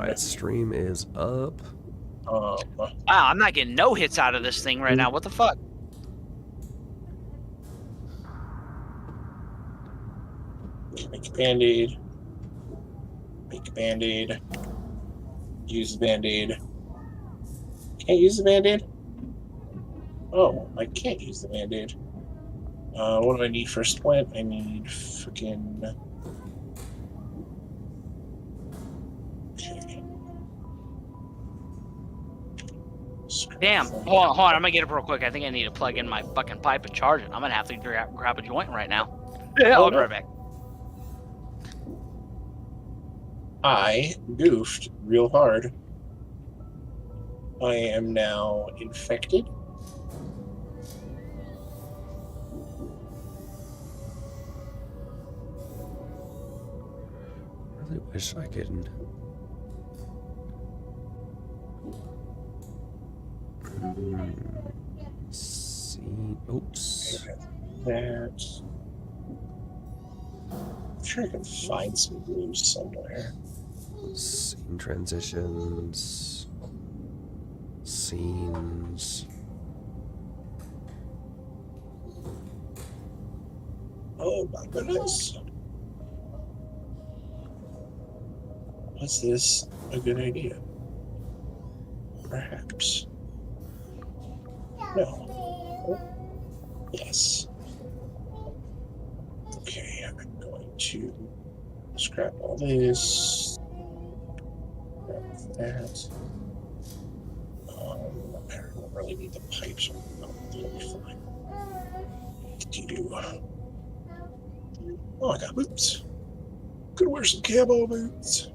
Alright, stream is up. Wow, I'm not getting no hits out of this thing right now. What the fuck? Make a band-aid. Make a band-aid. Use the band-aid. Can't use the band-aid? Oh, I can't use the band-aid. What do I need for a splint? I need freaking... Okay. Damn. Hold on. I'm gonna get it real quick. I think I need to plug in my fucking pipe and charge it. I'm gonna have to grab a joint right now. Yeah, I'll be right back. I goofed real hard. I am now infected. I really wish I could. See. Oops. That. I'm sure I can find some blues somewhere. Scene transitions. Scenes. Oh my goodness. Was this a good idea? Perhaps. No. Yes. Okay, I'm going to scrap all this. Scrap that. I don't really need the pipes. It'll be fine. Oh, I got boots. Could wear some camo boots.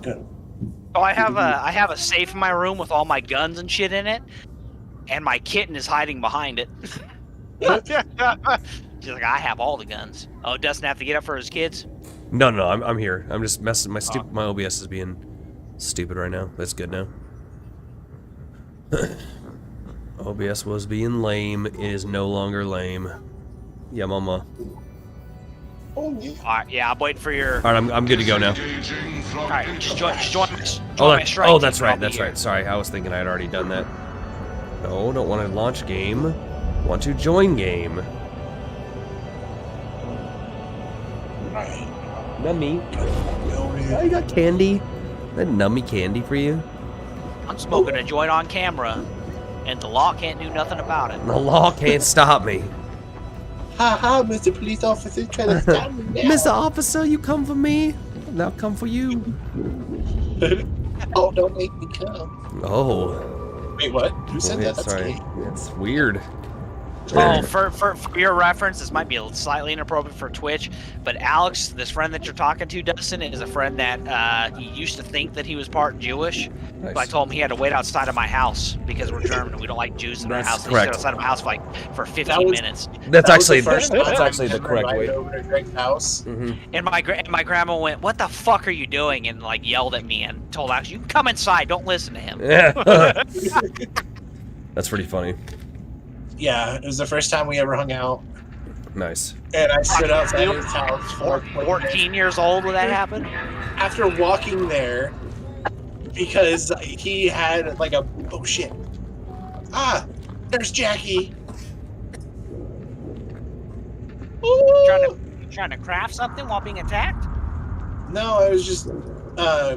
Go. So I have a safe in my room with all my guns and shit in it, and my kitten is hiding behind it. She's like, I have all the guns. Oh, doesn't have to get up for his kids? No, I'm here. I'm just messing. My OBS is being stupid right now. That's good now. OBS was being lame. It is no longer lame. Yeah, mama. Oh, yeah. Alright, yeah, I'm waiting for your... Alright, I'm good to go now. Alright, just join my strike. Oh, that's right. Sorry, I was thinking I had already done that. No, don't want to launch game. Want to join game. Right. Nummy. I got candy. That nummy candy for you. I'm smoking a joint on camera, and the law can't do nothing about it. The law can't stop me. Ha ha, Mr. Police Officer, trying to stop me now. Mr. Officer, you come for me. Now come for you. Oh, don't make me come. Oh. Wait, what? Who said that? That's sorry. gay. That's weird. Oh, for your reference, this might be slightly inappropriate for Twitch, but Alex, this friend that you're talking to, Dustin, is a friend that he used to think that he was part Jewish. Nice. But I told him he had to wait outside of my house because we're German and we don't like Jews in our That's house. He correct. stood outside of my house for 15 minutes. That's That was actually the first time that's actually the I correct way. invited over to Greg's house. And my grandma went, "What the fuck are you doing?" and like yelled at me and told Alex, "You can come inside. Don't listen to him." Yeah. That's pretty funny. Yeah, it was the first time we ever hung out. Nice. And I stood outside his house for 14 years old when that happened. after walking there because he had like a oh shit. Ah, there's Jackie. Trying to craft something while being attacked? No, I was just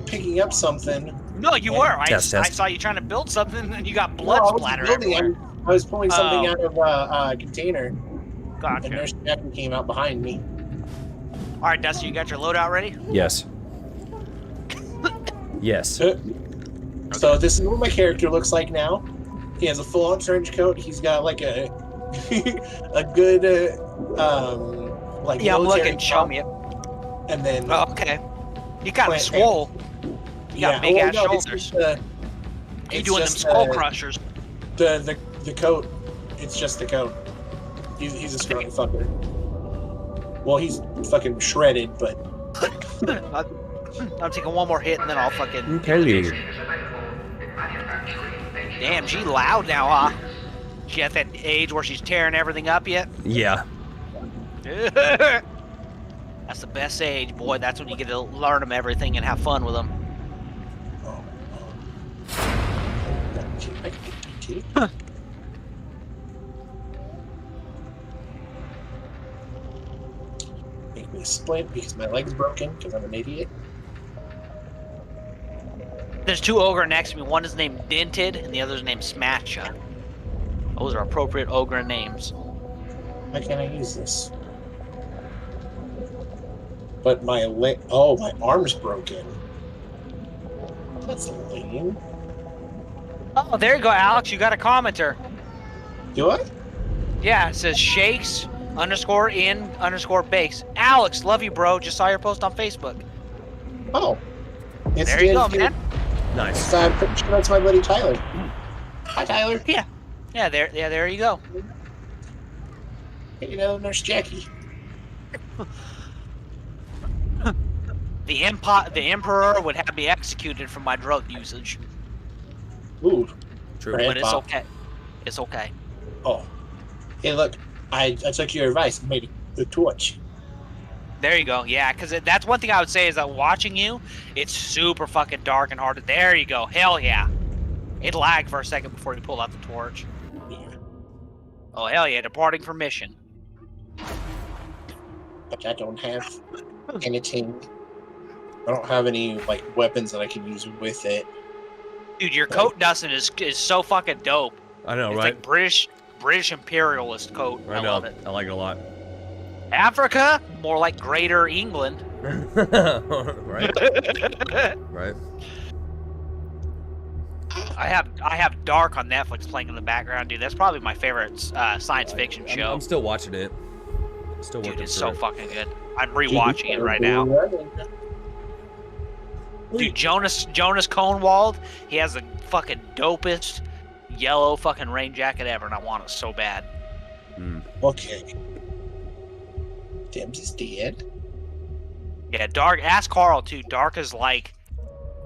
picking up something. No, you were. I Test. saw you trying to build something and you got blood splattered everywhere. I was pulling something out of a container. Gotcha. And there's Jackie came out behind me. All right, Dusty, you got your loadout ready? Yes. Yes. So this is what my character looks like now. He has a full-on trench coat. He's got like a a good like Yeah, I'm military looking. Show top. me it. And then Oh, okay. You got Wait, swole. You got big ass it's shoulders. just, You it's doing them just, skull crushers? the coat. It's just the coat. He's a strong fucker. Well, he's fucking shredded, but I'm taking one more hit and then I'll fucking. Okay. Damn, she loud now, huh? She at that age where she's tearing everything up yet? Yeah. That's the best age, boy. That's when you get to learn them everything and have fun with them. Make me split because my leg's broken because I'm an idiot. There's two ogre next to me. One is named Dented, and the other is named Smasha. Those are appropriate ogre names. Why can't I use this? But my leg. Oh, my arm's broken. That's lame. Oh, there you go, Alex. You got a commenter. Do I? Yeah, it says shakes_in_bakes. Alex, love you, bro. Just saw your post on Facebook. Oh. It's There you go, man. Nice. I'm pretty sure that's my buddy Tyler. Hi, Tyler. Yeah, there you go. Hey, Nurse Jackie. The Emperor would have me executed for my drug usage. Ooh. True. But it's okay. It's okay. Oh. Hey, look. I took your advice and made a torch. There you go. Yeah, because that's one thing I would say is that watching you, it's super fucking dark and hard. There you go. Hell yeah. It lagged for a second before you pulled out the torch. Yeah. Oh, hell yeah. Departing for mission. But I don't have anything. I don't have any, like, weapons that I can use with it. Dude, your coat, Dustin, is so fucking dope. I know, It's right? like British imperialist coat. I know. love it. I like it a lot. Africa, more like Greater England. Right. Right. I have Dark on Netflix playing in the background, dude. That's probably my favorite science fiction show. I'm still watching it. Still Dude, working it's through so it. fucking good. I'm rewatching it right now. Dude, Jonas Cohnwald, he has the fucking dopest yellow fucking rain jacket ever, and I want it so bad. Okay. Dims is dead. Yeah, Dark. Ask Carl too. Dark is like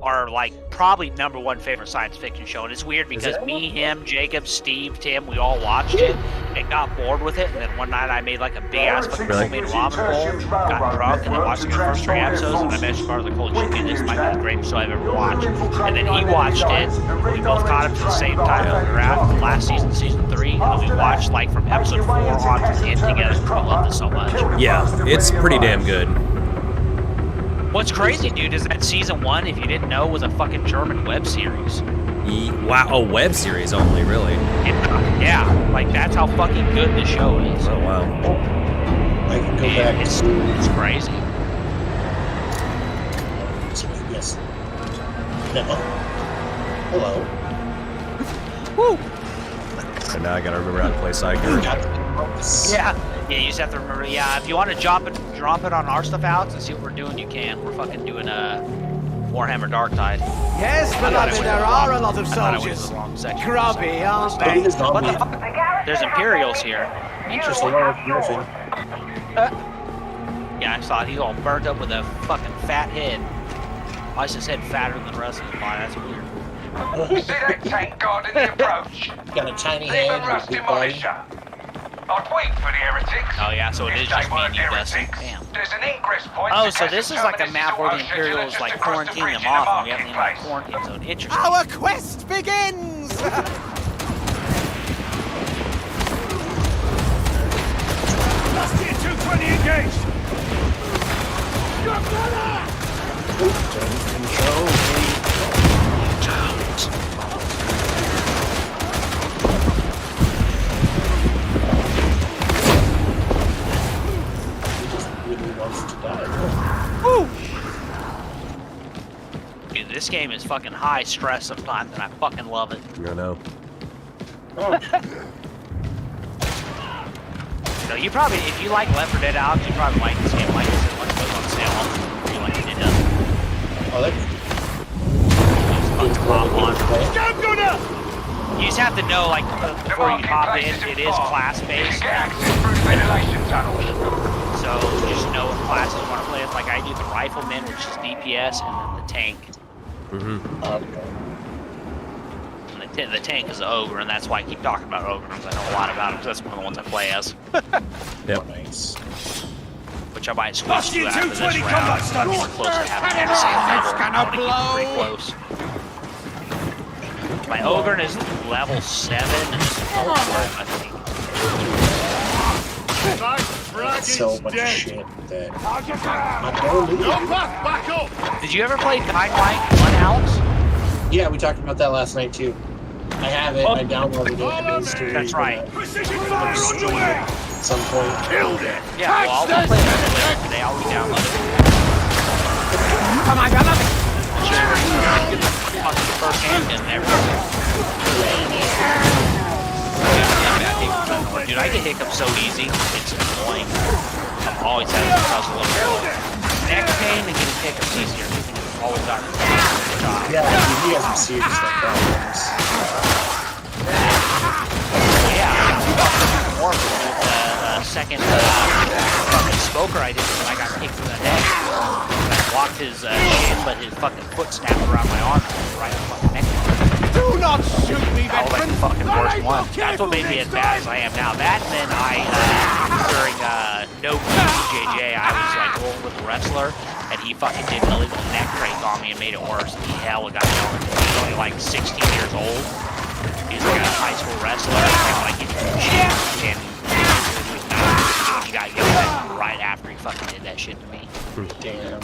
our probably #1 favorite science fiction show, and it's weird because me, him, Jacob, Steve, Tim, we all watched it and got bored with it. And then one night I made like a big ass fucking homemade ramen bowl, got drunk, and then watched the first 3 episodes. And I messaged Carl like, "Holy shit, dude, this might be the greatest show I've ever watched." And then he watched it. We both caught up to the same time. We were at the last season, season 3, and we watched like from episode 4 on to the end together. We loved it so much. Yeah, it's pretty damn good. What's crazy, dude, is that season 1, if you didn't know, was a fucking German web series. Wow, a web series only, really? Yeah, like that's how fucking good the show is. Oh, wow. I can go back. It's crazy. Yes. No. Hello. Woo! And now I gotta remember how to play Psyker. Yeah, you just have to remember. Yeah, if you want to drop it on our stuff, Alex, and see what we're doing, you can. We're fucking doing Warhammer Darktide. Yes, beloved, there are a lot of I thought I went to soldiers. the wrong section. Grubby, aren't Look at they? this What zombie. the fuck? There's Imperials here. Just a lot of griffin. Yeah, I saw it. He's all burnt up with a fucking fat head. Why is his head fatter than the rest of his body? That's weird. See that tank guarding the approach? Got a tiny Leave head a and a rust big body. demolisher. I'd wait for the heretics. Oh yeah, so it is If just they me and weren't you, Dustin. heretics, Damn. there's an ingress point. Oh, to so this is like a terminus map where the auto scheduler Imperials just like across the quarantine bridge them in the off, and we have them in like marketplace. quarantine zone. Interesting. Our quest begins! Rusty 220 engaged! Really wants to die. Dude, this game is fucking high stress sometimes, and I fucking love it. I know. So you probably, if you like Left 4 Dead, Alex, you probably like this game like this. It like goes on sale. You like it does. Oh, that's Just hop on. Scout gunner! You just have to know, like, before you hop in, it is class-based. Get access through the ventilation tunnels. So you just know what classes you want to play. It's like I do the Rifleman, which is DPS, and then the Tank. Mm-hmm. And the the tank is the ogre, and that's why I keep talking about ogre. I know a lot about him because that's one of the ones I play as. Yep. Nice. Which I might switch Lost to you after this 220 round. combat It's stunts. close to having the same level. I want to keep it pretty close. My ogre is level 7, and it's I think. That's so much shit that I'll get I down. don't need. No path, back up. Did you ever play Dying Light 1, Alex? Yeah, we talked about that last night too. I have it. I downloaded it. It is to That's right. Precision fire on your way. at some point. Killed it. Yeah, well, I'll be playing it later today. I'll re-download it. Come on, come on. Fucking first handgun and everything. Dude, I get hiccups so easy. It's annoying. I'm always having a puzzle of neck pain and getting hiccups easier. Everything is always got Yeah, you guys have serious problems. Yeah, I more with the second fucking smoker I did when I got kicked in the head. I blocked his shin, but his fucking foot snapped around my arm right in my neck. Do not shoot me, That was like veteran. the fucking That worst ain't one. not That's what made me as bad as I am now. That and then I, during no BJJ, I was like rolling with a wrestler, and he fucking did an illegal neck break on me and made it worse. He hell got yelled. He was only like 16 years old. He was like a high school wrestler, and like he he got yelled at right after he fucking did that shit to me. Damn.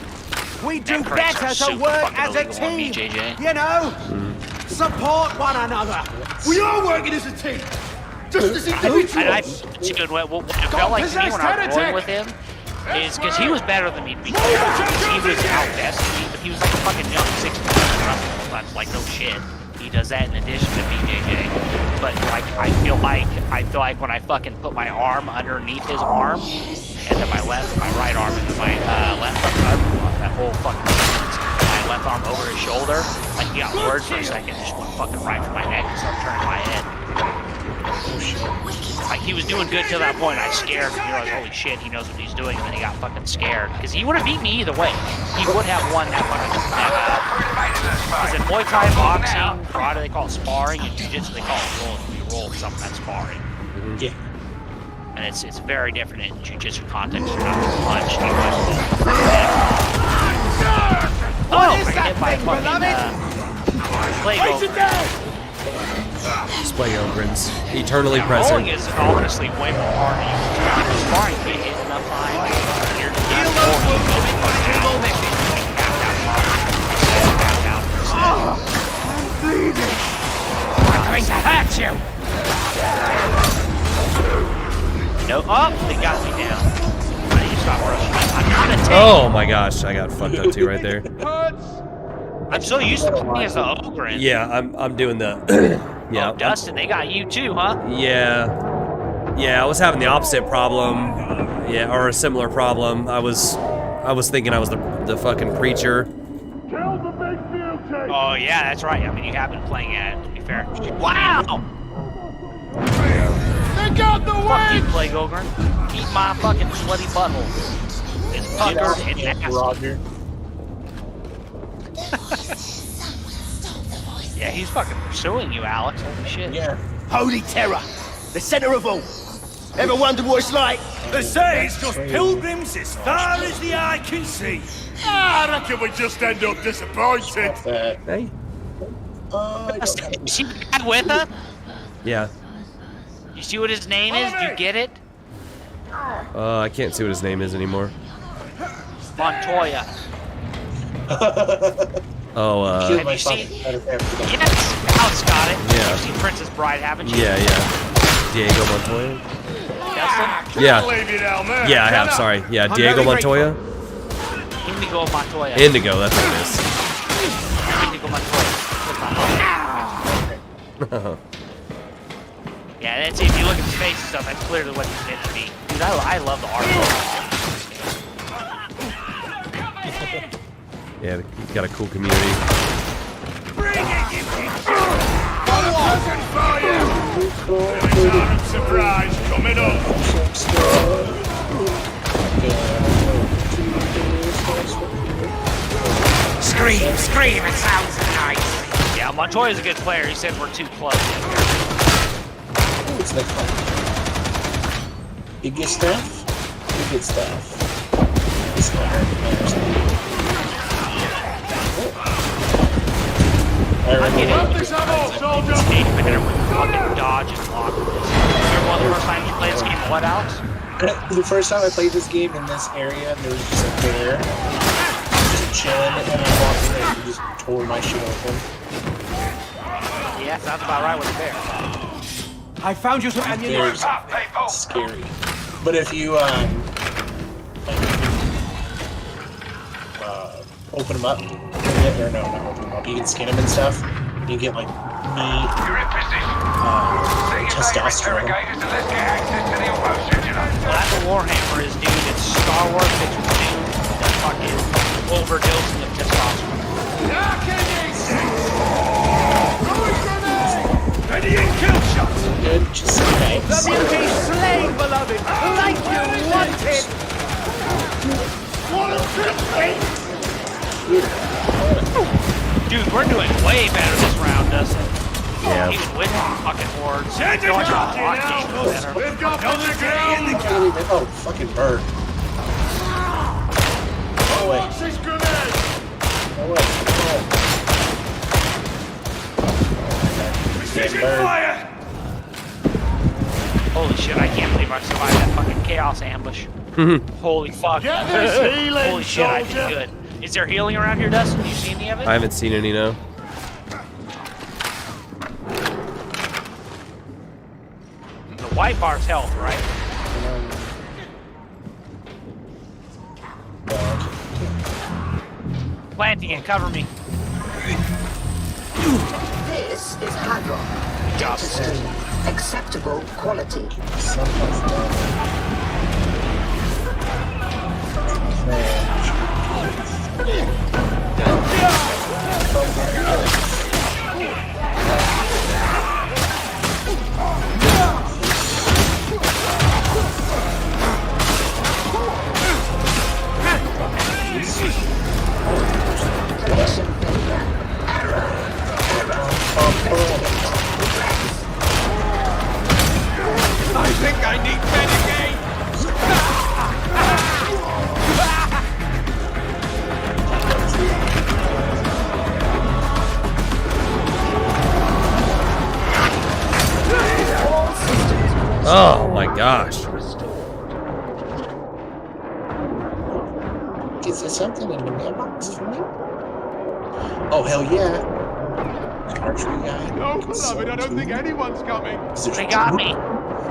We do Neck breaks better are to super work fucking as a illegal on team. BJJ. You know? Support one another. We are working as a team. Just as individuals. And dude, what it felt like to me when I was rolling with him is because he was better than me to be clear. He was outbesting me, but he was like a fucking young 16 wrestler. That's like no shit. He does that in addition to BJJ. But like I feel like when I fucking put my arm underneath his arm, and then my right arm, and then my left arm, that whole fucking my left arm over his shoulder, like he got words for a second, just went fucking right for my neck and started turning my head. Like he was doing good till that point. I scared him. Realized, holy shit, he knows what he's doing, and then he got fucking scared because he would have beat me either way. He would have won that fucking. Because in Muay Thai, boxing, karate they call it sparring, and jiu-jitsu they call it rolling. You roll with something that's sparring. Yeah. And it's very different in jiu-jitsu context. You're not punch. Oh, I got hit by a fucking leg over. Display ogrins. Eternally Rolling present. is honestly way more hard to use. Sparring, you hit enough times. You're I'm going to hurt you. No, they got me down. I need to stop rushing. I'm not a tank. Oh my gosh, I got fucked up too right there. I'm so used to playing as the ogre. Yeah, I'm doing the. Yeah. Oh, Dustin, they got you too, huh? Yeah. Yeah, I was having the opposite problem. Yeah, or a similar problem. I was thinking I was the fucking preacher. Oh yeah, that's right. I mean, you have been playing at it, to be fair. Wow! They got the Fuck you, win. Plague Ogre. Eat my fucking sweaty butthole. It's puckered and nasty. Roger. Yeah, he's fucking pursuing you, Alex. Holy shit. Yeah. Holy terror! The center of all! Ever wondered what it's like? They say it's just pilgrims as far as the eye can see. I reckon we just end up disappointed. That. Hey. I don't have Is he back with her? Yeah. You see what his name is? Do you get it? I can't see what his name is anymore. Montoya. Oh, Killed Have my you fucking seen- better character. Yes, Alex got it. Yeah. You've seen Princess Bride, haven't you? yeah. Diego Montoya. Dustin? Yeah. Leave you down there. Yeah, I Can have. Sorry. Yeah, Diego very Montoya. Indigo Montoya. Indigo. That's what Indigo Montoya. Yeah, that's if you look at his face and stuff, that's clearly what he's meant to be. Dude, I love the art. it is. Yeah, he's got a cool community. Bring it, you present for you. Element of surprise coming up. Scream, it sounds nice. Yeah, Montoya's a good player. He said we're too close. Ooh, it's like fun. You get stuff? You get stuff. It's not hard to understand. I remember This game, I gotta fucking dodge and block with this. Remember one of the first times you played this game, what, Alex? the first time I played this game in this area, there was just a bear just chilling, and I walked in and just tore my shit open. Yeah, sounds about right with a bear. I found you some ammunition. Bears are scary. But if you open them up, or no, not open them up, you can skin them and stuff. You get like meat, You're in position. testosterone. Interrogators and let's get access to the auto scheduler. Well, that's what Warhammer is, dude. It's Star Wars mixed with dude that fucking overdosing of testosterone. Ready and kill shots! Good, just thanks. The beauty slain, beloved, like you wanted. Dude, we're doing way better this round, Dustin. Yeah. Even with fucking hordes. Send it Going out, to lock games better. We've got another ground! Oh, fucking bird. No way. What's this grenade? No way. Precision bird. fire! Holy shit, I can't believe I survived that fucking chaos ambush. Holy fuck. Get this healing, Holy shit, I did soldier. good. Is there healing around here, Dustin? Do you see any of it? I haven't seen any, no. The white bar's health, right? Planting it, cover me. This is Hadron. Data stream. Acceptable quality. Connection failure. I think I need medication. Oh my gosh. Is there something in the mailbox for me? Oh, hell yeah. Archery guy. No, beloved, I don't think anyone's coming. They got me.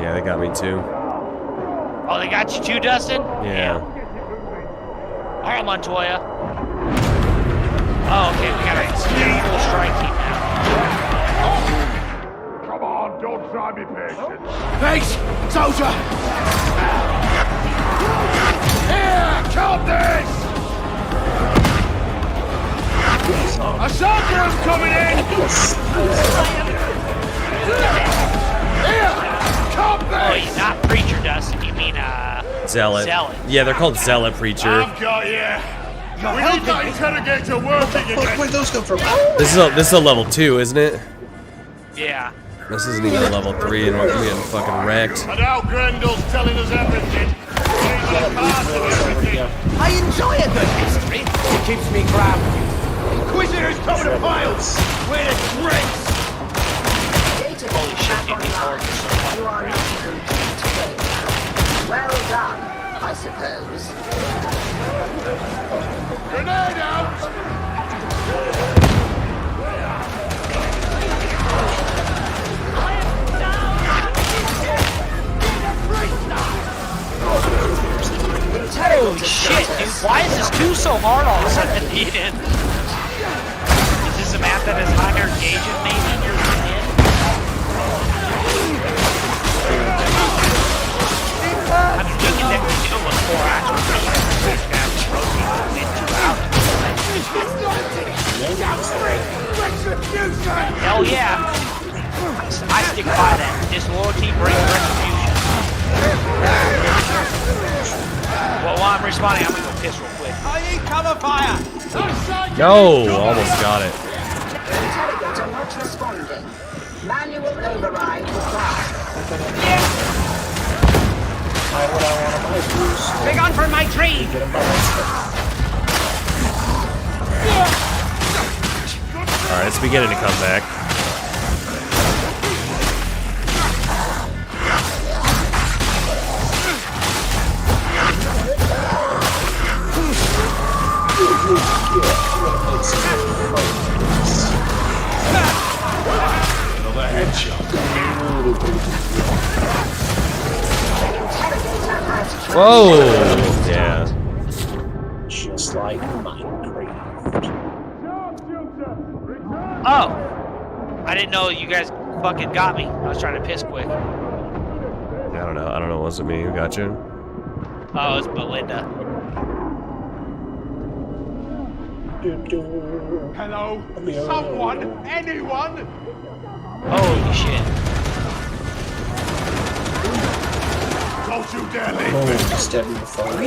Yeah, they got me too. Oh, they got you too, Dustin? Yeah. All right, Montoya. Oh, okay, we got a full strike team now. Come on, don't try me, patient. Face, soldier. Here, count this! A soldier's coming in! Here, count Oh, this! you're not preacher, Dustin. You mean, Zealot. Zealot. Yeah, they're called Zealot Preacher. I've got you. We need that interrogator working again. Where'd those come from? This is a level 2, isn't it? Yeah. This isn't even a level 3 and we're getting fucking wrecked. And now Grendel's telling us everything. I enjoy a good history. It keeps me grounded. Inquisitors coming to piles. We're the drinks. Data Holy shit, back dude, these online. hordes are so You fucking are crazy. not complete failure. Well done, I suppose. Grenade out! Holy shit, dude. Why is this 2 so hard all of a sudden at the end? Is this a map that has higher engagement maybe near the end? I mean, we can definitely deal with 4 actual pieces. Hell yeah. I stick by that. Disloyalty brings retribution. Well, while I'm responding, I'm gonna go piss real quick. I need cover fire. No, almost got it. Interrogator override required. Why would I want to buy boost? Big on for my tree! Get him by myself. Alright, it's beginning to come back. Another headshot. Whoa! Yeah. Just like Minecraft. Oh! I didn't know you guys fucking got me. I was trying to piss quick. I don't know. Was it me who got you? Oh, it's Belinda. Hello? Someone? Anyone? Holy shit. Don't you dare leave Oh, me. instead of the phone.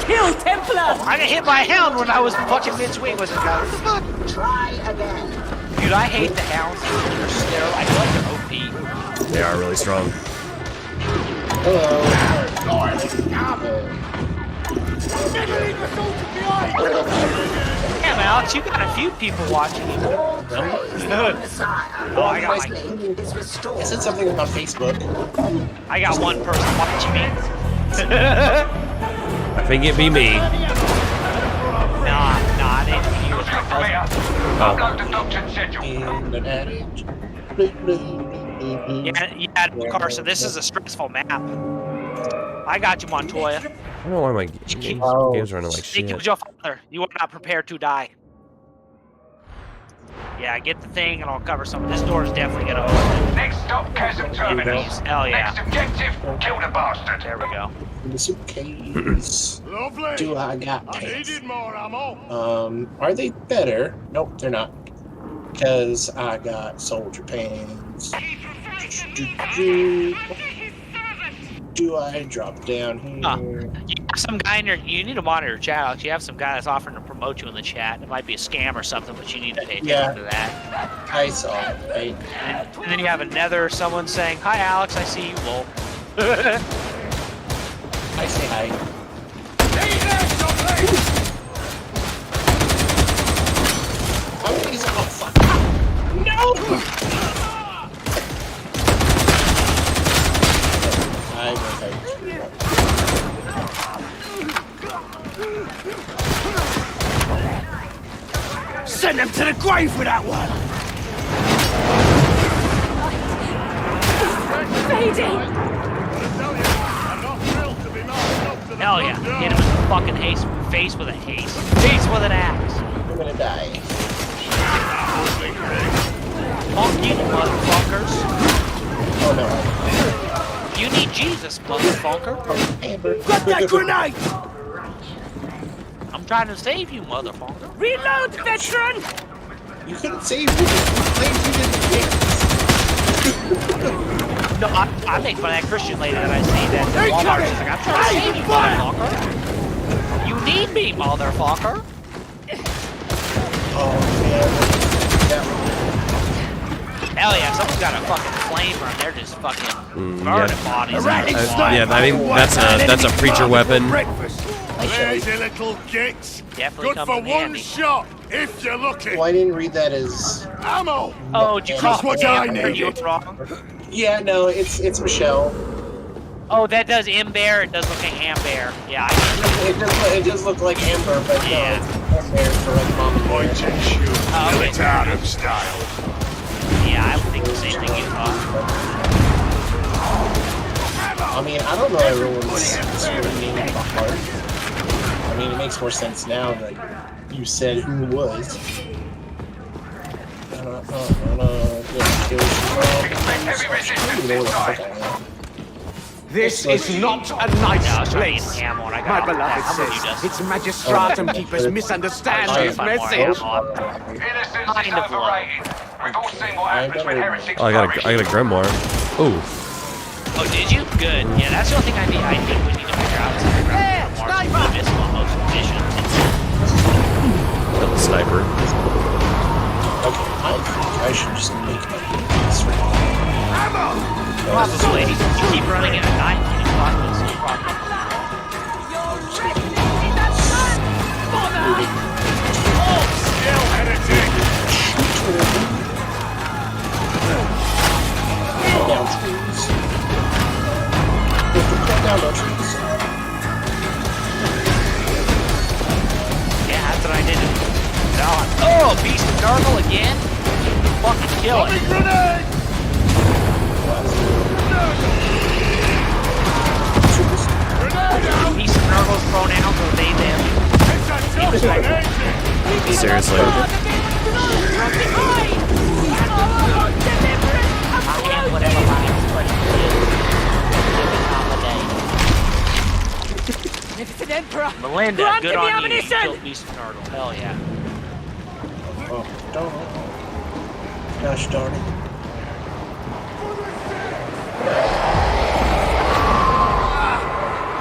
Kill Templar! I got hit by a hound when I was fucking mid-swing with it, guys. Try again. Dude, I hate the hounds. They're sterile. I feel like they're OP. They are really strong. Hello. Damn, Alex, you got a few people watching you. Oh, I got like, Is restored. I said something about Facebook. I got one person watching me. I think it'd be me. Nah, I didn't hear it. Upload the doctor's schedule. Yeah, Carson, this is a stressful map. I got you, Montoya. I don't know why my games running like They shit. killed your father. You are not prepared to die. Yeah, get the thing and I'll cover some. This door is definitely gonna open. Next stop, Chasm Terminus. Hell yeah. Next objective, kill the bastard. There we go. In the suitcase. Lovely. Do I got I pants? needed more ammo. Are they better? Nope, they're not. Because I got soldier pants. Do I drop down here? You have some guy in your. You need to monitor your chat, Alex. You have some guy that's offering to promote you in the chat. It might be a scam or something, but you need to pay attention to that. I saw it. Right? And then you have another someone saying, "Hi, Alex. I see you." Lol. I say hi. Oh, he's oh fuck. No! I'm okay. Send them to the grave with that one! Fading! Hell yeah! Hit him in the fucking face with a face with an axe. I'm gonna die. Fuck you, motherfuckers! Oh no. You need Jesus, motherfucker. Amber. Grab that grenade! I'm trying to save you, motherfucker. Reload, veteran! You couldn't save me. You claimed you didn't dance. No, I make fun of that Christian lady that I see that Walmart. She's like, I'm trying to save you, motherfucker. You need me, motherfucker. Oh man. Hell yeah, someone's got a fucking flamer and they're just fucking burning bodies. Yeah, I mean that's a preacher weapon. Lazy little gits. Definitely Good comes for in one handy. shot, if you're lucky. Well, I didn't read that as. Ammo. Oh, did you That's cross what I the needed. You were wrong. Yeah, no, it's Michelle. Oh, that does Ember. It does look like Amber. Yeah, It does look like Amber, but Yeah. no, it's Amber for like mom and Point dad. and shoot. Oh, okay. It's out of style. yeah, I would think the same thing you thought. I mean, I don't know everyone's screaming apart. I mean, it makes more sense now that you said who it was. This is not a nice Yeah, I was trying to place. get ammo and I My got beloved how many says does? its magistratum keepers misunderstand Sorry his if I'm more message. ammo. Innocence is Kind of low. overrated. We've all seen what happens when heretics Oh, I got a grimoire. Ooh, Oh, did you? Good. Yeah, that's the only thing I think we need to figure out is how to grab the mark. We missed on most missions. got the sniper. Okay, I should just make my Probably. You keep running at a 9, can you probably see problem? Oh, still heretic! Down trees. Down the trees. Yeah, that's what I did. Oh, Beast of Nurgle again? Fucking kill it. Grenade! Beast of Nurgle's thrown out, so they them. It's a grenade! Seriously. I am whatever lines, but Magnificent Emperor! Melinda, Grant good me on you. You ammunition! killed Beast of Nurgle. Hell yeah. Oh, darn it. Gosh darn it.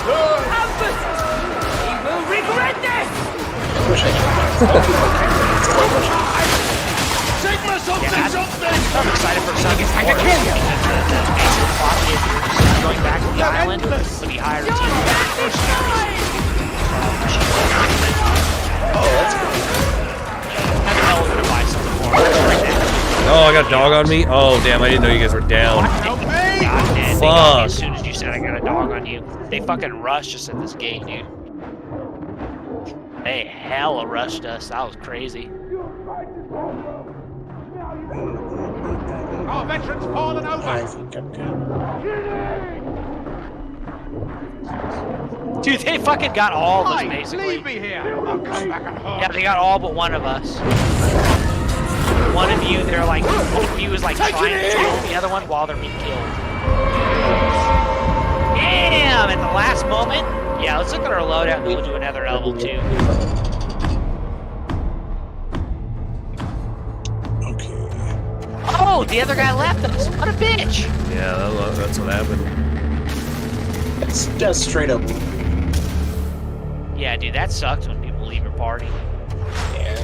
Albus! He will regret this! I wish I Sigma something, something! I'm excited for Suggins. I can kill you! The basic plot is you're going back to the island, but he hired a team of Oh, that's good. How the hell are we gonna buy something more? Right now. Oh, I got a dog on me? Oh, damn, I didn't know you guys were down. God, man, they got me as soon as you said I got a dog on you. They fucking rushed us at this gate, dude. They hella rushed us. That was crazy. Our veterans fallen I over! think I'm good. Dude, they fucking got all of us, Hey, basically. leave me here! I'll come back and haunt Yeah, they got all but one of us. One of you, they're like, one of you is like trying to kill the other one while they're being killed. Damn! At the last moment. Yeah, let's look at our loadout and we'll do another level 2. Okay. Oh, the other guy left us. What a bitch! Yeah, that's what happened. That's straight up. Yeah, dude, that sucks when people leave your party. Yeah.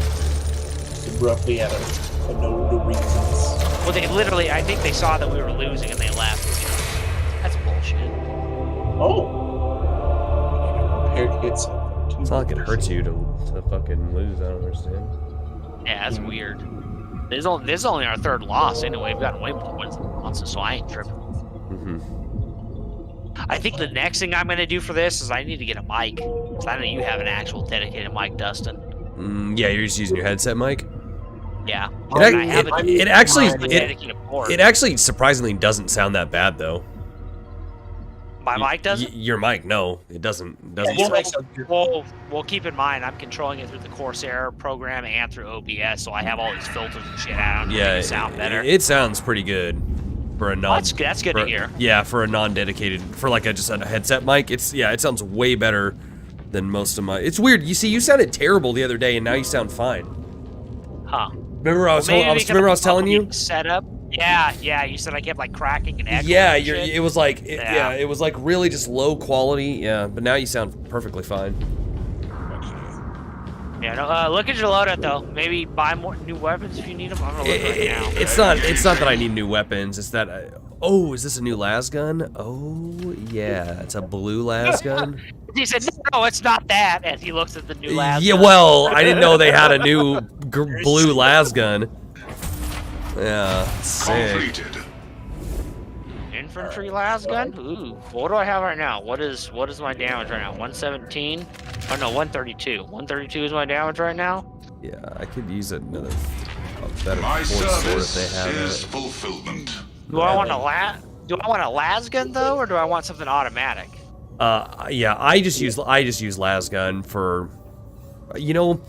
Abruptly out of no reasons. Well, they literally, I think they saw that we were losing and they left. That's bullshit. Oh. Prepared to get something. It's not like it hurts you to fucking lose, I don't understand. Yeah, that's weird. This is only our 3rd loss anyway. We've gotten way more wins than losses, so I ain't tripping. I think the next thing I'm going to do for this is I need to get a mic. Because I know you have an actual dedicated mic, Dustin. Yeah, you're just using your headset mic? Yeah. It actually surprisingly doesn't sound that bad, though. My mic doesn't? Your mic, no. It doesn't Well, keep in mind, I'm controlling it through the Corsair program and through OBS, so I have all these filters and shit out. Yeah, it sound better. It sounds pretty good. For a non, that's good to hear. Yeah, for a non-dedicated, for like just a headset mic, it sounds way better than most of my. It's weird. You see, you sounded terrible the other day, and now you sound fine. Huh? Remember I was telling you? Setup. Yeah. You said I kept like cracking and echoing. Yeah, and shit. it was like it was like really just low quality. Yeah, but now you sound perfectly fine. Yeah, no, look at your loadout though. Maybe buy more new weapons if you need them. I'm gonna look right now. It's not that I need new weapons. It's that oh, is this a new las gun? Oh yeah, it's a blue las gun. He said, "No, it's not that." And he looks at the new las. Yeah, well, I didn't know they had a new blue las gun. Yeah, sick. Infantry las gun? Ooh, what do I have right now? What is my damage right now? 117? Oh no, 132. 132 is my damage right now. Yeah, I could use a better force sword if they have it. Fulfillment. Do I want a las gun though, or do I want something automatic? Yeah, I just use las gun for, you know,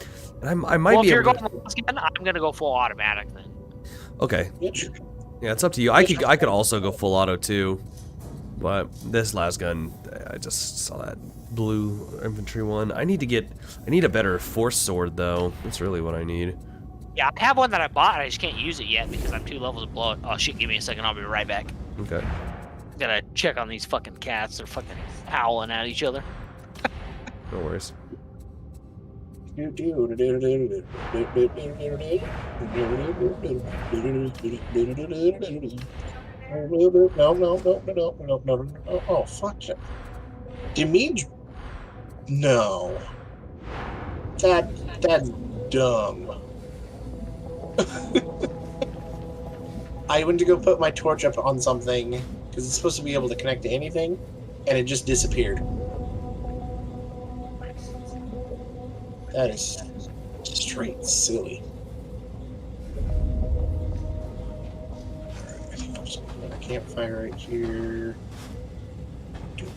I might well, be if you're able going las gun, I'm gonna go full automatic then. Okay. Yeah, it's up to you. I could also go full auto too, but this las gun, I just saw that blue infantry one. I need a better force sword though. That's really what I need. Yeah, I have one that I bought. I just can't use it yet because I'm 2 levels below it. Oh shit! Give me a second. I'll be right back. Okay. Gotta check on these fucking cats. They're fucking howling at each other. No worries. No. Oh, fuck it. Damage? No. That's dumb. I went to go put my torch up on something because it's supposed to be able to connect to anything, and it just disappeared. That is straight silly. Alright, I think I'm just gonna put a campfire right here. I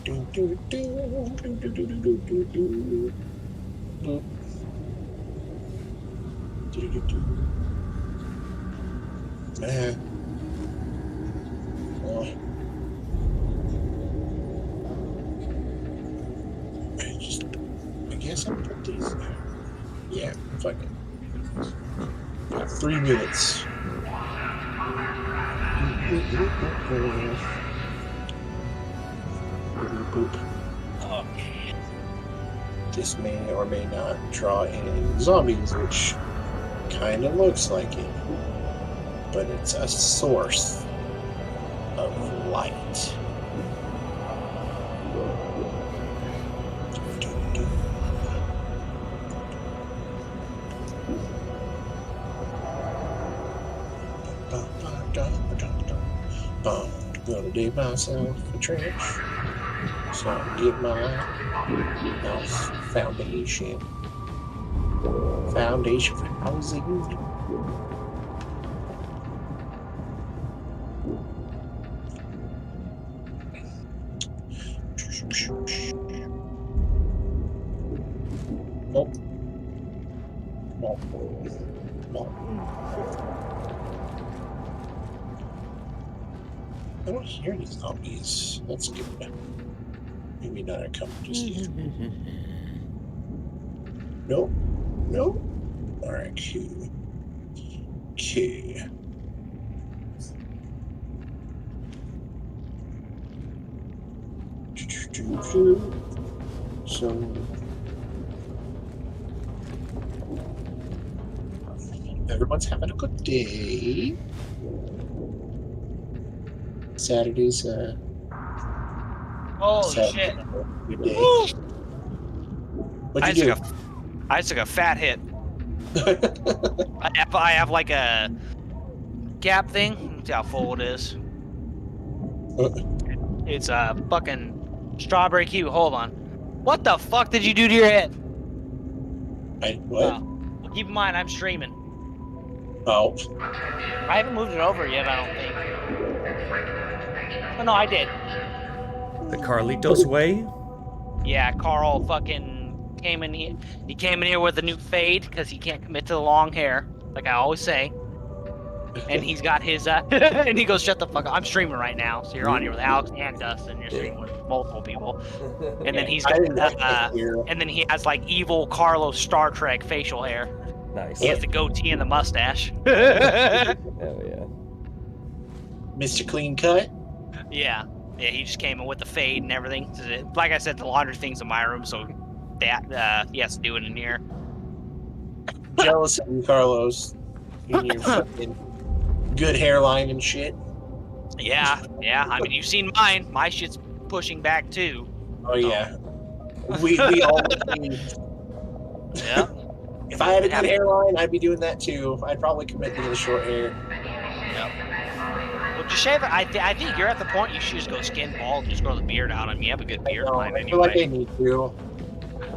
guess I'll put these there. Yeah, fuck it. Got 3 minutes. This may or may not draw in zombies, which kind of looks like it, but it's a source of light. I'm gonna dig myself a trench, so I can get my house foundation for housing. Oh. I don't hear any zombies. That's good. Maybe not a couple just yet. Nope. Nope. Alright, cool. Okay. So everyone's having a good day. Saturday's Holy Saturday, shit. Good day. Woo! What'd you do? I just took a fat hit. I have like a gap thing. Let's see how full it is. It's a fucking strawberry kiwi. Hold on. What the fuck did you do to your head? What? Well, keep in mind, I'm streaming. Oh. I haven't moved it over yet, I don't think. Oh, no, I did. The Carlitos way? Yeah, Carl fucking came in here. He came in here with a new fade because he can't commit to the long hair, like I always say. And he's got his, and he goes, shut the fuck up. I'm streaming right now. So you're on here with Alex and Dustin. You're streaming with multiple people. And then he's got, and then he has like evil Carlos Star Trek facial hair. Nice. He has the goatee and the mustache. Hell yeah. Mr. Clean Cut? Yeah. Yeah, he just came in with the fade and everything. Like I said, the laundry thing's in my room, so that he has to do it in here. Jealous of you, Carlos. In your fucking good hairline and shit. Yeah. I mean, you've seen mine. My shit's pushing back too. Oh yeah. We all. Yeah. If I had a good hairline, I'd be doing that too. I'd probably commit to the short hair. Yep. Well, just shave it. I think you're at the point you should just go skin bald and just grow the beard out. I mean, you have a good beard line I feel like I anyway. need to. All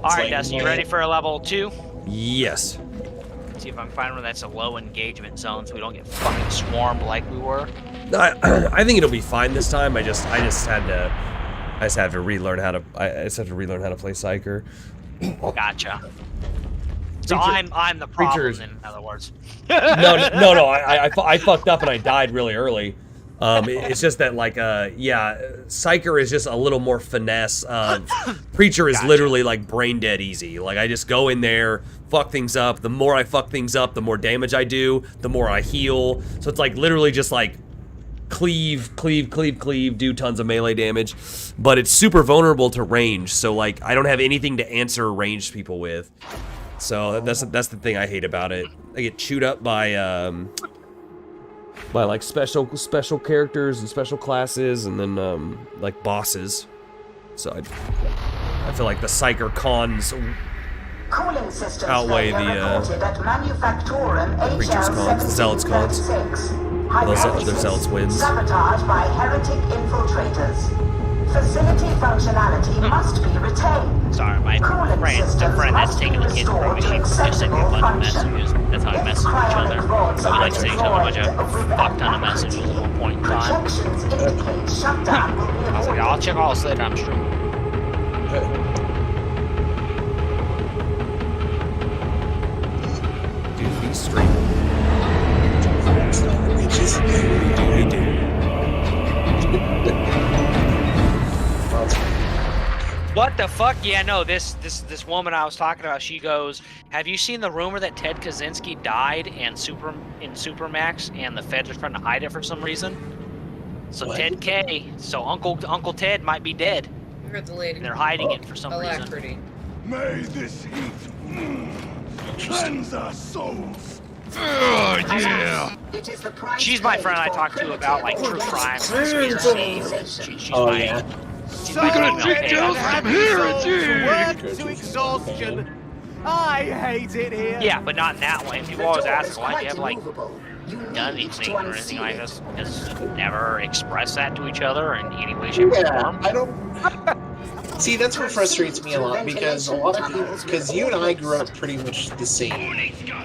right, Dustin, you ready for a level 2? Yes. See if I can find one that's a low engagement zone so we don't get fucking swarmed like we were. I think it'll be fine this time. I just had to relearn how to play Psyker. Gotcha. So I'm the problem in other words. No. I fucked up and I died really early. It's just that Psyker is just a little more finesse. Preacher is literally like brain dead easy. Like I just go in there, fuck things up. The more I fuck things up, the more damage I do, the more I heal. So it's like literally just like cleave, do tons of melee damage. But it's super vulnerable to range. So like I don't have anything to answer ranged people with. So that's the thing I hate about it. I get chewed up by like special characters and special classes, and then like bosses. So I feel like the psyker cons outweigh the creatures cons, the zealots cons. Those other zealots wins. Sabotage by heretic infiltrators. Facility functionality must be retained. Sorry, my friend that's taking the kids from me. She just sent me a bunch of messages. That's how we message each other. We like to send each other a bunch of fuck ton of messages at one point in time. I was like, I'll check all this later. I'm streaming. Dude, he's streaming. What the fuck? Yeah, no, this woman I was talking about, she goes, have you seen the rumor that Ted Kaczynski died in Supermax and the feds are trying to hide it for some reason? So what? Ted K, so Uncle Ted might be dead. I heard the lady. And they're hiding it for some reason. May this heat cleanse our souls. Yeah. She's my friend I talk to about like true crime conspiracies. She's yeah. I'm here, to exhaustion. I hate it here. Yeah, but not in that way. People always ask, why do you have like done anything or anything like this? Just never express that to each other in any way, shape, or form. I don't. See, that's what frustrates me a lot because because you and I grew up pretty much the same.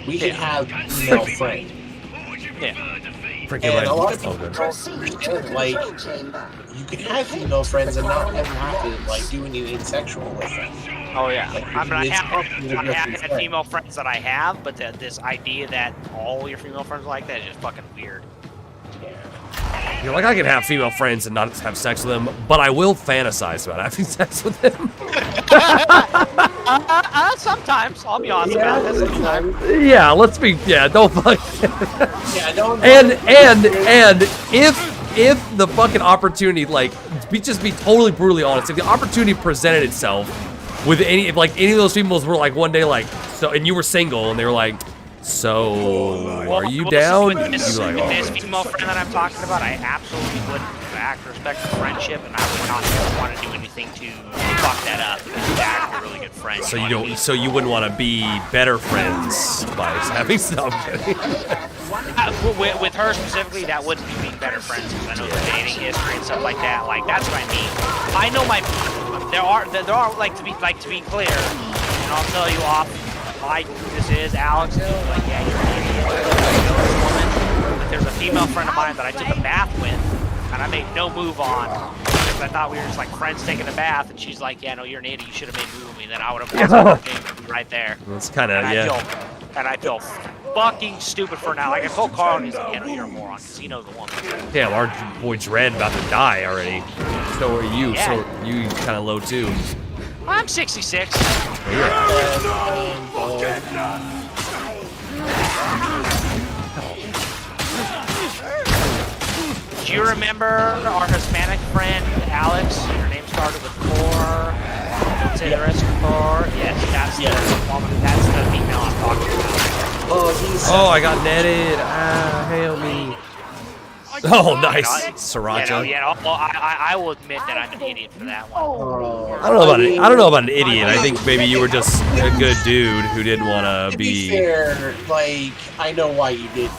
We could have female friends. Yeah. And a lot of people don't understand, like, you can have female friends and not ever have to, like, do anything sexual with them. Oh, yeah. Like, I have had female friends that I have, but this idea that all your female friends are like that is just fucking weird. You're like, I can have female friends and not have sex with them, but I will fantasize about having sex with them. Sometimes, I'll be honest about this. Sometimes. Yeah, let's be. Yeah, don't fuck. Yeah, don't. And if the fucking opportunity, like, just be totally brutally honest, if the opportunity presented itself with any of those females were like one day like so, and you were single and they were like. So, are you down? This female friend that I'm talking about, I absolutely would respect the friendship, and I would not want to do anything to fuck that up. Because she's actually a really good friend. So you don't. So you wouldn't want to be better friends by having something. With her specifically, that wouldn't be being better friends. Because I know the dating history and stuff like that. Like that's what I mean. I know there are like to be clear, and I'll tell you off. Like who this is, Alex, and he's like, yeah, you're an idiot. I know this woman, but there's a female friend of mine that I took a bath with, and I made no move on, because I thought we were just like friends taking a bath, and she's like, yeah, no, you're an idiot, you should have made a move with me, then I would have won right there. That's kind of, And I feel fucking stupid for now. Like I told Carl, and he's like, yeah, no, you're a moron, because he knows the woman. Damn, our boy Dread about to die already. So are you, so you kind of low too. I'm 66. Do you remember our Hispanic friend, Alex? Her name started with Core. Don't say the rest of Core. Yes, that's the woman. That's the female I'm talking about. Oh, I got netted. Ah, hail me. Oh, nice, Sriracha. I will admit that I'm an idiot for that one. I don't know about an idiot. I think maybe you were just a good dude who didn't want to be. Fair, like I know why you did.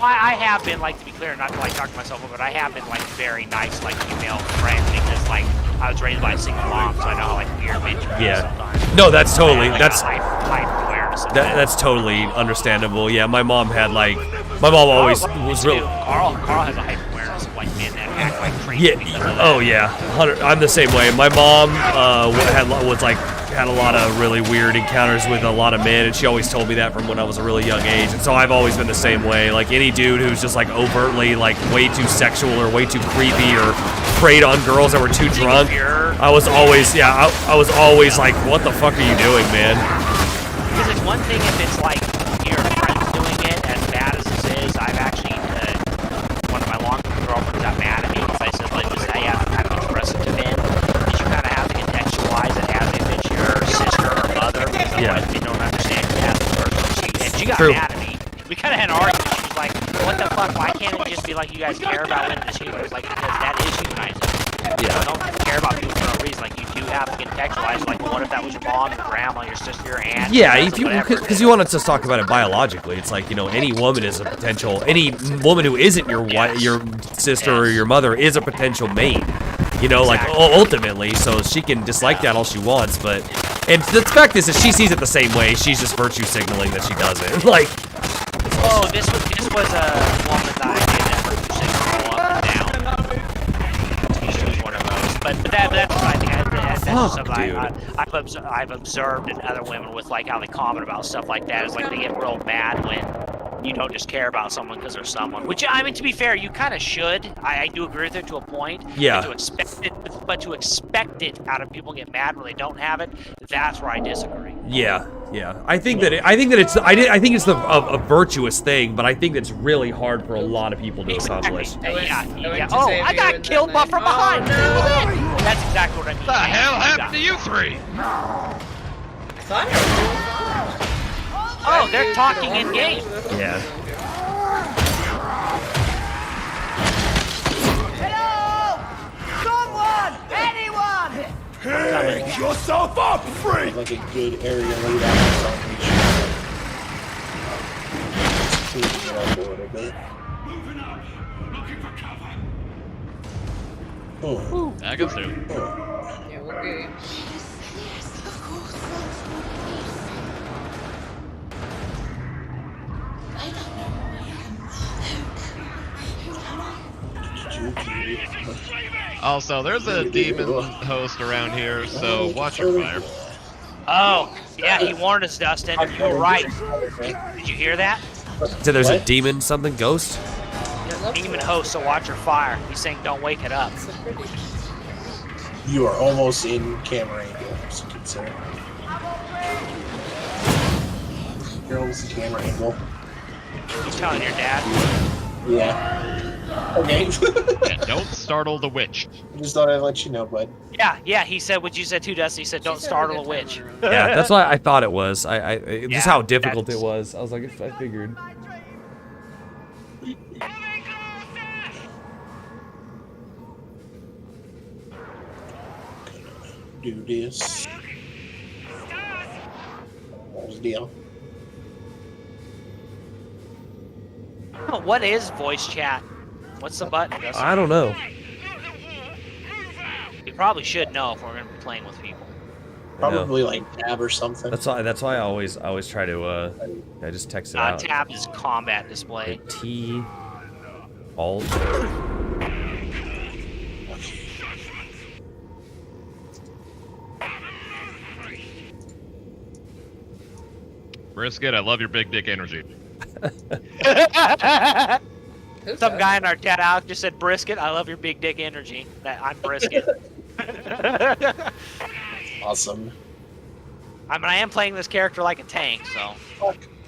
I have been, like, to be clear, not to like talk to myself, but I have been like very nice, like female friend because like I was raised by a single mom, so I know how like weird bitch you are sometimes. No, that's totally that's awareness of that. That's totally understandable. Yeah, my mom had like. My mom always was real. Carl has a hyper awareness of like men that act like crazy. Yeah. Oh yeah. I'm the same way. My mom had a lot of really weird encounters with a lot of men, and she always told me that from when I was a really young age. And so I've always been the same way. Like any dude who's just like overtly like way too sexual or way too creepy or preyed on girls that were too drunk. I was always I was always like, what the fuck are you doing, man? Because it's one thing if it's like your friends doing it as bad as this is. I've actually one of my long-term girlfriends got mad at me because I said like this is how you have to kind of express it to men. Because you kind of have to contextualize it as if it's your sister or mother. Because otherwise they don't understand got True. mad at me. We kind of had an argument. She was like, what the fuck, why can't it just be like you guys care about winning this game? I was like, because that is unizing. Yeah. You don't care about people for no reason. Like, you do have to contextualize. Like, what if that was your mom, your grandma, your sister, your aunt? Yeah, your if you whatever. because you want to just talk about it biologically, it's like, you know, any woman is a potential. Any woman who isn't your wife, your sister or your mother is a potential mate. You know, like ultimately, so she can dislike that all she wants, but and the fact is that she sees it the same way. She's just virtue signaling that she doesn't. Like, oh, this was a woman that I did that virtue signal up and down. She was one of those, but that's what I think. That's just something I've observed in other women with like how they comment about stuff like that. Is like they get real mad when you don't just care about someone because they're someone. Which, I mean, to be fair, you kind of should. I do agree with it to a point. Yeah. But to expect it out of people and get mad when they don't have it, that's where I disagree. yeah. I think that it's a virtuous thing, but I think that's really hard for a lot of people to accomplish. Yeah. Oh, I got killed from behind. That's exactly what I mean. What the hell happened to you three? Oh, they're talking in game. Yeah. Pick yourself up, freak! Like a good area laid out for salvation. Oh. I can do. Yeah, we're good. Also, there's a demon host around here, so watch your fire. Oh, yeah, he warned us, Dustin. You were right. Did you hear that? So there's a demon, something, ghost? Demon host, so watch your fire. He's saying don't wake it up. You are almost in camera angle, as you can say. You're almost in camera angle. You telling your dad? Yeah. Okay. Yeah, don't startle the witch. I just thought I'd let you know, bud. Yeah, he said what you said too, Dustin. He said don't startle a witch. Yeah, that's why I thought it was. Just Yeah, how difficult that's- it was. I was like, I figured. Do this. What was the deal? Oh, what is voice chat? What's the button, Dustin? I don't know. You probably should know if we're going to be playing with people. Probably like tab or something. That's why I always try to I just text it out. Tab is combat display. T Alt. Brisket, I love your big dick energy. Some guy in our chat out just said, Brisket, I love your big dick energy. I'm Brisket. Awesome. I mean, I am playing this character like a tank, so.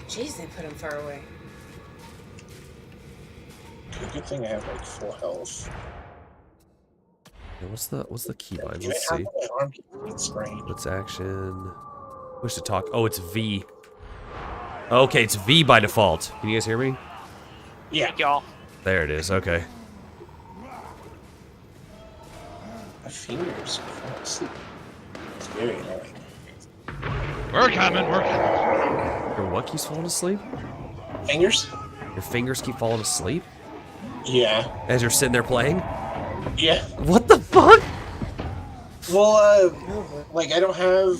Jeez, they put him far away. Good thing I have like full health. Yeah, what's the keybind? Let's see. My arm gets sprained. What's action? Push to talk. Oh, it's V. Okay, it's V by default. Can you guys hear me? Yeah. Thank y'all. There it is. Okay. My fingers are falling asleep. It's very annoying. We're coming. Your what keeps falling asleep? Fingers? Your fingers keep falling asleep Yeah. as you're sitting there playing? Yeah. What the fuck? Well, like I don't have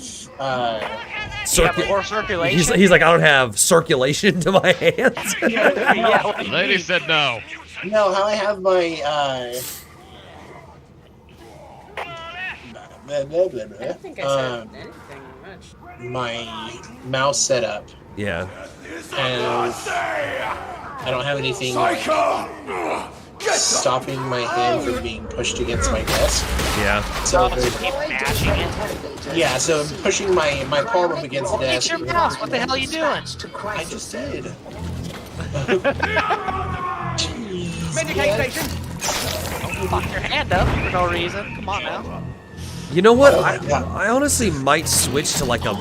More circulation? He's like, I don't have circulation to my hands. The lady said no. No, how I have my I don't think I said anything much. my mouse setup, Yeah. and I don't have anything like stopping my hand from being pushed against my desk. Yeah. So Keep mashing it. yeah, so I'm pushing my palm up against the It's desk. your mouse. What the hell are you doing? I just did. Medication station. Don't fuck your hand up for no reason. Come on now. You know what? I honestly might switch to like a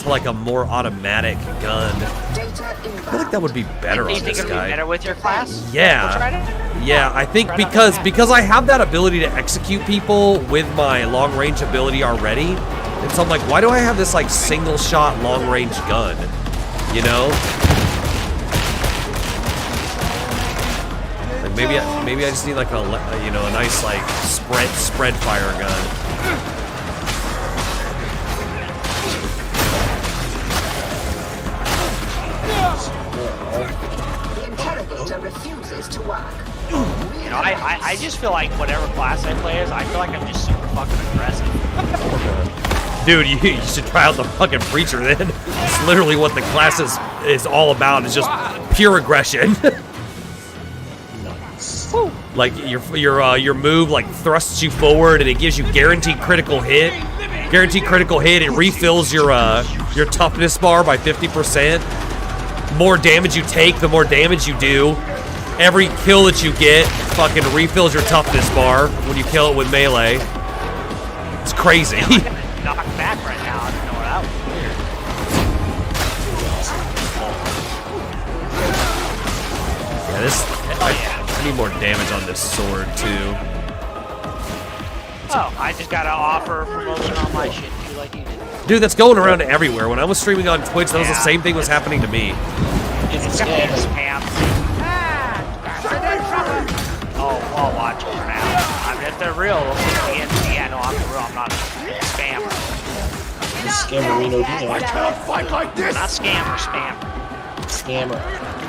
to like a more automatic gun. I feel like that would be better You on think this it would be guy. better with your class? Yeah. We'll try it. Yeah, I think because I have that ability to execute people with my long range ability already, and so I'm like, why do I have this like single shot long range gun? You know? Like maybe I just need like a nice like spread fire gun. The interrogator refuses to work. You know, I just feel like whatever class I play as, I feel like I'm just super fucking aggressive. Dude, you should try out the fucking preacher then. It's literally what the class is all about. It's just pure aggression. Like your move like thrusts you forward and it gives you guaranteed critical hit. Guaranteed critical hit. It refills your toughness bar by 50%. More damage you take, the more damage you do. Every kill that you get fucking refills your toughness bar when you kill it with melee. It's crazy. Man, I'm gonna knock back right now. I don't know what that was weird. Yeah, I need more damage on this sword too. Oh, I just got to offer promotion on my shit too, like you did. Dude, that's going around everywhere. When I was streaming on Twitch, that was the same thing was happening to me. It's gonna be spam. Oh, I'll watch it for now. I mean, if they're real, yeah, no, I'm real. I'm not a scammer. Scammerino Dino. I cannot fight like this! Not scammer, spam. Scammer.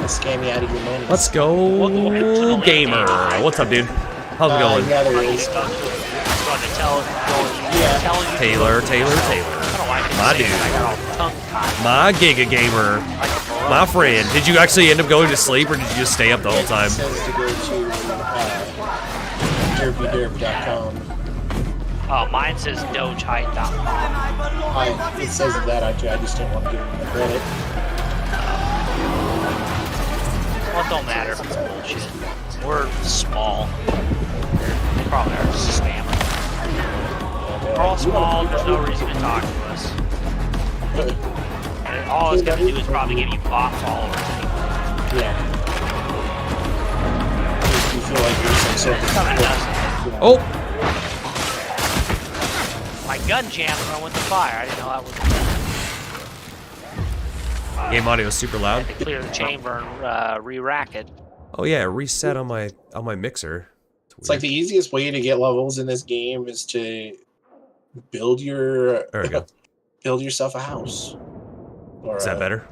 I'll scam you out of your money. Let's go, gamer. What's up, dude? How's it going? Yeah, there is. Taylor. My dude. My Giga Gamer. My friend. Did you actually end up going to sleep or did you just stay up the whole time? It says to go to derpyderp.com. Oh, mine says dogeheight.com. It says that I just didn't want to give him the credit. Well, it don't matter if it's bullshit. We're small. They probably are just a scammer. We're all small, there's no reason to talk to us. And all it's gonna do is probably give you bot followers anyway. Yeah. You feel like you're some Oh! My gun jammer went to fire. I didn't know that was. Game audio is super I loud. had to clear the chamber and re-rack it. Oh yeah, reset on my mixer. It's like the easiest way to get levels in this game is to build There we go. yourself a house. Or Is that better?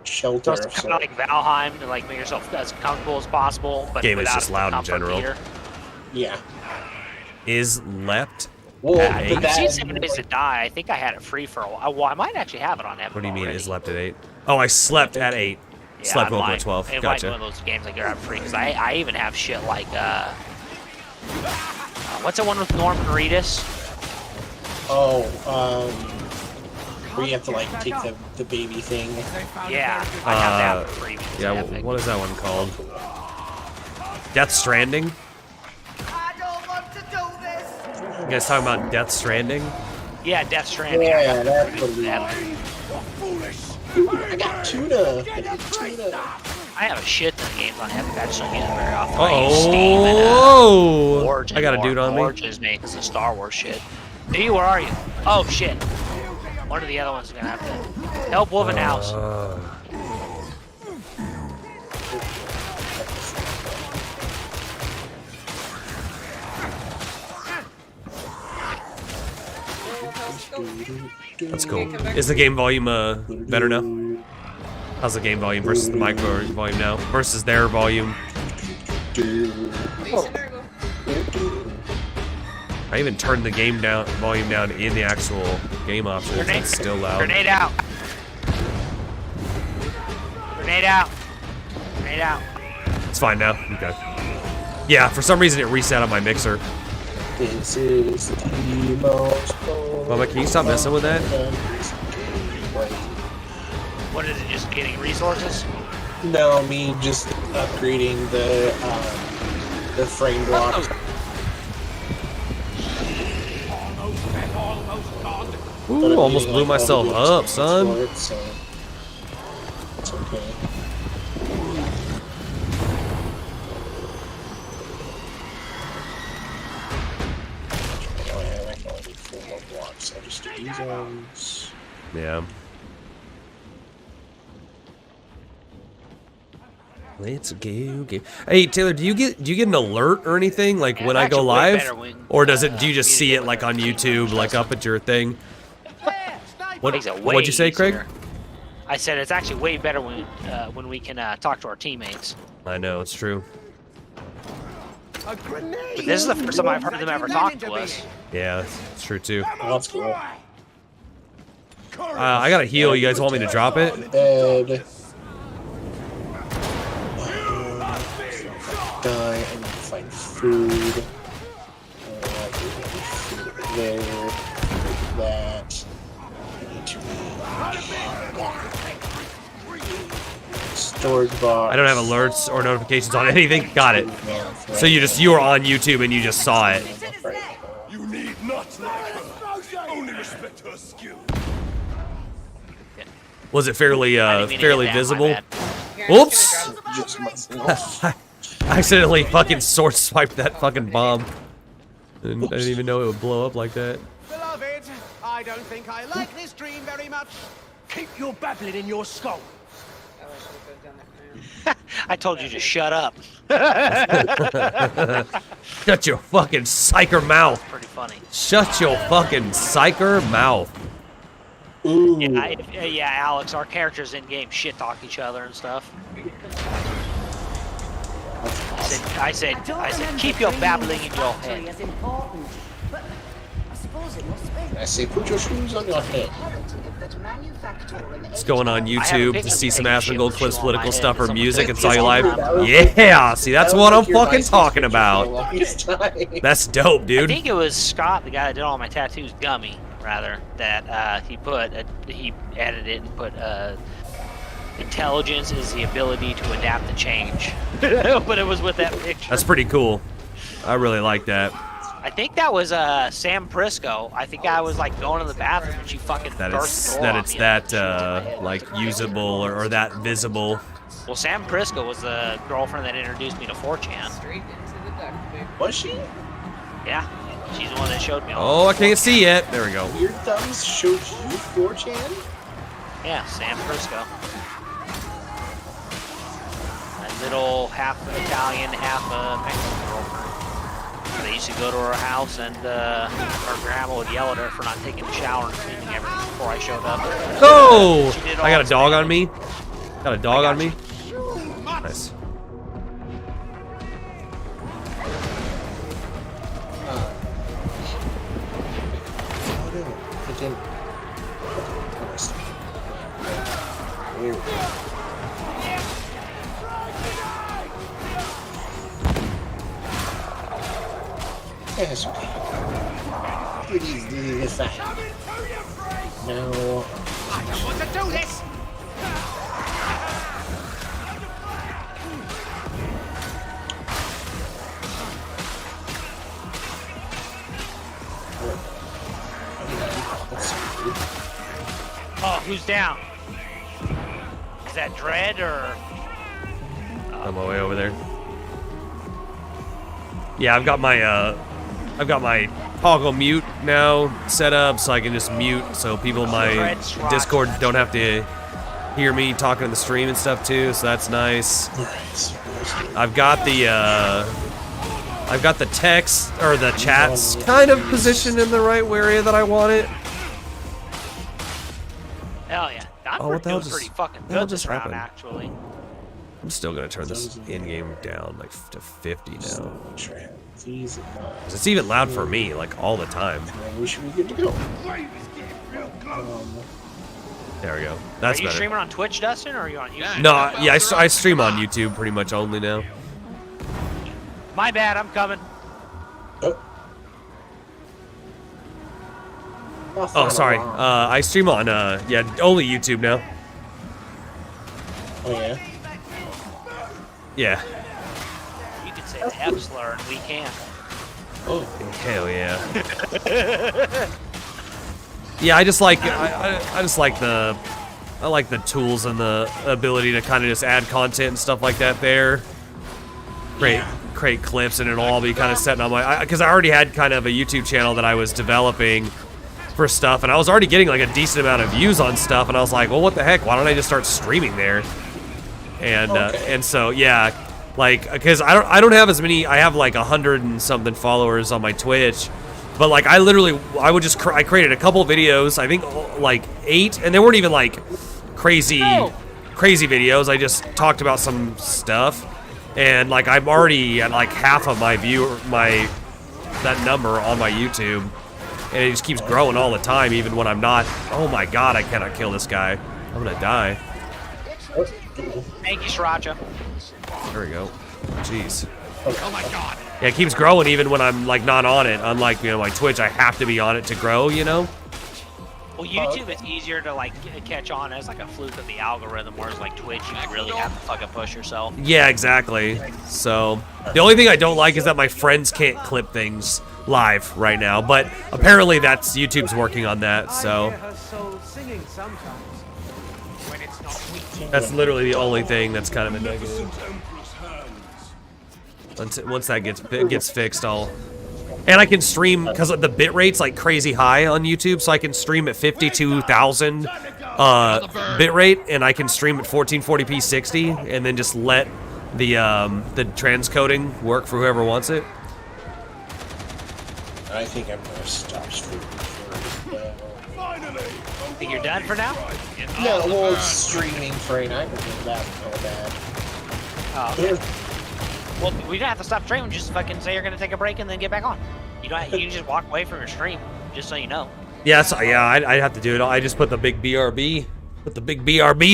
Shelter. So it's kind of like Valheim to like make yourself as comfortable as possible, but Game is without just loud in comfort general. meter. Yeah. Is leapt? Well, I've seen 7 Days to Die. I think I had it free for a while. Well, I might actually have it on Epic. What do you mean already. is leapt at 8? Oh, I slept at 8. Yeah, Slept I over might- at 12. It might be one Gotcha. of those games like you're at free because I even have shit like what's the one with Norman Reedus? Oh, where you have to like take the baby thing. Yeah, I have that for free. because Yeah, of Epic. what is that one called? Death Stranding? You guys talking about Death Stranding? Yeah, Death Stranding. Yeah, that's what it is. Epic. I got tuna. I have a shit ton of games on Epic. I just don't use it very often. I use Steam and Oh! Origin. I got a dude on me. Origin is making some Star Wars shit. Hey, where are you? Oh shit. One of the other ones is gonna have to help Wolven House. That's cool. Is the game volume better now? How's the game volume versus the mic volume now? Versus their volume? I even turned the game volume down in the actual game options. Grenade, It's still loud. Grenade out. Grenade out. Grenade out. It's fine now. Okay. Yeah, for some reason it reset on my mixer. This is the most. Mama, can you stop messing with that? What is it? Just getting resources? No, me just upgrading the frame blocks. Ooh, almost blew myself up, son. It's okay. Oh yeah, I can only do 4 more blocks. I'll just do these ones. Yeah. Let's go. Hey Taylor, do you get an alert or anything like when I go live, or do you just see it like on YouTube, like up at your thing? What'd you say, Craig? I said it's actually way better when we can talk to our teammates. I know, it's true. But this is the first time I've heard them ever talk to us. Yeah, it's true too. Oh, that's cool. I gotta heal. You guys want me to drop it? Bed. Die, I need to find food. Food there. That. I need to storage box. I don't have alerts or notifications on anything. Got it. So you were on YouTube and you just saw it. You need not like her. Only respect her skill. Was it fairly visible? My Oops! I accidentally fucking sword swiped that fucking bomb. I didn't even know it would blow up like that. Beloved, I don't think I like this dream very much. Keep your babbling in your skull. I told you to shut up. Shut your fucking psycher mouth. Pretty funny. Shut your fucking psycher mouth. Ooh. Yeah, Alex, our characters in game shit talk each other and stuff. I said, keep your babbling in your head. I say, put your shoes on your head. It's going on YouTube to see some Asmongold clips, political stuff, or music, and saw you live. Yeah, see, that's what I'm fucking talking about. That's dope, I dude. think it was Scott, the guy that did all my tattoos, Gummy, rather, that he edited it and put intelligence is the ability to adapt to change. But it was with that picture. That's pretty cool. I really like that. I think that was Sam Prisco. I think I was like going to the bathroom and she fucking burst the door on me. Like usable or that visible. Well, Sam Prisco was the girlfriend that introduced me to 4chan. Was she? Yeah, she's the one that showed me. Oh, I can't see it. There we go. Weird Thumbs showed you 4chan? Yeah, Sam Prisco. A little half Italian, half Mexican girlfriend. They used to go to her house and her grandma would yell at her for not taking a shower and cleaning everything before I showed up. Oh! I got a dog on me. Got a dog on me. Nice. Oh no, it didn't. Here we go. Yes, okay. Please, this side. No. I don't want to do this. Oh, who's down? Is that Dread or? On my way over there. Yeah, I've got my toggle mute now set up so I can just mute so people in my Discord don't have to hear me talking in the stream and stuff too, so that's nice. I've got the text or the chats kind of positioned in the right area that I want it. Hell yeah. I'm doing pretty fucking good this round, actually. I'm still gonna turn this in-game down like to 50 now. It's even loud for me, like all the time. We should be good to go. There we go. That's Are you better. streaming on Twitch, Dustin, or are you on YouTube? No, yeah, I stream on YouTube pretty much only now. My bad, I'm coming. Oh, sorry. I stream on only YouTube now. Oh yeah. Yeah. You can say the F slur and we can. Oh hell yeah. Yeah, I just like I just like the tools and the ability to kind of just add content and stuff like that there. Create clips, and it'll all be kind of setting on my, because I already had kind of a YouTube channel that I was developing for stuff, and I was already getting like a decent amount of views on stuff, and I was like, well, what the heck? Why don't I just start streaming there? And and so yeah, like, because I don't have as many. I have like 100 and something followers on my Twitch. But like I created a couple videos, I think like 8, and they weren't even like crazy videos. I just talked about some stuff, and like I'm already at like half of that number on my YouTube, and it just keeps growing all the time, even when I'm not. Oh my God, I cannot kill this guy. I'm gonna die. Thank you, Sriracha. There we go. Jeez. Oh my God. Yeah, it keeps growing even when I'm like not on it. Unlike, you know, my Twitch, I have to be on it to grow, you know? Well, YouTube, it's easier to like catch on as like a fluke of the algorithm, whereas like Twitch, you really have to fucking push yourself. Yeah, exactly. So the only thing I don't like is that my friends can't clip things live right now, but apparently YouTube's working on that. So that's literally the only thing that's kind of a negative. Once that gets fixed, and I can stream, because the bit rate's like crazy high on YouTube, so I can stream at 52,000 bit rate, and I can stream at 1440p 60, and then just let the transcoding work for whoever wants it. I think I'm gonna stop streaming. Think you're done for now? No, well, streaming for a night would be that bad. Oh, okay. Well, we don't have to stop streaming. Just fucking say you're gonna take a break and then get back on. You don't. You can just walk away from your stream, just so you know. Yeah, so yeah, I'd have to do it. I just put the big BRB,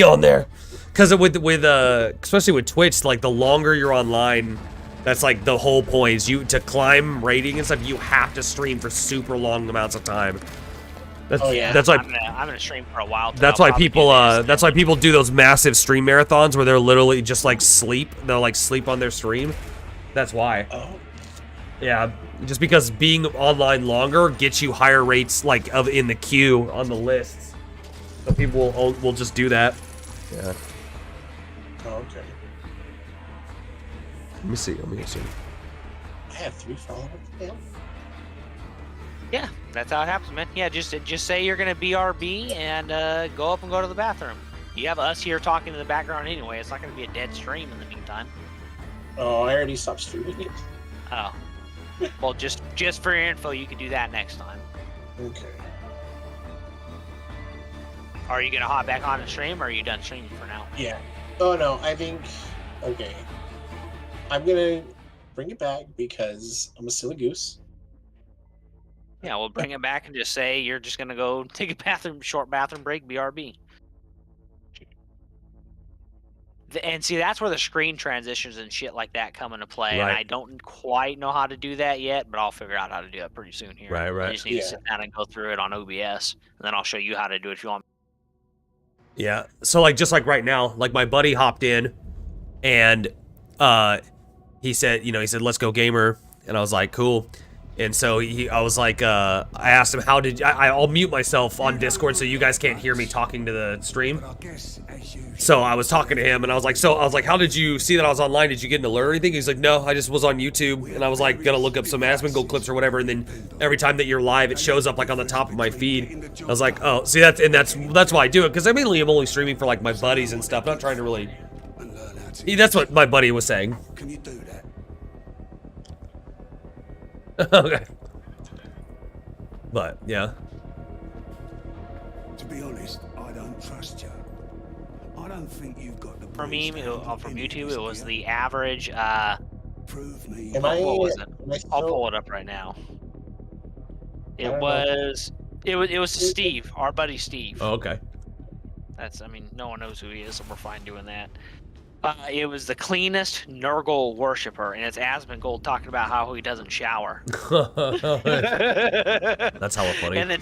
on there, because with especially with Twitch, like the longer you're online, that's like the whole point. Is to climb rating and stuff, you have to stream for super long amounts of time. That's why I'm gonna stream for a while. That's why people do those massive stream marathons where they're literally just like sleep. They'll like sleep on their stream. That's why. Oh. Yeah, just because being online longer gets you higher rates like in the queue on the lists. So people will just do that. Yeah. Oh, okay. Let me see. I have 3 followers now. Yeah, that's how it happens, man. Yeah, just say you're gonna BRB and go up and go to the bathroom. You have us here talking in the background anyway. It's not gonna be a dead stream in the meantime. Oh, I already stopped streaming it. Oh. Well, just for your info, you can do that next time. Okay. Are you gonna hop back on the stream, or are you done streaming for now? Yeah. Oh no, I think. Okay. I'm gonna bring it back because I'm a silly goose. Yeah, we'll bring it back and just say you're just gonna go take a short bathroom break, BRB. And see, that's where the screen transitions and shit like that come into play. Right. And I don't quite know how to do that yet, but I'll figure out how to do it pretty soon here. Right. I just need to sit down and go through it on OBS, and then I'll show you how to do it if you want. Yeah. So like just like right now, like my buddy hopped in, and he said, let's go gamer, and I was like, cool. And so I was like, I asked him, I'll mute myself on Discord so you guys can't hear me talking to the stream. So I was talking to him, and I was like, how did you see that I was online? Did you get an alert or anything? He's like, no, I just was on YouTube, and I was like, gonna look up some Asmongold clips or whatever, and then every time that you're live, it shows up like on the top of my feed. I was like, oh, see, that's why I do it, because I mainly am only streaming for like my buddies and stuff, not trying to really. That's what my buddy was saying. Can you do that? Okay. But yeah. To be honest, I don't trust you. I don't think you've got the. For me, from YouTube, it was the average. Prove me. Am I? What was it? Am I still- I'll pull it up right now. It was Steve, our buddy Steve. Oh, okay. No one knows who he is, so we're fine doing that. It was the cleanest Nurgle worshiper, and it's Asmongold talking about how he doesn't shower. That's hella funny. And then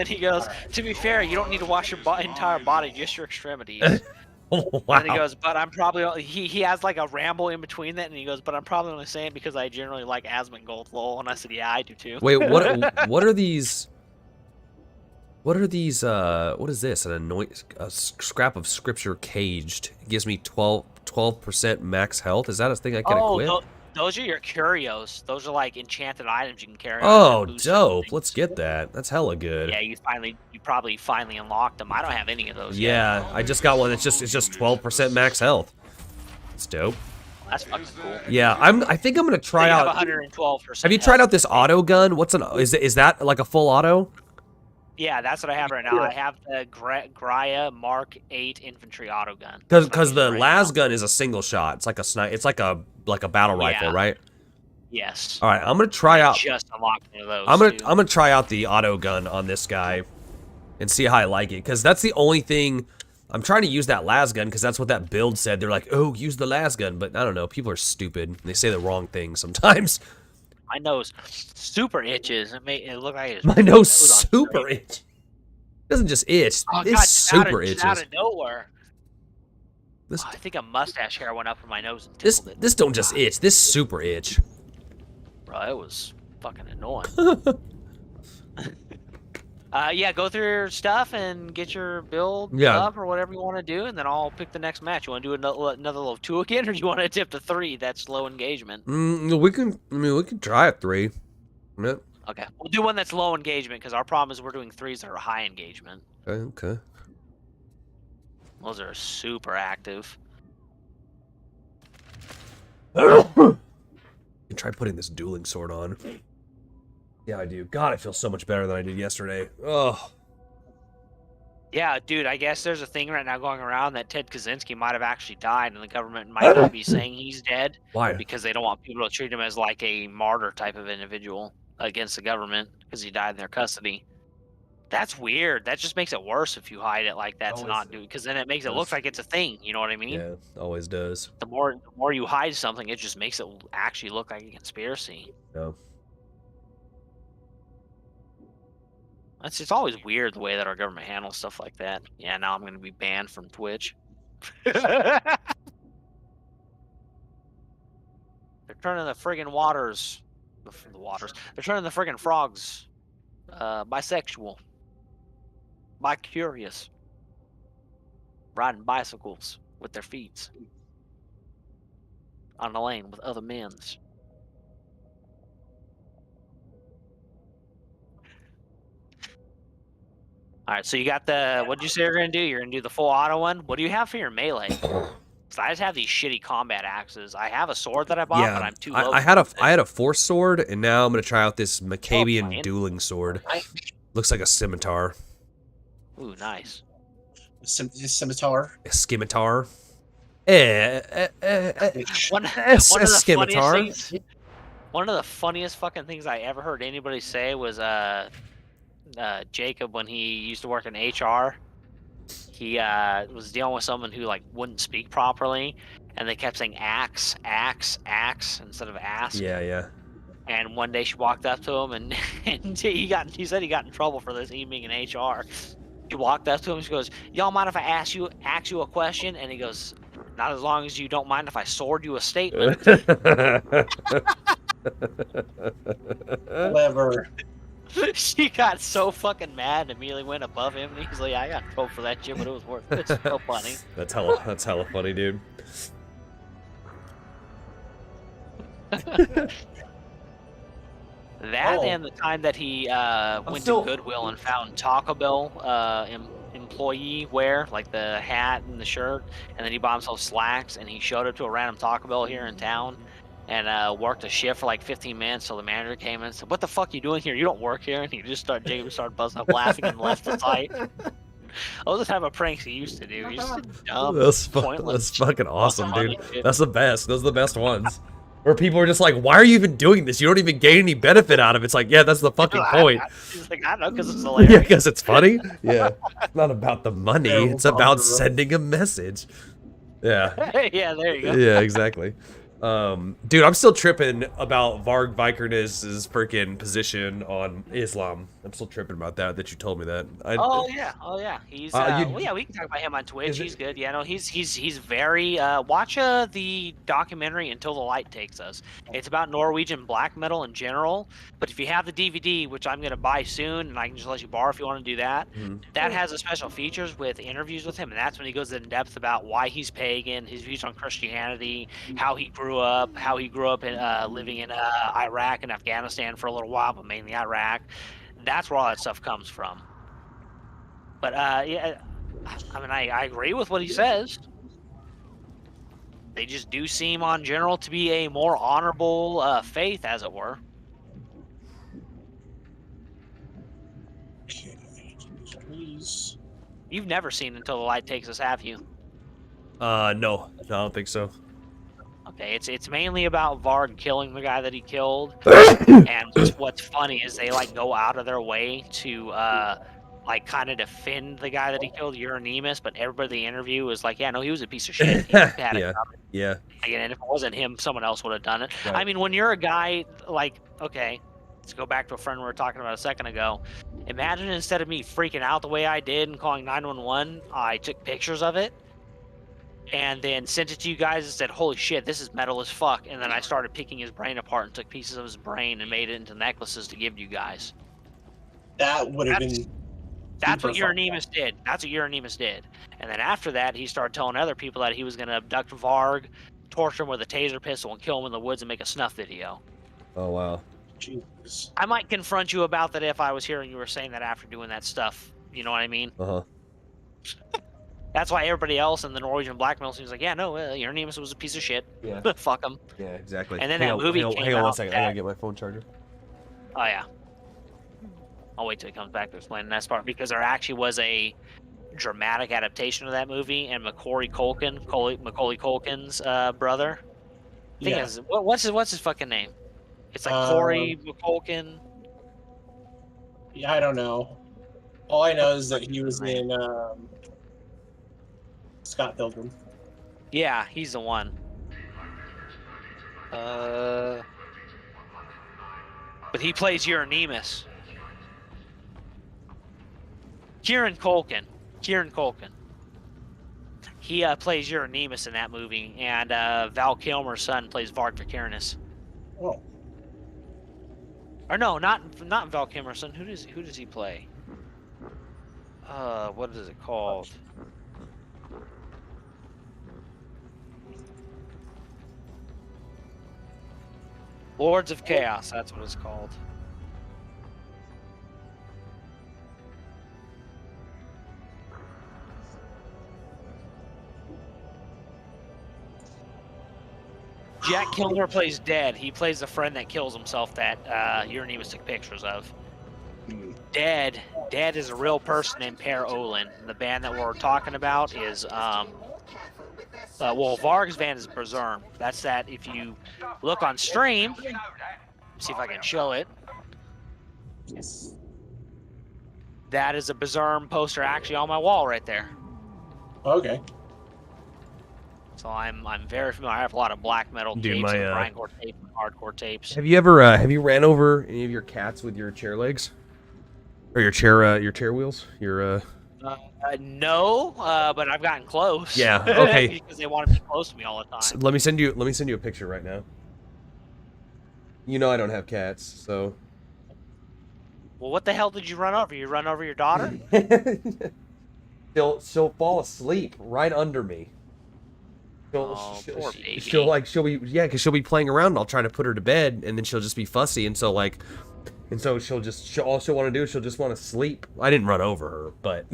he goes, to be fair, you don't need to wash your entire body, just your extremities. Wow. And he goes, but I'm probably, he has like a ramble in between that, and he goes, but I'm probably only saying because I generally like Asmongold, lol. And I said, yeah, I do too. Wait, what are these? What are these, what is this? A scrap of scripture caged. It gives me 12% max health. Is that a thing I can equip? Those are your curios. Those are like enchanted items you can carry. Oh, dope. Let's get that. That's hella good. Yeah, you probably finally unlocked them. I don't have any of those yet. Yeah, I just got one. It's just 12% max health. It's dope. That's fucking cool. Yeah, I think I'm gonna try out. 112%. Have you tried out this auto gun? Is that like a full auto? Yeah, that's what I have right now. I have the Graia Mark 8 infantry auto gun. Because the las gun is a single shot. It's like a snipe. It's like a battle rifle, right? Yes. All right, I'm gonna try out. Just unlocked one of those. I'm gonna try out the auto gun on this guy, and see how I like it. Because that's the only thing. I'm trying to use that las gun because that's what that build said. They're like, oh, use the las gun, but I don't know. People are stupid. They say the wrong thing sometimes. My nose super itches. It look like it's my nose super itch. It doesn't just itch. Oh, it super itches. Out of nowhere. I think a mustache hair went up from my nose and this tickled it. This don't just itch. This super itch. Bro, it was fucking annoying. Yeah, go through your stuff and get your build up or whatever you want to do, and then I'll pick the next match. You want to do another level of 2 again, or do you want to attempt a 3? That's low engagement. We can try a 3. Yeah. Okay, we'll do one that's low engagement because our problem is we're doing 3s that are high engagement. Okay. Those are super active. You can try putting this dueling sword on. Yeah, I do. God, I feel so much better than I did yesterday. Oh. Yeah, dude, I guess there's a thing right now going around that Ted Kaczynski might have actually died, and the government might not be saying he's dead. Why? Because they don't want people to treat him as like a martyr type of individual against the government because he died in their custody. That's weird. That just makes it worse if you hide it like that to not do it, because then it makes it look like it's a thing. You know what I mean? Yeah, always does. The more you hide something, it just makes it actually look like a conspiracy. No. It's always weird the way that our government handles stuff like that. Yeah, now I'm going to be banned from Twitch. They're turning the friggin' waters. They're turning the friggin' frogs bisexual. Bi-curious. Riding bicycles with their feet. On the lane with other men's. Alright, so you got the, what did you say you're going to do? You're going to do the full auto one? What do you have for your melee? So I just have these shitty combat axes. I have a sword that I bought, but I'm too low. I had a force sword, and now I'm going to try out this Maccabian dueling sword. Looks like a scimitar. Ooh, nice. Scimitar. A scimitar. One of the funniest fucking things I ever heard anybody say was Jacob, when he used to work in HR, he was dealing with someone who like wouldn't speak properly, and they kept saying axe instead of ask. Yeah. And one day she walked up to him, and he said he got in trouble for this, he being in HR. She walked up to him, she goes, "Y'all mind if I ask you a question?" And he goes, "Not as long as you don't mind if I sword you a statement." Clever. She got so fucking mad and immediately went above him, and he's like, "I got in trouble for that shit, but it was worth it." It's so funny. That's hella funny, dude. And the time that he went to Goodwill and found Taco Bell employee wear, like the hat and the shirt, and then he bought himself slacks, and he showed up to a random Taco Bell here in town and worked a shift for like 15 minutes till the manager came in and said, "What the fuck are you doing here? You don't work here." And Jacob started buzzing up laughing and left the site. Those are the type of pranks he used to do. He used to dumb, that's fucking awesome, dude. That's the best. Those are the best ones. Where people are just like, "Why are you even doing this? You don't even gain any benefit out of it." It's like, yeah, that's the fucking point. He's like, "I don't know, because it's hilarious." Yeah, because it's funny. Yeah. It's not about the money. It's about sending a message. Yeah. Yeah, there you go. Yeah, exactly. Dude, I'm still tripping about Varg Vikernes' freaking position on Islam. I'm still tripping about that you told me that. Oh yeah. He's well, yeah, we can talk about him on Twitch. He's good. Yeah, no, he's very watch the documentary Until the Light Takes Us. It's about Norwegian black metal in general. But if you have the DVD, which I'm gonna buy soon, and I can just let you borrow if you want to do that, that has a special features with interviews with him, and that's when he goes in depth about why he's pagan, his views on Christianity, how he grew up in living in Iraq and Afghanistan for a little while, but mainly Iraq. That's where all that stuff comes from. But yeah, I mean, I agree with what he says. They just do seem, on general, to be a more honorable faith, as it were. Please. You've never seen Until the Light Takes Us, have you? No, I don't think so. Okay, it's mainly about Varg killing the guy that he killed, and what's funny is they like go out of their way to like kind of defend the guy that he killed, Euronymous, but everybody in the interview was like, yeah, no, he was a piece of shit. He had it coming. Yeah. And if it wasn't him, someone else would have done it. Right. I mean, when you're a guy like, okay, let's go back to a friend we were talking about a second ago. Imagine instead of me freaking out the way I did and calling 911, I took pictures of it and then sent it to you guys and said, holy shit, this is metal as fuck. And then I started picking his brain apart and took pieces of his brain and made it into necklaces to give to you guys. That would have been... That's what Euronymous did. That's what Euronymous did. And then after that, he started telling other people that he was going to abduct Varg, torture him with a taser pistol, and kill him in the woods and make a snuff video. Oh, wow. Jesus. I might confront you about that if I was here and you were saying that after doing that stuff. You know what I mean? Uh-huh. That's why everybody else in the Norwegian blackmail scene was like, yeah, no, Euronymous was a piece of shit. Yeah. Fuck him. Yeah, exactly. And then that movie came hang on out 1 second. I gotta get my phone charger. Oh, yeah. I'll wait till he comes back to explain that part, because there actually was a dramatic adaptation of that movie, and Macaulay Culkin's brother. I think it's, what's his fucking name? It's like Corey McCulkin. Yeah, I don't know. All I know is that he was in Scott Pilgrim. Yeah, he's the one. But he plays Euronymous. Kieran Culkin. He plays Euronymous in that movie, and Val Kilmer's son plays Varg Vikernes. Oh. Or no, not Val Kilmer's son. Who does he play? What is it called? Lords of Chaos. That's what it's called. Jack Kilmer plays Dead. He plays the friend that kills himself that Euronymous took pictures of. Dead is a real person named Per Olin. The band that we're talking about is, well, Varg's band is Berserm. That's that. If you look on stream, see if I can show it. Yes. That is a Berserm poster actually on my wall right there. Okay. So I'm very familiar. I have a lot of black metal tapes and grindcore tapes and hardcore tapes. Have you ever have you ran over any of your cats with your chair legs, or your chair wheels? No, but I've gotten close. Yeah. Okay. Because they want to be close to me all the time. So let me send you a picture right now. You know I don't have cats, so. Well, what the hell did you run over? You run over your daughter? She'll fall asleep right under me. Poor baby. She'll be playing around, and I'll try to put her to bed, and then she'll just be fussy, and so all she'll want to do is she'll just want to sleep. I didn't run over her, but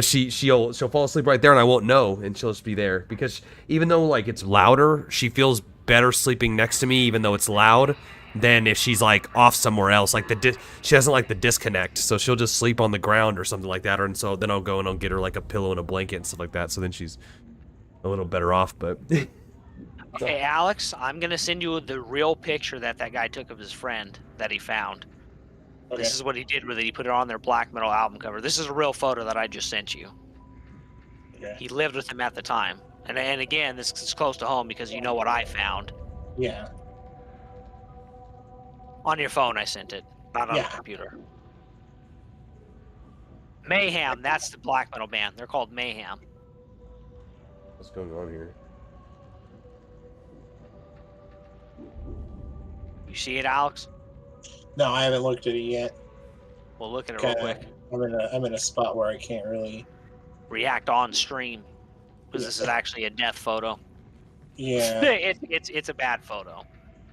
she'll fall asleep right there, and I won't know, and she'll just be there, because even though like it's louder, she feels better sleeping next to me, even though it's loud, than if she's like off somewhere else. Like she doesn't like the disconnect, so she'll just sleep on the ground or something like that, and so then I'll go and I'll get her like a pillow and a blanket and stuff like that, so then she's a little better off. But okay, Alex, I'm gonna send you the real picture that guy took of his friend that he found. Okay. This is what he did with it. He put it on their black metal album cover. This is a real photo that I just sent you. Okay. He lived with him at the time. And again, this is close to home because you know what I found. Yeah. On your phone, I sent it, not on Yeah. the computer. Mayhem, that's the black metal band. They're called Mayhem. What's going on here? You see it, Alex? No, I haven't looked at it yet. Well, look at it real Kinda- quick. I'm in a spot where I can't really. React on stream, because this is actually a death photo. Yeah. it's a bad photo.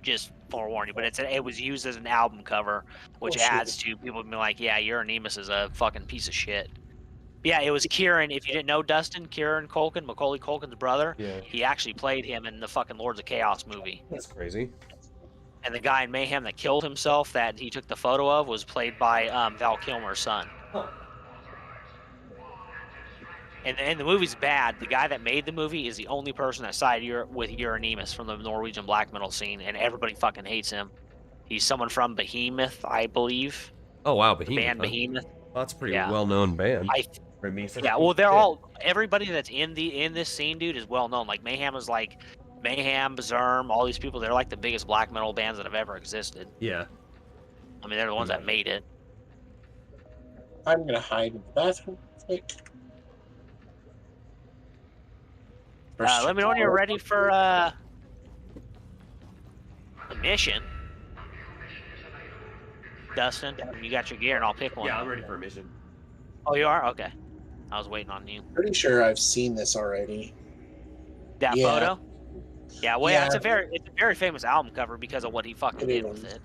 Just forewarn you, but it was used as an album cover, which Oh, shit. adds to people being like, yeah, Euronymous is a fucking piece of shit. Yeah, it was Kieran. If you didn't know Dustin, Kieran Culkin, Macaulay Culkin's brother, Yeah. he actually played him in the fucking Lords of Chaos movie. That's crazy. And the guy in Mayhem that killed himself that he took the photo of was played by Val Kilmer's son. And the movie's bad. The guy that made the movie is the only person that sided with Euronymous from the Norwegian black metal scene, and everybody fucking hates him. He's someone from Behemoth, I believe. Oh wow, The Behemoth. band huh? Behemoth. Oh, that's a pretty Yeah. well-known band. Yeah, well, they're all everybody that's in this scene, dude, is well known. Like Mayhem is like Mayhem, Zerm, all these people. They're like the biggest black metal bands that have ever existed. Yeah. I mean, they're the ones that made it. I'm gonna hide in the bathroom. Quick. Let me know when you're ready for the mission. Dustin, you got your gear, and I'll pick one. Yeah, I'm ready for a mission. Oh, you are? Okay. I was waiting on you. Pretty sure I've seen this already. That Yeah. photo? Yeah, well, Yeah. it's a very famous album cover because of what he fucking did with it.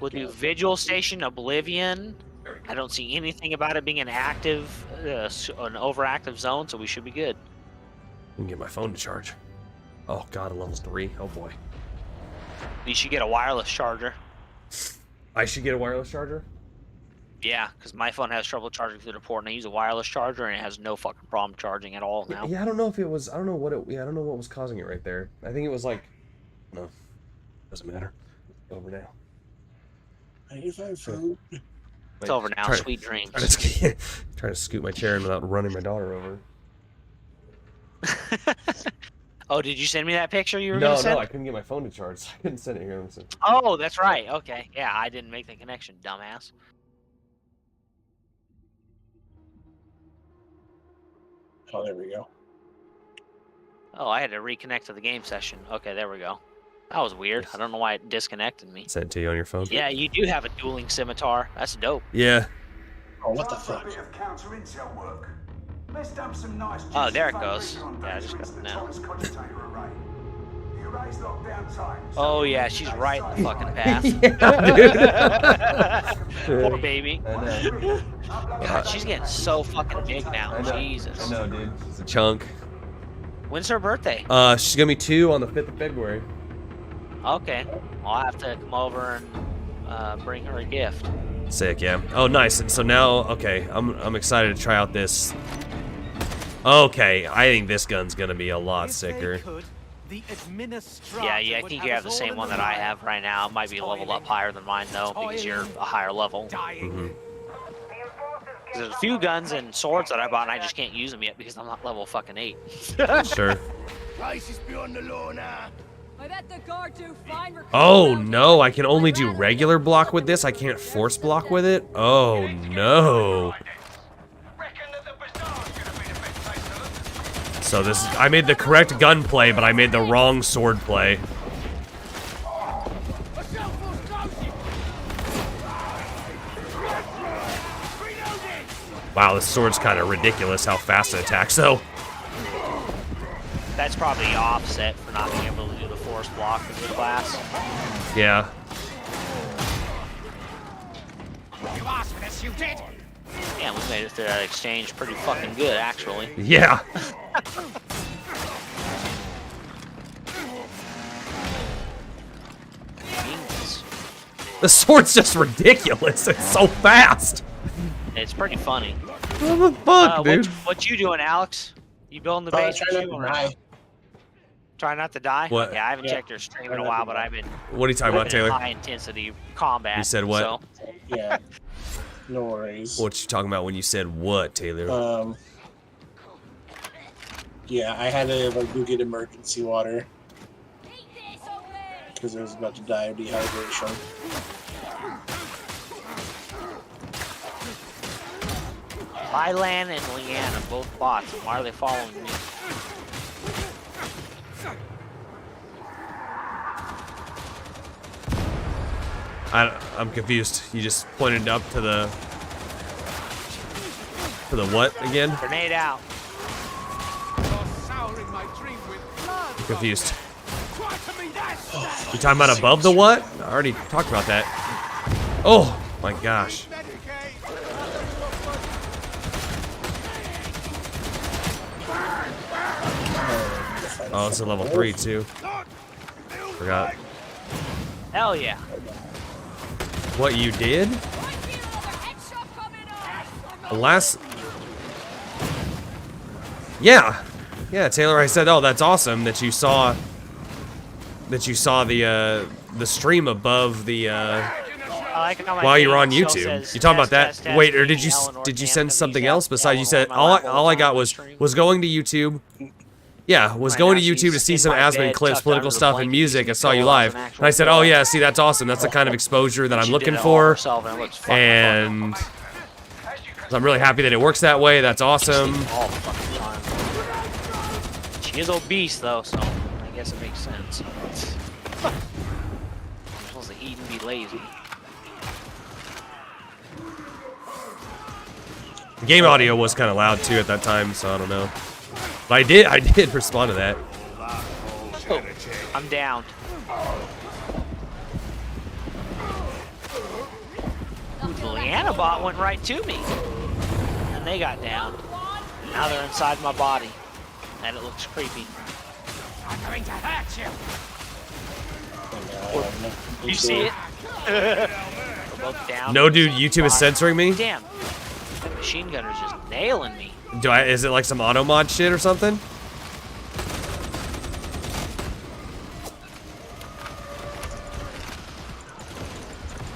We'll do Vigil Station, Oblivion. I don't see anything about it being an active, an overactive zone, so we should be good. I can get my phone to charge. Oh god, level 3. Oh boy. You should get a wireless charger. I should get a wireless charger? Yeah, because my phone has trouble charging through the port, and I use a wireless charger, and it has no fucking problem charging at all now. Yeah, I don't know if it was. I don't know what it. Yeah, I don't know what was causing it right there. I think it was like. No, doesn't matter. Over now. Food. It's over now. Sweet dreams. Trying to scoot my chair in without running my daughter over. Oh, did you send me that picture you were gonna send? No, I couldn't get my phone to charge, so I couldn't send it here. Oh, that's right. Okay, yeah, I didn't make the connection, dumbass. Oh, there we go. Oh, I had to reconnect to the game session. Okay, there we go. That was weird. I don't know why it disconnected me. Send it to you on your phone. Yeah, you do have a dueling scimitar. That's dope. Yeah. Oh, what the fuck? Oh, there it goes. Yeah, I just got it now. Oh yeah, she's right in the fucking path. Poor baby. I know. God, she's getting so fucking big now. I know. Jesus. I know, dude. It's a chunk. When's her birthday? She's gonna be 2 on the 5th of February. Okay. I'll have to come over and bring her a gift. Sick, yeah. Oh, nice. And so now, okay, I'm excited to try out this. Okay, I think this gun's gonna be a lot sicker. Yeah, I think you have the same one that I have right now. It might be leveled up higher than mine though, because you're a higher level. Mm-hmm. There's a few guns and swords that I bought, and I just can't use them yet because I'm not level fucking 8. Sure. Crisis beyond the law now. Oh no, I can only do regular block with this. I can't force block with it. Oh no. So this is, I made the correct gun play, but I made the wrong sword play. Wow, this sword's kind of ridiculous how fast it attacks though. That's probably offset for not being able to do the force block with your class. Yeah. You asked for this, you did. Yeah, we made it through that exchange pretty fucking good, actually. Yeah. Genius. The sword's just ridiculous. It's so fast. It's pretty funny. What the fuck, dude? What you doing, Alex? You building the base? Try not to die. Try not to die? What? Yeah, I haven't checked your stream in a while, but I've been. What are you talking about, Taylor? High intensity combat. You said what? So. Yeah. No worries. What you talking about when you said what, Taylor? Yeah, I had to like go get emergency water because I was about to die of dehydration. Lylan and Leanna, both bots. Why are they following me? I'm confused. You just pointed up to the what again? Grenade out. I'm confused. You talking about above the what? I already talked about that. Oh my gosh. Oh, it's a level 3 too. Forgot. Hell yeah. What you did? Last. Yeah, Taylor. I said, oh, that's awesome that you saw the stream above the while you were on YouTube. You talking about that? Wait, or did you send something else besides? You said all I got was going to YouTube. Yeah, was going to YouTube to see some Asmon clips, political stuff, and music. I saw you live, and I said, oh yeah, see, that's awesome. That's the kind of exposure that I'm looking for, and I'm really happy that it works that way. That's awesome. She is obese though, so I guess it makes sense. I'm supposed to eat and be lazy. The game audio was kind of loud too at that time, so I don't know. But I did respond to that. Oh, I'm down. The Leanna bot went right to me, and they got down. Now they're inside my body, and it looks creepy. I'm going to hurt you. You see it? We're both down. No, dude, YouTube is censoring me. Damn, that machine gunner's just nailing me. Is it like some auto mod shit or something?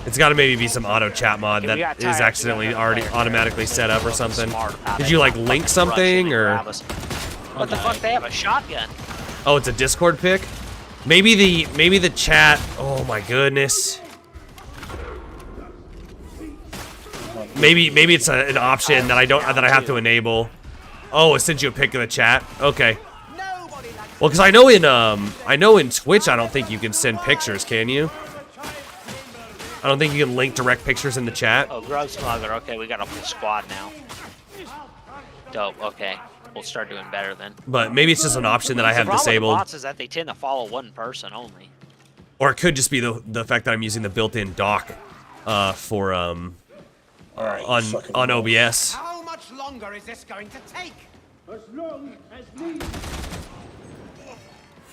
It's got to maybe be some auto chat mod that is accidentally already automatically set up or something. Did you like link something or? What the fuck? They have a shotgun. Oh, it's a Discord pic. Maybe the chat. Oh my goodness. Maybe it's an option that I have to enable. Oh, it sent you a pic in the chat. Okay. Well, because I know in Twitch I don't think you can send pictures, can you? I don't think you can link direct pictures in the chat. Oh, Grub Smuggler. Okay, we got a full squad now. Dope. Okay, we'll start doing better then. But maybe it's just an option that I have disabled. The problem with bots is that they tend to follow one person only. Or it could just be the fact that I'm using the built-in dock for on OBS. How much longer is this going to take? As long as needed.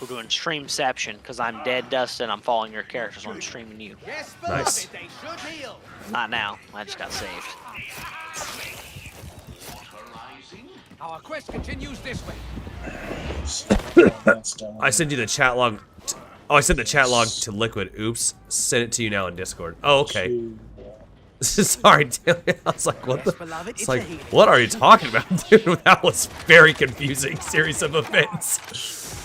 We're doing Streamception because I'm dead, Dustin. I'm following your characters. So I'm streaming you. Yes, nice. They should heal. Not now. I just got saved. Our quest continues this way. I sent you the chat log. Oh, I sent the chat log to Liquid. Oops. Send it to you now in Discord. Oh, okay. Sorry, Taylor. I was like, what the? It's like, what are you talking about, dude? That was very confusing series of events.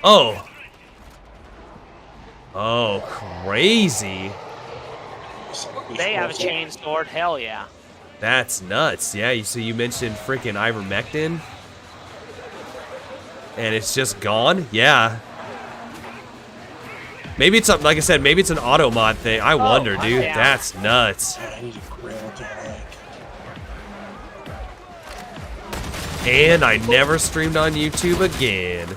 Oh. Oh, crazy. They have a chain sword. Hell yeah. That's nuts. Yeah, so you mentioned freaking ivermectin. And it's just gone? Yeah. Maybe it's something, like I said, maybe it's an auto mod thing. I wonder, dude. Yeah. That's nuts. And I never streamed on YouTube again.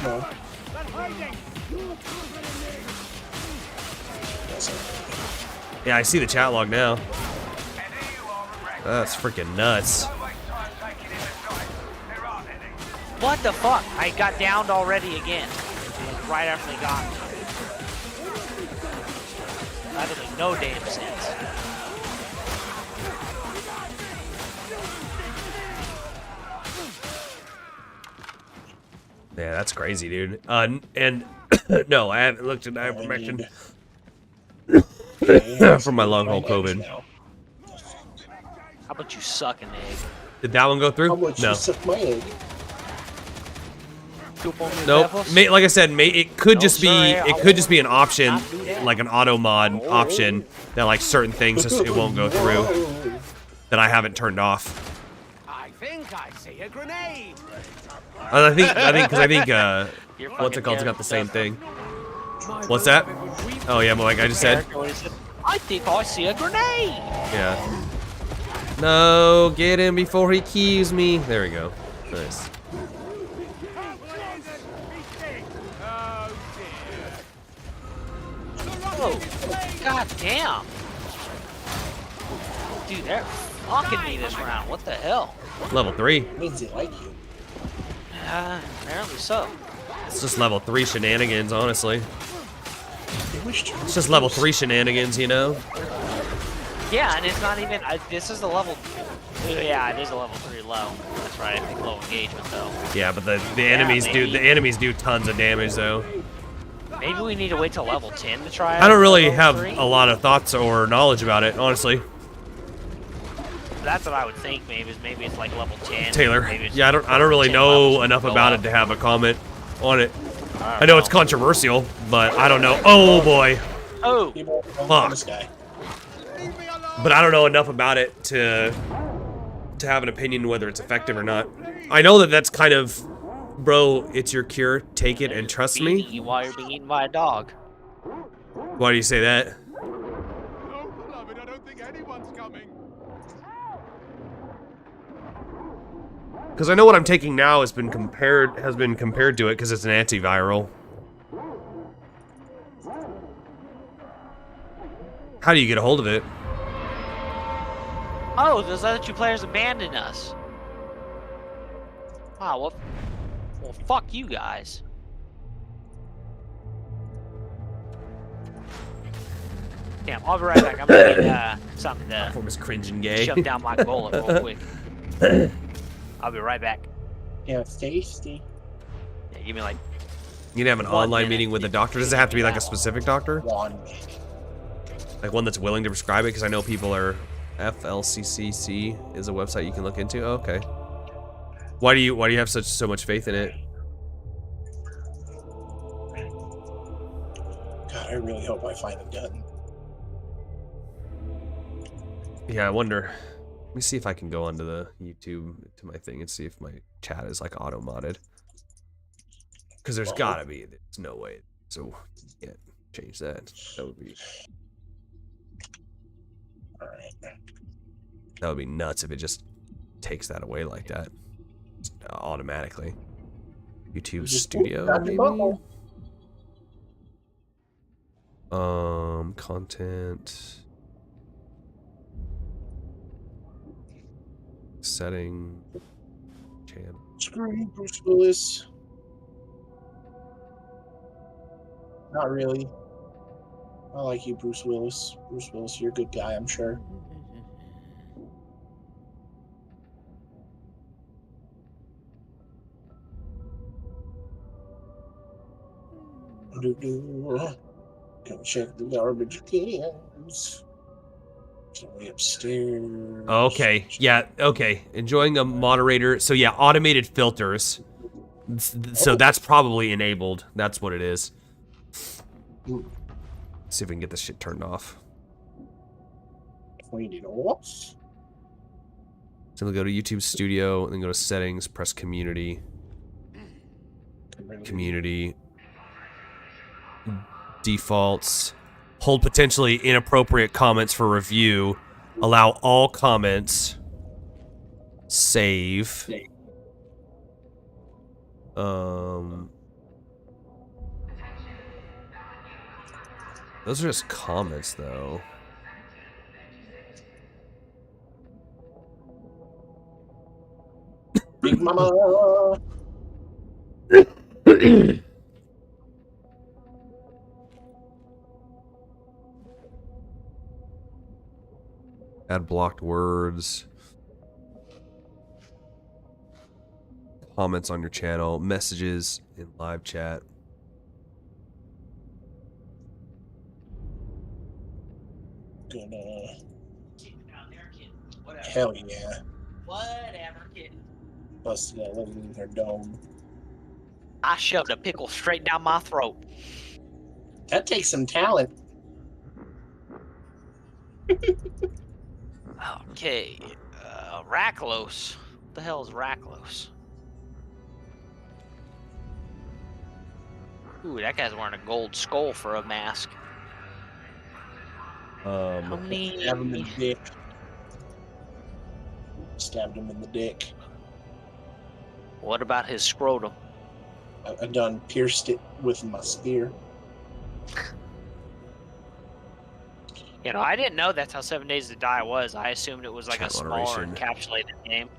No. Yeah, I see the chat log now. That's freaking nuts. What the fuck? I got downed already again. Right after they got me. That doesn't make no damn sense. Yeah, that's crazy, dude. And no, I haven't looked at ivermectin from my long haul COVID. Now. How about you suck an egg? Did that one go through? How about No. you suck my egg? Nope. Like I said, it could No, just be sir, it I could just be an option, not do that. like an auto mod option that like certain things just it won't go through that I haven't turned off. I think I see a grenade. I think You're what's fucking it called? It's got the same Derek. thing. What's that? Oh yeah, like I just said. I think I see a grenade. Yeah. No, get him before he kills me. There we go. Nice. Oh, god damn. Dude, they're fucking me this round. What the hell? Level 3. It means they like you. Apparently so. It's just level 3 shenanigans, honestly. They wish to It's just level 3 shenanigans, you know? Yeah, and it's not even. This is the level. Yeah, it is a level 3 low. That's right. I think low engagement though. Yeah, but the enemies do tons of damage though. Maybe we need to wait till level 10 to try. I don't really have level 3. a lot of thoughts or knowledge about it, honestly. That's what I would think. Maybe it's like level 10. Taylor. Maybe it's Yeah, I don't really 10 know levels enough go about up. it to have a comment on it. I I know it's controversial, but I don't know. Oh boy. Oh. People don't Fuck. want this guy. But I don't know enough about it to have an opinion whether it's effective or not. I know that that's kind of, bro, it's your cure. Take it and trust Beating me. you while you're being eaten by a dog. Why do you say that? No, beloved, I don't think anyone's coming. Because I know what I'm taking now has been compared to it because it's an antiviral. How do you get a hold of it? Oh, those other 2 players abandoned us. Wow, well, fuck you guys. Damn, I'll be right back. I'm gonna get something to Form is cringe and gay. shove down my gullet real quick. I'll be right back. Yeah, it's tasty. Yeah, give me like You can have an 1 online minute. meeting with a doctor. Does it have to be like a specific doctor? One. Like one that's willing to prescribe it? Because I know people are... FLCCC is a website you can look into. Oh, okay. Why do you have so much faith in it? God, I really hope I find a gun. Yeah, I wonder. Let me see if I can go onto the YouTube to my thing and see if my chat is like auto modded. Because there's gotta be. There's no way. So you can't change that. That would be. All right. That would be nuts if it just takes that away like that. Just automatically. YouTube Just Studio, got the bubble. maybe? Content. Setting. Channel. Screw you, Bruce Willis. Not really. I like you, Bruce Willis. Bruce Willis, you're a good guy, I'm sure. Come check the garbage cans. It's way upstairs. Okay, yeah, okay. Enjoying a moderator. So yeah, automated filters. So that's probably enabled. That's what it is. See if we can get this shit turned off. Turn it off. So we'll go to YouTube Studio, and then go to Settings, press Community. Community. Defaults. Hold potentially inappropriate comments for review. Allow all comments. Save. Those are just comments, though. Big Mama. Add blocked words. comments on your channel, messages in live chat. Gonna. Hell yeah. Whatever, kid. Busted that living in her dome. I shoved a pickle straight down my throat. That takes some talent. Okay, Raklos. What the hell is Raklos? Ooh, that guy's wearing a gold skull for a mask. How many? Stab him in the dick. Stabbed him in the dick. What about his scrotum? I done pierced it with my spear. You know, I didn't know that's how 7 Days to Die was. I assumed it was like Chat a smaller moderation. encapsulated game.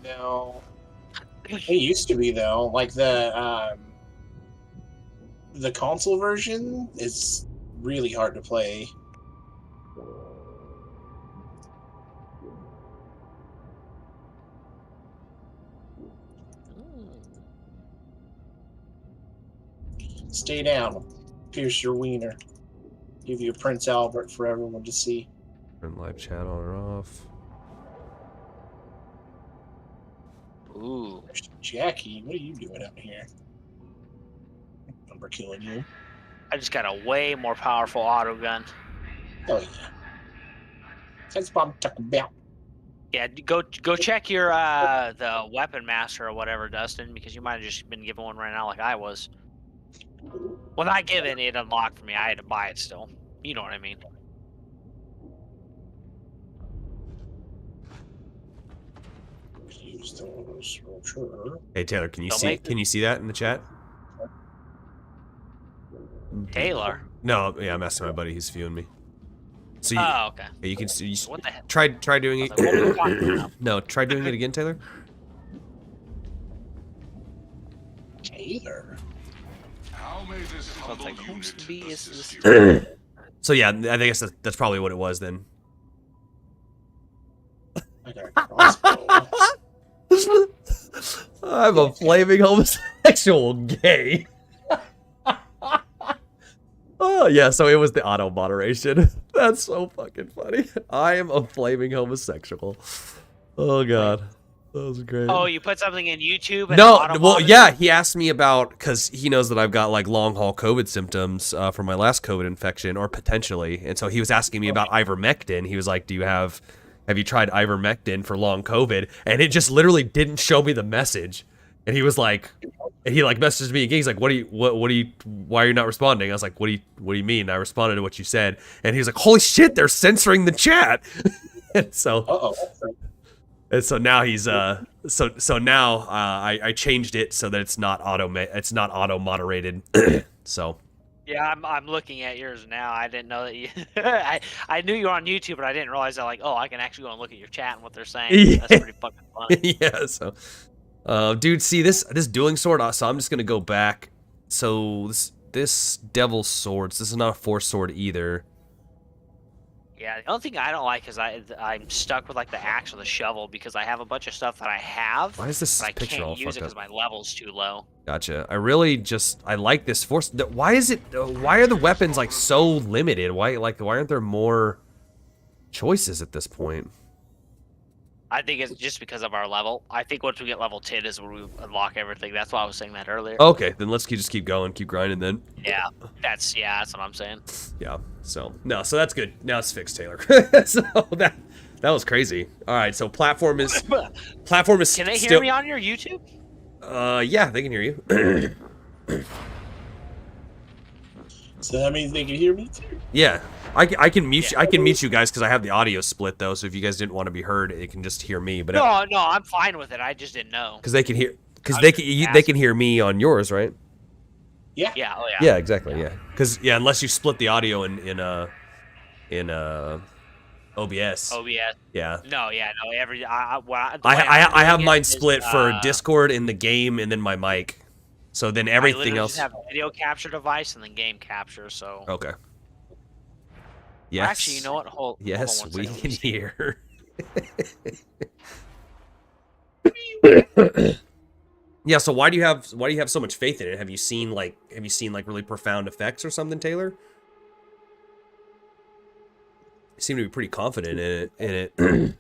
No. It used to be though. Like the console version is really hard to play. Stay down. Pierce your wiener. Give you a Prince Albert for everyone to see. Turn live chat on or off. Ooh. Jackie, what are you doing out here? Number killing you. I just got a way more powerful auto gun. Hell yeah. That's what I'm talking about. Yeah, go check your the weapon master or whatever, Dustin, because you might have just been given one right now like I was. Well, not given, it unlocked for me. I had to buy it still. You know what I mean. Hey Taylor, can you Don't see? make Can you see that in the chat? Taylor? No, yeah, I'm asking my buddy. He's viewing me. So you, Oh, okay. yeah, you can see. What the heck? Try doing I it. was like, what are we talking about? No, try doing it again, Taylor. Taylor. How may this So it's humble like, who's unit to be is assist this? you? So yeah, I guess that's probably what it was then. I got a crossbow. I'm a flaming homosexual gay. Oh yeah, so it was the auto moderation. That's so fucking funny. I am a flaming homosexual. Oh god, that was great. Oh, you put something in YouTube? And No, auto well, modded yeah, it? he asked me about, because he knows that I've got like long haul COVID symptoms from my last COVID infection, or potentially, and so he was asking me about ivermectin. He was like, have you tried ivermectin for long COVID? And it just literally didn't show me the message. And he was like, and he like messaged me again. He's like, why are you not responding? I was like, what do you mean? And I responded to what you said. And he was like, holy shit, they're censoring the chat. And so, and so now he's so now I changed it so that it's not auto moderated. So Yeah, I'm looking at yours now. I didn't know that you. I knew you were on YouTube, but I didn't realize that I can actually go and look at your chat and what they're saying. Yeah. That's pretty fucking fun. yeah, so dude, see this dueling sword, so I'm just gonna go back. So this devil's swords, this is not a force sword either. Yeah, the only thing I don't like is I'm stuck with like the axe or the shovel because I have a bunch of stuff that I have. Why is this but I picture all can't use it fucked because up? my level's too low. Gotcha. I like this force. Why are the weapons like so limited? Why aren't there more choices at this point? I think it's just because of our level. I think once we get level 10 is where we unlock everything. That's why I was saying that earlier. Okay, then let's just keep going, keep grinding then. Yeah, that's what I'm saying. Yeah. So that's good. Now it's fixed, Taylor. So that was crazy. All right. So platform is. Can they hear me on your YouTube? Yeah, they can hear you. So that means they can hear me too. Yeah, I can mute you. I can mute you guys because I have the audio split though. So if you guys didn't want to be heard, it can just hear me. But No, I'm fine with it. I just didn't know. because they can hear, they can hear me on yours, right? Yeah. Yeah. Oh yeah. Yeah, exactly. Yeah, because unless you split the audio in OBS. OBS. Yeah. No, yeah, no. I have mine split for Discord in the game and then my mic. So then everything else. I just have a video capture device and then game capture. So. Okay. Yes. Actually, you know what? Hold on yes, one we second. can hear. Yeah, so why do you have so much faith in it? Have you seen like really profound effects or something, Taylor? You seem to be pretty confident in it.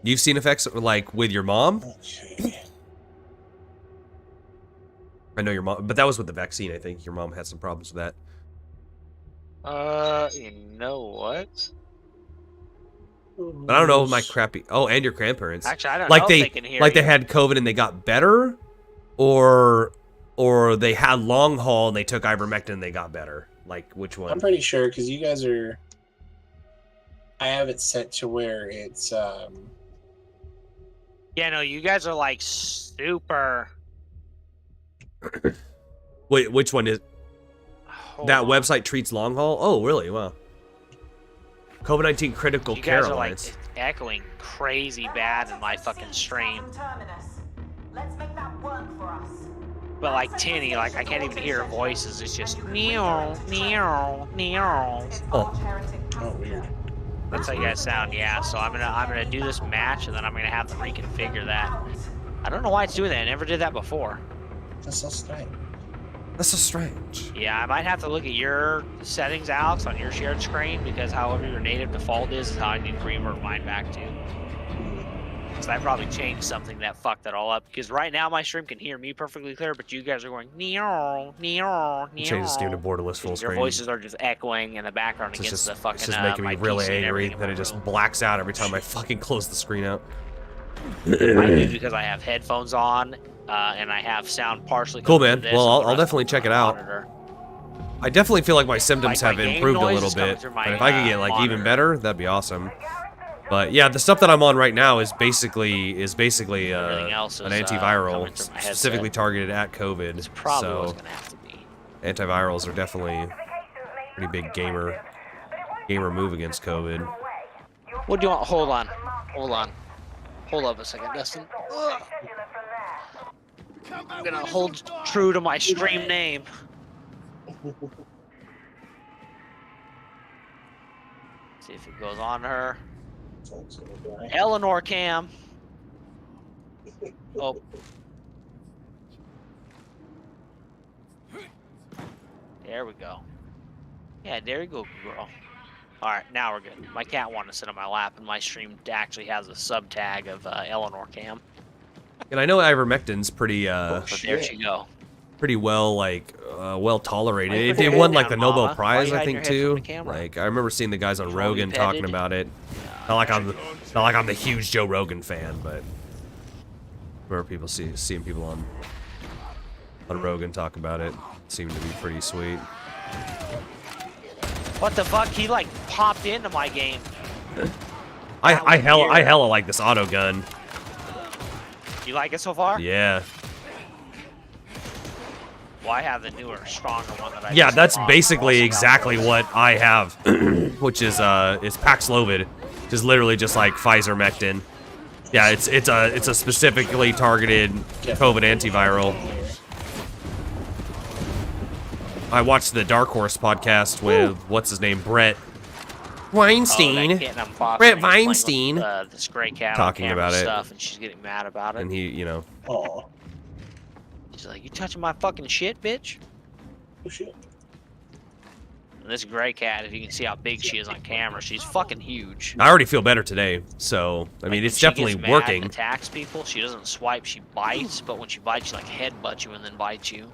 You've seen effects like with your mom? Okay. I know your mom, but that was with the vaccine. I think your mom had some problems with that. You know what? But I don't know my crappy. Oh, and your grandparents. Actually, I don't like know they, if they can hear like you. they had COVID and they got better, or they had long haul and they took ivermectin and they got better. Like which one? I'm pretty sure because you guys are. I have it set to where it's. Yeah, no, you guys are like super. Wait, which one is Hold that on. website treats long haul? Oh, really? Wow. COVID-19 critical You care guys are like alliance. echoing crazy bad in my fucking stream. Let's make that work for us. But like Tinny, like I can't even hear her voices. It's just meow, meow, meow. Oh, weird. That's how you guys sound, yeah. So I'm gonna do this match and then I'm gonna have to reconfigure that. I don't know why it's doing that. I never did that before. That's so strange. That's so strange. Yeah, I might have to look at your settings, Alex, on your shared screen because however your native default is how I need to revert mine back to. So I probably changed something that fucked it all up. Because right now my stream can hear me perfectly clear, but you guys are going meow, meow, meow. Change the stream to borderless full Your screen. voices are just echoing in the background It's against just, the fucking. it's just making me my really PC and angry everything in that my it just room. blacks out every time I fucking close the screen out. I do because I have headphones on and I have sound partially. Cool, coming man. through this Well, and the I'll rest definitely of check the it out. monitor. I definitely feel like my symptoms Like, my have game improved a noise little is coming bit. through my, But if I could get like even monitor. better, that'd be awesome. But yeah, the stuff that I'm on right now is basically Everything else an is, antiviral coming through my headset. specifically targeted at COVID. It's probably So what's gonna have to be. antivirals are definitely a pretty big gamer move against COVID. What do you want? Hold on. Hold up a second, Dustin. Ugh. I'm gonna hold true to my stream name. See if it goes on her. Eleanor Cam. Oh. There we go. Yeah, there you go, girl. Alright, now we're good. My cat wanted to sit on my lap, and my stream actually has a sub tag of Eleanor Cam. And I know ivermectin's pretty So there she go. pretty well well tolerated. Why you It, put it your won head like down, the Nobel Mama? Why Prize, you I hiding think your head from too. the camera? Like I remember seeing the guys on What's wrong, Rogan you talking petted? about it. Not like I'm the huge Joe Rogan fan, but where people seeing people on Rogan talk about it seemed to be pretty sweet. What the fuck? He like popped into my game. I hella like this auto gun. You like it so far? Yeah. Well, I have the newer, stronger one that I Yeah, just that's bought. basically Also exactly got what I have, which is Paxlovid, which is literally just like Pfizer-Mectin. Yeah, it's a specifically targeted COVID antiviral. I watched the Dark Horse podcast with what's his name, Brett Weinstein, Oh, that kitten I'm fostering Brett is playing Weinstein, with, this gray cat talking on camera about it. stuff, and she's getting mad about it. and he, you know, Oh, She's like, "You touching my fucking shit, bitch?" shit. And this gray cat, if you can see how big she is on camera, she's fucking huge. I already feel better today. So I mean, Like, it's when she definitely gets mad working. and attacks people. She doesn't swipe, she bites, but when she bites, she like headbutts you and then bites you.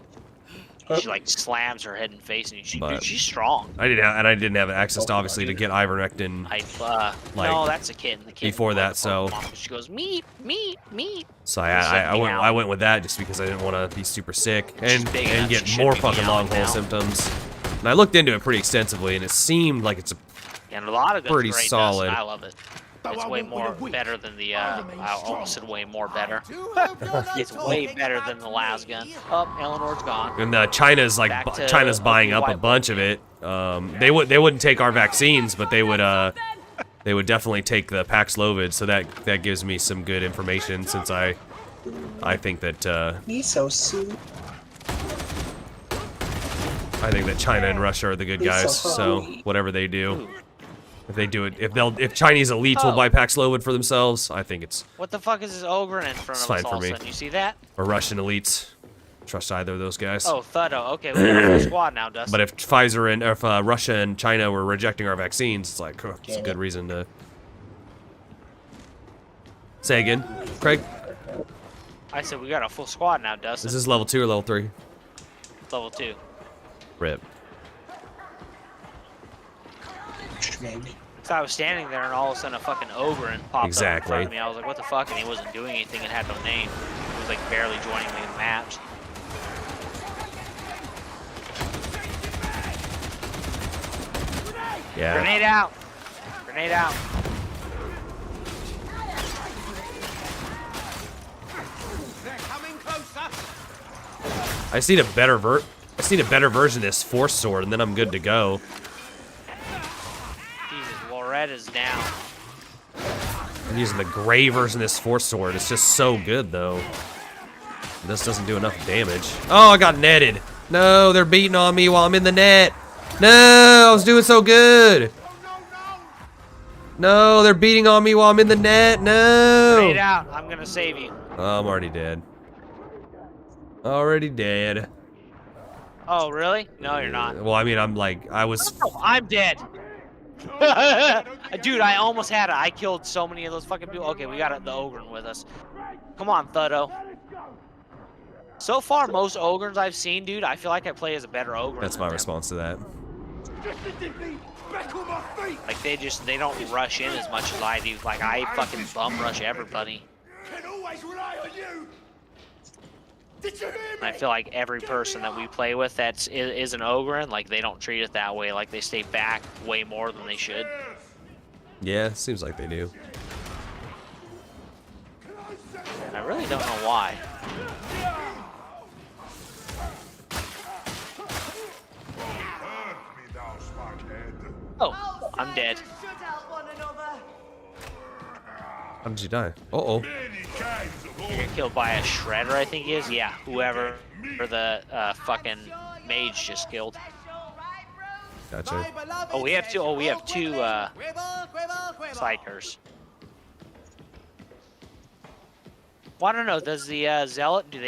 She like slams her head and face, and she, But- dude, she's strong. I didn't have access to obviously to get ivermectin. No, that's a kitten. The kitten before that, loves so- Pokemon. She goes meep, meep, meep. So It's like I meow. went with that just because I didn't want to be super sick She's and big enough, get she more should be fucking long meowing haul now. symptoms. And I looked into it pretty extensively, and it seemed like it's a And a lot of it's Pretty great, solid. Dustin. I love it. It's way more better than the. I almost said way more better. It's way better than the last gun. Oh, Eleanor's gone. and China's like Back to China's buying up a White bunch of it. They wouldn't take our vaccines, but they would definitely take the Paxlovid. So that gives me some good information since I think that He's so sweet. China and Russia are the good He's so guys. So hungry. whatever they do. If they do it, if Chinese elites will buy Paxlovid for themselves, I think it's. What the fuck is this ogre in front of us all of a sudden? You see that? Or Russian elites. Trust either of those guys. Oh, Thudo. Okay, we got a full squad now, Dustin. But if Pfizer and if Russia and China were rejecting our vaccines, it's like it's a good reason to. Say again, Craig. I said we got a full squad now, Dustin. Is this level 2 or level 3? Level 2. Rip. So I was standing there and all of a sudden a fucking ogre popped up in front of me. I was like, what the fuck? And he wasn't doing anything and had no name. He was like barely joining me in the match. Yeah. Grenade out! Grenade out! I just need a better version of this Force Sword, and then I'm good to go. Jesus, Loretta's down. I'm using the gray version of this Force Sword. It's just so good, though. This doesn't do enough damage. Oh, I got netted. No, they're beating on me while I'm in the net. No, I was doing so good. No, they're beating on me while I'm in the net. No. Grenade out. I'm gonna save you. Oh, I'm already dead. Already dead. Oh, really? No, you're not. Well, I mean, I'm like, I was. No, I'm dead. Dude, I almost had it. I killed so many of those fucking people. Okay, we got the ogre with us. Come on, Thudo. So far, most ogres I've seen, dude, I feel like I play as a better ogre. That's my response to that. Like they don't rush in as much as I do. Like I fucking bum rush everybody. And I feel like every person that we play with is an ogre, and like they don't treat it that way. Like they stay back way more than they should. Yeah, seems like they do. And I really don't know why. Oh, I'm dead. How did you die? Uh-oh. You're getting killed by a shredder, I think he is. Yeah, whoever the fucking mage just killed. Gotcha. Oh, we have two. Oh, we have two psychers. Well, I don't know. Does the zealot do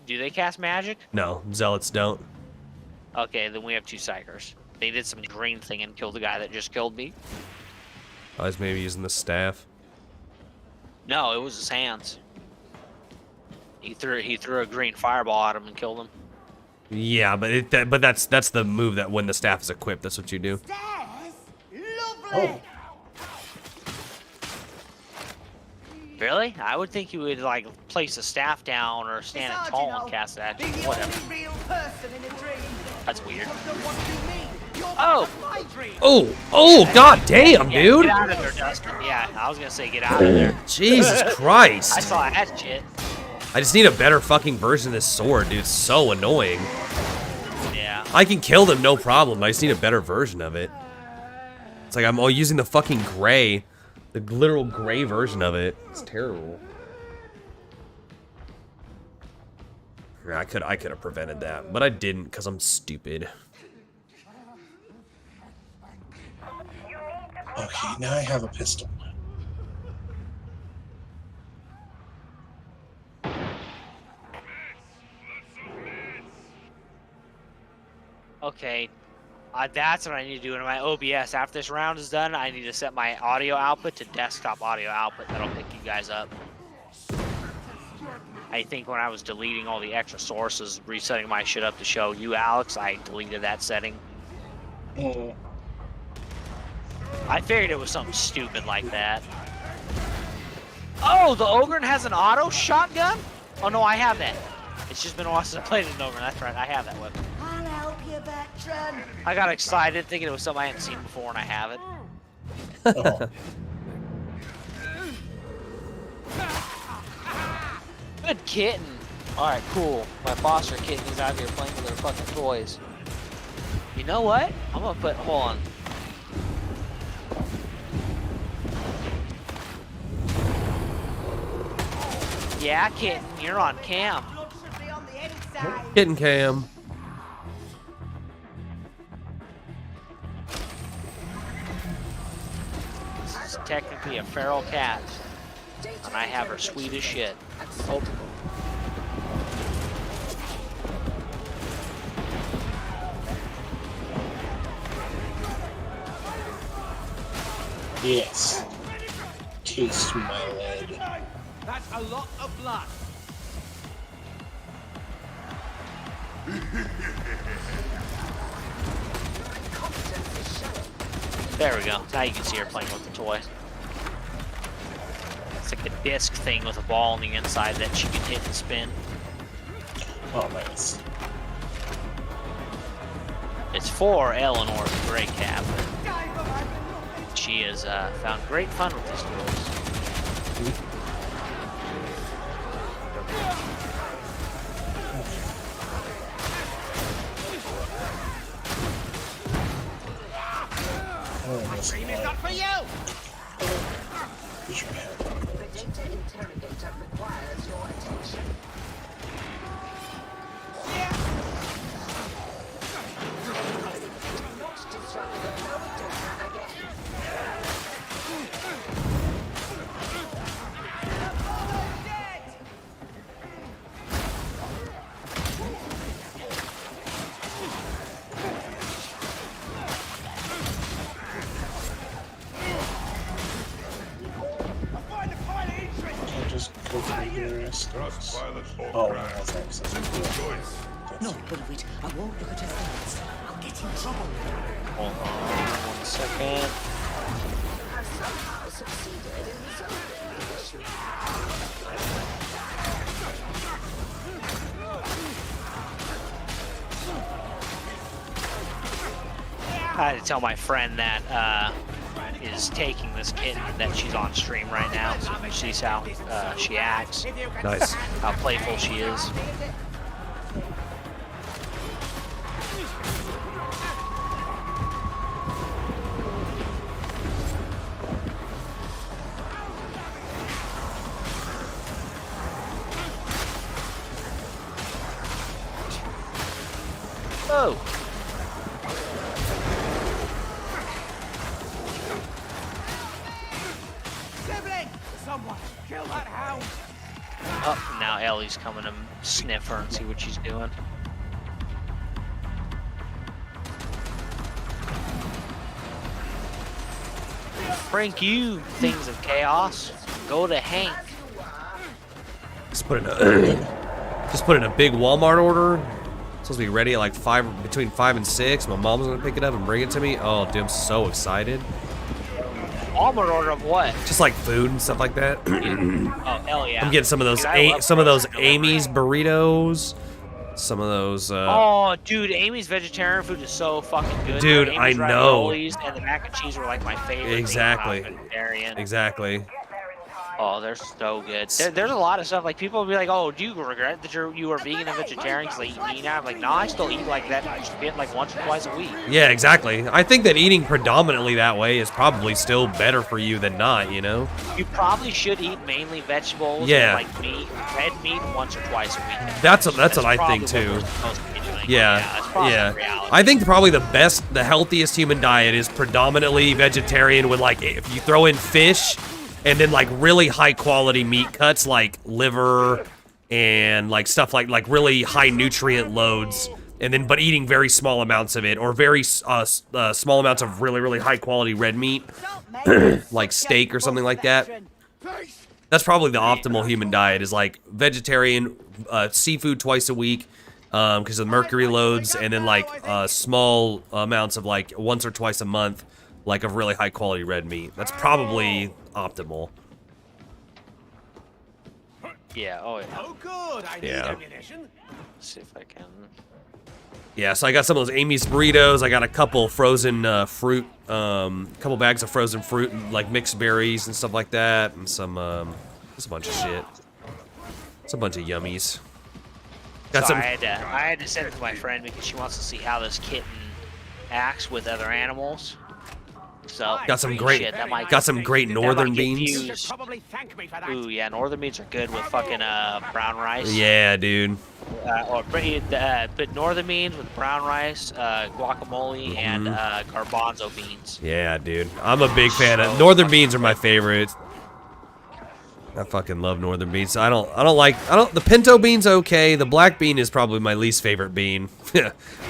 they cast magic? No, zealots don't. Okay, then we have two psychers. They did some green thing and killed the guy that just killed me. I was maybe using the staff. No, it was his hands. He threw a green fireball at him and killed him. Yeah, but that's the move that when the staff is equipped, that's what you do. Oh. Really? I would think you would like place a staff down or stand it tall and cast that. Whatever. That's weird. Oh! Oh, god damn, Yeah, dude! get out of there, Dustin. Yeah, I was gonna say get out of there. Jesus Christ! I saw that shit. I just need a better fucking version of this sword, dude. It's so annoying. Yeah. I can kill them, no problem. I just need a better version of it. It's like I'm all using the fucking gray. The literal gray version of it. It's terrible. Yeah, I could have prevented that, but I didn't because I'm stupid. Okay, now I have a pistol. Okay. That's what I need to do in my OBS. After this round is done, I need to set my audio output to desktop audio output. That'll pick you guys up. I think when I was deleting all the extra sources, resetting my shit up to show you, Alex, I deleted that setting. Oh. I figured it was something stupid like that. Oh, the Ogren has an auto shotgun? Oh no, I have that. It's just been a while since I played an Ogren. That's right, I have that weapon. I'll help you, veteran. I got excited thinking it was something I hadn't seen before, and I have it. Oh. Good kitten. Alright, cool. My foster kitten is out here playing with her fucking toys. You know what? I'm gonna put, hold on. Yeah, kitten, you're on cam. Kitten cam. is technically a feral cat, and I have her sweet as shit. Oh. Yes. Taste my lead. That's a lot of blood. There we go. Now you can see her playing with the toy. It's like a disc thing with a ball on the inside that she can hit and spin. Oh, nice. It's for Eleanor, the gray cat. She has found great fun with these toys. Cream is not for you! The data interrogator requires your attention. Do not disrupt the flow of data again. I'll just go through your stuff. Oh, that's excellent. No, but wait, I won't look at your things. I'll get in trouble. Hold on 1 second. Has somehow succeeded in resolving the issue. I had to tell my friend that is taking this kitten that she's on stream right now, so she sees how she acts, Nice. how playful she is. Oh. Sibling! Someone kill that hound! Oh, now Ellie's coming to sniff her and see what she's doing. Frank, you things of chaos. Go to Hank. Just put in a big Walmart order. It's supposed to be ready at like between 5 and 6. My mom's gonna pick it up and bring it to me. Oh, dude, I'm so excited. Walmart order of what? Just like food and stuff like that. Oh, hell yeah. I'm getting some of those Amy's burritos. Some of those. Oh, dude, Amy's vegetarian food is so fucking good. Dude, Amy's I know. raviolis and the mac and cheese were like my favorite. Exactly. Thing about vegetarian. Exactly. Oh, they're so good. There's a lot of stuff. Like, people will be like, oh, do you regret that you were vegan and vegetarian because you eat now? I'm like, no, I still eat like that. I just eat like once or twice a week. Yeah, exactly. I think that eating predominantly that way is probably still better for you than not, you know? You probably should eat mainly vegetables Yeah. and like meat, red meat once or twice a week. That's what I think probably too. what we're supposed to be doing. Yeah, that's probably yeah. reality. I think probably the healthiest human diet is predominantly vegetarian with like, if you throw in fish and then like really high quality meat cuts like liver and like stuff like really high nutrient loads, and then but eating very small amounts of it, or very small amounts of really high quality red meat, like steak or something like that. That's probably the optimal human diet, is like vegetarian, seafood twice a week, because of the mercury loads, and then like small amounts of like once or twice a month, like of really high quality red meat. That's probably optimal. Yeah, oh yeah. Oh, good. I need Yeah. ammunition. Let's see if I can. Yeah, so I got some of those Amy's burritos. I got a couple frozen fruit, couple bags of frozen fruit, and like mixed berries and stuff like that, and some, just a bunch of shit. It's a bunch of yummies. Got So some. I had to send it to my friend because she wants to see how this kitten acts with other animals. So Got some great, shit, that might, got some great that northern might get beans. views. Probably thank me for that. Ooh, yeah, northern beans are good with fucking brown rice. Yeah, dude. Or put northern beans with brown rice, guacamole, and garbanzo beans. Yeah, dude. I'm a big fan of northern beans. Are my favorite. I fucking love northern beans. The pinto bean's okay. The black bean is probably my least favorite bean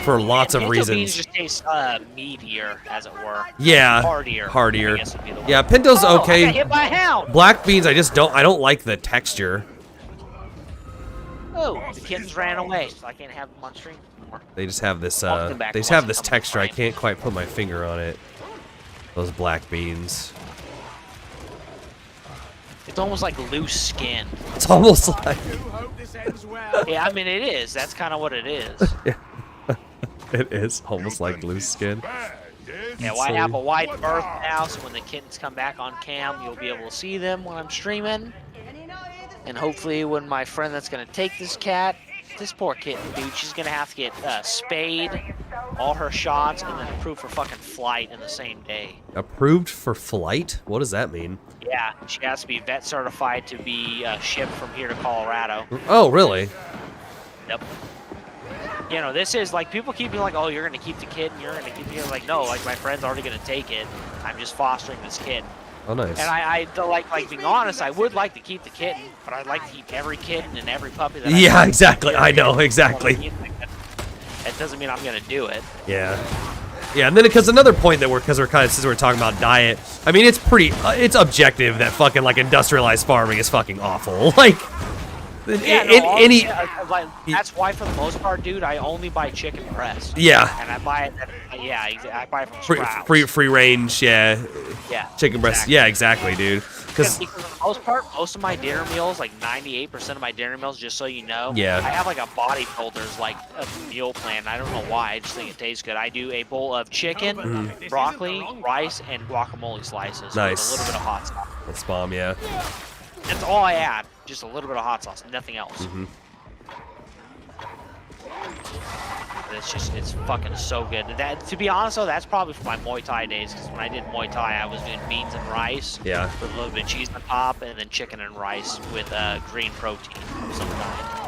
for lots of Pinto reasons. beans just taste meatier, as it were. Yeah, Hardier. hardier. I guess would be the word. Yeah, pinto's Oh, I okay. got hit by a hound. Black beans, I don't like the texture. Oh, the kittens ran away, so I can't have them on stream anymore. They just have this Welcome back. they just have this Welcome back, texture. I Frank. can't quite put my finger on it. Those black beans. It's almost like loose skin. It's almost like Hope this ends well. Yeah, I mean it is. That's kind of what it is. it is almost like loose skin. Bad, yes? Yeah, well, I have a wide berth now, so when the kittens come back on cam, you'll be able to see them when I'm streaming. And hopefully when my friend that's going to take this cat, this poor kitten, dude, she's going to have to get spayed, all her shots, and then approved for fucking flight in the same day. Approved for flight? What does that mean? Yeah, she has to be vet certified to be shipped from here to Colorado. Oh, really? Yep. You know, this is like, people keep being like, oh, you're going to keep the kitten, you're going to keep it. Like, no, like, my friend's already going to take it. I'm just fostering this kitten. Oh, nice. And I like being honest, I would like to keep the kitten, but I'd like to keep every kitten and every puppy that I Yeah, have. exactly. I know, exactly. That doesn't mean I'm going to do it. Yeah. Yeah, and then because another point that since we're talking about diet, I mean, it's it's objective that fucking, like, industrialized farming is fucking awful. Like, Yeah, no, that's why for the most part, dude, I only buy chicken breast. Yeah. And I buy it, I buy it from Sprouts. free range, yeah. Yeah. Chicken breast, exactly. yeah, exactly, dude. Because for the most part, most of my dinner meals, like 98% of my dinner meals, just so you know, Yeah. I have like a bodybuilder's like a meal plan. I don't know why, I just think it tastes good. I do a bowl of chicken, broccoli, rice, and guacamole slices Nice. with a little bit of hot sauce. That's bomb, yeah. That's all I add, just a little bit of hot sauce, nothing else. It's fucking so good. That, to be honest though, that's probably for my Muay Thai days, because when I did Muay Thai, I was doing beans and rice Yeah. with a little bit of cheese on top, and then chicken and rice with green protein of some kind.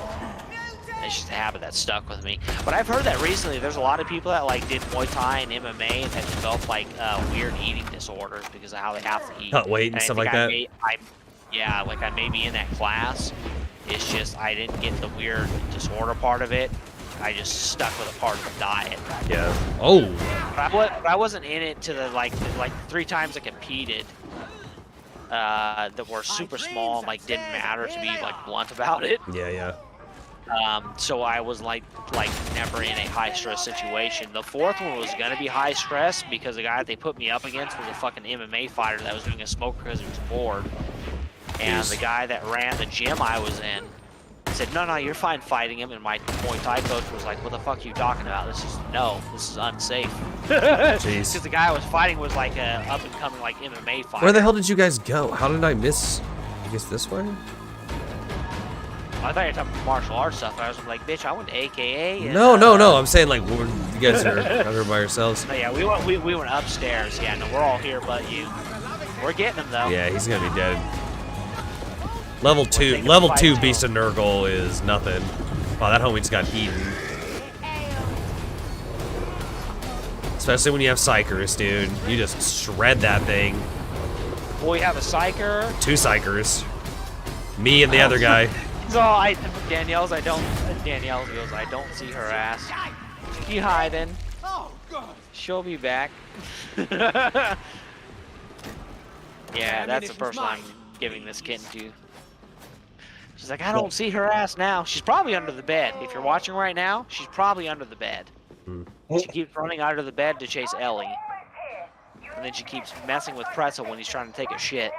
It's just a habit that stuck with me. But I've heard that recently there's a lot of people that like did Muay Thai and MMA that developed like weird eating disorders because of how they have to eat. Cut weight and I stuff think like that. Yeah, like I may be in that class. It's just I didn't get the weird disorder part of it. I just stuck with a part of the diet. Yeah. Oh. But I wasn't in it to the like 3 times I competed that were super small and like didn't matter, to be like blunt about it. Yeah, yeah. So I was like never in a high stress situation. The 4th one was gonna be high stress because the guy that they put me up against was a fucking MMA fighter that was doing a smoke because he was bored. And the guy that ran the gym I was in said, no, you're fine fighting him. And my Muay Thai coach was like, what the fuck are you talking about? This is unsafe. Jeez. Because the guy I was fighting was like a up and coming like MMA fighter. Where the hell did you guys go? How did I miss? I guess this way? I thought you were talking about martial arts stuff. I was like, bitch, I went to AKA. And, No. I'm saying, like, you guys are out here by yourselves. Oh, yeah, we went upstairs. Yeah, no, we're all here but you. We're getting him though. Yeah, he's gonna be dead. Level 2 Beast of Nurgle is nothing. Wow, that homie just got eaten. Especially when you have Psychers, dude. You just shred that thing. Well, we have a Psyker. 2 Psychers. Me and the other guy. So Danielle goes, I don't see her ass. She hiding. Oh, God. She'll be back. Yeah, that's the person I'm giving this kitten to. She's like, I don't see her ass now. She's probably under the bed. If you're watching right now, she's probably under the bed. She keeps running out of the bed to chase Ellie. And then she keeps messing with Pretzel when he's trying to take a shit.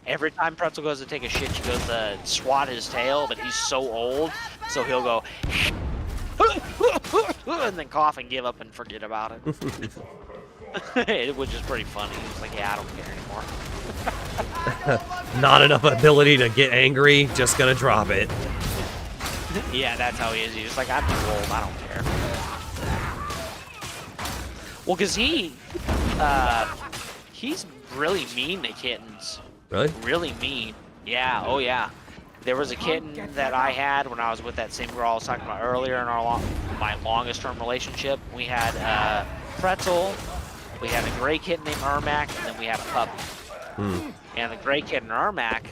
Every time Pretzel goes to take a shit, she goes to swat his tail, but he's so old, so he'll go and then cough and give up and forget about it. Which is pretty funny. He's like, yeah, I don't care anymore. Not enough ability to get angry, just gonna drop it. Yeah, that's how he is. He's like, I'm too old, I don't care. Well, because he, He's really mean to kittens. Really? Really mean. Yeah, oh yeah. There was a kitten that I had when I was with that same girl I was talking about earlier in my longest term relationship. We had Pretzel, we had a gray kitten named Ermac, and then we had a puppy. And the gray kitten Ermac,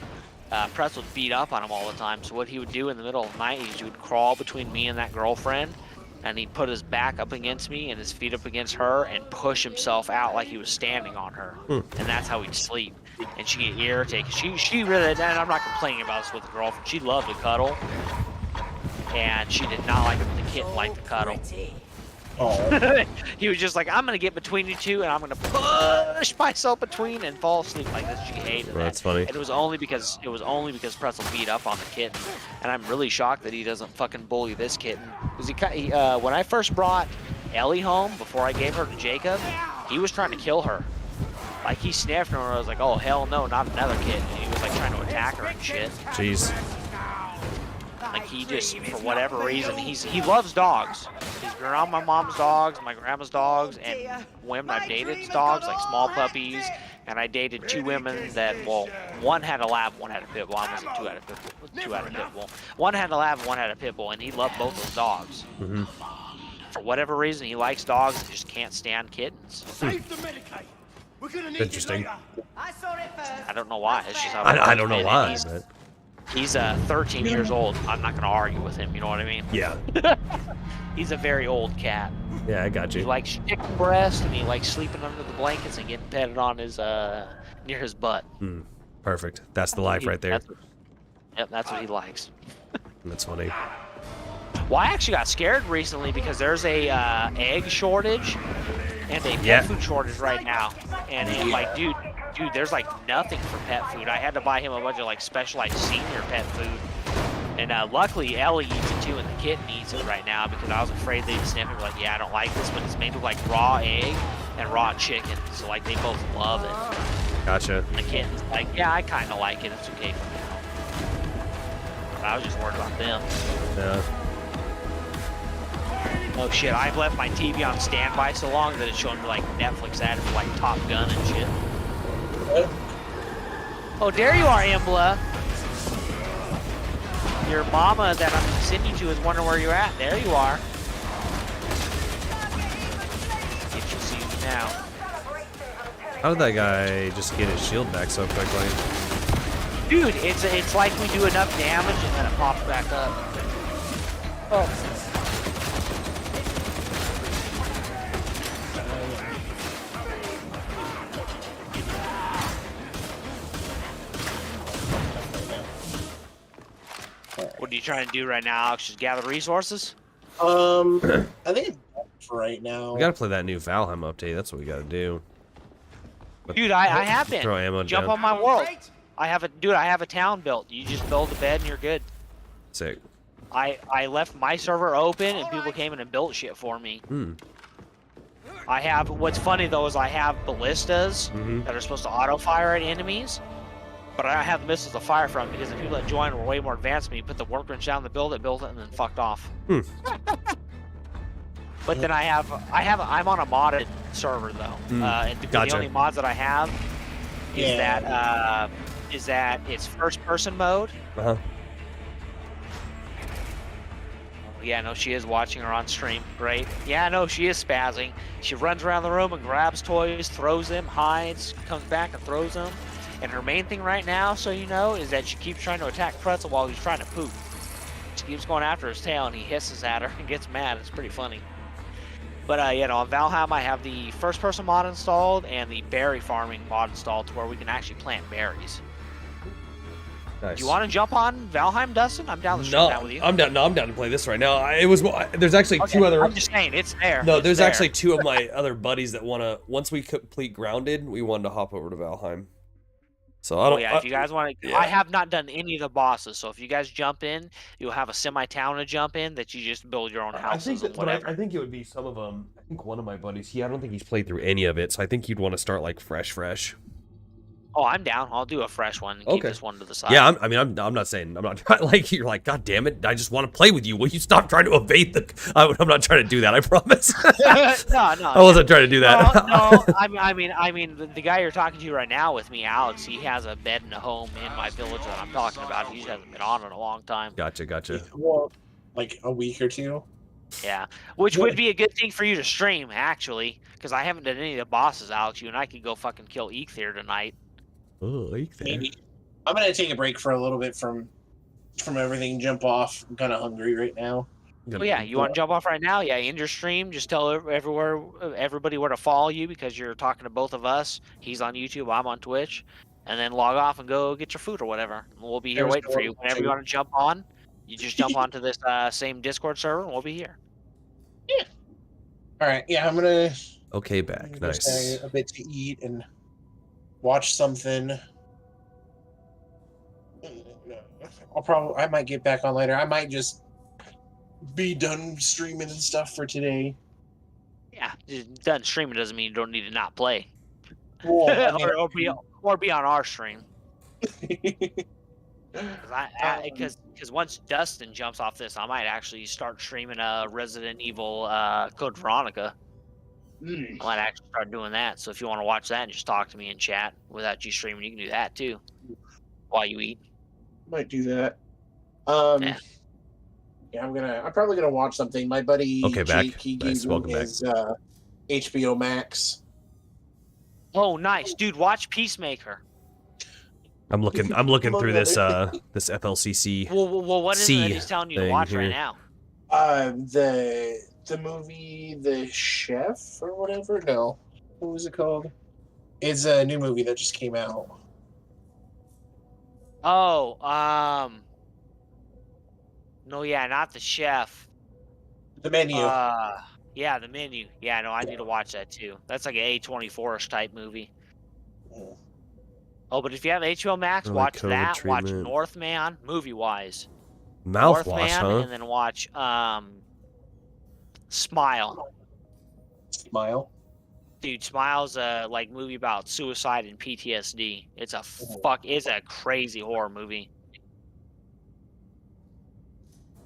Pretzel would beat up on him all the time. So what he would do in the middle of the night is he would crawl between me and that girlfriend, and he'd put his back up against me and his feet up against her and push himself out like he was standing on her. And that's how he'd sleep. And she'd get irritated. She really, and I'm not complaining about this with the girlfriend, she loved to cuddle. And she did not like it when the kitten liked to cuddle. Oh. He was just like, I'm gonna get between you two and I'm gonna push myself between and fall asleep like this. She hated that. That's funny. And it was only because Pretzel beat up on the kitten. And I'm really shocked that he doesn't fucking bully this kitten. Because he when I first brought Ellie home before I gave her to Jacob, he was trying to kill her. Like he sniffed her and I was like, oh hell no, not another kitten. And he was like trying to attack her and shit. Jeez. Like he just, for whatever reason, he loves dogs. He's been around my mom's dogs, my grandma's dogs, and women I've dated dogs, like small puppies. And I dated two women that, well, one had a lab, one had a pit bull. I wasn't two had a pit bull. One had a lab, one had a pit bull, and he loved both those dogs. For whatever reason, he likes dogs and just can't stand kittens. Interesting. I don't know why. It's just how I don't know why. He's 13 years old. I'm not going to argue with him. You know what I mean? Yeah. He's a very old cat. Yeah, I got you. He likes chicken breast and he likes sleeping under the blankets and getting petted on his near his butt. Perfect. That's the life right there. That's what he likes. That's funny. Well, I actually got scared recently because there's a egg shortage and a pet food shortage right now. And like, dude, there's like nothing for pet food. I had to buy him a bunch of like specialized senior pet food. And luckily Ellie eats it too and the kitten eats it right now because I was afraid they'd sniff it. Like, yeah, I don't like this, but it's made with like raw egg and raw chicken. So like they both love it. Gotcha. And the kitten's like, yeah, I kind of like it. It's okay for now. But I was just worried about them. Yeah. Oh shit, I've left my TV on standby so long that it's showing me like Netflix ads for like Top Gun and shit. Oh, there you are, Embla. Your mama that I'm gonna send you to is wondering where you're at. There you are. If she sees you now. How did that guy just get his shield back so quickly? Dude, it's like we do enough damage and then it pops back up. Oh. What are you trying to do right now, Alex? Just gather resources? I think it's for right now. We gotta play that new Valheim update. That's what we gotta do. Dude, I have been. Throw ammo Jump down. on my world. I have a town built. You just build a bed and you're good. Sick. I left my server open and people came in and built shit for me. I have, what's funny though is I have ballistas that are supposed to auto fire at enemies. But I don't have the missiles to fire from because the people that joined were way more advanced than me. Put the workbench down, built it, and then fucked off. But then I'm on a modded server though. And the only mods that I have is that it's first-person mode. Yeah, no, she is watching her on stream. Great. Yeah, no, she is spazzing. She runs around the room and grabs toys, throws them, hides, comes back and throws them. And her main thing right now, so you know, is that she keeps trying to attack Pretzel while he's trying to poop. She keeps going after his tail, and he hisses at her and gets mad. It's pretty funny. But, you know, on Valheim, I have the first-person mod installed and the berry farming mod installed to where we can actually plant berries. Nice. Do you want to jump on Valheim, Dustin? I'm down to stream that with you. I'm down. No, I'm down to play this right now. There's actually two other. I'm just saying, it's there. No, there's actually two of my other buddies that wanna. Once we complete Grounded, we wanted to hop over to Valheim. So I don't. Oh, yeah, if you guys want to, I have not done any of the bosses. So if you guys jump in, you'll have a semi-town to jump in that you just build your own houses. I think it would be some of them. I think one of my buddies. I don't think he's played through any of it, so I think you'd want to start like fresh. Oh, I'm down. I'll do a fresh one and keep this one to the side. Yeah, I'm not saying I'm not trying. Like you're like, God damn it! I just want to play with you. Will you stop trying to evade the? I'm not trying to do that. I promise. No. I wasn't trying to do that. No. I mean, the guy you're talking to right now with me, Alex. He has a bed and a home in my village that I'm talking about. He just hasn't been on in a long time. Gotcha. Well, like a week or two. Yeah, which would be a good thing for you to stream, actually, because I haven't done any of the bosses, Alex. You and I could go fucking kill Eikthyr tonight. Oh, Maybe. I'm gonna take a break for a little bit from everything. Jump off. I'm kind of hungry right now. Oh yeah, you want to jump off right now? Yeah, end your stream. Just tell everybody where to follow you because you're talking to both of us. He's on YouTube, I'm on Twitch, and then log off and go get your food or whatever. We'll be here waiting for you. Whenever you want to jump on, you just jump onto this same Discord server, and we'll be here. Yeah. All right. Yeah, I'm gonna. Okay, back. Nice. A bit to eat and watch something. I might get back on later. I might just be done streaming and stuff for today. Yeah, done streaming doesn't mean you don't need to not play. Well, or be on our stream. Because once Dustin jumps off this, I might actually start streaming Resident Evil Code Veronica. I might actually start doing that. So if you want to watch that and just talk to me in chat without you streaming, you can do that too while you eat. Might do that. Yeah, I'm probably gonna watch something. My buddy Jake, he gave me his HBO Max. Oh, nice, dude! Watch Peacemaker. I'm looking through this this FLCC. Well, what is it that he's telling you to watch right now? The movie The Chef or whatever. No, what was it called? It's a new movie that just came out. Oh, no, yeah, not The Chef. The Menu. Yeah, The Menu. Yeah, no, I need to watch that too. That's like an A24-ish type movie. Oh, but if you have HBO Max, watch that. Treatment. Watch Northman, movie-wise. Mouthwash, huh? And then watch Smile. Smile? Dude, Smile's a movie about suicide and PTSD. It's a crazy horror movie.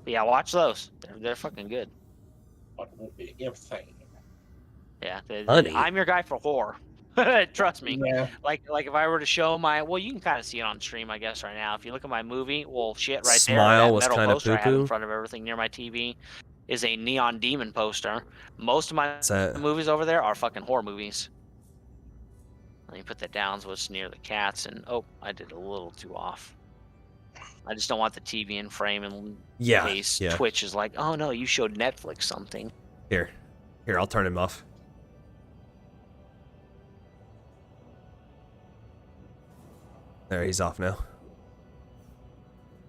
But yeah, watch those. They're fucking good. Yeah, I'm your guy for horror. Trust me. Yeah. Like if I were to show you can kind of see it on stream, I guess, right now. If you look at my movie, shit, right there. Smile that was metal kind of poster I have poo-poo. in front of everything near my TV is a Neon Demon poster. Most of my movies over there are fucking horror movies. Let me put that down so it's near the cats. And I did a little too off. I just don't want the TV in frame in case Twitch is like, oh no, you showed Netflix something. Here, I'll turn him off. There, he's off now.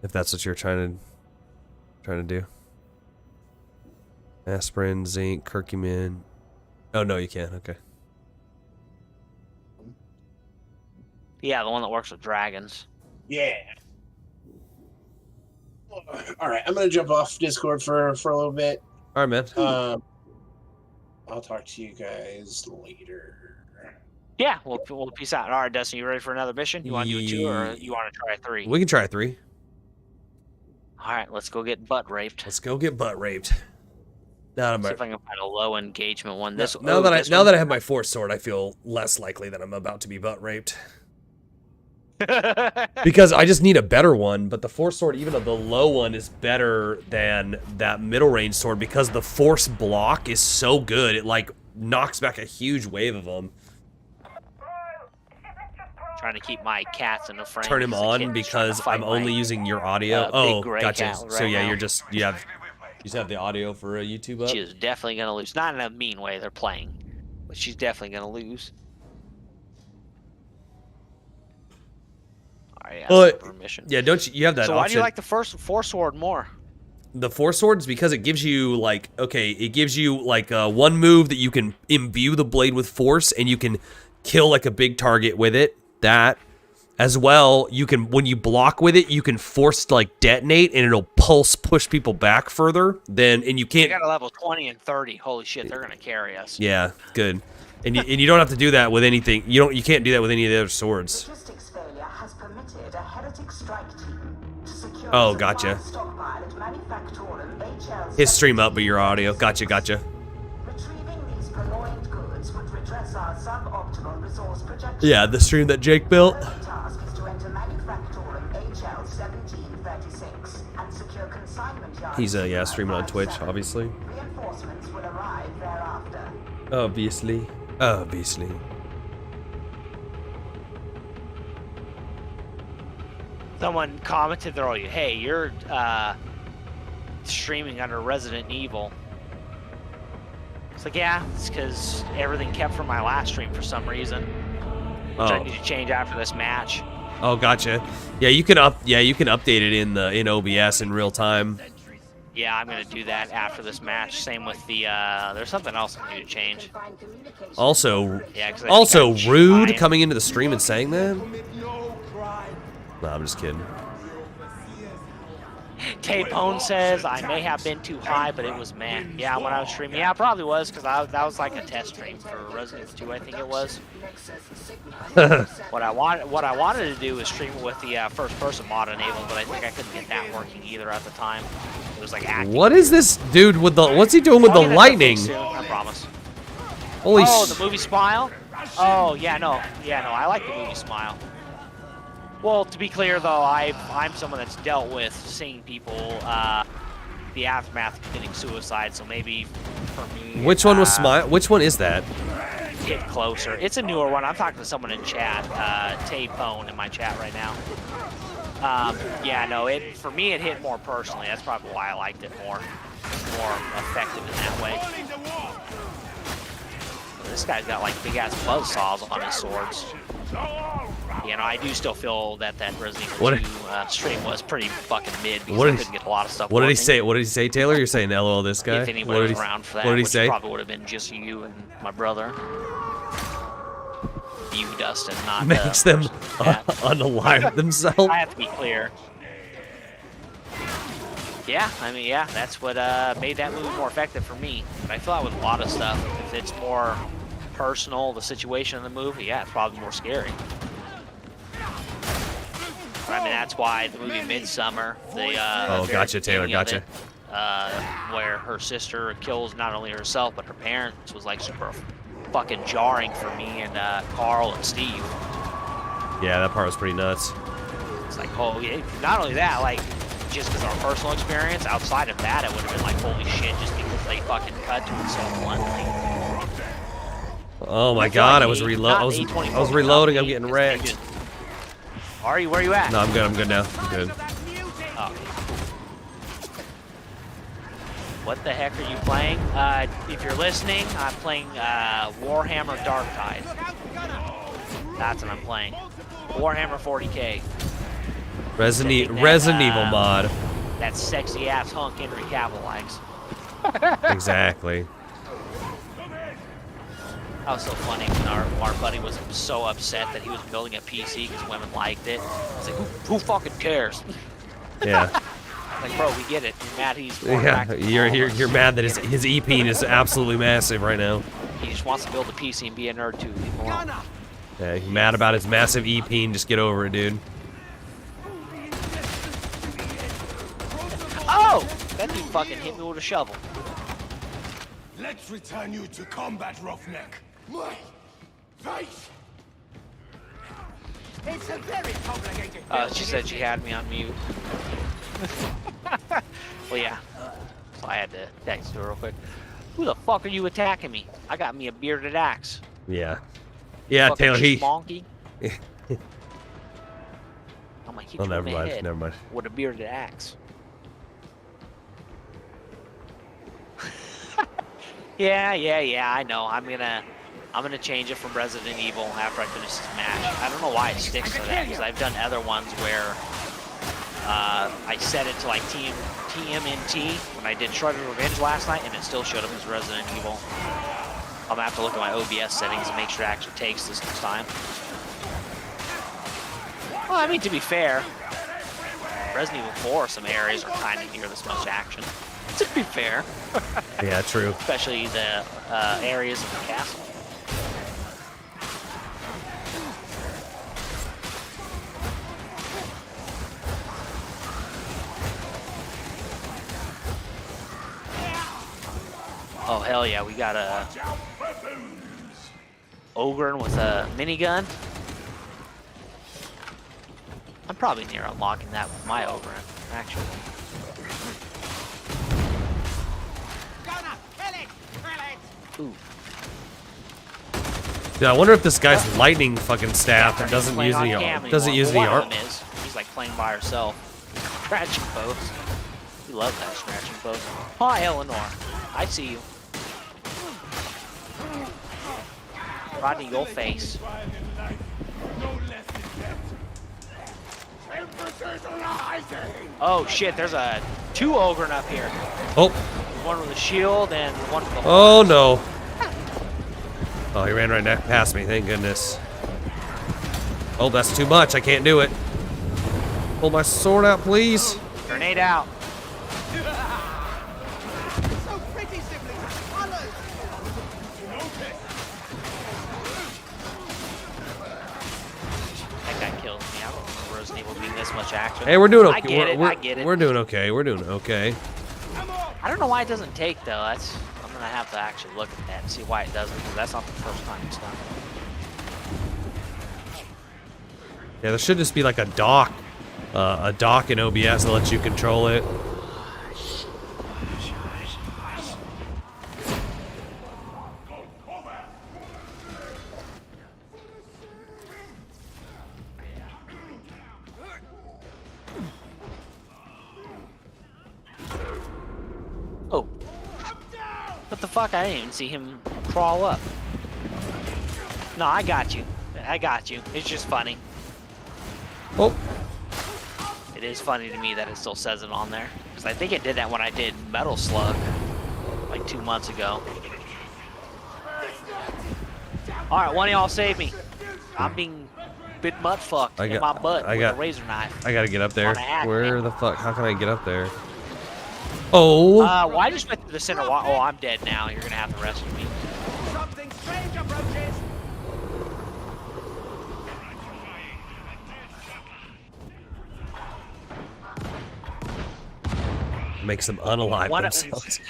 If that's what you're trying to do. Aspirin, zinc, curcumin. Oh no, you can't. Okay. Yeah, the one that works with dragons. Yeah. All right, I'm gonna jump off Discord for a little bit. All right, man. I'll talk to you guys later. Yeah, we'll peace out. All right, Dustin, you ready for another mission? You want to do 2 or you want to try 3? We can try 3. All right, let's go get butt raped. Let's go get butt raped. Now See if I can find a low engagement one. Now that I have my force sword, I feel less likely that I'm about to be butt raped. Because I just need a better one, but the force sword, even though the low one is better than that middle range sword, because the force block is so good, it knocks back a huge wave of them. Trying to keep my cats in the frame. Turn him on because I'm only using your audio. Oh, gotcha. So yeah, you just have the audio for YouTube up. She is definitely gonna lose. Not in a mean way. They're playing, but she's definitely gonna lose. All right, permission. Yeah, don't you have that? So option. Why do you like the force sword more? The force sword is because it gives you one move that you can imbue the blade with force, and you can kill a big target with it. That as well, you can when you block with it, you can force detonate, and it'll push people back further. And you can't. We got a level 20 and 30. Holy shit, they're gonna carry us. Yeah, good. And you don't have to do that with anything. You can't do that with any of the other swords. Logistics failure has permitted a heretic strike team to secure Oh, a gotcha. stockpile at Manufactorum HL. His stream up, but your audio. Gotcha. Retrieving these purloined goods would redress our suboptimal resource projections. Yeah, the stream that Jake built. The task is to enter Manufactorum HL 1736 and secure consignment yards. He's streaming on Twitch, obviously. Reinforcements will arrive thereafter. Obviously. Someone commented there, hey, you're streaming under Resident Evil. It's like, yeah, it's because everything kept from my last stream for some reason, which I need to change after this match. Oh, gotcha. Yeah, you can update it in OBS in real time. Yeah, I'm gonna do that after this match. Same with the there's something else I need to change. Also, Yeah, 'cause I also think I rude changed coming into the stream and saying that. No, I'm just kidding. Tapone says, I may have been too high, but it was meh. Yeah, when I was streaming. Yeah, it probably was, because that was like a test stream for Resident Evil 2, I think it was. What I wanted to do was stream it with the first-person mod enabled, but I think I couldn't get that working either at the time. It was like acting. What is this dude with the? What's he doing with the I'll get that lightning? fixed soon, I promise. Holy Oh, the movie Smile? Oh, yeah, no, I like the movie Smile. Well, to be clear, though, I'm someone that's dealt with seeing people, the aftermath of committing suicide, so maybe for me... Which one was Smile? Which one is that? Hit closer. It's a newer one. I'm talking to someone in chat, Tapone in my chat right now. Yeah, no, for me, it hit more personally. That's probably why I liked it more. More effective in that way. This guy's got, like, big-ass buzzsaws on his swords. You know, I do still feel that Resident Evil 2 stream was pretty fucking mid because I couldn't get a lot of stuff. What did he say? What did he say, Taylor? You're saying LOL this guy? If anybody was around for that, what did he which say? probably would have been just you and my brother. You, Dustin, not Makes them unalive themselves. I have to be clear. Yeah, I mean, yeah, that's what made that movie more effective for me. But I feel that with a lot of stuff. If it's more personal, the situation in the movie, yeah, it's probably more scary. I mean, that's why the movie Midsummer, oh, gotcha, Taylor, gotcha. Where her sister kills not only herself but her parents was like super fucking jarring for me and Carl and Steve. Yeah, that part was pretty nuts. It's like, oh, yeah, not only that, like, just because our personal experience, outside of that, it would have been like, holy shit, just because they fucking cut to it so bluntly. Oh my god, I was reloading, I'm getting wrecked. Are you? Where are you at? No, I'm good now. I'm good. Oh. What the heck are you playing? If you're listening, I'm playing Warhammer Darktide. That's what I'm playing. Warhammer 40k. Resident Evil mod. That sexy ass hunk Henry Cavill likes. Exactly. That was so funny when our buddy was so upset that he was building a PC because women liked it. It's like, who fucking cares? Yeah. Like, bro, we get it. You're mad he's you're mad that his EP is absolutely massive right now. He just wants to build a PC and be a nerd too. Leave him alone. Yeah, he's mad about his massive EP and just get over it, dude. Oh! That dude fucking hit me with a shovel. Let's return you to combat, roughneck. My face. It's a very complicated. She said she had me on mute. Well, yeah. So I had to text her real quick. Who the fuck are you attacking me? I got me a bearded axe. Yeah. Yeah, Fucking Taylor, he... monkey. I'm gonna hit you in the head never mind. with a bearded axe. Yeah, I know. I'm gonna change it from Resident Evil after I finish this match. I don't know why it sticks to that, because I've done other ones where I set it to like TMNT when I did Shredded Revenge last night, and it still showed up as Resident Evil. I'm gonna have to look at my OBS settings and make sure it actually takes this time. Well, I mean, to be fair, Resident Evil 4, some areas are kind of near this much action. To be fair. Yeah, true. Especially the areas of the castle. Oh hell yeah, we got a ogre with a minigun. I'm probably near unlocking that with my ogre, actually. Ooh. Yeah, I wonder if this guy's lightning fucking staff that doesn't use any arm. He's like playing by herself. Scratching pose. We love that scratching pose. Hi, Eleanor. I see you. Rodney, your face. Oh shit, there's two ogre up here. Oh. One with a shield and one with a Oh no. Oh, he ran right past me, thank goodness. Oh, that's too much, I can't do it. Pull my sword out, please. Grenade out. That guy kills me. I don't remember Resident Evil being this much action. Hey, we're doing okay. I get it. We're doing okay. We're doing okay. I don't know why it doesn't take though. I'm gonna have to actually look at that and see why it doesn't, because that's not the first time it's done. Yeah, there should just be like a dock in OBS that lets you control it. Oh. What the fuck? I didn't even see him crawl up. No, I got you. I got you. It's just funny. Oh. It is funny to me that it still says it on there. Because I think it did that when I did Metal Slug. Like 2 months ago. Alright, one of y'all save me. I'm being bit butt fucked in my butt with a razor knife. I gotta get up there. Where the fuck? How can I get up there? Oh. Well, I just went to the center. Oh, I'm dead now. You're gonna have to rescue me. Something strange approaches. Makes them unalive themselves.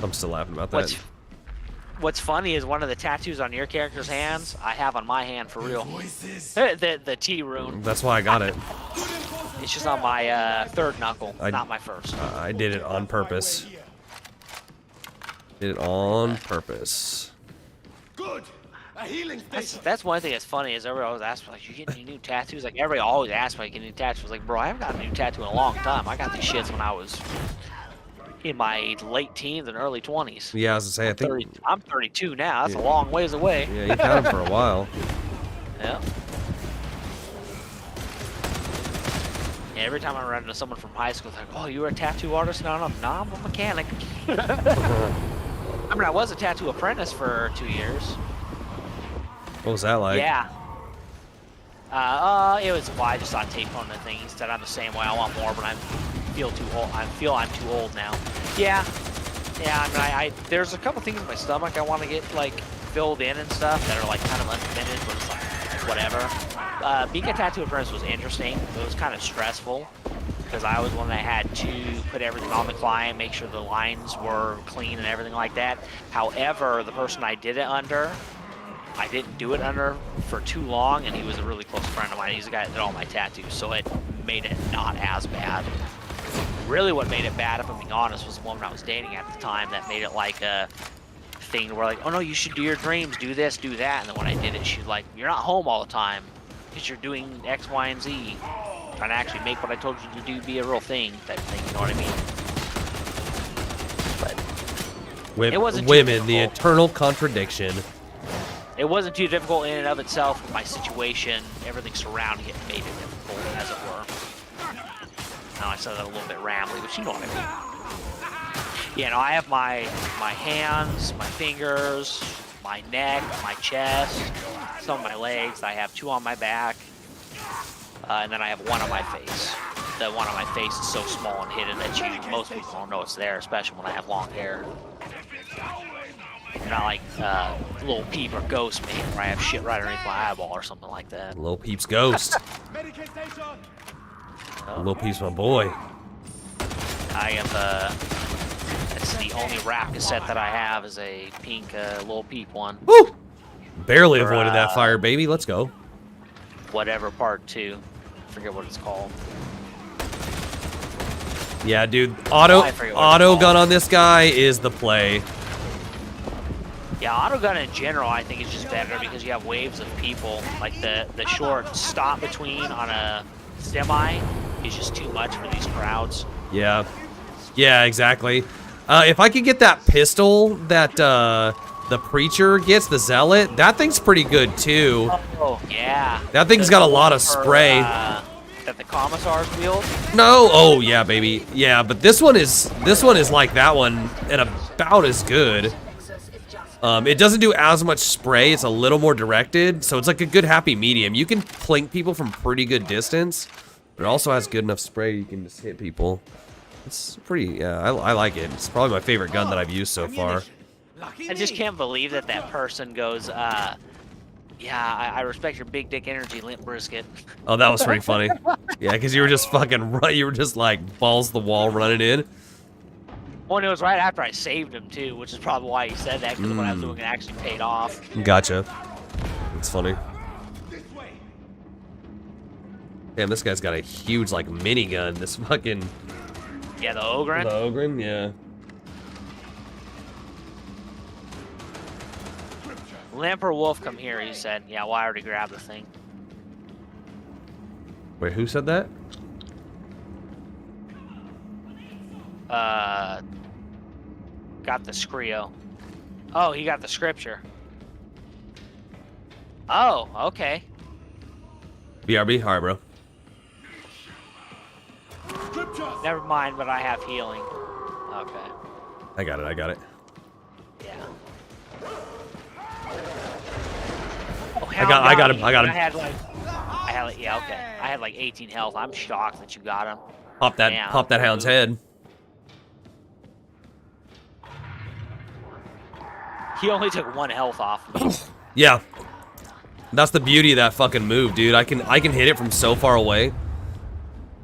I'm still laughing about that. What's funny is one of the tattoos on your character's hands, I have on my hand for real. The T rune. That's why I got it. It's just on my third knuckle, not my first. I did it on purpose. Did it on purpose. Good. A healing station. That's one thing that's funny is everybody always asks me, like, you get any new tattoos? Like, everybody always asks me, like, get any tattoos? Like, bro, I haven't got a new tattoo in a long time. I got these shits when I was in my late teens and early 20s. Yeah, I was gonna say, I'm 32 now. That's a long ways away. Yeah, you've had them for a while. Yeah. Every time I run into someone from high school, they're like, oh, you were a tattoo artist? No, I'm a mechanic. I mean, I was a tattoo apprentice for 2 years. What was that like? Yeah. It was, well, I just saw tape on the thing. He said I'm the same way. I want more, but I feel too old. I feel I'm too old now. Yeah. Yeah, I mean, there's a couple things in my stomach I want to get, like, filled in and stuff that are, like, kind of unfinished, but it's like, whatever. Being a tattoo apprentice was interesting. It was kind of stressful because I was one that had to put everything on the client, make sure the lines were clean and everything like that. However, the person I did it under, I didn't do it under for too long, and he was a really close friend of mine. He's the guy that did all my tattoos, so it made it not as bad. Really what made it bad, if I'm being honest, was the woman I was dating at the time that made it like a thing where, like, oh no, you should do your dreams, do this, do that. And then when I did it, she's like, you're not home all the time because you're doing X, Y, and Z. Trying to actually make what I told you to do be a real thing, type of thing, you know what I mean? But it wasn't women, the eternal contradiction. It wasn't too difficult in and of itself. My situation, everything surrounding it made it difficult, as it were. Now I said that a little bit rambly, but you know what I mean. Yeah, no, I have my hands, my fingers, my neck, my chest, some of my legs. I have 2 on my back, and then I have 1 on my face. The one on my face is so small and hidden that most people don't know it's there, especially when I have long hair. Not like Lil Peep or Ghost Man, where I have shit right underneath my eyeball or something like that. Lil Peep's ghost. Lil Peep's my boy. I have That's the only rap cassette that I have is a pink, little peep one. Woo! Barely For, avoided that fire, baby. Let's go. Whatever part 2. I forget what it's called. Yeah, dude. Auto gun on this guy is the play. Yeah, auto gun in general, I think is just better because you have waves of people. Like the short stop between on a semi is just too much for these crowds. Yeah. Yeah, exactly. If I could get that pistol that the preacher gets, the zealot, that thing's pretty good too. Oh, yeah. That thing's got a lot of spray. That the commissars wield? No. Oh, yeah, baby. Yeah, but this one is like that one and about as good. It doesn't do as much spray. It's a little more directed, so it's like a good happy medium. You can plink people from pretty good distance, but it also has good enough spray you can just hit people. It's pretty, yeah, I like it. It's probably my favorite gun that I've used so far. I just can't believe that person goes, yeah, I respect your big dick energy, Limp Brisket. Oh, that was pretty funny. Yeah, because you were just fucking run. You were just like balls to the wall running in. Well, it was right after I saved him too, which is probably why he said that, because what I was doing actually paid off. Gotcha. It's funny. Damn, this guy's got a huge like minigun. This fucking. Yeah, the Ogren. The Ogren, yeah. Limp or Wolf, come here, he said. Yeah, well, I already grabbed the thing. Wait, who said that? Got the Scrio. Oh, he got the scripture. Oh, okay. BRB, alright, bro. Never mind, but I have healing. Okay. I got it. Yeah. I got him. Yeah, okay. I had like 18 health. I'm shocked that you got him. Pop that hound's head. He only took 1 health off me. Yeah. That's the beauty of that fucking move, dude. I can hit it from so far away.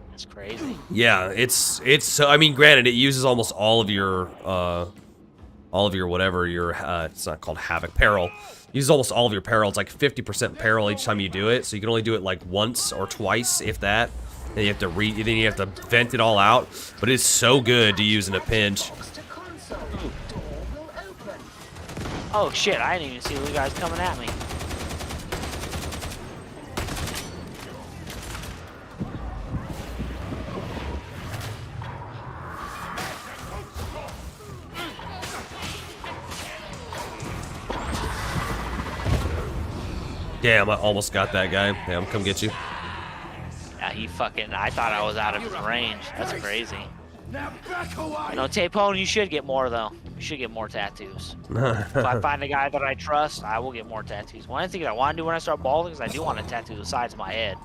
That's crazy. Yeah, it's so, I mean, granted, it uses almost all of your whatever your it's not called havoc peril. Uses almost all of your peril. It's like 50% peril each time you do it, so you can only do it like once or twice, if that. Then you have to vent it all out. But it's so good to use in a pinch. Oh shit! I didn't even see the guys coming at me. Damn, I almost got that guy. Damn, come get you. Yeah, he fucking. I thought I was out of his range. That's crazy. You know, Tapone, you should get more though. You should get more tattoos. If I find a guy that I trust, I will get more tattoos. One thing I want to do when I start balding is I do want to tattoo the sides of my head.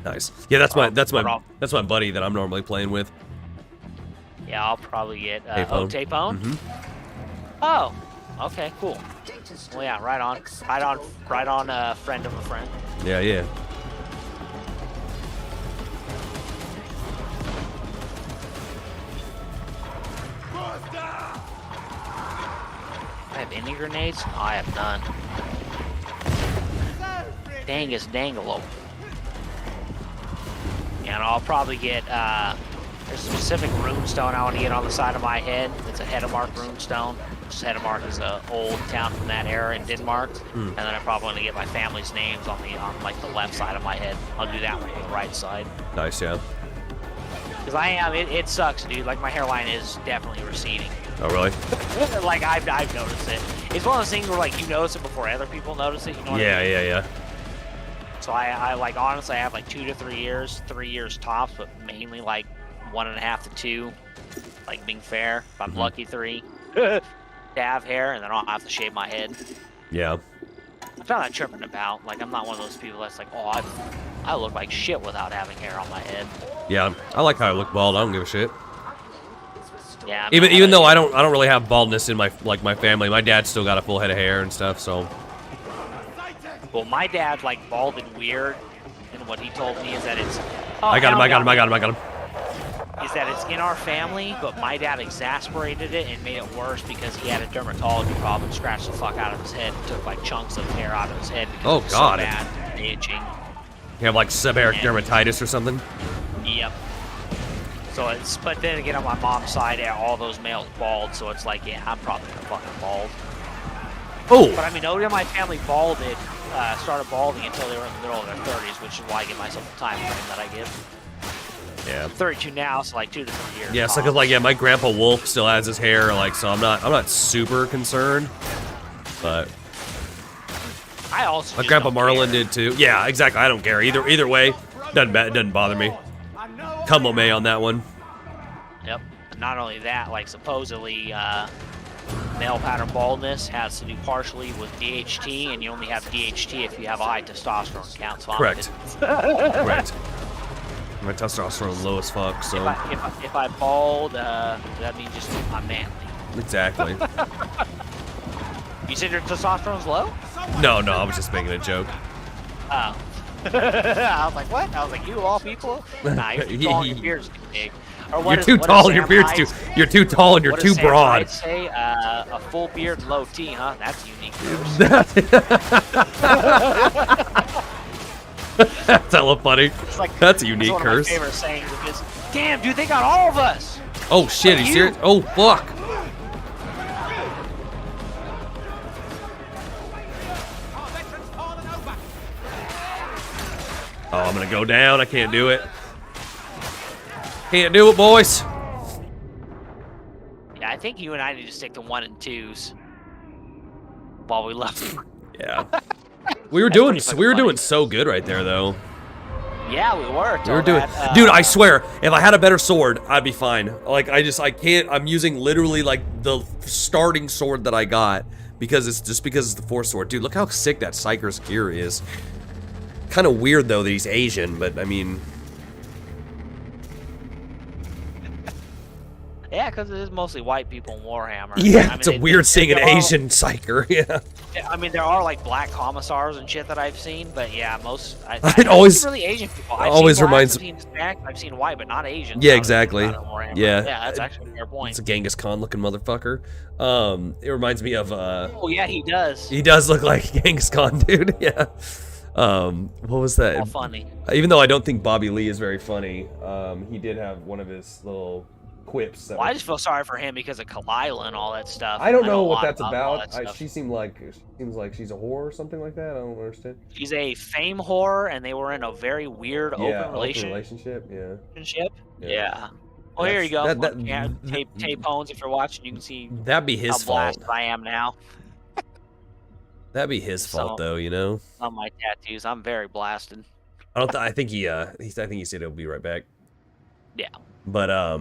Nice. Yeah, that's my buddy that I'm normally playing with. Yeah, I'll probably get Tapone. Tapone. Mm-hmm. Oh, okay, cool. Well, yeah, right on, friend of a friend. Yeah, yeah. I have any grenades? No, I have none. Dangus Dangalo. And I'll probably get, there's a specific runestone I want to get on the side of my head. It's a Hedemark runestone. Hedemark is an old town from that era in Denmark. And then I'm probably going to get my family's names on like the left side of my head. I'll do that one on the right side. Nice, yeah. Because it sucks, dude. Like, my hairline is definitely receding. Oh, really? Like, I've noticed it. It's one of those things where, like, you notice it before other people notice it, you know what I mean? Yeah. So I like, honestly, I have, like, 2 to 3 years, 3 years tops, but mainly, like, 1.5 to 2, like, being fair. If I'm lucky, 3. To have hair, and then I'll have to shave my head. Yeah. I'm not tripping about. Like, I'm not one of those people that's like, oh, I look like shit without having hair on my head. Yeah, I like how I look bald. I don't give a shit. Yeah. I mean, Even though I don't really have baldness in my family. My dad's still got a full head of hair and stuff. So. Well, my dad like balded weird, and what he told me is that it's. Oh, I got him. is that it's in our family, but my dad exasperated it and made it worse because he had a dermatology problem, scratched the fuck out of his head, and took like chunks of hair out of his head because it was God. so bad, itching. You have like seborrheic dermatitis or something? Yep. So it's, but then again, on my mom's side, all those males bald, so it's like, yeah, I'm probably fucking bald. Oh! But I mean, nobody in my family balded, started balding until they were in the middle of their 30s, which is why I give myself the time frame that I give. Yeah. I'm 32 now, so like 2 to 3 years. Yeah, so cause like, yeah, my grandpa Wolf still has his hair, like, so I'm not super concerned, but I also my just grandpa don't Marlon care. did too. Yeah, exactly. I don't care either way. Doesn't bother me. Come on, May on that one. Yep. And not only that, like supposedly, male pattern baldness has to do partially with DHT, and you only have DHT if you have a high testosterone count. So Correct. Correct. My testosterone low as fuck, so. If I bald, that means just I'm manly. Exactly. You said your testosterone's low? No, I was just making a joke. Oh. I was like, what? I was like, you of all people? Nah, you're too tall and your beard's too big. Or You're too tall and your beard's too. You're too tall and you're too broad. I'd say a full beard, low T, huh? That's unique. That's hella funny. Like, that's a unique one curse. Of my favorite sayings is, damn, dude, they got all of us. Oh shit, you serious? Oh fuck. Oh, I'm gonna go down. I can't do it. Can't do it, boys. Yeah, I think you and I need to stick to 1 and 2s while we left. Yeah. We were doing so good right there though. Yeah, we were. We were doing, dude. I swear, if I had a better sword, I'd be fine. Like I can't. I'm using literally like the starting sword that I got because it's the force sword, dude. Look how sick that Psyker's gear is. Kind of weird though that he's Asian, but I mean. Yeah, because it is mostly white people in Warhammer. Yeah, I mean, it's weird seeing an Asian Psyker. Yeah. I mean, there are like black commissars and shit that I've seen, but yeah, most. It always really Asian people. always reminds. I've seen Hispanic, I've seen white, but not Asian. Yeah, exactly. Yeah, yeah, that's actually a fair point. It's a Genghis Khan looking motherfucker. It reminds me of. Oh yeah, he does. He does look like Genghis Khan, dude. Yeah. What was that? All funny. Even though I don't think Bobby Lee is very funny, he did have one of his little quips. Well, I just feel sorry for him because of Kalila and all that stuff. I don't know what that's about. about. She seems like she's a whore or something like that. I don't understand. She's a fame whore, and they were in a very weird open relationship. Yeah. Well, here you go. Tape Bones, if you're watching, you can see. That'd be his fault. I am now. That'd be his fault, though. You know. On my tattoos, I'm very blasted. I think he said he'll be right back. Yeah. But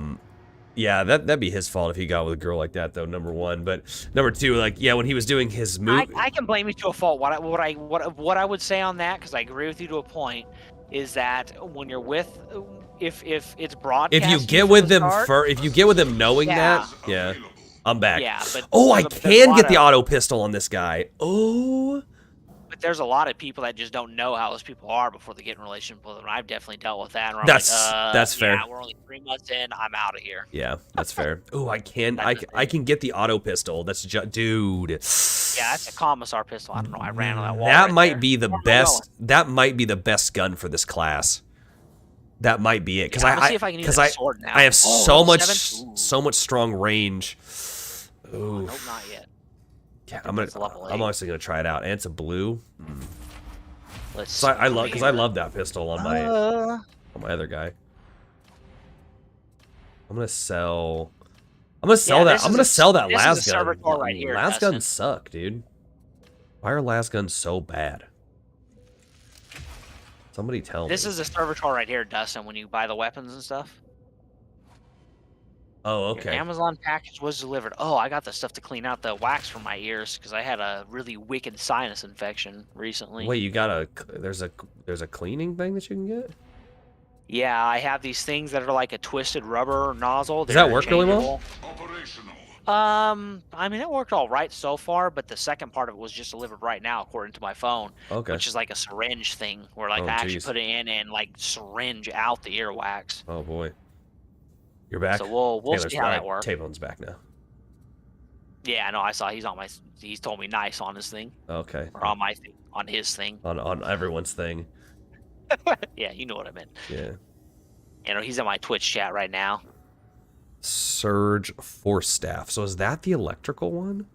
yeah, that'd be his fault if he got with a girl like that, though. Number one, but number two, like, yeah, when he was doing his move, I can blame you to a fault. What I would say on that, because I agree with you to a point, is that when you're with, if it's broadcast, if you get with them knowing that, yeah, I'm back. Yeah, but I can get the auto pistol on this guy. Oh. But there's a lot of people that just don't know how those people are before they get in a relationship with them. I've definitely dealt with that. And That's fair. Yeah, we're only 3 months in. I'm out of here. Yeah, that's fair. Oh, I can get the auto pistol. That's dude. Yeah, that's a commissar pistol. I don't know. I ran on that wall. That might be the best. That might be the best gun for this class. That might be it because I have so much strong range. Ooh. Nope, not yet. Yeah, I'm honestly gonna try it out, and it's a blue. Let's. I love that pistol on my other guy. I'm gonna sell that. I'm gonna sell that las gun. Right here, las guns suck, dude. Why are las guns so bad? Somebody tell me. This is a servitor right here, Dustin. When you buy the weapons and stuff. Oh, okay. Your Amazon package was delivered. Oh, I got the stuff to clean out the wax from my ears because I had a really wicked sinus infection recently. Wait, you got there's a cleaning thing that you can get? Yeah, I have these things that are like a twisted rubber nozzle. Does that work really well? I mean, it worked all right so far, but the second part of it was just delivered right now, according to my phone. Okay. Which is like a syringe thing, where like I actually put it in and like syringe out the earwax. Oh boy. You're back. So we'll see how that works. Tavone's back now. Yeah, I know. I saw he's on my. He's told me nice on his thing. Okay. Or on my thing, on his thing. On everyone's thing. Yeah, you know what I meant. Yeah. You know, he's in my Twitch chat right now. Surge Force Staff. So is that the electrical one?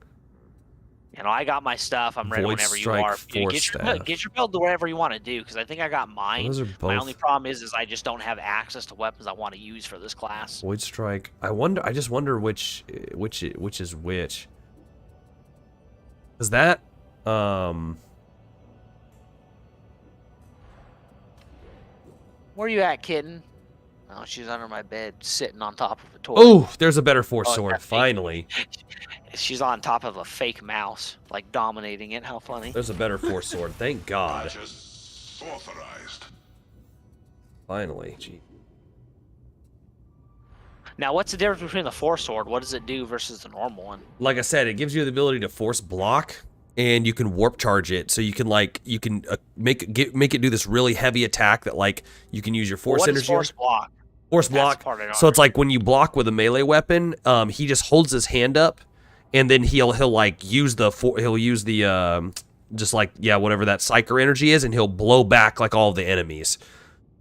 You know, I got my stuff. I'm ready whenever you are. Get your build to whatever you want to do, because I think I got mine. Those are both... My only problem is I just don't have access to weapons I want to use for this class. Void Strike. I just wonder which is which. Is that Where you at, kitten? Oh, she's under my bed, sitting on top of a toy. Oh, there's a better Force sword. Finally. She's on top of a fake mouse, like dominating it. How funny. There's a better Force sword. Thank God. Finally. Gee. Now, what's the difference between the Force sword? What does it do versus the normal one? Like I said, it gives you the ability to force block, and you can warp charge it. So you can make it do this really heavy attack that you can use your force energy. Force block? Force block. So it's like when you block with a melee weapon, he just holds his hand up, and then he'll use the whatever that psyker energy is, and he'll blow back all the enemies.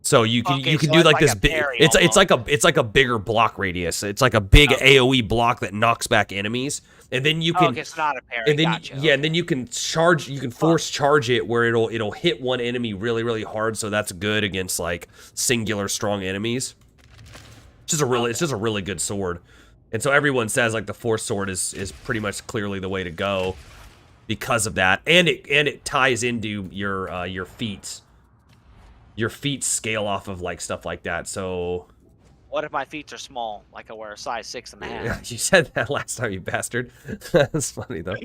So you can do this big. It's like a bigger block radius. It's like a big AOE block that knocks back enemies, and then you can. It's not a parry. And then and then you can charge. You can force charge it where it'll hit one enemy really really hard. So that's good against singular strong enemies. It's just a really good sword, and so everyone says the Force sword is pretty much clearly the way to go because of that, and it ties into your feats. Your feet scale off of stuff like that. So, what if my feet are small? Like I wear a size 6.5. Yeah, you said that last time, you bastard. That's funny though.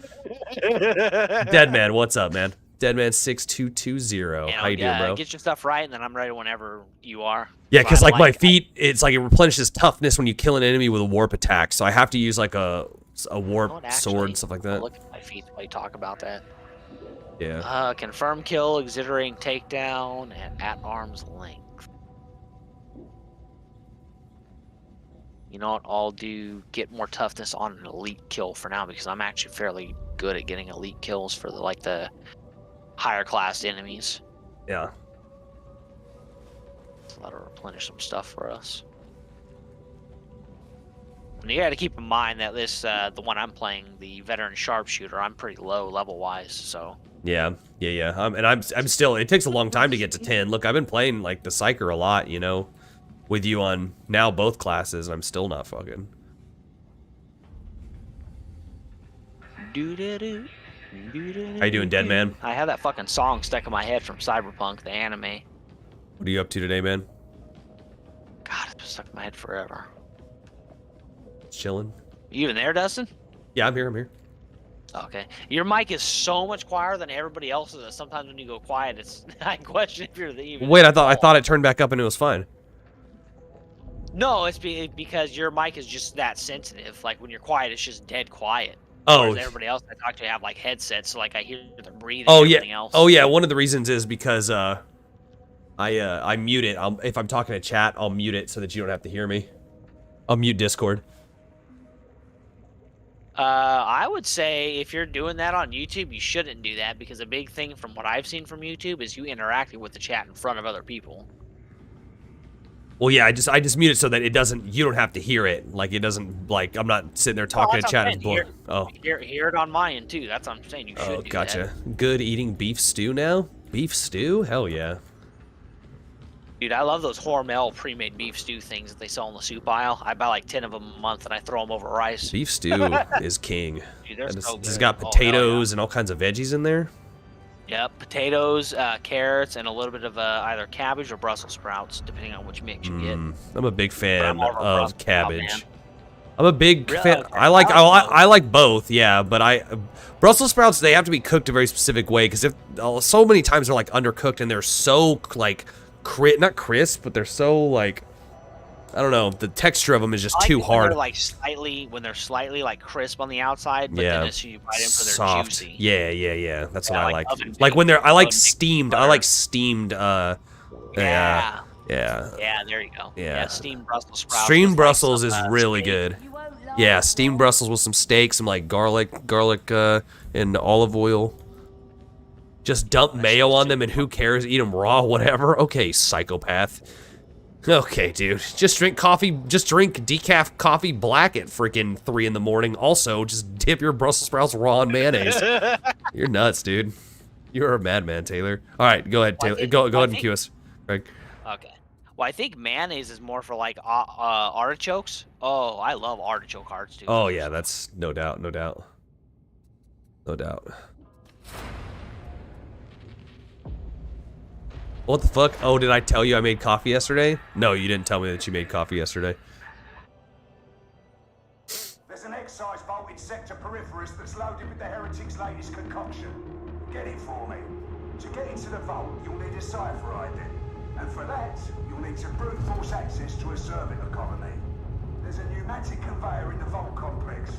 Deadman, what's up, man? Deadman6220. How you doing, bro? Get your stuff right, and then I'm ready whenever you are. Yeah, because my feet, it's it replenishes toughness when you kill an enemy with a warp attack. So I have to use a warp sword and stuff like that. Look at my feet while you talk about that. Yeah. Confirm kill, exhilarating takedown, and at arm's length. You know what? I'll get more toughness on an elite kill for now, because I'm actually fairly good at getting elite kills for the higher class enemies. Yeah. So that'll replenish some stuff for us. And you got to keep in mind that this, the one I'm playing, the veteran sharpshooter, I'm pretty low level wise, so. Yeah. And I'm still. It takes a long time to get to 10. Look, I've been playing the Psyker a lot, with you on now both classes, and I'm still not fucking. How you doing, Deadman? I have that fucking song stuck in my head from Cyberpunk, the anime. What are you up to today, man? God, it's been stuck in my head forever. Chilling. You even there, Dustin? Yeah, I'm here. Okay. Your mic is so much quieter than everybody else's that sometimes when you go quiet, I question if you're even. Wait, I thought it turned back up and it was fine. No, it's because your mic is just that sensitive. When you're quiet, it's just dead quiet. Oh. Whereas everybody else I talk to have headsets, so I hear them breathing. Oh and yeah. Everything else. Oh yeah. One of the reasons is because I mute it. If I'm talking to chat, I'll mute it so that you don't have to hear me. I'll mute Discord. I would say if you're doing that on YouTube, you shouldn't do that, because a big thing from what I've seen from YouTube is you interacting with the chat in front of other people. Well, yeah, I just mute it so that it doesn't. You don't have to hear it. It doesn't. I'm not sitting there talking to chat. Hear it on my end too. That's what I'm saying. You should do gotcha. that. Good eating beef stew now. Beef stew? Hell yeah. Dude, I love those Hormel pre-made beef stew things that they sell in the soup aisle. I buy 10 of them a month and I throw them over rice. Beef stew is king. Dude, they're so good. It's got potatoes and all kinds of veggies in there. Yep, potatoes, carrots, and a little bit of either cabbage or Brussels sprouts, depending on which mix you get. I'm a big fan of cabbage. I'm a big fan. I like both, yeah, but Brussels sprouts, they have to be cooked a very specific way, because if so many times they're undercooked and they're so not crisp, but they're so I don't know, the texture of them is just too hard. When they're slightly crisp on the outside, but then as soon as you bite into them, they're soft. juicy. Yeah. That's what I like. When they're, I like steamed. Butter. I like steamed. Yeah. Yeah. Yeah, there you go. Yeah. Steamed Brussels sprouts. Steamed with, Brussels like, is some, really steak. good. Yeah, steamed Brussels with some steak, some like garlic, and olive oil. Just dump mayo on them, and who cares? Eat them raw, whatever. Okay, psychopath. Okay, dude. Just drink coffee. Just drink decaf coffee black at freaking 3 in the morning. Also, just dip your Brussels sprouts raw in mayonnaise. You're nuts, dude. You're a madman, Taylor. All right, go ahead, Taylor. Go ahead and cue us, Greg. Okay. Well, I think mayonnaise is more for like artichokes. Oh, I love artichoke hearts too. Oh yeah, that's no doubt, no doubt, no doubt. What the fuck? Oh, did I tell you I made coffee yesterday? No, you didn't tell me that you made coffee yesterday. There's an excise vault in Sector Peripherus that's loaded with the heretic's latest concoction. Get it for me. To get into the vault, you'll need a cipher ID. And for that, you'll need to brute force access to a servitor colony. There's a pneumatic conveyor in the vault complex.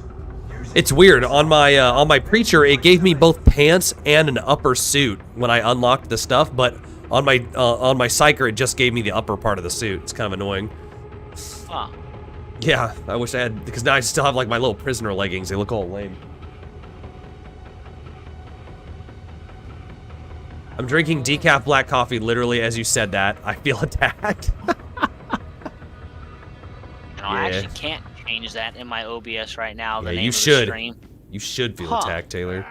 It's weird. On my preacher, it gave me both pants and an upper suit when I unlocked the stuff, but on my psyker, it just gave me the upper part of the suit. It's kind of annoying. Huh. Yeah, I wish I had, because now I still have like my little prisoner leggings. They look all lame. I'm drinking decaf black coffee literally as you said that. I feel attacked. I actually can't change that in my OBS right now. Yeah, The name you of the should. stream. You should feel attacked, Taylor.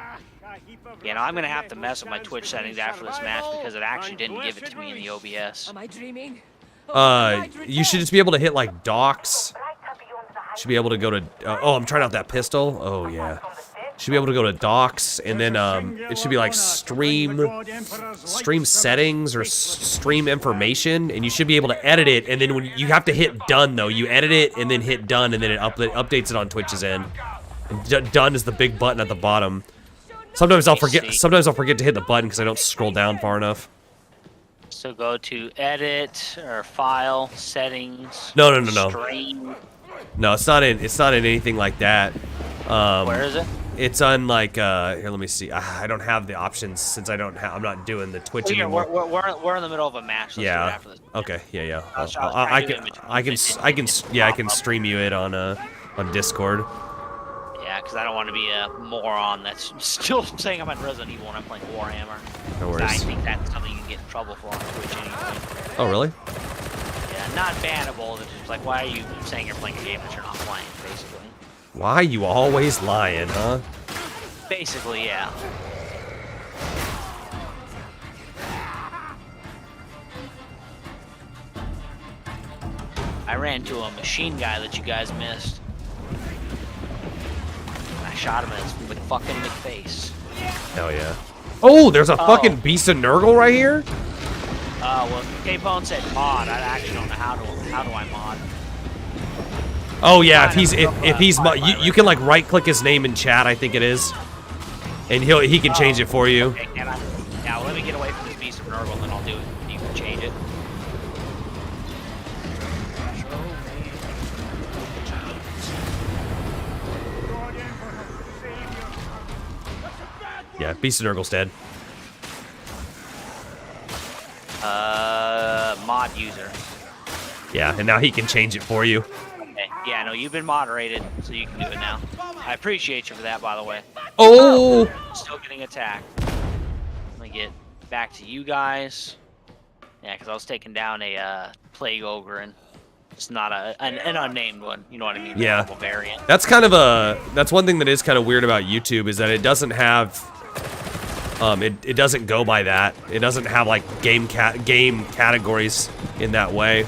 You know, I'm gonna have to mess with my Twitch settings after this match because it actually didn't give it to me in the OBS. Am I dreaming? You should just be able to hit like docks. Should be able to go to. Oh, I'm trying out that pistol. Oh yeah. Should be able to go to docks, and then it should be like stream settings or stream information, and you should be able to edit it. And then when you have to hit done though, you edit it and then hit done, and then it updates it on Twitch's end. And done is the big button at the bottom. Sometimes I'll forget. Sometimes I'll forget to hit the button because I don't scroll down far enough. So go to edit or file settings. No. Stream. No, it's not in. It's not in anything like that. Where is it? It's on like here. Let me see. I don't have the options since I don't have. I'm not doing the Twitch anymore. We're in the middle of a match. Let's do it after this. Okay. Yeah. I can stream you it on Discord. Yeah, because I don't want to be a moron that's still saying I'm on Resident Evil when I'm playing Warhammer. No worries. I think that's something you can get in trouble for on Twitch anyway. Oh really? Yeah, not bannable. It's just like, why are you saying you're playing a game that you're not playing, basically. Why are you always lying, huh? Basically, yeah. I ran into a machine guy that you guys missed. I shot him in his fucking face. Hell yeah. Oh, there's a fucking beast of Nurgle right here? Well, K-Bone said mod. I actually don't know how do I mod. Oh yeah, if he's you can like right click his name in chat, I think it is. And he can change it for you. Okay, now let me get away from this beast of Nurgle and then I'll do it. You can change it. Yeah, beast of Nurgle's dead. Mod user. Yeah, and now he can change it for you. Okay. Yeah, no, you've been moderated, so you can do it now. I appreciate you for that, by the way. Oh! Still getting attacked. Let me get back to you guys. Yeah, because I was taking down a plague ogre, and it's not an unnamed one. You know what I mean? Yeah. Variant. That's kind of that's one thing that is kind of weird about YouTube is that it doesn't have. It doesn't go by that. It doesn't have like game categories in that way.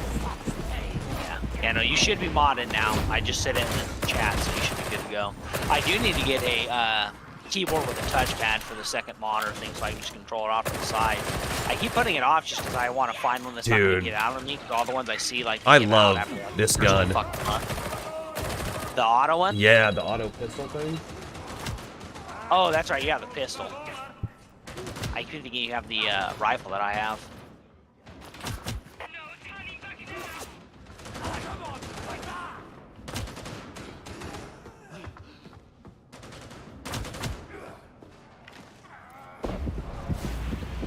Yeah, no, you should be modded now. I just said it in the chat, so you should be good to go. I do need to get a keyboard with a touchpad for the second monitor thing, so I can just control it off to the side. I keep putting it off just because I want to find one that's not going to get out of me, because all the ones I see, like, I love this gun. The auto one? Yeah, the auto pistol thing. Oh, that's right, yeah, the pistol. I could think you have the rifle that I have.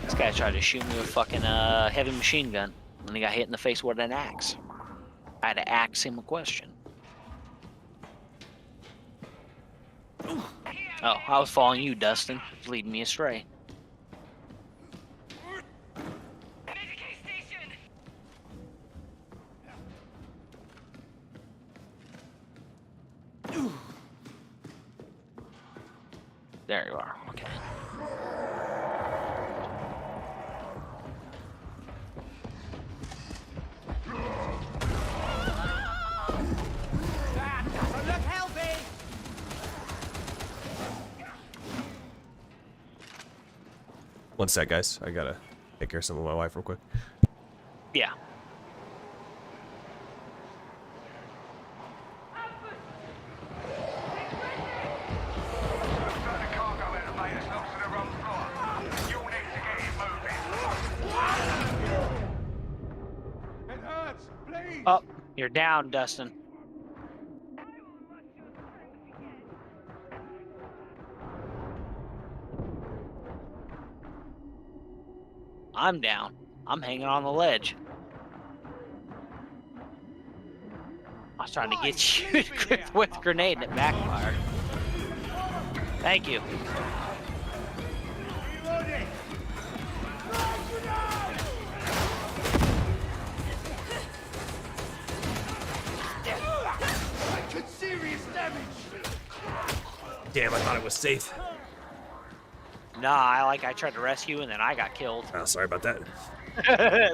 This guy tried to shoot me with a fucking heavy machine gun. And he got hit in the face with an axe. I had to axe him a question. Oh, I was following you, Dustin. It's leading me astray. There you are. Okay. Look healthy! One sec, guys. I gotta take care of some of my wife real quick. Yeah. It hurts, please. Oh, you're down, Dustin. I'm down. I'm hanging on the ledge. I was trying to get you equipped with a grenade and it backfired. Thank you. Serious damage. Damn, I thought it was safe. Nah, I tried to rescue and then I got killed. Oh, sorry about that.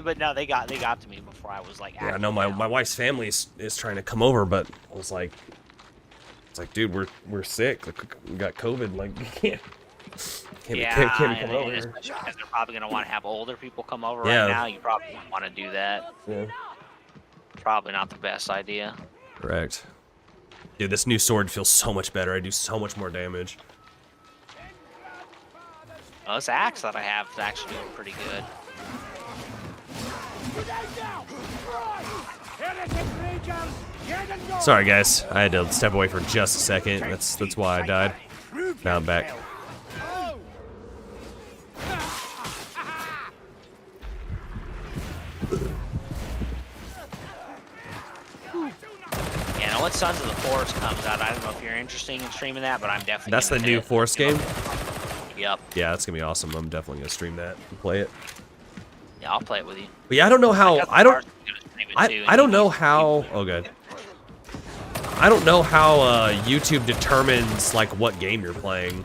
But no, they got to me before I was like. Yeah, no, my wife's family is trying to come over, but I was like, it's like, dude, we're sick. Like, we got COVID. Like, can't come over. Especially because they're probably gonna want to have older people come over Yeah. right now. You probably don't want to do that. Yeah. Probably not the best idea. Correct. Dude, this new sword feels so much better. I do so much more damage. Well, this axe that I have is actually doing pretty good. Sorry, guys. I had to step away for just a second. That's why I died. Now I'm back. Yeah, and once Sons of the Forest comes out, I don't know if you're interested in streaming that, but I'm definitely. That's the gonna new hit it. Forest game? Yep. Yeah, that's gonna be awesome. I'm definitely gonna stream that and play it. Yeah, I'll play it with you. But yeah, I don't know how. I don't know how. Oh, good. I don't know how YouTube determines like what game you're playing.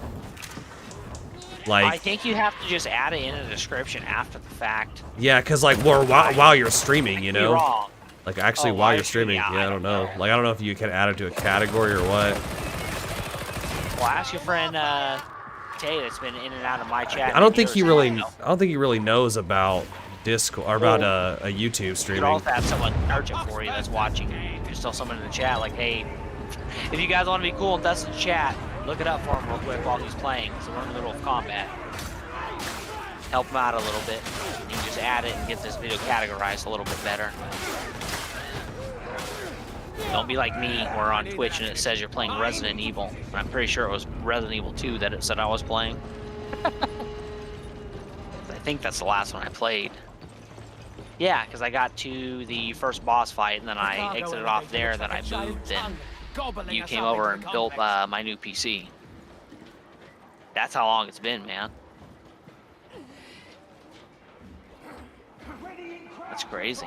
Like, I think you have to just add it in the description after the fact. yeah, cause like while you're streaming, you Could be know. wrong. Like actually Oh, while live you're streaming, streaming, yeah, I don't know. Like I don't know if you can add it to a category or what. Well, ask your friend Tay that's been in and out of my chat. I don't think he really. know. I don't think he really knows about Discord or about a YouTube You could streaming. also have someone search it for you that's watching. There's still someone in the chat like, hey, if you guys want to be cool and that's the chat, look it up for him real quick while he's playing. So we're in the middle of combat. Help him out a little bit. You can just add it and get this video categorized a little bit better. Don't be like me, where on Twitch and it says you're playing Resident Evil. I'm pretty sure it was Resident Evil 2 that it said I was playing. I think that's the last one I played. Yeah, because I got to the first boss fight and then I exited off there, then I moved, and you came over and built my new PC. That's how long it's been, man. That's crazy.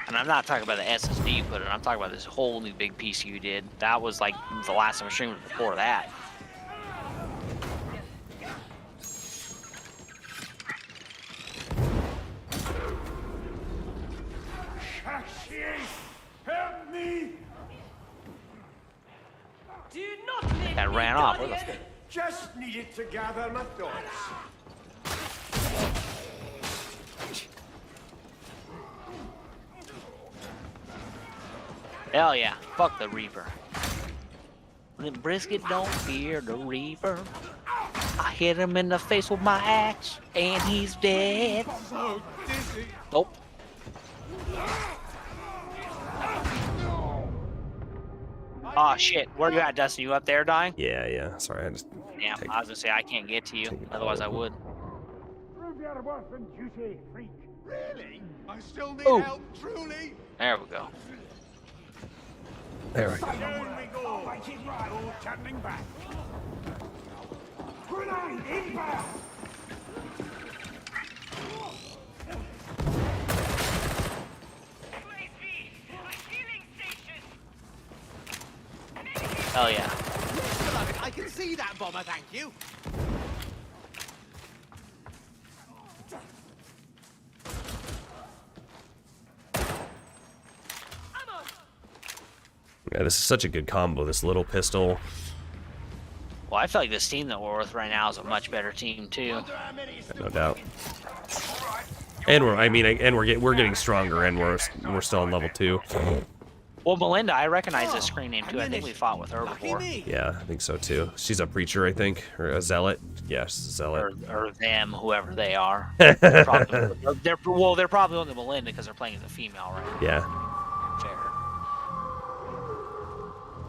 And I'm not talking about the SSD you put in, I'm talking about this whole new big PC you did. That was like the last time I streamed before that. Help me! Do not leave That me, ran off. Where Guardian. the Just needed to gather my thoughts. Hell yeah. Fuck the Reaper. The brisket don't fear the Reaper. I hit him in the face with my axe, and he's dead. So dizzy. Nope. Oh shit, where you at, Dustin? You up there dying? Yeah, yeah. Sorry, I just. Damn, I was gonna say I can't get to you, otherwise I would. your worth and duty, freak. Really? I still need Oh. help, truly. There we go. There we go. Down we go. Make it right. No turning back. Grenade inbound. Hell yeah. I can see that bomber, thank you. Yeah, this is such a good combo. This little pistol. Well, I feel like this team that we're with right now is a much better team too. No doubt. And we're getting stronger, and we're still on level 2. Well, Melinda, I recognize this screen name too. I think we fought with her before. Yeah, I think so too. She's a preacher, I think, or a zealot. Yeah, she's a zealot. Or them, whoever they are. They're probably only Melinda because they're playing as a female, right? Yeah. Fair.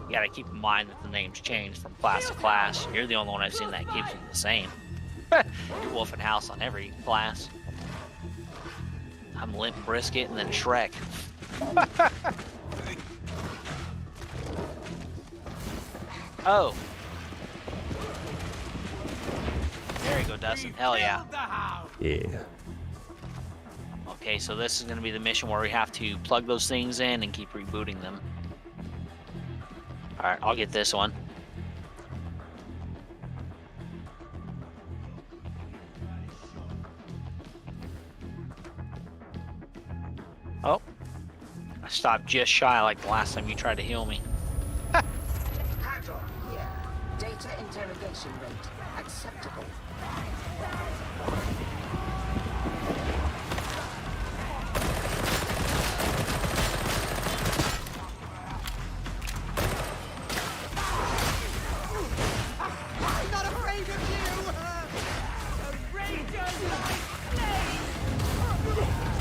You gotta keep in mind that the names change from class to class. You're the only one I've seen that keeps them the same. You're Wolf and House on every class. I'm Limp Brisket and then Shrek. Oh. There you go, Dustin. Hell yeah. Yeah. Okay, so this is going to be the mission where we have to plug those things in and keep rebooting them. Alright, I'll get this one. Oh. I stopped just shy like the last time you tried to heal me. Hacked on here. Data interrogation rate acceptable. I'm not afraid of you.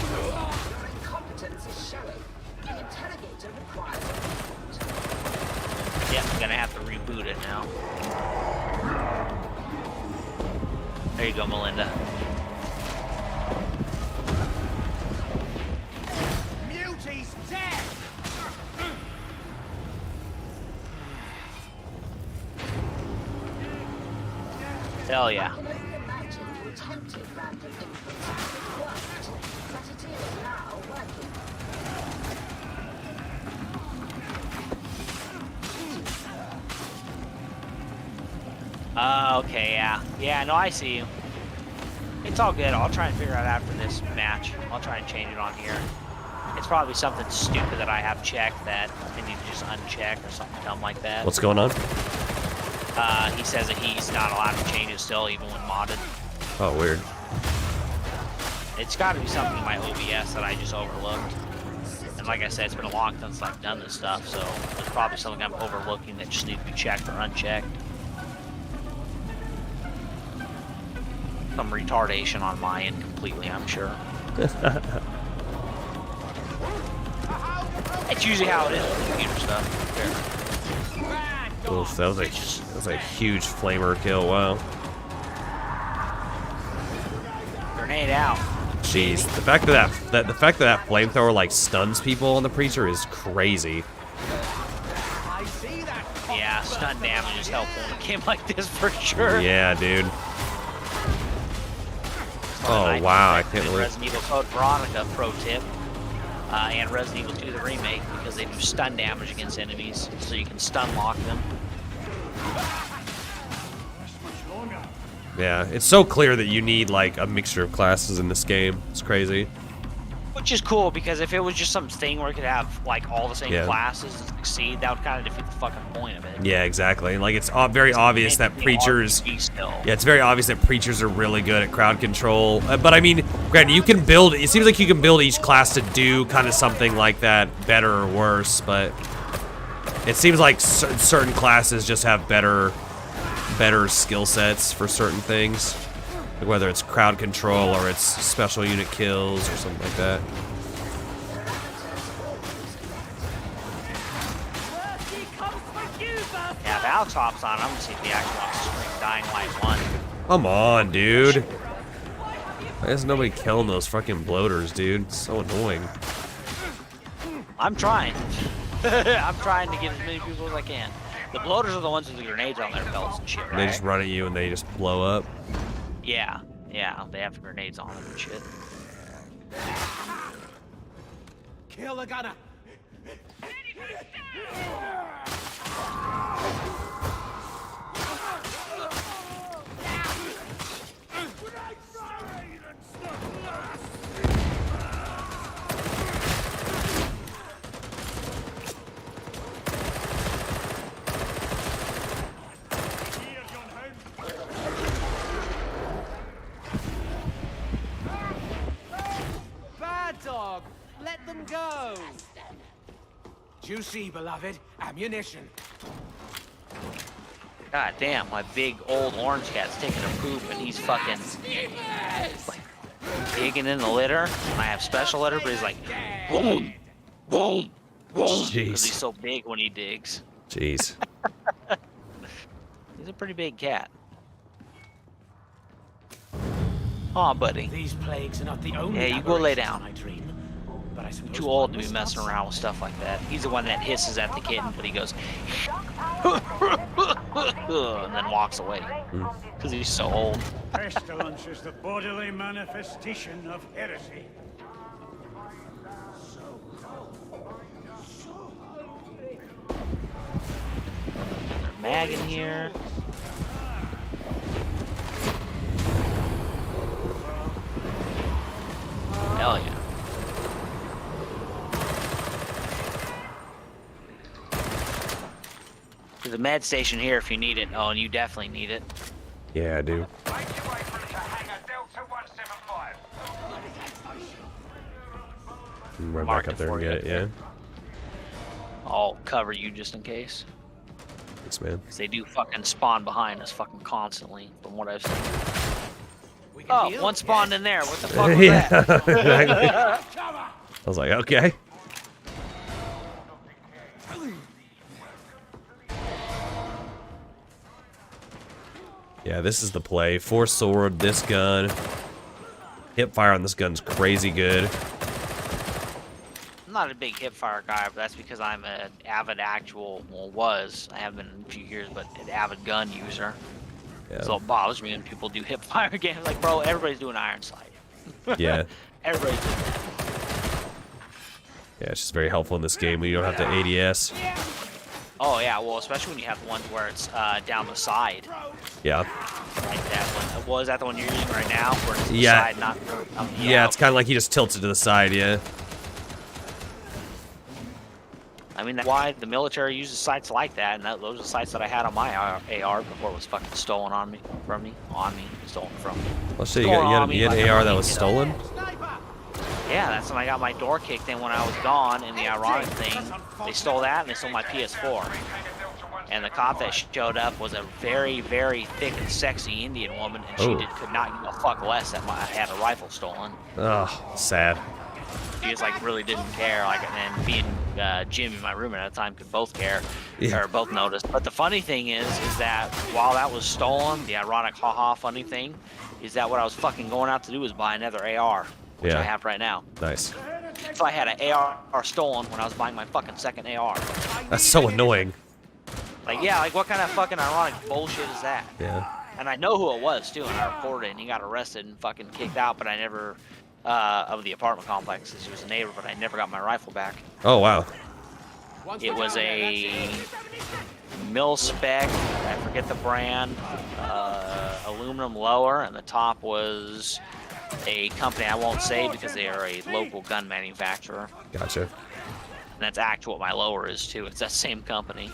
Your incompetence is showing. An interrogator requires a report. Yeah, I'm gonna have to reboot it now. There you go, Melinda. Muti's dead. Hell yeah. I can only imagine you attempted random inputs and it worked, but it is now working. Okay, yeah. Yeah, no, I see you. It's all good. I'll try and figure out after this match. I'll try and change it on here. It's probably something stupid that I have checked that I need to just uncheck or something dumb like that. What's going on? He says that he's not allowed to change it still, even when modded. Oh, weird. It's got to be something in my OBS that I just overlooked. And like I said, it's been a long time since I've done this stuff, so it's probably something I'm overlooking that just needs to be checked or unchecked. Some retardation on my end completely, I'm sure. It's usually how it is with computer stuff. Oof, that was a huge flamer kill. Wow. Grenade out. Jeez, the fact that that flamethrower like stuns people on the preacher is crazy. I see that. Yeah, stun damage is helpful in a game like this for sure. Yeah, dude. Oh wow, I can't believe. Resident Evil Code Veronica pro tip, and Resident Evil 2 the remake, because they do stun damage against enemies, so you can stun lock them. Yeah, it's so clear that you need like a mixture of classes in this game. It's crazy. Which is cool, because if it was just some thing where it could have like all the same classes and succeed, that would kind of defeat the fucking point of it. Yeah, exactly. Like it's very obvious that preachers. Yeah, it's very obvious that preachers are really good at crowd control. But I mean, granted, you can build. It seems like you can build each class to do kind of something like that, better or worse. But it seems like certain classes just have better skill sets for certain things. Like whether it's crowd control or it's special unit kills or something like that. Yeah, if Alex hops on, I'm gonna see if he actually wants to stream Dying Light 1. Come on, dude. Why is nobody killing those fucking bloaters, dude? It's so annoying. I'm trying. I'm trying to get as many people as I can. The bloaters are the ones with the grenades on their belts and shit, right? And they just run at you and they just blow up. Yeah, yeah, they have grenades on them and shit. Kill the gunner. Bad dog. Let them go. Juicy, beloved. Ammunition. God damn, my big old orange cat's taking a poop and he's fucking like digging in the litter. And I have special litter, but he's like boom, boom, boom. Because he's so big when he digs. Jeez. He's a pretty big cat. Aw, buddy. These plagues are not the only. Yeah, you go lay down. I dream. But I suppose Too old to one be must messing not around with stuff like that. He's the one that hisses at the kitten, but he goes and then walks away because he's so old. Pestilence is the bodily manifestation of heresy. There's a mag in here. Hell yeah. There's a med station here if you need it. Oh, and you definitely need it. Yeah, I do. Make your way through to hangar Delta 175. Run Mark back up it there and for get you. it, yeah. I'll cover you just in case. Thanks, man. 'Cause they do fucking spawn behind us fucking constantly, from what I've seen. We can Oh, deal, one spawned yes? in there. What the fuck was Yeah, that? exactly. I was like, okay. Yeah, this is the play. 4-sword, this gun. Hip fire on this gun's crazy good. I'm not a big hipfire guy, but that's because I'm an avid was, I haven't been in a few years, but an avid gun user. Yeah. So it bothers me when people do hipfire games. Like, bro, everybody's doing iron sight. Yeah. Everybody's doing that. Yeah, it's just very helpful in this game when you don't have to ADS. Oh, yeah, well, especially when you have the ones where it's down the side. Yeah. Like that one. Well, is that the one you're using right now? Where it's the Yeah. side, not Yeah, it's kind of like he just tilts it to the side, yeah. I mean, that's why the military uses sights like that, and those are the sights that I had on my AR before it was fucking stolen stolen from me. Let's see, you had an AR that was stolen? Yeah, that's when I got my door kicked in when I was gone, and the ironic thing, they stole that and they stole my PS4. And the cop that showed up was a very, very thick and sexy Indian woman, and she could not give a fuck less that I had a rifle stolen. Oh, sad. She just like really didn't care, like, and me and Jimmy, my roommate at the time, could both care, or both notice. But the funny thing is that while that was stolen, the ironic haha funny thing is that what I was fucking going out to do was buy another AR, which I have right now. Nice. So I had an AR stolen when I was buying my fucking second AR. That's so annoying. Like, yeah, like what kind of fucking ironic bullshit is that? Yeah. And I know who it was too, and I reported it, and he got arrested and fucking kicked out, but I never, of the apartment complex, he was a neighbor, but I never got my rifle back. Oh, wow. It was a mil-spec, I forget the brand, aluminum lower, and the top was a company I won't say because they are a local gun manufacturer. Gotcha. And that's actually what my lower is too. It's that same company.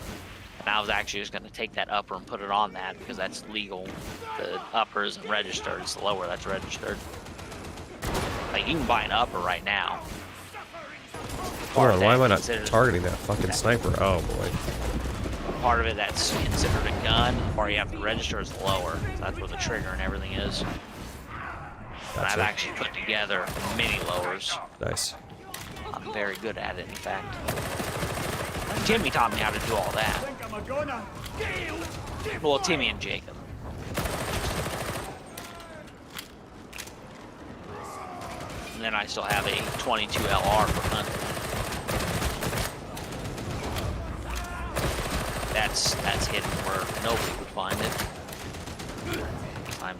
And I was actually just going to take that upper and put it on that because that's legal. The upper isn't registered, it's the lower that's registered. Like, you can buy an upper right now. Hold on, why am I not targeting that fucking sniper? Oh, boy. Part of it that's considered a gun, the part you have to register is the lower. So that's where the trigger and everything is. And I've actually put together mini lowers. Nice. I'm very good at it, in fact. Timmy taught me how to do all that. Well, Timmy and Jacob. And then I still have a 22 LR for hunting. That's hidden where nobody would find it. I'm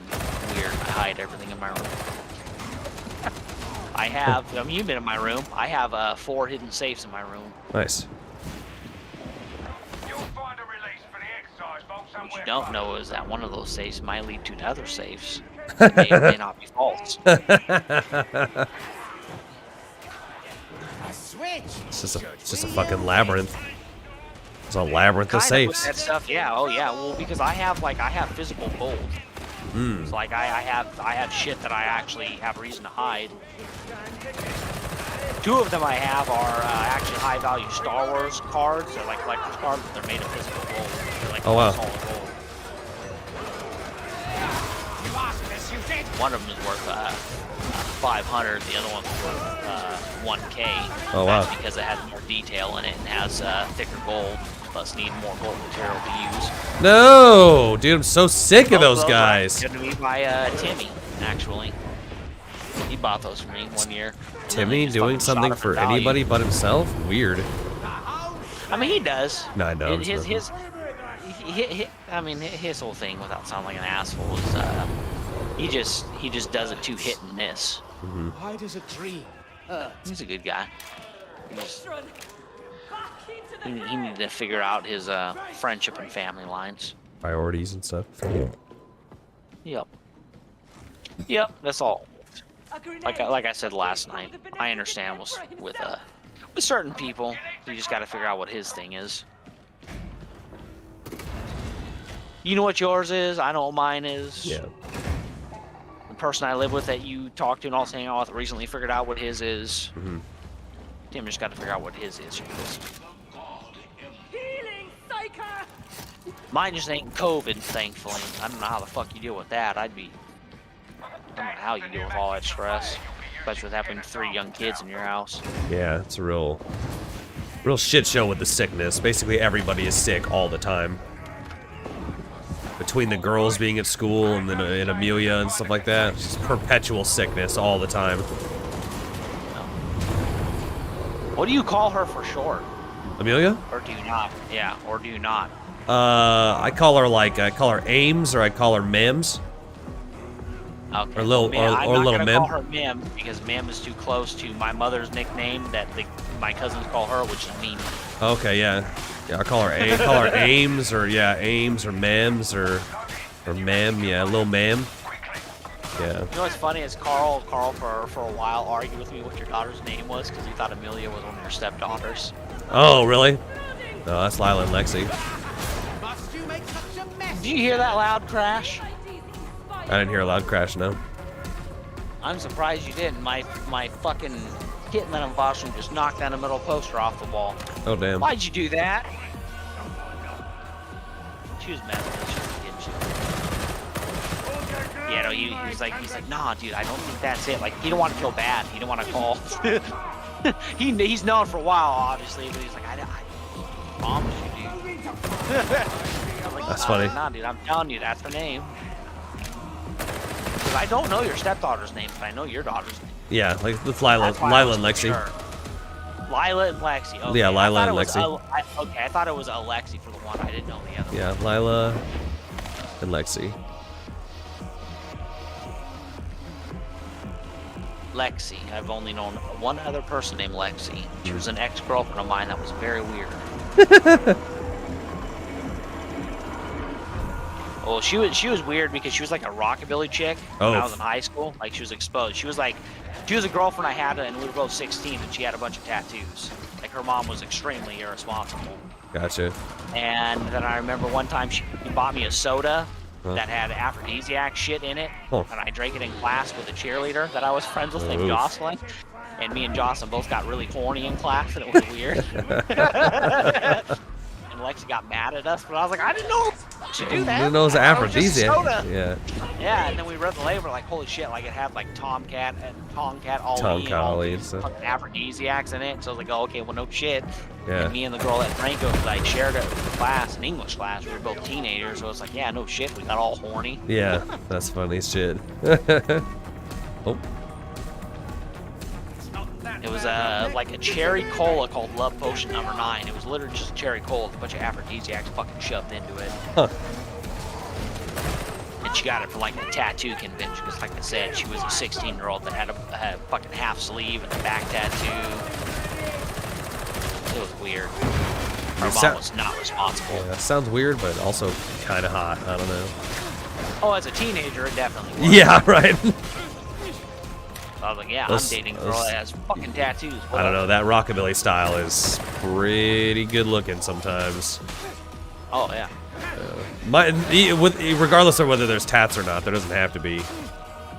weird. I hide everything in my room. I have, I mean, you've been in my room. I have 4 hidden safes in my room. Nice. You'll find a release for the exercise vault What somewhere. you don't know is that one of those safes might lead to other safes. That may or may not be false. It's just a fucking labyrinth. It's a labyrinth of Kind of with safes. that stuff, yeah. Oh yeah. Well, because I have physical gold. So like I have shit that I actually have reason to hide. 2 of them I have are actually high value Star Wars cards. They're like collector's cards, but they're made of physical gold. They're like Oh, wow. solid gold. One of them is worth 500. The other one's worth 1K. Oh, wow. That's because it has more detail in it and has thicker gold. Plus need more gold material to use. No, dude, I'm so sick of those guys. Going to be by Timmy, actually. He bought those for me one year. Timmy doing something for anybody but himself? Weird. I mean, he does. No, I know. I mean, his whole thing, without sounding like an asshole, is he just does it to hit and miss. Why does a tree hurt? He's a good guy. He needed to figure out his friendship and family lines. Priorities and stuff. Yep. Yep. That's all. Like I said last night, I understand with certain people, you just got to figure out what his thing is. You know what yours is. I know what mine is. Yeah. The person I live with that you talked to and all hang out with recently figured out what his is. Tim just got to figure out what his is. Mine just ain't COVID, thankfully. I don't know how the fuck you deal with that. I don't know how you deal with all that stress, especially with having 3 young kids in your house. Yeah, it's a real shit show with the sickness. Basically, everybody is sick all the time. Between the girls being at school and then in Amelia and stuff like that, it's just perpetual sickness all the time. What do you call her for short? Amelia? Or do you not? Yeah, or do you not? I call her Ames, or I call her Mims. Okay. Or little, I'm or not little gonna Mim. call her Mim because Mim is too close to my mother's nickname that my cousins call her, which is Mimi. Okay, yeah. Yeah, I call her Ames, or yeah, Ames, or Mims, or Mem, yeah, little Mem. Yeah. You know what's funny is Carl for a while argued with me what your daughter's name was because he thought Amelia was one of your stepdaughters. Oh, really? No, that's Lila and Lexi. Did you hear that loud crash? I didn't hear a loud crash, no. I'm surprised you didn't. My fucking kitten that I'm fostering just knocked down a middle poster off the wall. Oh, damn. Why'd you do that? She was mad at me. She was a kid. Yeah, no, he's like, nah, dude, I don't think that's it. Like, he don't want to feel bad. He don't want to call. He's known for a while, obviously, but he's like, I promise you, dude. Like, That's funny. Nah, dude, I'm telling you, that's the name. I don't know your stepdaughter's name, but I know your daughter's name. Yeah, like it's Lila and Lexi. Sure. Lila and Lexi. Okay. Yeah, Lila and Lexi. Lexi. Okay, I thought it was Alexi for the one. I didn't know the other. Yeah, Lila and Lexi. Lexi. I've only known one other person named Lexi. She was an ex-girlfriend of mine that was very weird. Well, she was weird because she was like a rockabilly chick when I was in high school. Like, she was exposed. She was a girlfriend I had, and we were both 16, and she had a bunch of tattoos. Like, her mom was extremely irresponsible. Gotcha. And then I remember one time she bought me a soda that had aphrodisiac shit in it, and I drank it in class with a cheerleader that I was friends with named Jocelyn. And me and Jocelyn both got really horny in class, and it was weird. And Lexi got mad at us, but I was like, I didn't know to do that. I didn't know it was aphrodisiac. Yeah. Yeah, and then we read the label, like, holy shit, like it had like Tomcat, Ollie, and stuff. Aphrodisiacs in it. So I was like, oh, okay, well, no shit. Yeah. And me and the girl that drank it, like, shared it with the class, in English class. We were both teenagers, so it's like, yeah, no shit, we got all horny. Yeah, that's funny as shit. Oh. It was like a cherry cola called Love Potion number 9. It was literally just a cherry cola with a bunch of aphrodisiacs fucking shoved into it. Huh. And she got it for like a tattoo convention because, like I said, she was a 16-year-old that had a fucking half sleeve and a back tattoo. It was weird. Her mom was not responsible. Yeah, that sounds weird, but also kind of hot. I don't know. Oh, as a teenager, it definitely was. Yeah, right. I was like, yeah, I'm dating a girl that has fucking tattoos. I don't know. That rockabilly style is pretty good looking sometimes. Oh, yeah. Regardless of whether there's tats or not, there doesn't have to be.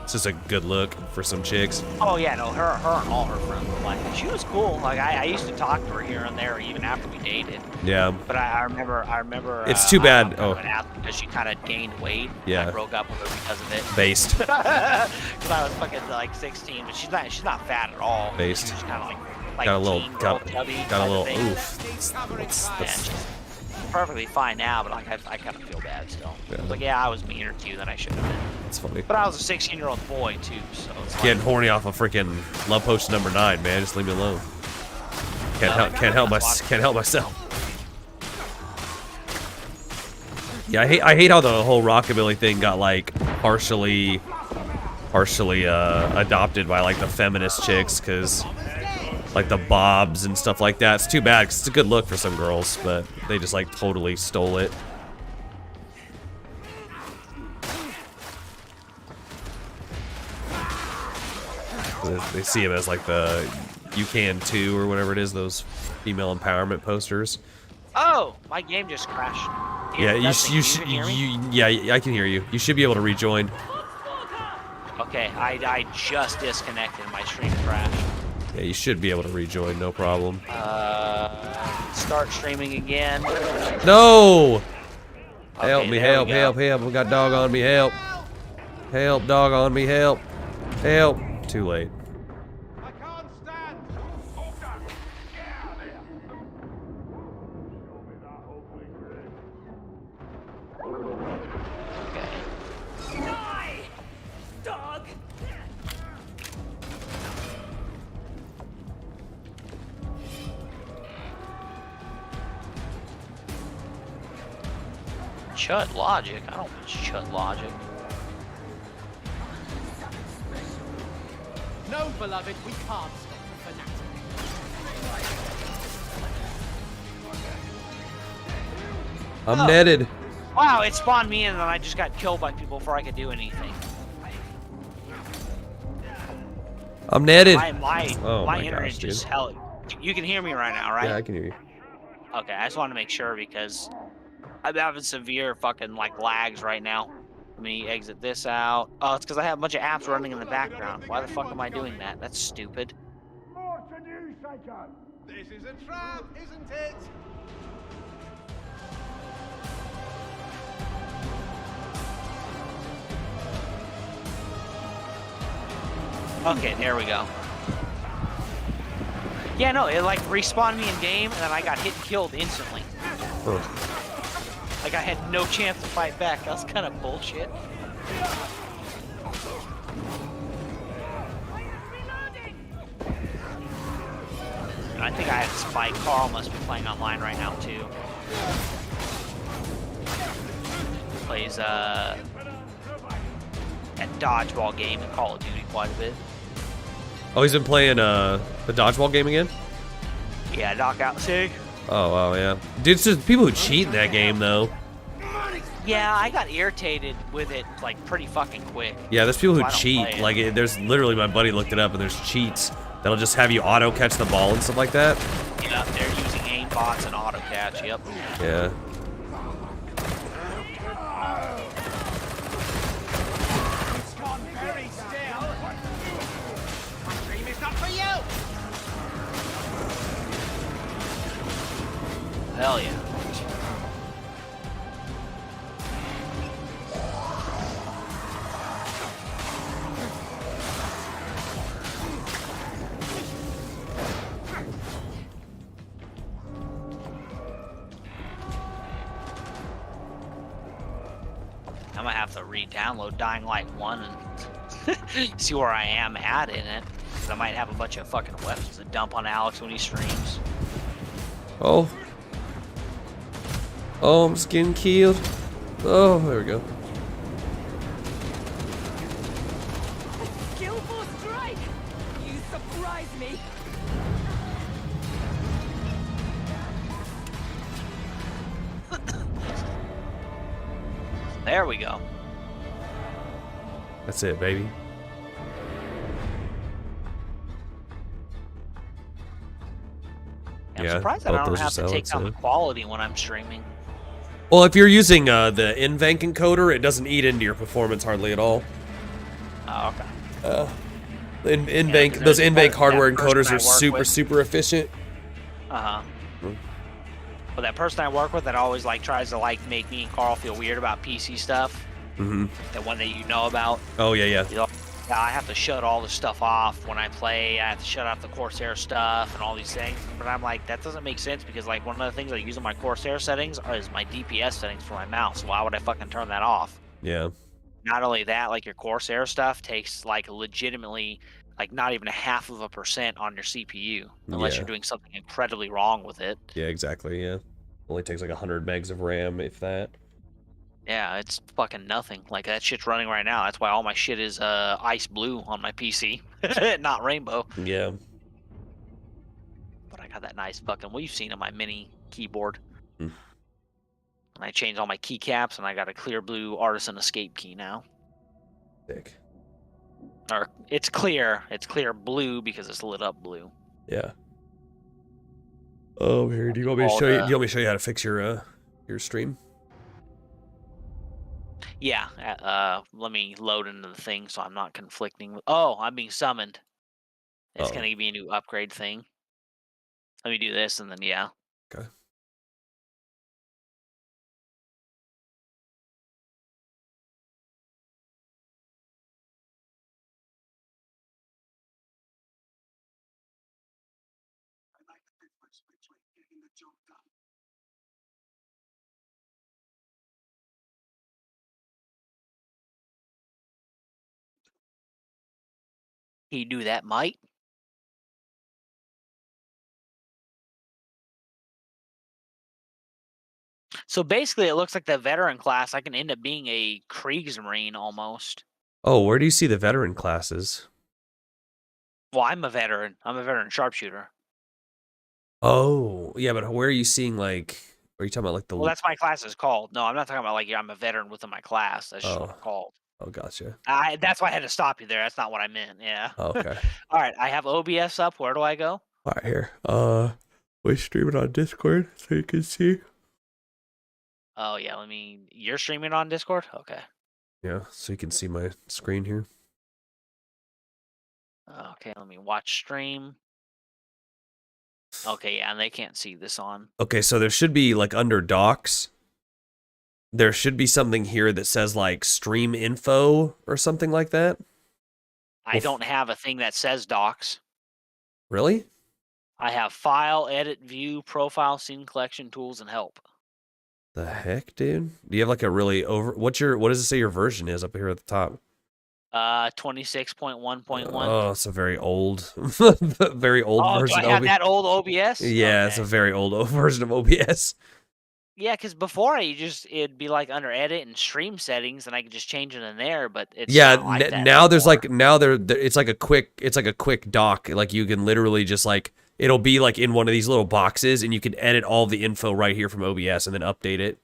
It's just a good look for some chicks. Oh yeah, no, her and all her friends were like, she was cool. Like I used to talk to her here and there, even after we dated. Yeah. But I remember. It's too bad. Because she kind of gained weight. Yeah. I broke up with her because of it. Based. Because I was fucking like 16, but she's not fat at all. Based. She's kind of like got a little chubby. got a little thing. oof. Yeah, she's perfectly fine now, but like I kind of feel bad still. Yeah. I was like, yeah, I was meaner to you than I should have been. It's funny. But I was a 16-year-old boy too, so it's Getting horny off a freaking Love Potion number 9, man. Just leave me alone. Can't help myself. Yeah, I hate how the whole rockabilly thing got like partially adopted by like the feminist chicks, because like the bobs and stuff like that. It's too bad because it's a good look for some girls, but they just like totally stole it. They see him as like the "you can too" or whatever it is, those female empowerment posters. Oh, my game just crashed. Yeah, you should. Yeah, I can hear you. You should be able to rejoin. Okay, I just disconnected. My stream crashed. Yeah, you should be able to rejoin, no problem. Start streaming again. No! Okay, Help me, help, help, help. We got dog on me, help. Help, dog on me, help. Help. Too late. I can't stand. Die! Dog! Chut logic. I don't want chut logic. No, beloved, we can't stop the fanatic. I'm netted. Wow, it spawned me in and I just got killed by people before I could do anything. I'm netted. My internet gosh, dude. just hell. You can hear me right now, right? Yeah, I can hear you. Okay, I just want to make sure because I'm having severe fucking like lags right now. Let me exit this out. Oh, it's because I have a bunch of apps running in the background. Why the fuck am I doing that? That's stupid. More to do, Psycho. This is a trap, isn't it? Okay, there we go. Yeah, no, it like respawned me in game and then I got hit and killed instantly. Huh. Like I had no chance to fight back. That's kind of bullshit. And I think I have Spike. Carl must be playing online right now too. Plays that dodgeball game in Call of Duty quite a bit. Oh, he's been playing the dodgeball game again? Yeah, knockout sig. Oh, yeah. Dude, it's just people who cheat in that game, though. Yeah, I got irritated with it like pretty fucking quick. Yeah, there's people who So I don't cheat. play it. Like, there's literally, my buddy looked it up, and there's cheats that'll just have you auto catch the ball and stuff like that. Yeah, they're using aim bots and auto catch. Yep. Yeah. It's gone very still. My dream is not for you. Hell yeah. I might have to re-download Dying Light 1 and See where I am at in it. Because I might have a bunch of fucking weapons to dump on Alex when he streams. Oh. Oh, I'm just getting killed. Oh, there we go. Skillful strike! You surprise me! There we go. That's it, baby. I'm Yeah, surprised that both I don't those are have to take solid, down so. the quality when I'm streaming. Well, if you're using the in-bank encoder, it doesn't eat into your performance hardly at all. Oh, okay. In-bank, 'cause those there's in-bank that hardware person encoders I are work super, with. super efficient. Uh-huh. Hmm. But that person I work with that always like tries to like make me and Carl feel weird about PC stuff. Mm-hmm. The one that you know about. Oh, yeah, yeah. You know, yeah, I have to shut all the stuff off when I play. I have to shut off the Corsair stuff and all these things. But I'm like, that doesn't make sense because like one of the things I use in my Corsair settings is my DPS settings for my mouse. Why would I fucking turn that off? Yeah. Not only that, like your Corsair stuff takes like legitimately like not even 0.5% on your CPU unless Yeah. you're doing something incredibly wrong with it. Yeah, exactly, yeah. Only takes like 100 megs of RAM, if that. Yeah, it's fucking nothing. Like that shit's running right now. That's why all my shit is ice blue on my PC, not rainbow. Yeah. But I got that nice fucking. Well, you've seen on my mini keyboard. Hmm. And I changed all my keycaps, and I got a clear blue Artisan Escape key now. Sick. Or it's clear. It's clear blue because it's lit up blue. Yeah. Oh, here. Do you want me to show you? Do you want me to show you how to fix your stream? Yeah. Let me load into the thing so I'm not conflicting with. Oh, I'm being summoned. It's Oh. gonna be a new upgrade thing. Let me do this, and then yeah. Okay. Can you do that, Mike? So basically, it looks like the veteran class. I can end up being a Kriegsmarine almost. Oh, where do you see the veteran classes? Well, I'm a veteran. I'm a veteran sharpshooter. Oh, yeah, but where are you seeing, like, are you talking about, like, the... Well, that's my class is called. No, I'm not talking about like I'm a veteran within my class. That's just what Oh. I'm called. Oh, gotcha. That's why I had to stop you there. That's not what I meant. Yeah. Oh, okay. All right, I have OBS up. Where do I go? All right, here. We stream it on Discord so you can see. Oh yeah, You're streaming on Discord? Okay. Yeah, so you can see my screen here. Okay, let me watch stream. Okay, yeah, and they can't see this on. Okay, so there should be, like, under docs, there should be something here that says, like, stream info or something like that. I don't have a thing that says docs. Really? I have file, edit, view, profile, scene collection, tools, and help. The heck, dude? Do you have, like, a really what does it say your version is up here at the top? 26.1.1. Oh, it's a very old, very old version. Do I have that old OBS? Yeah, it's a very old version of OBS. Yeah, because before it'd be like under edit and stream settings, and I could just change it in there. But it's Yeah, not like that now there's anymore. like it's like a quick doc. Like you can literally just like it'll be like in one of these little boxes, and you can edit all the info right here from OBS and then update it.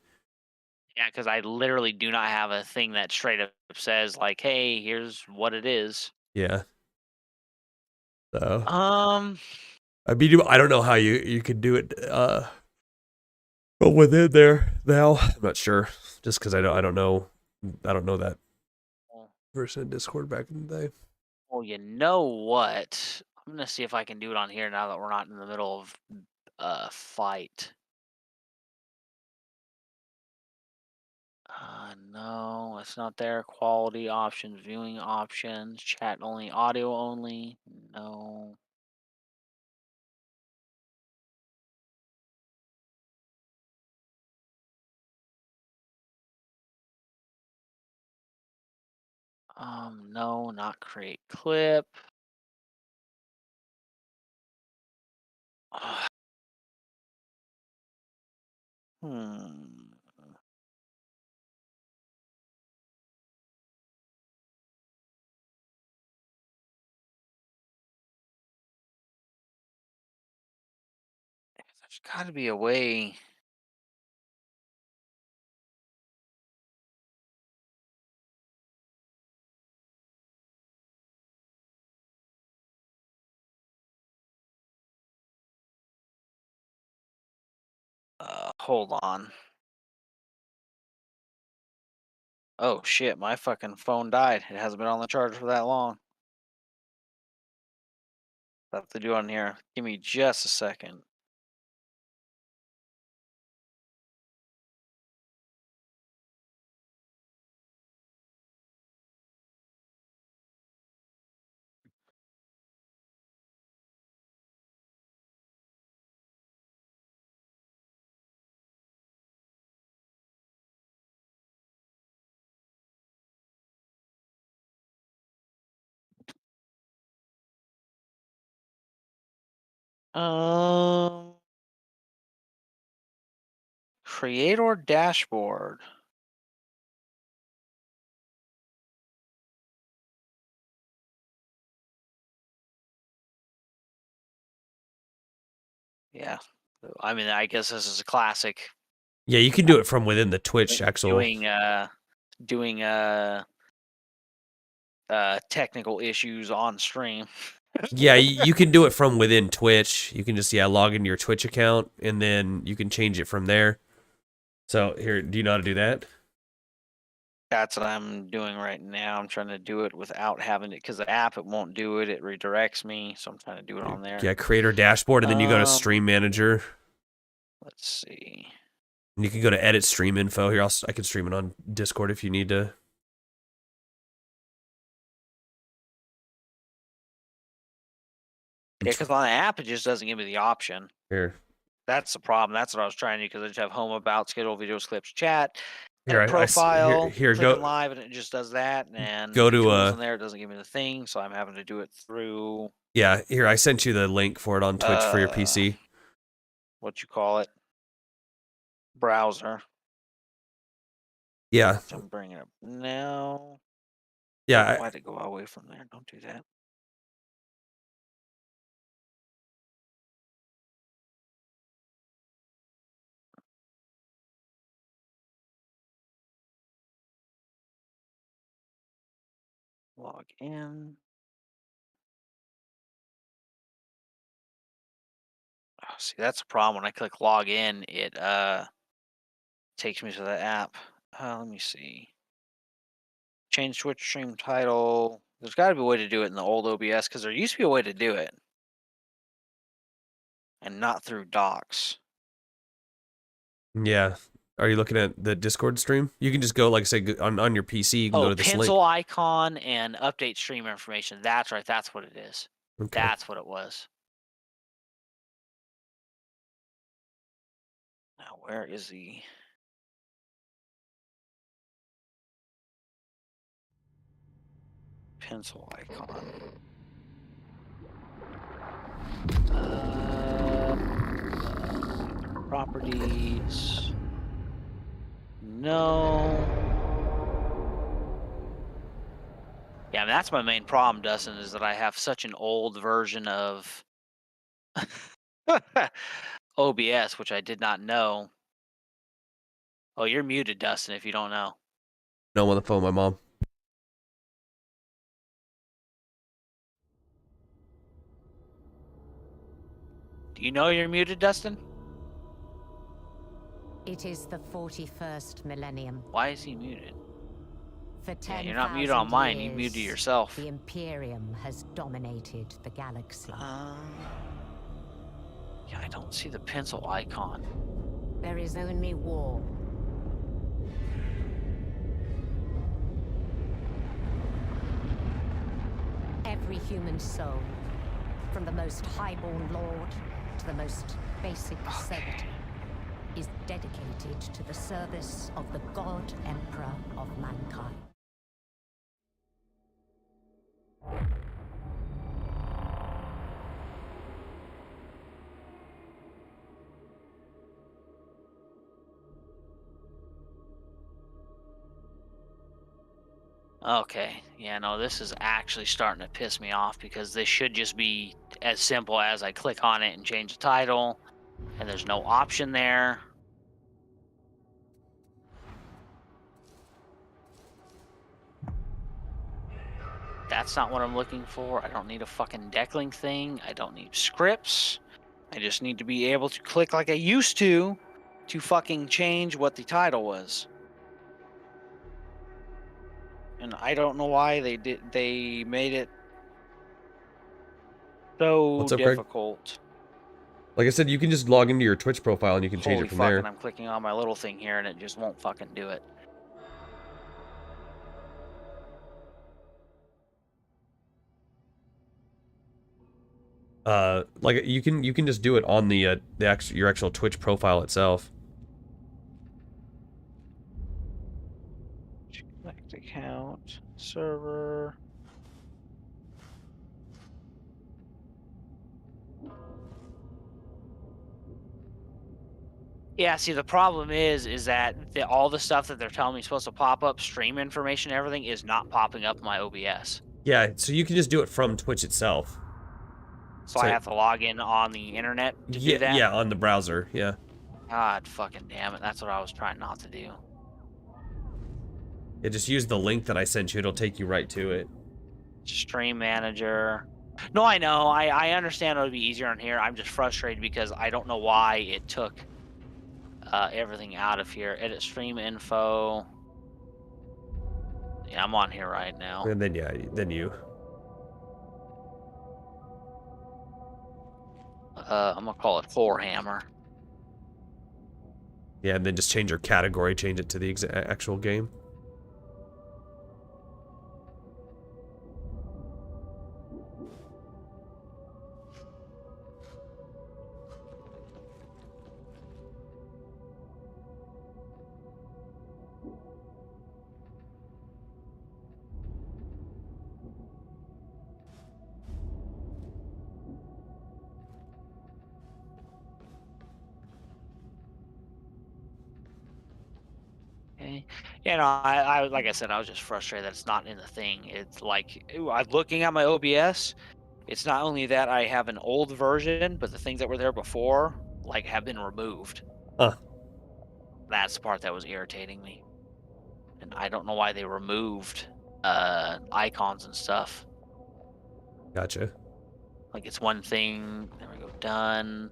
Yeah, because I literally do not have a thing that straight up says like, "Hey, here's what it is." Yeah. So. I mean, I don't know how you could do it. But within there now, I'm not sure. Just because I don't know that version of Discord back in the day. Well, you know what? I'm gonna see if I can do it on here now that we're not in the middle of a fight. No, it's not there. Quality options, viewing options, chat only, audio only. No. No, not create clip. Hmm. There's got to be a way. Hold on. Oh shit, my fucking phone died. It hasn't been on the charger for that long. What to do on here? Give me just a second. Creator dashboard. Yeah. I mean, I guess this is a classic. Yeah, you can do it from within the Twitch, Axel. Doing technical issues on stream. Yeah, you can do it from within Twitch. You can just log into your Twitch account and then you can change it from there. So here, do you know how to do that? That's what I'm doing right now. I'm trying to do it without having it because the app it won't do it. It redirects me, so I'm trying to do it on there. Yeah, creator dashboard, and then you go to stream manager. Let's see. And you can go to edit stream info. Here, I can stream it on Discord if you need to. Yeah, because on the app it just doesn't give me the option. Here. That's the problem. That's what I was trying to do because I just have home, about, schedule, videos, clips, chat. Here, profile. here go live, and it just does that. And go to in there, it doesn't give me the thing, so I'm having to do it through. Yeah, here I sent you the link for it on Twitch for your PC. What you call it? Browser. Yeah. So I'm bringing it up now. Yeah. Why'd it go away from there? Don't do that. Log in. Oh, see, that's a problem. When I click log in, it takes me to the app. Let me see. Change Twitch stream title. There's got to be a way to do it in the old OBS because there used to be a way to do it, and not through docs. Yeah. Are you looking at the Discord stream? You can just go, like, say, on your PC, you can go to this link. Pencil icon and update stream information. That's right. That's what it is. Okay. That's what it was. Now, where is the... pencil icon? Properties. No. Yeah, I mean, that's my main problem, Dustin, is that I have such an old version of OBS, which I did not know. Oh, you're muted, Dustin, if you don't know. No, I'm on the phone with my mom. Do you know you're muted, Dustin? It is the 41st millennium. Why is he muted? For 10,000 you're not muted on mine. You years, muted yourself. The Imperium has dominated the galaxy. Yeah, I don't see the pencil icon. There is only war. Every human soul, from the most highborn lord to the most basic servitor, is dedicated to the service of the God Emperor of mankind. Okay, yeah, no, this is actually starting to piss me off because this should just be as simple as I click on it and change the title, and there's no option there. That's not what I'm looking for. I don't need a fucking decklink thing. I don't need scripts. I just need to be able to click like I used to fucking change what the title was. And I don't know why they made it so What's up, Craig? difficult. Like I said, you can just log into your Twitch profile and you can change Holy it from fuck, there. and I'm clicking on my little thing here and it just won't fucking do it. Like you can just do it on the your actual Twitch profile itself. Select account, server. Yeah, see, the problem is that all the stuff that they're telling me is supposed to pop up, stream information, everything is not popping up in my OBS. Yeah, so you can just do it from Twitch itself. So I have to log in on the internet to do that? Yeah, on the browser, yeah. God fucking damn it, that's what I was trying not to do. Yeah, just use the link that I sent you, it'll take you right to it. Stream manager. No, I know, I understand it would be easier on here. I'm just frustrated because I don't know why it took everything out of here. Edit stream info. Yeah, I'm on here right now. And then, yeah, then you. I'm gonna call it Whorehammer. Yeah, and then just change your category, change it to the actual game. Okay. You know, I like I said, I was just frustrated that it's not in the thing. It's like I'm looking at my OBS. It's not only that I have an old version, but the things that were there before, like, have been removed. Huh. That's the part that was irritating me. And I don't know why they removed icons and stuff. Gotcha. Like, it's one thing. There we go. Done.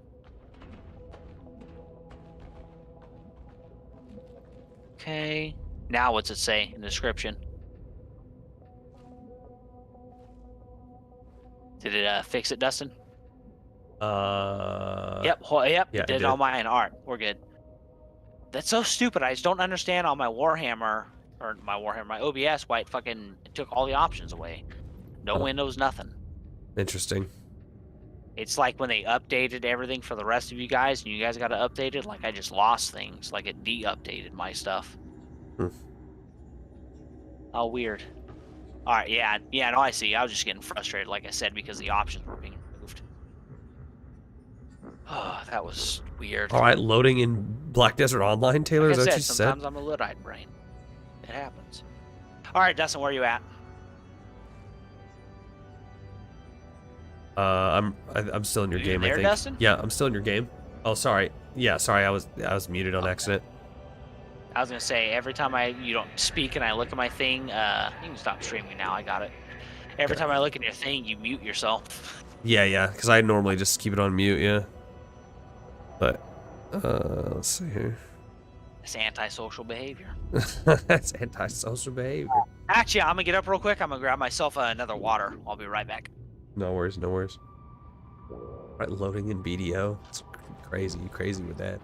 Okay. Now what's it say in the description? Did it fix it, Dustin? Yep. Yep. Yeah, it did on mine. All right, we're good. That's so stupid. I just don't understand on my Warhammer or my OBS why it fucking took all the options away. No windows, nothing. Interesting. It's like when they updated everything for the rest of you guys, and you guys got to update it. Like I just lost things. Like it de-updated my stuff. Oh, weird. All right, yeah, no, I see. I was just getting frustrated, like I said, because the options were being removed. Oh, that was weird. All right, loading in Black Desert Online, Taylor. Like Is that I what you said, said? sometimes I'm a Luddite brain. It happens. All right, Dustin, where are you at? I'm still in your game. there, I think. Dustin? Yeah, I'm still in your game. Oh, sorry. Yeah, sorry. I was muted on accident. I was gonna say every time you don't speak and I look at my thing, you can stop streaming now. I got it. Every time I look at your thing, you mute yourself. Yeah, because I normally just keep it on mute. Yeah. But let's see here. It's antisocial behavior. That's antisocial behavior. Actually, I'm gonna get up real quick. I'm gonna grab myself another water. I'll be right back. No worries, no worries. All right, loading in BDO. It's crazy. You crazy with that?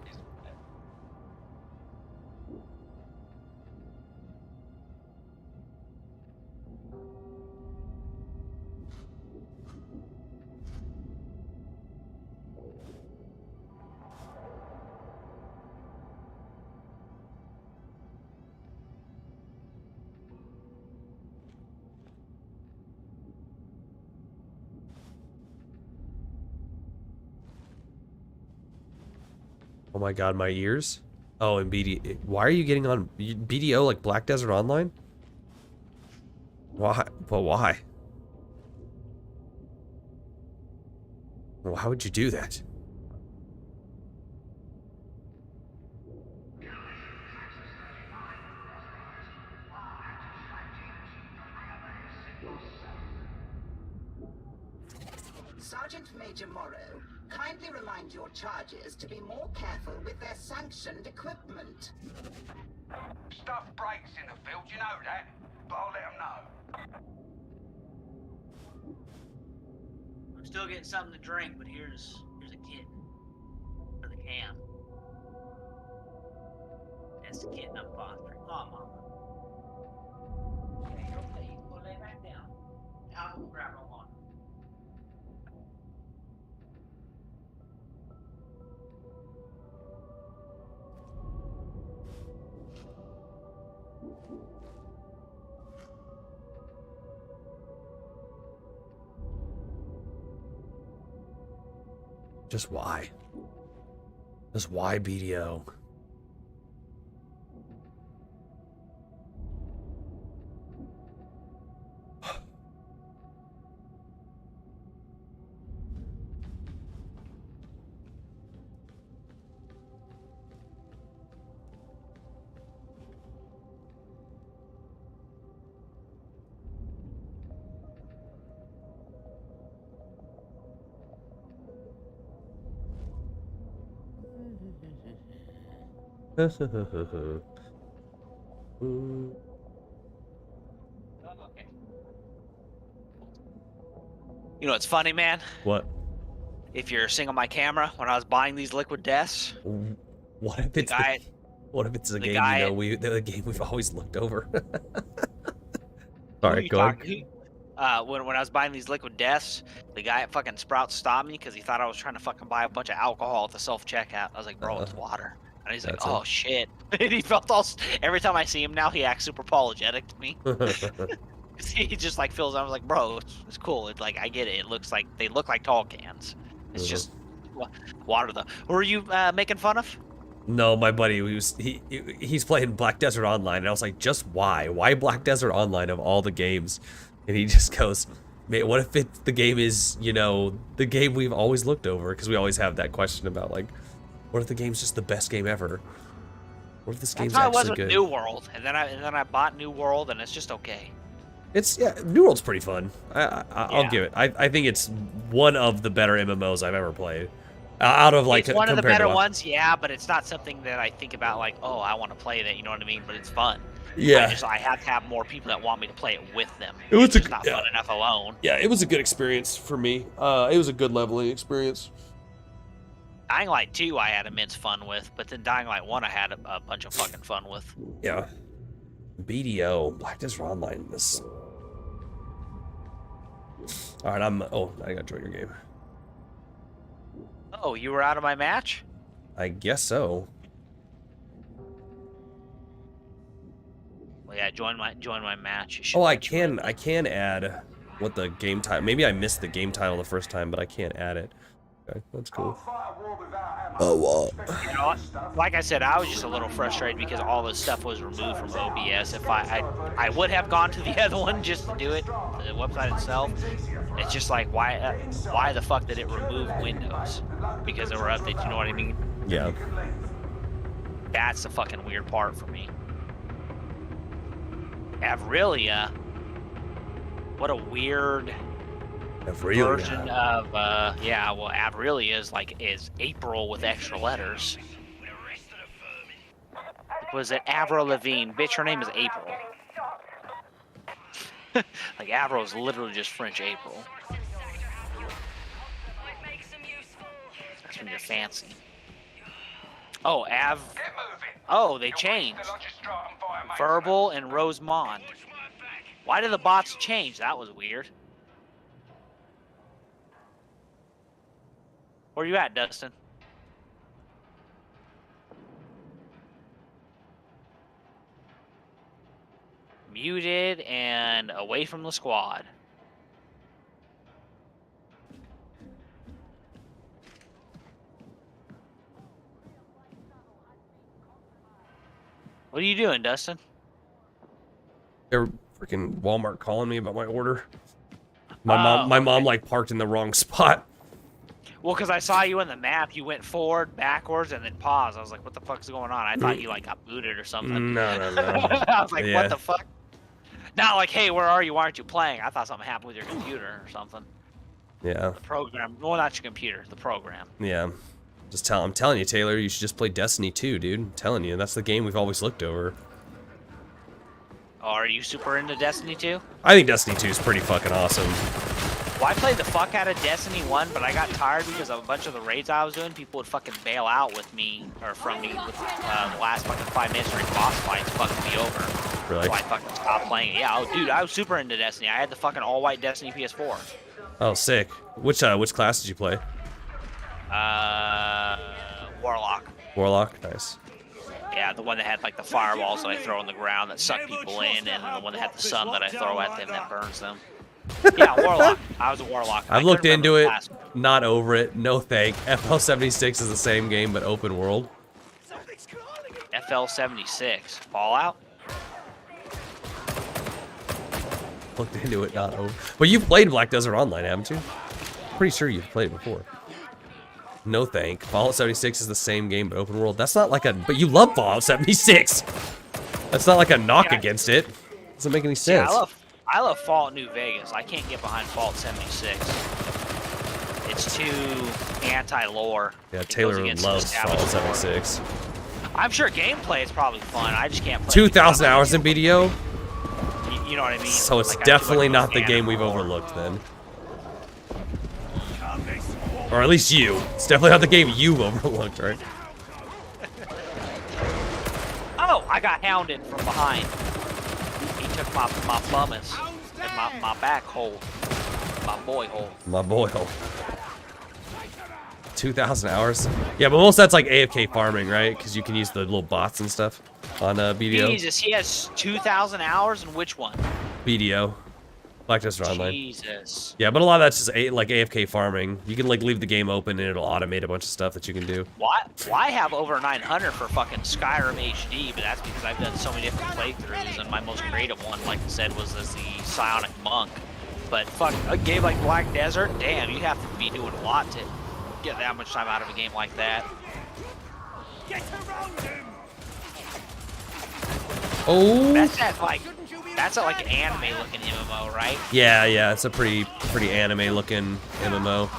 Oh my god, my ears. Oh, and BD. Why are you getting on BDO like Black Desert Online? Why? But why? Why would you do that? Sergeant Major Morrow, kindly remind your charges to be more careful with their sanctioned equipment. Stuff breaks in the field, you know that. But I'll let them know. I'm still getting something to drink, but here's a kitten for the cam. That's the kitten I'm fostering. Come on, Mama. Okay, you're okay. You can go lay back down. I'll go grab my water. Just why? Just why BDO? Okay. You know what's funny, man? What? If you're seeing on my camera, when I was buying these liquid deaths, What if it's what if it's a game guy, you know the game we've always looked over? Who Sorry, you go ahead. talking? When I was buying these liquid deaths, the guy at fucking Sprouts stopped me because he thought I was trying to fucking buy a bunch of alcohol at the self-checkout. I was like, bro, it's water. And he's like, That's oh, it. shit. And he felt all... Every time I see him now, he acts super apologetic to me. He just, like, feels... I was like, bro, it's cool. It's like, I get it. It looks like... They look like tall cans. It's just water, though. Who are you making fun of? No, my buddy, he's playing Black Desert Online, and I was like, just why? Why Black Desert Online of all the games? And he just goes, "Mate, what if the game is, you know, the game we've always looked over?" Because we always have that question about, like, what if the game's just the best game ever? What if this game's That's how it was actually with good? New World, and then I bought New World, and it's just okay. It's New World's pretty fun. I'll give it. I think it's one of the better MMOs I've ever played. Out of like It's one of the better to, ones, yeah, but it's not something that I think about like, oh, I want to play that, you know what I mean? But it's fun. Yeah. I have to have more people that want me to play it with them. It was it's not fun enough alone. Yeah, it was a good experience for me. It was a good leveling experience. Dying Light 2 I had immense fun with, but then Dying Light 1 I had a bunch of fucking fun with. Yeah. BDO, Black Desert Online. Alright, I gotta join your game. Oh, you were out of my match? I guess so. Well, yeah, join my match. Oh, I can add what the game title. Maybe I missed the game title the first time, but I can't add it. Okay, that's cool. Oh, wow. You know what? Like I said, I was just a little frustrated because all this stuff was removed from OBS. If I would have gone to the other one just to do it, the website itself. It's just like, why the fuck did it remove Windows? Because there were updates, you know what I mean? Yeah. That's the fucking weird part for me. Avrilia. What a weird version of yeah, well, Avrilia is April with extra letters. Was it Avril Lavigne? Bitch, her name is April. Like Avril is literally just French April. That's when you're fancy. Oh, oh, they changed. Verbal and Rosemont. Why did the bots change? That was weird. Where you at, Dustin? Muted and away from the squad. What are you doing, Dustin? For Freaking Walmart calling me about my order. My mom like parked in the wrong spot. Well, because I saw you in the map, you went forward, backwards, and then paused. I was like, what the fuck's going on? I thought you like got booted or something. No. I was like, Yeah. what the fuck? Not like, hey, where are you? Why aren't you playing? I thought something happened with your computer or something. Yeah. The program. Well, not your computer, the program. Yeah. I'm telling you, Taylor, you should just play Destiny 2, dude. I'm telling you, that's the game we've always looked over. Oh, are you super into Destiny 2? I think Destiny 2 is pretty fucking awesome. Well, I played the fuck out of Destiny 1, but I got tired because of a bunch of the raids I was doing. People would fucking bail out with me, or from me, with the last fucking 5 minutes during boss fights fucking me over. Really? So I fucking stopped playing it. Yeah, oh, dude, I was super into Destiny. I had the fucking all-white Destiny PS4. Oh, sick. Which class did you play? Warlock. Warlock? Nice. Yeah, the one that had like the fireballs that I throw on the ground that suck people in, and the one that had the sun that I throw at them that burns them. Yeah, Warlock. I was a Warlock. I've looked into it, not over it, no thank. FL76 is the same game, but open world. FL76. Fallout? Looked into it, not over. But you've played Black Desert Online, haven't you? Pretty sure you've played it before. No thank. Fallout 76 is the same game, but open world. That's not like a... But you love Fallout 76! That's not like a knock against it. Doesn't make any sense. Yeah, I love Fallout New Vegas. I can't get behind Fallout 76. It's too anti-lore. Yeah, Taylor loves Fallout 76. I'm sure gameplay is probably fun. I just can't play 2,000 hours in BDO? You know what I mean? So it's like, definitely not the game we've overlooked then. Or at least you. It's definitely not the game you've overlooked, right? Oh, I got hounded from behind. He took my bummus and my back hole. My boy hole. My boy hole. 2,000 hours? Yeah, but most of that's like AFK farming, right? Because you can use the little bots and stuff on BDO. Jesus, he has 2,000 hours in which one? BDO. Black Desert Online. Jesus. Yeah, but a lot of that's just like AFK farming. You can like leave the game open and it'll automate a bunch of stuff that you can do. Why I have over 900 for fucking Skyrim HD, but that's because I've done so many different playthroughs, and my most creative one, like I said, was as the Psionic Monk. But fuck, a game like Black Desert, damn, you have to be doing a lot to get that much time out of a game like that. Get around him! Oh. That's at like anime looking MMO, right? Yeah, it's a pretty anime looking MMO.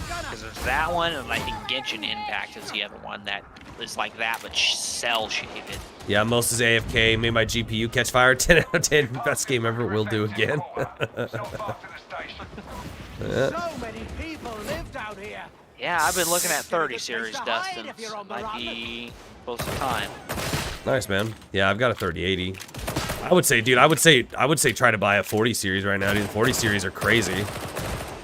Because there's that one, and I think Genshin Impact is the other one that is like that, but cell shaded. Yeah, most is AFK. Made my GPU catch fire. 10 out of 10. Best game ever. Will do again. So many people lived out here. Yeah, I've been looking at 30 series, Dustin. Might be close to time. Nice, man. Yeah, I've got a 3080. I would say, dude, I would say try to buy a 40 series right now. Dude, the 40 series are crazy.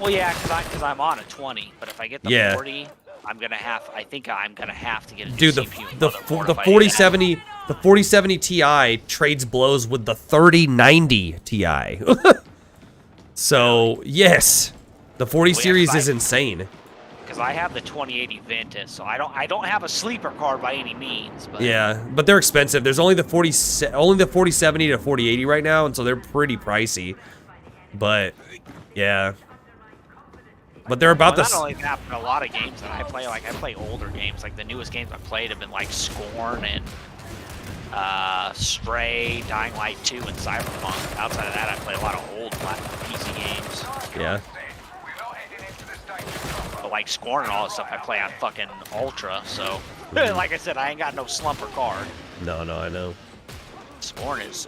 Well, yeah, because I'm on a 20, but if I get the 40, I think I'm gonna have to get a dude, CPU. the 4070 Ti trades blows with the 3090 Ti. So yes, the 40 series is insane. Because I have the 2080 Ventus, so I don't have a sleeper card by any means. But yeah, but they're expensive. There's only the 4070 to 4080 right now, and so they're pretty pricey. But yeah, but they're about not only that, but a lot of games that I play, like I play older games. Like the newest games I've played have been like Scorn and Stray, Dying Light 2, and Cyberpunk. Outside of that, I play a lot of old PC games. Yeah. But like Scorn and all that stuff, I play on fucking Ultra. So, like I said, I ain't got no slumper card. No, I know. Scorn is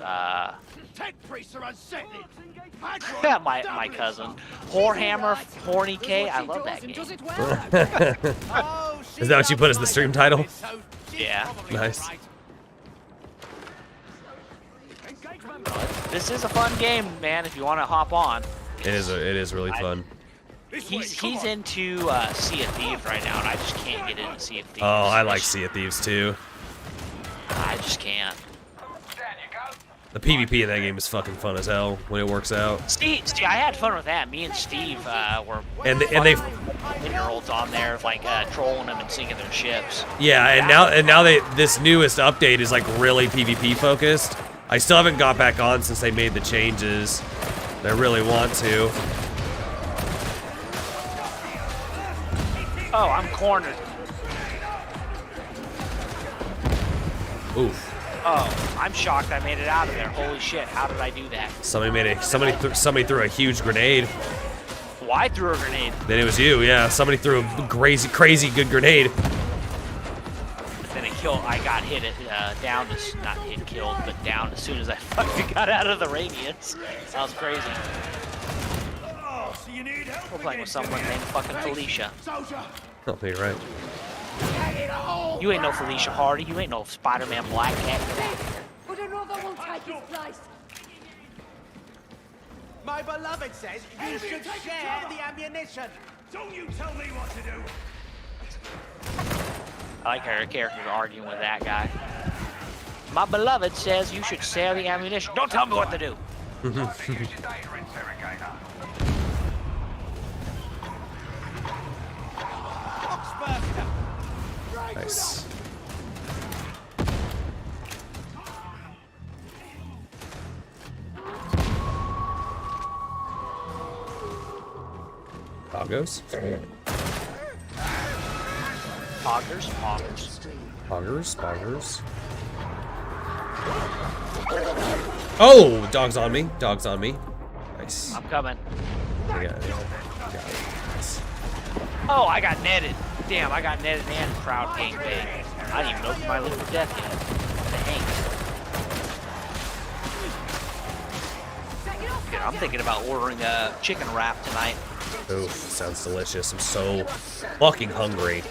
Yeah, my cousin. Whorehammer, Horny K. I love that game. Is that what you put as the stream title? Yeah. Nice. This is a fun game, man. If you want to hop on. It is really fun. He's into Sea of Thieves right now, and I just can't get into Sea of Thieves. Oh, I like Sea of Thieves too. I just can't. The PvP in that game is fucking fun as hell when it works out. Steve, I had fun with that. Me and Steve were and they 10-year-olds on there, like trolling them and sinking their ships. Yeah, and now this newest update is like really PvP focused. I still haven't got back on since they made the changes. I really want to. Oh, I'm cornered. Oof. Oh, I'm shocked I made it out of there. Holy shit, how did I do that? Somebody threw a huge grenade. Why threw a grenade? Then it was you, yeah. Somebody threw a crazy good grenade. Then I got hit down, not hit, killed, but down as soon as I fucking got out of the radius. That was crazy. We're playing with someone named fucking Felicia. Oh, you're right. You ain't no Felicia Hardy. You ain't no Spider-Man Black Cat. But another will take his place. My beloved says you should share the ammunition. Don't you tell me what to do. I like how her character's arguing with that guy. My beloved says you should share the ammunition. Don't tell me what to do. Nice. Poggers? Poggers. Oh, dog's on me. Nice. I'm coming. I got it. Nice. Oh, I got netted. Damn, I got netted and crowd gangbang. I didn't even open my list for death yet. Dang. I'm thinking about ordering a chicken wrap tonight. Oof, sounds delicious. I'm so fucking hungry.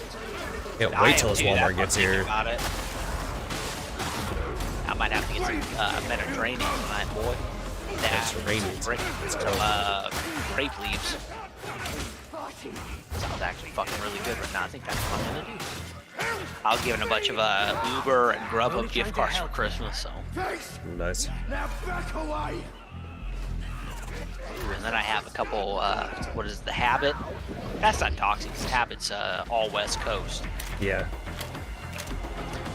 Can't wait till this Walmart gets here. About it. I might have to get some Mediterranean tonight, boy. Grape leaves. Sounds actually fucking really good right now. I think that's what I'm gonna do. I was given a bunch of Uber and Grubhub gift cards for Christmas, so. Nice. Now back away. And then I have a couple, what is The Habit? That's not toxic, Habit's all West Coast. Yeah.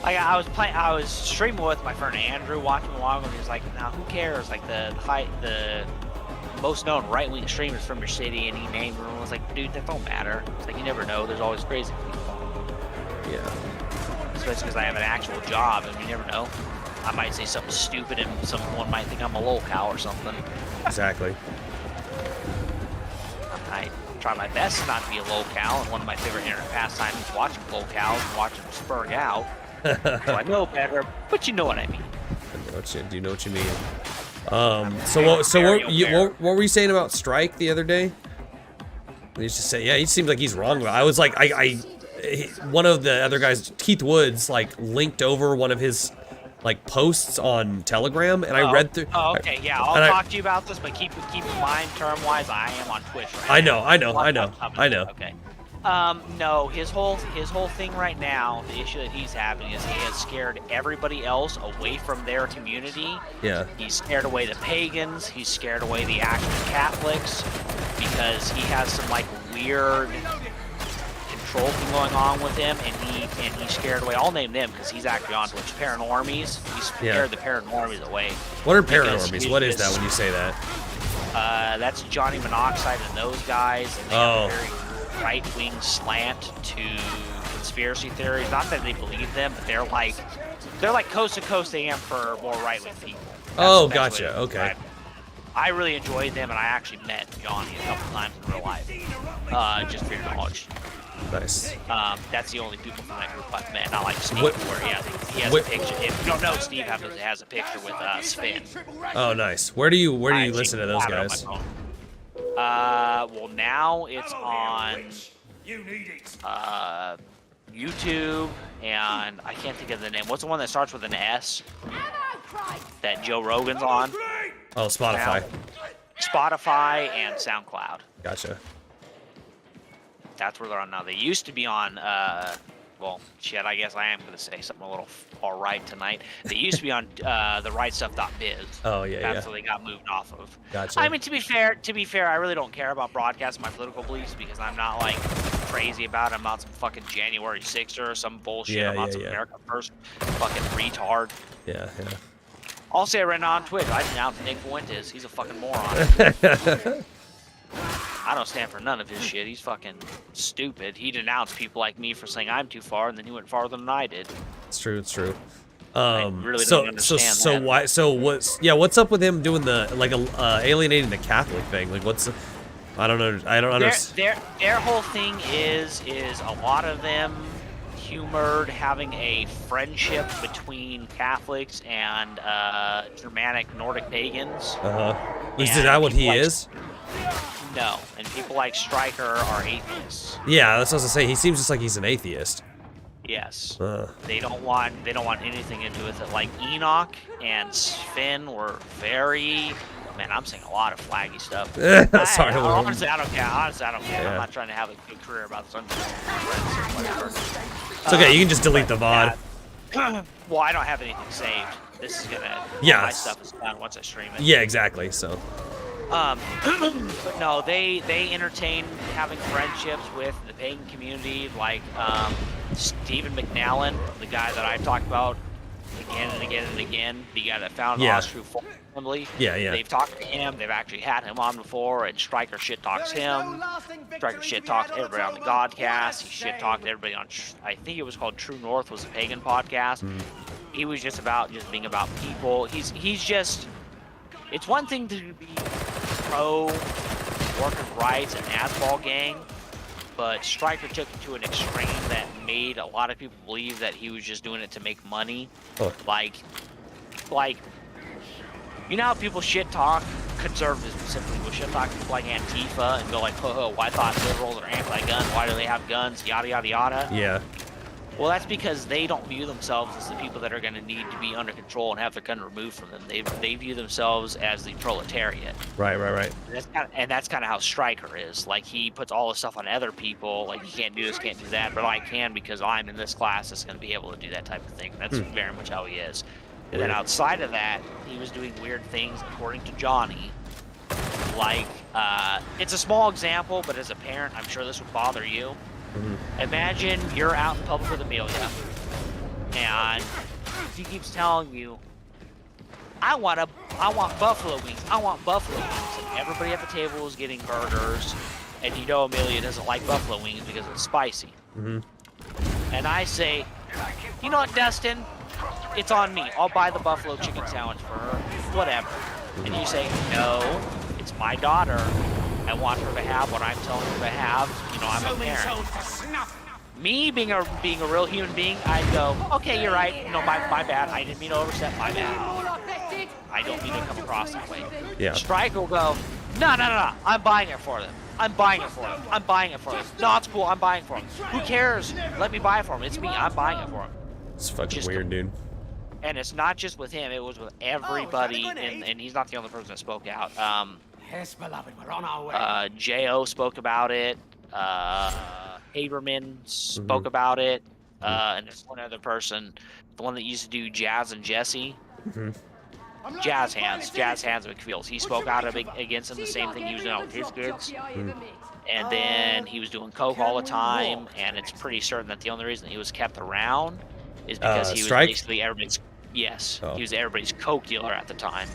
Like I was streaming with my friend Andrew, watching along, and he was like, "Now who cares? Like the most known right-wing streamers from your city," and he named them. I was like, "Dude, that don't matter. It's like you never know. There's always crazy people." Yeah. Especially because I have an actual job, and you never know. I might say something stupid, and someone might think I'm a lolcow or something. Exactly. I try my best not to be a lolcow, and one of my favorite internet pastimes is watching lolcows and watching them spurg out. So I know better, but you know what I mean. Do you know what you mean? What were you saying about Strike the other day? He used to say, yeah, he seems like he's wrong. I was like, one of the other guys, Keith Woods, like linked over one of his like posts on Telegram, and I read through. Oh, okay, yeah, I'll talk to you about this, but keep in mind, term-wise, I am on Twitch right now. I know. Okay. No, his whole thing right now, the issue that he's having is he has scared everybody else away from their community. Yeah. He's scared away the pagans. He's scared away the actual Catholics because he has some like weird control thing going on with him, and he's scared away. I'll name them because he's actually on Twitch. Paranormies. He's scared the paranormies away. What are paranormies? What is that when you say that? That's Johnny Monoxide and those guys. And they have a very right-wing slant to conspiracy theories. Not that they believe them, but they're like coast to coast AM for more right-wing people. Oh, gotcha. Okay. I really enjoyed them, and I actually met Johnny a couple times in real life. Just for your knowledge. Nice. That's the only people from that group I've met. Not like Steve, where he has a picture. If you don't know, Steve has a picture with Spin. Oh, nice. Where do you listen to those guys? Well, now it's on YouTube, and I can't think of the name. What's the one that starts with an S? That Joe Rogan's on? Oh, Spotify. Spotify and SoundCloud. Gotcha. That's where they're on now. They used to be on, well, shit, I guess I am going to say something a little all right tonight. They used to be on the rightstuff.biz. Oh, yeah, That's where they got moved off of. Gotcha. I mean, to be fair, I really don't care about broadcasting my political beliefs because I'm not, like, crazy about it. I'm not some fucking January 6er or some bullshit. I'm not some America First fucking retard. Yeah. I'll say it right now on Twitch. I denounce Nick Fuentes. He's a fucking moron. I don't stand for none of his shit. He's fucking stupid. He denounced people like me for saying I'm too far, and then he went farther than I did. It's true. It's true. I really don't understand that. What's up with him doing the alienating the Catholic thing? Like, what's I don't know. I don't understand. Their whole thing is a lot of them humored having a friendship between Catholics and Germanic Nordic pagans. Is that what he is? No, and people like Stryker are atheists. Yeah, that's what I was gonna say. He seems just like he's an atheist. Yes. They don't want anything to do with it. Like Enoch and Sven were very. Man, I'm saying a lot of flaggy stuff. Sorry, honestly, I don't care. Yeah. I'm not trying to have a good career about this. I'm just whatever. It's okay. You can just delete the VOD. Well, I don't have anything saved. This is gonna. Yeah. My stuff is done once I stream it. Yeah, exactly. So. But no, they entertain having friendships with the pagan community, like Stephen McNallen, the guy that I talked about again and again and again, the guy that founded True Assembly. Yeah. They've talked to him. They've actually had him on before, and Stryker shit talks him. Stryker shit talks everybody on the Godcast. He shit talked everybody on. I think it was called True North, was a pagan podcast. He was just being about people. He's just. It's one thing to be pro workers' rights and Asphalt Gang, but Stryker took it to an extreme that made a lot of people believe that he was just doing it to make money. Like, you know how people shit talk conservatives specifically will shit talk people like Antifa and go like, "Oh, I thought liberals are anti-gun. Why do they have guns? Yada yada yada." Yeah. Well, that's because they don't view themselves as the people that are going to need to be under control and have their gun removed from them. They view themselves as the proletariat. Right. And that's kind of how Stryker is. Like, he puts all the stuff on other people. Like, you can't do this, can't do that, but I can because I'm in this class that's going to be able to do that type of thing. That's very much how he is. And then outside of that, he was doing weird things, according to Johnny. Like, it's a small example, but as a parent, I'm sure this would bother you. Imagine you're out in public with Amelia, and he keeps telling you, I want buffalo wings, I want buffalo wings, and everybody at the table is getting burgers, and you know Amelia doesn't like buffalo wings because it's spicy. And I say, you know what, Dustin, it's on me, I'll buy the buffalo chicken sandwich for her, whatever. And you say, no, it's my daughter. I want her to have what I'm telling her to have. You know, I'm a parent. Me being a real human being, I'd go, okay, you're right. No, my bad. I didn't mean to overstep. My bad. I don't mean to come across that way. Yeah. Stryker will go, no. I'm buying it for them. I'm buying it for them. No, it's cool. I'm buying it for them. Who cares? Let me buy it for them. It's me. I'm buying it for them. It's fucking weird, dude. And it's not just with him. It was with everybody, and he's not the only person that spoke out. Yes, beloved, we're on our way. J.O. spoke about it. Haberman spoke about it. And there's one other person, the one that used to do Jazz and Jesse. Jazz Hands McFeels. He spoke out against him, the same thing he was doing with his kids. And then he was doing coke all the time, and it's pretty certain that the only reason he was kept around is because he was basically everybody's. Yes, he was everybody's coke dealer at the time.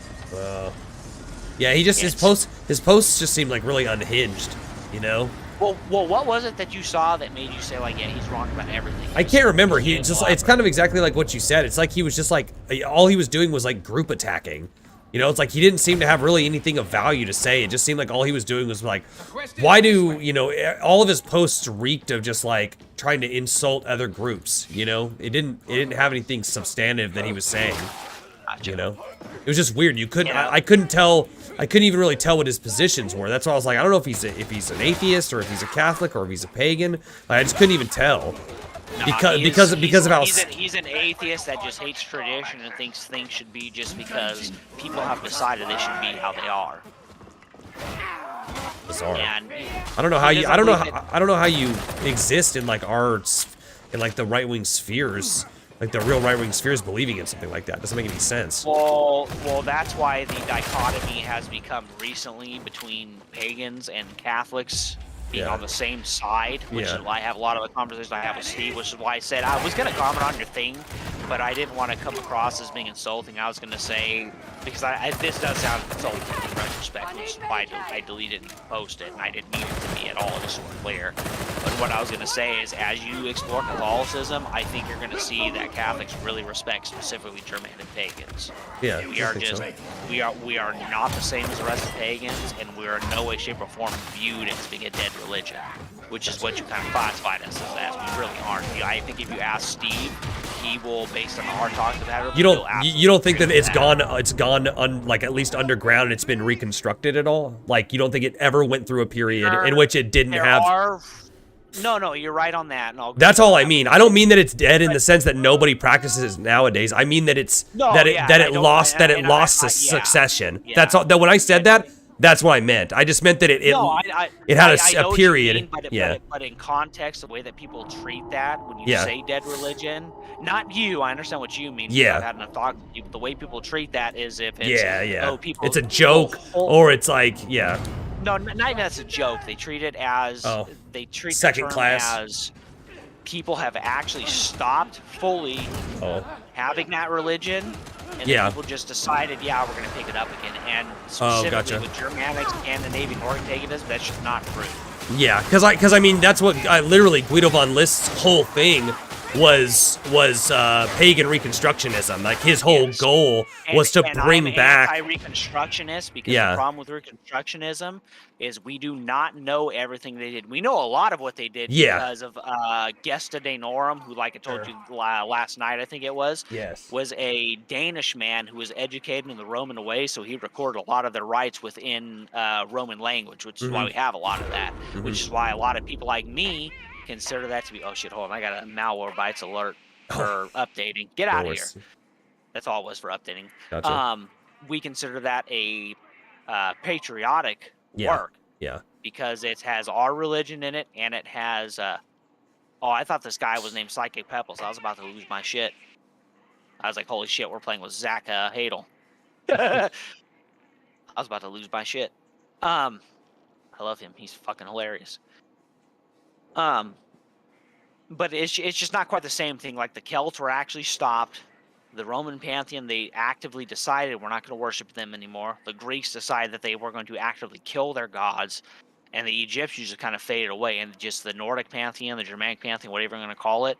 Yeah, he just his posts just seemed like really unhinged, you know. Well, what was it that you saw that made you say like, yeah, he's wrong about everything? I can't remember. It's kind of exactly like what you said. It's like he was just like all he was doing was like group attacking. You know, it's like he didn't seem to have really anything of value to say. It just seemed like all he was doing was like, why do, you know, all of his posts reeked of just like trying to insult other groups, you know? It didn't have anything substantive that he was saying. You know? It was just weird. You couldn't I couldn't even really tell what his positions were. That's why I was like, I don't know if he's an atheist or if he's a Catholic or if he's a pagan. I just couldn't even tell. Because of how he's an atheist that just hates tradition and thinks things should be just because people have decided they should be how they are. Bizarre. I don't know how you exist in like the right-wing spheres, like the real right-wing spheres, believing in something like that. Doesn't make any sense. Well, that's why the dichotomy has become recently between pagans and Catholics being on the same side, which is why I have a lot of the conversations I have with Steve, which is why I said I was going to comment on your thing but I didn't want to come across as being insulting. I was going to say, because this does sound insulting in retrospect, which is why I deleted and posted, and I didn't mean it to be at all, just so we're clear. But what I was going to say is, as you explore Catholicism, I think you're going to see that Catholics really respect specifically Germanic pagans. Yeah, we are just we are not the same as the rest of pagans, and we are in no way, shape, or form viewed as being a dead religion, which is what you kind of classified us as. We really aren't. I think if you ask Steve, he will, based on our talks about it. You don't think that it's gone like at least underground. It's been reconstructed at all. Like you don't think it ever went through a period in which it didn't have. No, you're right on that. That's all I mean. I don't mean that it's dead in the sense that nobody practices it nowadays. I mean that it's it lost succession. Yeah. That's all. That when I said that, that's what I meant. I just meant that it had a period. But in context, the way that people treat that when you say dead religion, not you. I understand what you mean. Yeah. I've had enough talk. The way people treat that is if it's it's a joke or it's like No, not even that's a joke. They treat it as they treat second the term class as people have actually stopped fully having that religion, and then people just decided, we're going to pick it up again. And specifically with Germanics and the Navy Nordic paganism, that's just not true. Yeah, because I mean that's what literally Guido von List's whole thing was pagan reconstructionism. Like his whole goal was to bring back anti-reconstructionist, because the problem with reconstructionism is we do not know everything they did. We know a lot of what they did because of Gesta Danorum, who, like I told you last night, I think it was a Danish man who was educated in the Roman way, so he recorded a lot of their rites within Roman language, which is why we have a lot of that, which is why a lot of people like me consider that to be, oh shit, hold on, I got a Malwarebytes alert for updating. Get out of here. That's all it was for updating. Gotcha. We consider that a patriotic work. Yeah. Because it has our religion in it, and it has I thought this guy was named Psychic Pebbles. I was about to lose my shit. I was like, holy shit, we're playing with Zach Hadel. I was about to lose my shit. I love him. He's fucking hilarious. But it's just not quite the same thing. Like the Celts were actually stopped. The Roman pantheon, they actively decided we're not going to worship them anymore. The Greeks decided that they were going to actively kill their gods. And the Egyptians just kind of faded away. And just the Nordic pantheon, the Germanic pantheon, whatever you're going to call it,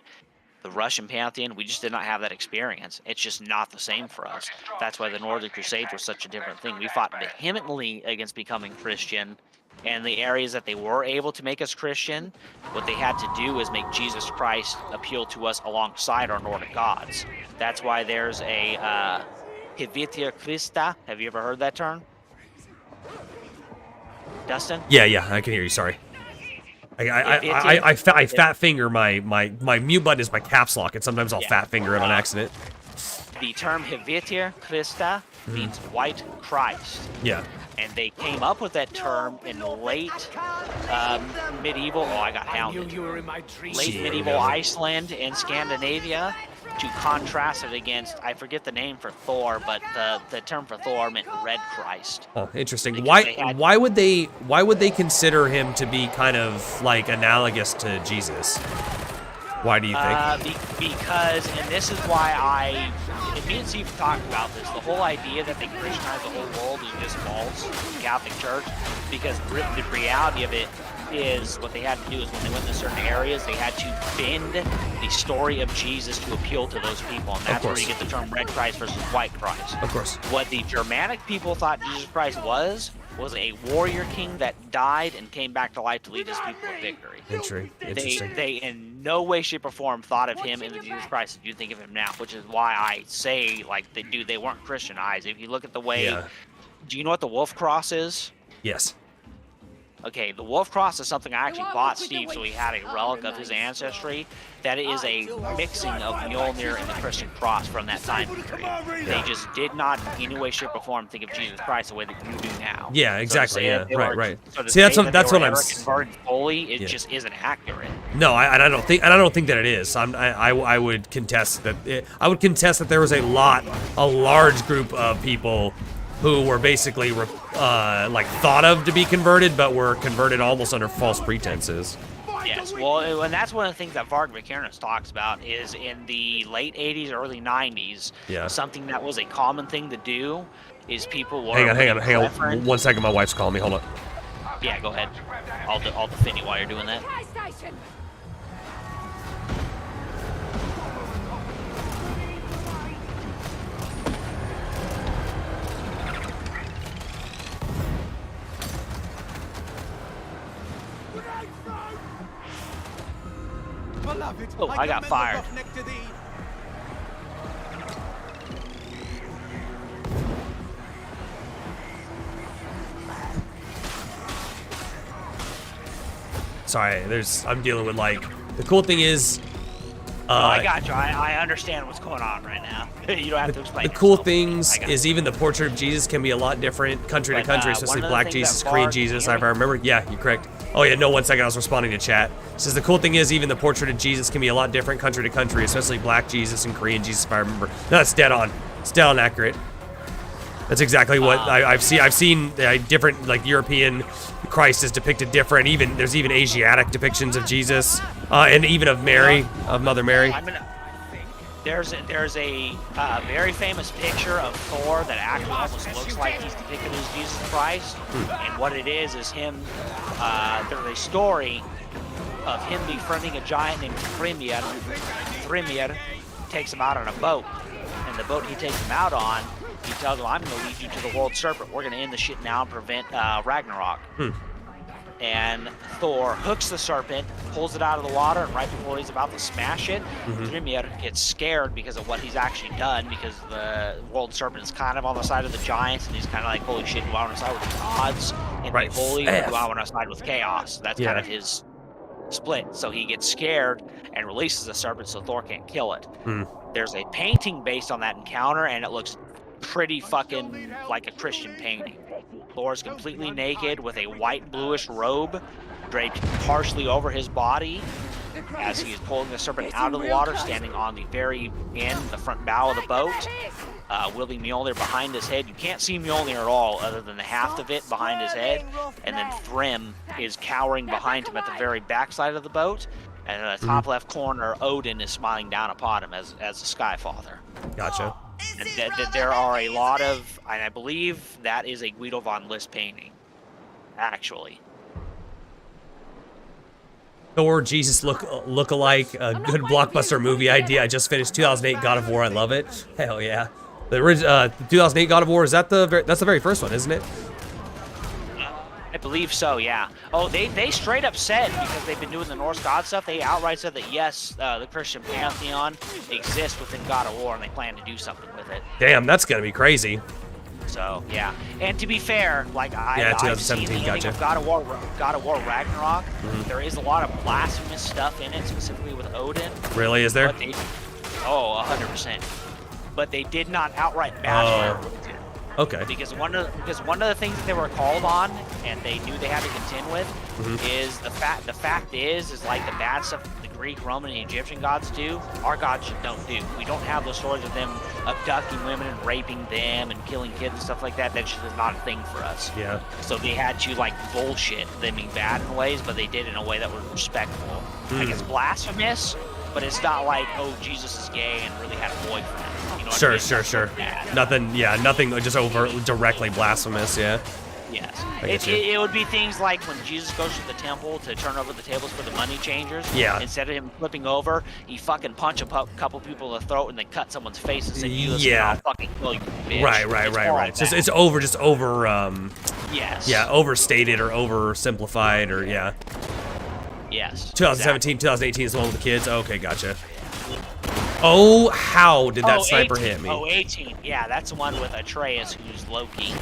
the Russian pantheon, we just did not have that experience. It's just not the same for us. That's why the Northern Crusades were such a different thing. We fought vehemently against becoming Christian. And the areas that they were able to make us Christian, what they had to do is make Jesus Christ appeal to us alongside our Nordic gods. That's why there's a Heviter Christa. Have you ever heard that term? Dustin? Yeah, I can hear you. Sorry. I fat finger my mute button is my caps lock, and sometimes I'll fat finger it on accident. The term Heviter Christa means white Christ. Yeah. And they came up with that term in late medieval. Oh, I got hounded. Late medieval Iceland and Scandinavia to contrast it against. I forget the name for Thor, but the term for Thor meant red Christ. Oh, interesting. Why would they consider him to be kind of like analogous to Jesus? Why do you think? Because, and this is why me and Steve talked about this, the whole idea that they Christianize the whole world is just false in the Catholic Church, because the reality of it is what they had to do is when they went to certain areas, they had to bend the story of Jesus to appeal to those people, and that's where you get the term red Christ versus white Christ. Of course. What the Germanic people thought Jesus Christ was a warrior king that died and came back to life to lead his people to victory. Interesting. They in no way, shape, or form thought of him in the Jesus Christ as you think of him now, which is why I say, like, they weren't Christianized. If you look at the way, do you know what the wolf cross is? Yes. Okay, the wolf cross is something I actually bought Steve, so he had a relic of his ancestry. That is a mixing of Mjolnir and the Christian cross from that time period. They just did not in any way, shape, or form think of Jesus Christ the way that you do now. Yeah, exactly. Right. So See, that's what I'm. Converted fully, it just isn't accurate. No, I don't think that it is. I would contest that. I would contest that there was a large group of people who were basically like thought of to be converted, but were converted almost under false pretenses. Yes, well, and that's one of the things that Varg Vikernes talks about is in the late 80s, early 90s, something that was a common thing to do is people were... Hang on. 1 second, my wife's calling me. Hold on. Yeah, go ahead. I'll defend you while you're doing that. Oh, I got fired. Sorry, I'm dealing with like, the cool thing is, I got you. I understand what's going on right now. You don't have to explain. The cool things is even the portrait of Jesus can be a lot different country to country, especially Black Jesus, Korean Jesus. If I remember, yeah, you're correct. Oh yeah, no, 1 second, I was responding to chat. It says the cool thing is even the portrait of Jesus can be a lot different country to country, especially Black Jesus and Korean Jesus. If I remember, no, that's dead on. It's dead on accurate. That's exactly what I've seen. I've seen different like European Christ is depicted different. Even there's even Asiatic depictions of Jesus, and even of Mary, of Mother Mary. There's a very famous picture of Thor that actually almost looks like he's depicted as Jesus Christ, and what it is him. There's a story of him befriending a giant named Thrymir. Thrymir takes him out on a boat, and the boat he takes him out on, he tells him, "I'm going to lead you to the World Serpent. We're going to end the shit now and prevent Ragnarok." And Thor hooks the serpent, pulls it out of the water, and right before he's about to smash it, Thrymir gets scared because of what he's actually done, because the World Serpent is kind of on the side of the giants, and he's kind of like, holy shit, do I want to side with the gods and be holy, or do I want to side with chaos? That's kind of his split. So he gets scared and releases the serpent so Thor can't kill it. There's a painting based on that encounter, and it looks pretty fucking like a Christian painting. Thor's completely naked with a white bluish robe draped partially over his body as he is pulling the serpent out of the water, standing on the very end, the front bow of the boat, wielding Mjolnir behind his head. You can't see Mjolnir at all other than the haft of it behind his head, and then Thrym is cowering behind him at the very backside of the boat, and in the top left corner, Odin is smiling down upon him as the Sky Father. Gotcha. And there are a lot of, and I believe that is a Guido von List painting, actually. Thor, Jesus look-alike, a good blockbuster movie idea. I just finished 2008 God of War. I love it. Hell yeah. The 2008 God of War, that's the very first one, isn't it? I believe so, yeah. Oh, they straight up said, because they've been doing the Norse god stuff, they outright said that yes, the Christian pantheon exists within God of War, and they plan to do something with it. Damn, that's gonna be crazy. So yeah, and to be fair, like I've seen the ending of God of War Ragnarok. There is a lot of blasphemous stuff in it, specifically with Odin. Really, is there? 100%. But they did not outright bash it. Okay. Because one of the things that they were called on, and they knew they had to contend with, is the fact is like the bad stuff the Greek, Roman, and Egyptian gods do, our gods don't do. We don't have those stories of them abducting women and raping them and killing kids and stuff like that. That just is not a thing for us. Yeah. So they had to like bullshit them being bad in ways, but they did it in a way that was respectful. Like it's blasphemous, but it's not like, oh, Jesus is gay and really had a boyfriend. You know what I mean? Sure. Nothing just directly blasphemous, yeah. Yes. It would be things like when Jesus goes to the temple to turn over the tables for the money changers. Yeah. Instead of him flipping over, he fucking punch a couple people in the throat and then cut someone's face and say, I'll fucking kill you, bitch. Right. It's over. Yes. Yeah, overstated or oversimplified or yeah. Yes. 2017, 2018 is the one with the kids. Okay, gotcha. Oh, how did that sniper hit me? 18. Yeah, that's the one with Atreus, who's Loki.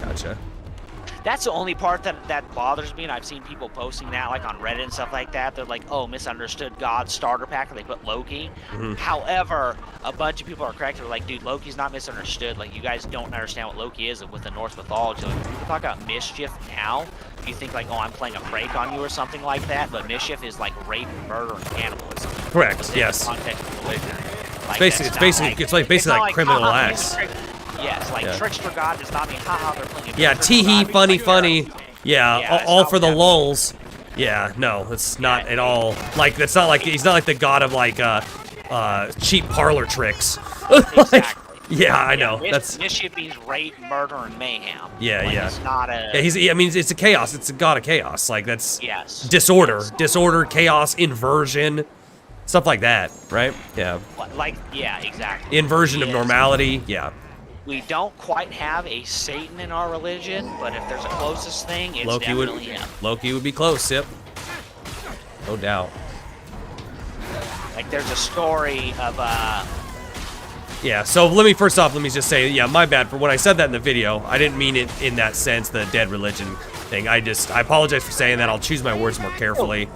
Gotcha. That's the only part that bothers me, and I've seen people posting that like on Reddit and stuff like that. They're like, oh, misunderstood God starter pack, and they put Loki. However, a bunch of people are correct. They're like, dude, Loki's not misunderstood. Like, you guys don't understand what Loki is with the Norse mythology. Like, people talk about mischief now, you think like, oh, I'm playing a prank on you or something like that, but mischief is like rape, murder, and cannibalism. Correct, yes. Like, it's basically like criminal acts. Yes, like trickster God does not mean haha they're playing a tee funny. Yeah, all for the lulz. Yeah, no, it's not at all. Like, that's not like, he's not like the god of, like, cheap parlor tricks. Exactly. Yeah, I know. That's mischief means rape, murder, and mayhem. Yeah, like, yeah. It's not a. Yeah, I mean, it's a chaos. It's a god of chaos. Like, that's disorder, chaos, inversion, stuff like that, right? Yeah. Like, yeah, exactly. Inversion of normality. Yeah. We don't quite have a Satan in our religion, but if there's a closest thing, it's definitely him. Loki would be close. Yep. No doubt. Like, there's a story of Yeah, so let me just say, yeah, my bad for when I said that in the video. I didn't mean it in that sense, the dead religion thing. I apologize for saying that. I'll choose my words more carefully.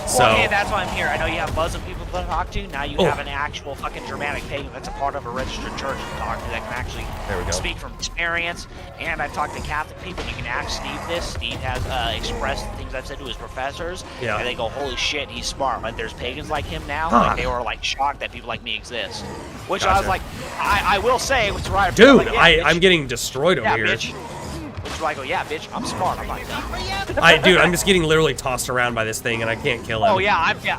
So, well, hey, that's why I'm here. I know you have Muslim people to talk to. Now you have an actual fucking Germanic pagan that's a part of a registered church to talk to that can actually speak from experience. And I've talked to Catholic people. You can ask Steve this. Steve has expressed the things I've said to his professors. Yeah. And they go, holy shit, he's smart. Like, there's pagans like him now. Like, they were, like, shocked that people like me exist. Which I was like, I will say, which is right. Dude, like, yeah, I'm getting destroyed over here. Bitch. Which is why I go, yeah, bitch, I'm smart. I'm like that. Dude, I'm just getting literally tossed around by this thing, and I can't kill him. Oh yeah, I'm dead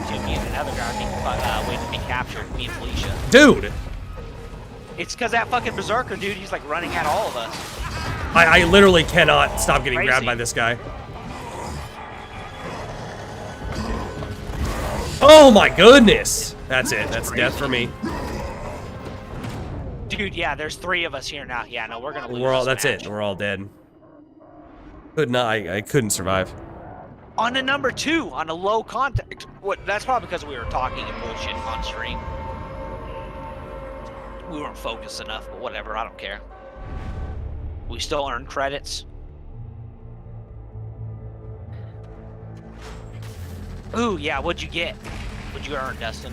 too. Me and another guy are waiting to be captured. Me and Felicia. Dude. It's because that fucking berserker dude, he's like running at all of us. I literally cannot stop getting grabbed by this guy. Oh my goodness! That's it. That's death for me. Dude, yeah, there's 3 of us here now. Yeah, no, we're gonna lose. That's it. We're all dead. I couldn't survive. On a number 2, on a low contact. That's probably because we were talking and bullshit on stream. We weren't focused enough, but whatever. I don't care. We still earn credits. Ooh, yeah. What'd you get? What'd you earn, Dustin?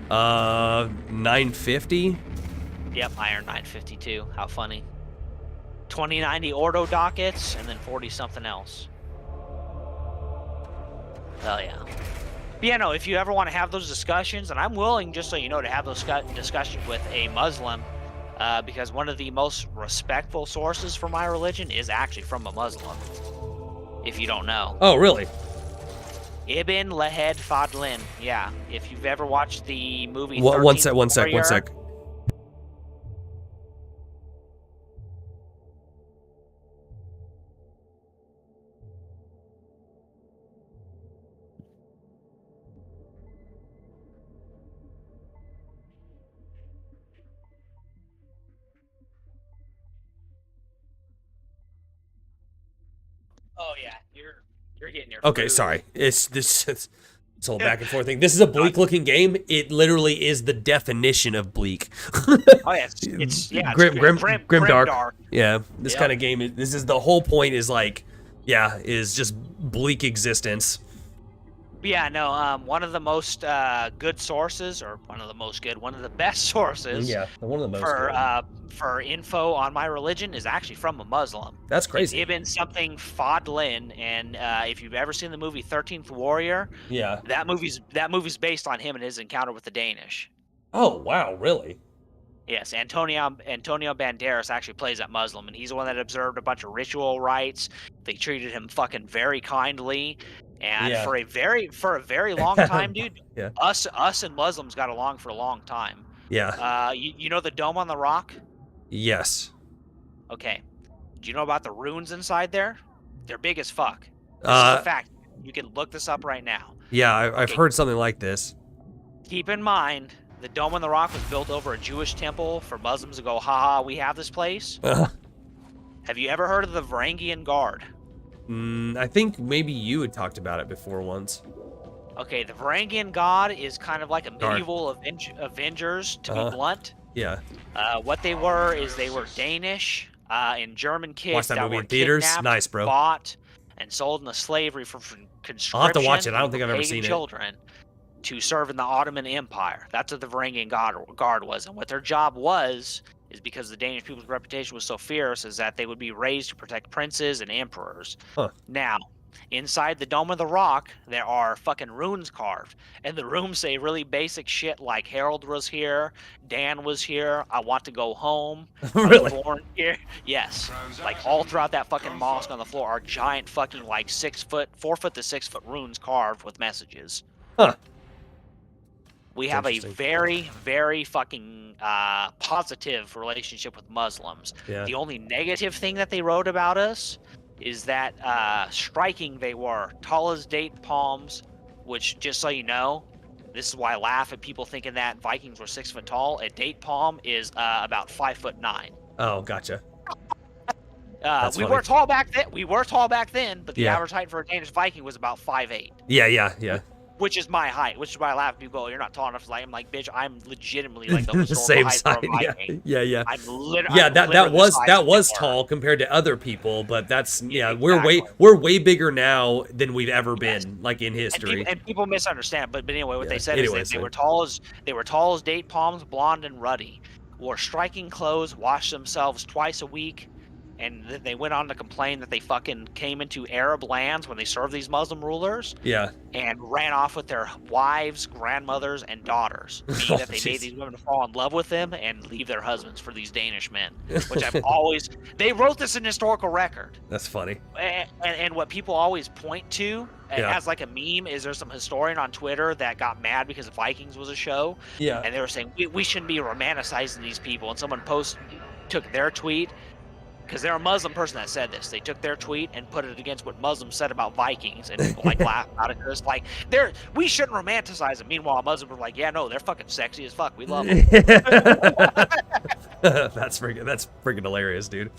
950. Yep, I earned 952. How funny. 2090 ordo dockets, and then 40 something else. Hell yeah. But yeah, no, if you ever want to have those discussions, and I'm willing, just so you know, to have those discussions with a Muslim, because one of the most respectful sources for my religion is actually from a Muslim, if you don't know. Oh, really? Ibn Lahed Fadlin. Yeah, if you've ever watched the movie One sec. Oh yeah, you're getting your Okay, food. sorry. It's this whole back and forth thing. This is a bleak looking game. It literally is the definition of bleak. Oh yeah, it's grim dark. Yeah, this kind of game. This is the whole point. Is like, yeah, is just bleak existence. Yeah, no. One of the most good sources, or one of the best sources. Yeah, one of the most for info on my religion is actually from a Muslim. That's crazy. It's Ibn something Fadlin, and if you've ever seen the movie 13th Warrior, yeah, that movie's based on him and his encounter with the Danish. Oh wow, really? Yes, Antonio Banderas actually plays that Muslim, and he's the one that observed a bunch of ritual rites. They treated him fucking very kindly. And for a very long time, dude, us and Muslims got along for a long time. Yeah. You know the Dome on the Rock? Yes. Okay. Do you know about the ruins inside there? They're big as fuck. This is a fact. You can look this up right now. Yeah, I've heard something like this. Keep in mind, the Dome on the Rock was built over a Jewish temple for Muslims to go, haha, we have this place. Have you ever heard of the Varangian Guard? I think maybe you had talked about it before once. Okay, the Varangian God is kind of like a medieval Avengers, to be blunt. Yeah. What they were is they were Danish and German kids that were kidnapped, nice, bro. bought, and sold into slavery for conscription. I'll have to watch it. I don't think I've ever seen children to serve in the Ottoman Empire. That's what the Varangian Guard was, and what their job was is because the Danish people's reputation was so fierce, is that they would be raised to protect princes and emperors. Huh. Now, Inside the Dome of the Rock, there are fucking runes carved. And the runes say really basic shit like Harold was here, Dan was here, I want to go home, I was Really? born here. Yes. Like all throughout that fucking mosque on the floor are giant fucking like 4 foot to 6 foot runes carved with messages. Huh. We have a Interesting. very, very fucking positive relationship with Muslims. Yeah. The only negative thing that they wrote about us is that striking they were. Tall as date palms, which, just so you know, this is why I laugh at people thinking that Vikings were 6 foot tall. A date palm is about 5'9". Oh, gotcha. We were tall back then. We were tall back then, but the Yeah. average height for a Danish Viking was about 5'8". Yeah. Which is my height, which is why I laugh at people. You're not tall enough. I'm like, bitch, I'm legitimately like the The historical same height side. for a Viking. Yeah. I'm Yeah, I'm that literally was the size that of was Hitler. tall compared to other people, but that's Exactly. we're way bigger now than we've ever been, like in history. And people misunderstand. But anyway, what Yeah. they said Anyways, is that man. they were tall as date palms, blonde and ruddy, wore striking clothes, washed themselves twice a week. And then they went on to complain that they fucking came into Arab lands when they served these Muslim rulers Yeah. and ran off with their wives, grandmothers, and daughters. Meaning that they jeez. made these women fall in love with them and leave their husbands for these Danish men. Which I've always... They wrote this in historical record. That's funny. And what people always point to Yeah. as like a meme is there's some historian on Twitter that got mad because Vikings was a show. Yeah. And they were saying, we shouldn't be romanticizing these people. And someone took their tweet... Because they're a Muslim person that said this. They took their tweet and put it against what Muslims said about Vikings, and people like laugh about it. It's like we shouldn't romanticize them. Meanwhile, Muslims were like, "Yeah, no, they're fucking sexy as fuck. We love them." That's freaking hilarious, dude.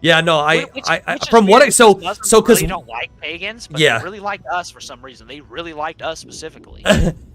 Yeah, no, Which from is what weird because because Muslims really don't like pagans, but yeah. they really liked us for some reason. They really liked us specifically.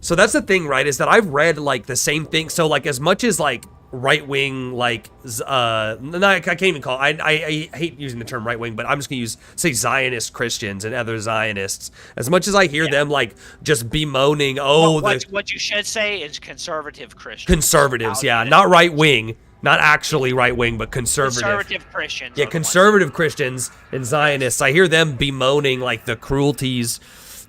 So that's the thing, right? Is that I've read like the same thing. So like as much as like right wing, like I can't even call. I hate using the term right wing, but I'm just gonna say Zionist Christians and other Zionists. As much as I hear them like just bemoaning, what you should say is conservative Christians. Conservatives, yeah, not right wing. Not actually right wing, but conservative. Conservative Christians. Yeah, conservative Christians and Zionists. I hear them bemoaning like the cruelties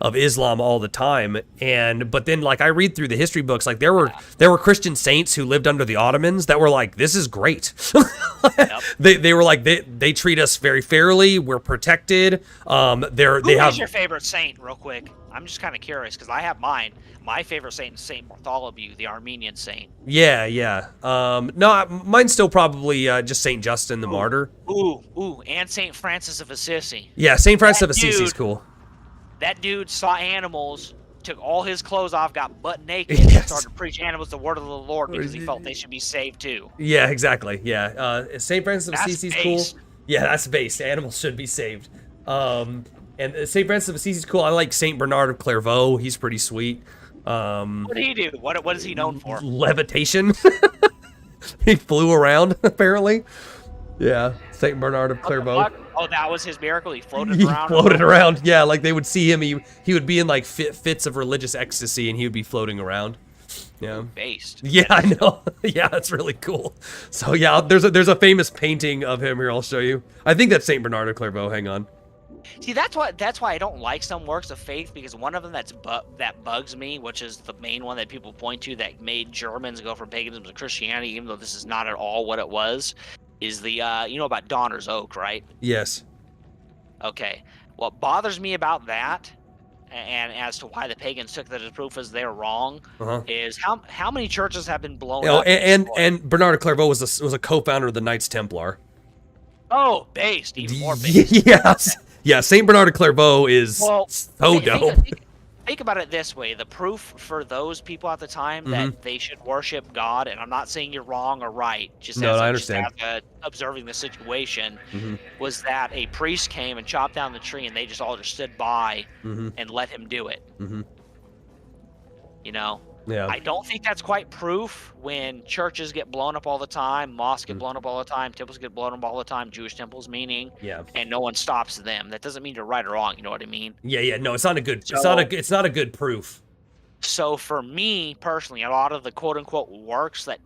of Islam all the time. But then like I read through the history books, like there were Christian saints who lived under the Ottomans that were like, this is great. Yep. They were like they treat us very fairly. We're protected. Who is your favorite saint, real quick? I'm just kind of curious because I have mine. My favorite saint is Saint Bartholomew, the Armenian saint. Yeah. No, mine's still probably just Saint Justin the Martyr. And Saint Francis of Assisi. Yeah, Saint Francis of Assisi is cool. That dude saw animals, took all his clothes off, got butt naked, Yes. and started to preach animals the word of the Lord because he felt they should be saved too. Yeah, exactly. Yeah, Saint Francis of Assisi is cool. based. Yeah, that's based. Animals should be saved. And Saint Francis of Assisi is cool. I like Saint Bernard of Clairvaux. He's pretty sweet. What did he do? What is he known for? Levitation. He flew around apparently. Yeah, Saint Bernard of Clairvaux. Oh, that was his miracle. He floated He around. floated around. Yeah, like they would see him. He would be in like fits of religious ecstasy, and he would be floating around. Yeah. Based. Yeah, I know. Yeah, that's really cool. So yeah, there's a famous painting of him here. I'll show you. I think that's Saint Bernard of Clairvaux. Hang on. See, that's why I don't like some works of faith, because one of them that bugs me, which is the main one that people point to that made Germans go from paganism to Christianity, even though this is not at all what it was, is the you know about Donner's Oak, right? Yes. Okay. What bothers me about that, and as to why the pagans took that as proof as they're wrong, is how many churches have been blown up. And Bernard of Clairvaux was a co-founder of the Knights Templar. Oh, based, even more based. Yes. Yeah, Saint Bernard of Clairvaux is so dope. Think about it this way: the proof for those people at the time that they should worship God, and I'm not saying you're wrong or right, I understand. Observing the situation, was that a priest came and chopped down the tree, and they just all just stood by and let him do it. You know. Yeah. I don't think that's quite proof when churches get blown up all the time, mosques get blown up all the time, temples get blown up all the time, Jewish temples meaning, and no one stops them. That doesn't mean you're right or wrong, you know what I mean? Yeah, no, it's not a good So, it's not a good proof. So for me personally, a lot of the quote unquote works that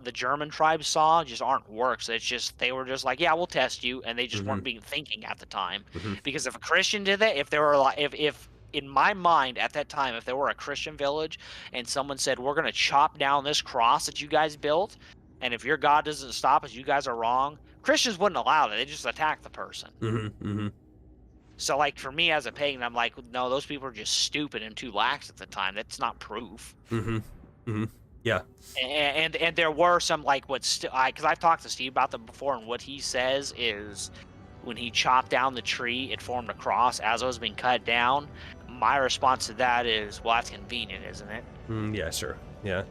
the German tribes saw just aren't works. It's just they were just like, yeah, we'll test you, and they just weren't being thinking at the time. Because if a Christian did that, if there were like, if in my mind at that time, if there were a Christian village and someone said, we're gonna chop down this cross that you guys built, and if your God doesn't stop us, you guys are wrong. Christians wouldn't allow that. They just attack the person. So, like, for me as a pagan, I'm like, no, those people are just stupid and too lax at the time. That's not proof. Yeah. And there were some, like, because I've talked to Steve about them before, and what he says is when he chopped down the tree, it formed a cross as it was being cut down. My response to that is, well, that's convenient, isn't it? Yeah, sure. Yeah.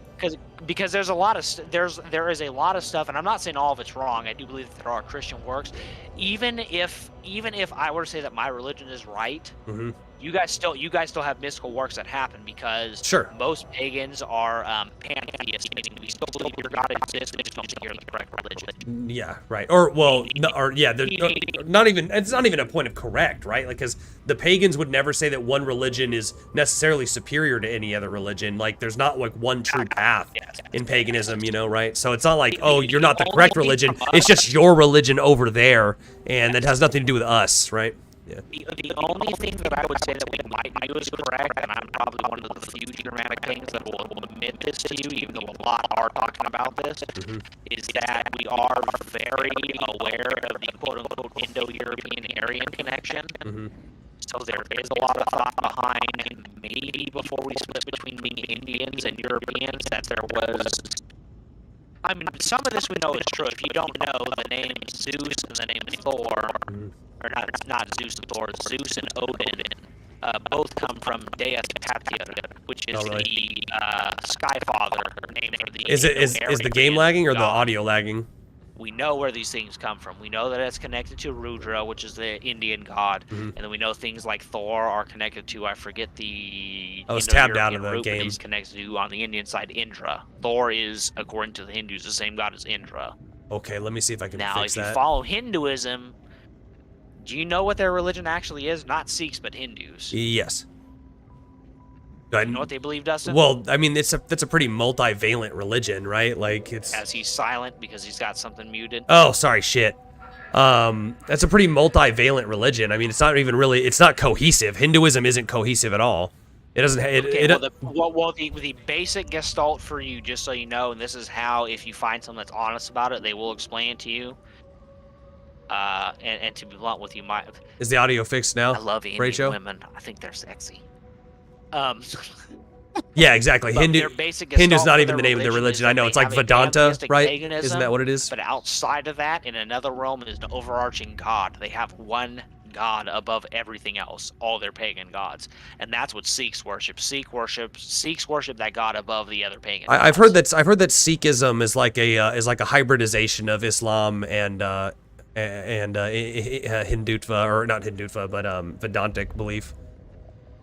Because there's a lot of there is a lot of stuff, and I'm not saying all of it's wrong. I do believe that there are Christian works. Even if I were to say that my religion is right, you guys still have mystical works that happen because most pagans are pantheists, meaning we still believe your God exists, they just don't think you're the correct religion. Yeah, right. Or well, not even. It's not even a point of correct, right? Like, because the pagans would never say that one religion is necessarily superior to any other religion. Like, there's not like one true path in paganism, you know, right? So it's not like, oh, you're not the correct religion. It's just your religion over there, and that has nothing to do with us, right? Yeah. The only thing that I would say that we might do is correct, and I'm probably one of the few Germanic things that will admit this to you, even though a lot are talking about this, is that we are very aware of the quote-unquote Indo-European Aryan connection. So there is a lot of thought behind, maybe before we split between being Indians and Europeans, that there was... I mean, some of this we know is true. If you don't know, the name Zeus and the name Thor, or not Zeus and Thor, Zeus and Odin, both come from Deus Patia, which is the Sky Father name for the... Is the game lagging or the audio lagging? We know where these things come from. We know that it's connected to Rudra, which is the Indian god, and then we know things like Thor are connected to, I forget the... I was tabbed out of the game. He's connected to, on the Indian side, Indra. Thor is, according to the Hindus, the same god as Indra. Okay, let me see if I can fix that. Now, if you follow Hinduism, do you know what their religion actually is? Not Sikhs, but Hindus. Yes. You know what they believe, Dustin? Well, I mean, that's a pretty multivalent religion, right? Like, it's... As he's silent because he's got something muted. Oh, sorry, shit. That's a pretty multivalent religion. I mean, it's not even really... It's not cohesive. Hinduism isn't cohesive at all. It doesn't... The basic gestalt for you, just so you know, and this is how, if you find someone that's honest about it, they will explain it to you. And to be blunt with you, Is the audio fixed now? I love Indian women. I think they're sexy. Yeah, exactly. Hindu's not even the name of their religion. I know, it's like Vedanta, right? Paganism, isn't that what it is? But outside of that, in another realm, is an overarching god. They have one god above everything else, all their pagan gods, and that's what Sikhs worship. Sikhs worship that god above the other pagan gods. I've heard that Sikhism is like a hybridization of Islam and Hindutva, or not Hindutva, but Vedantic belief.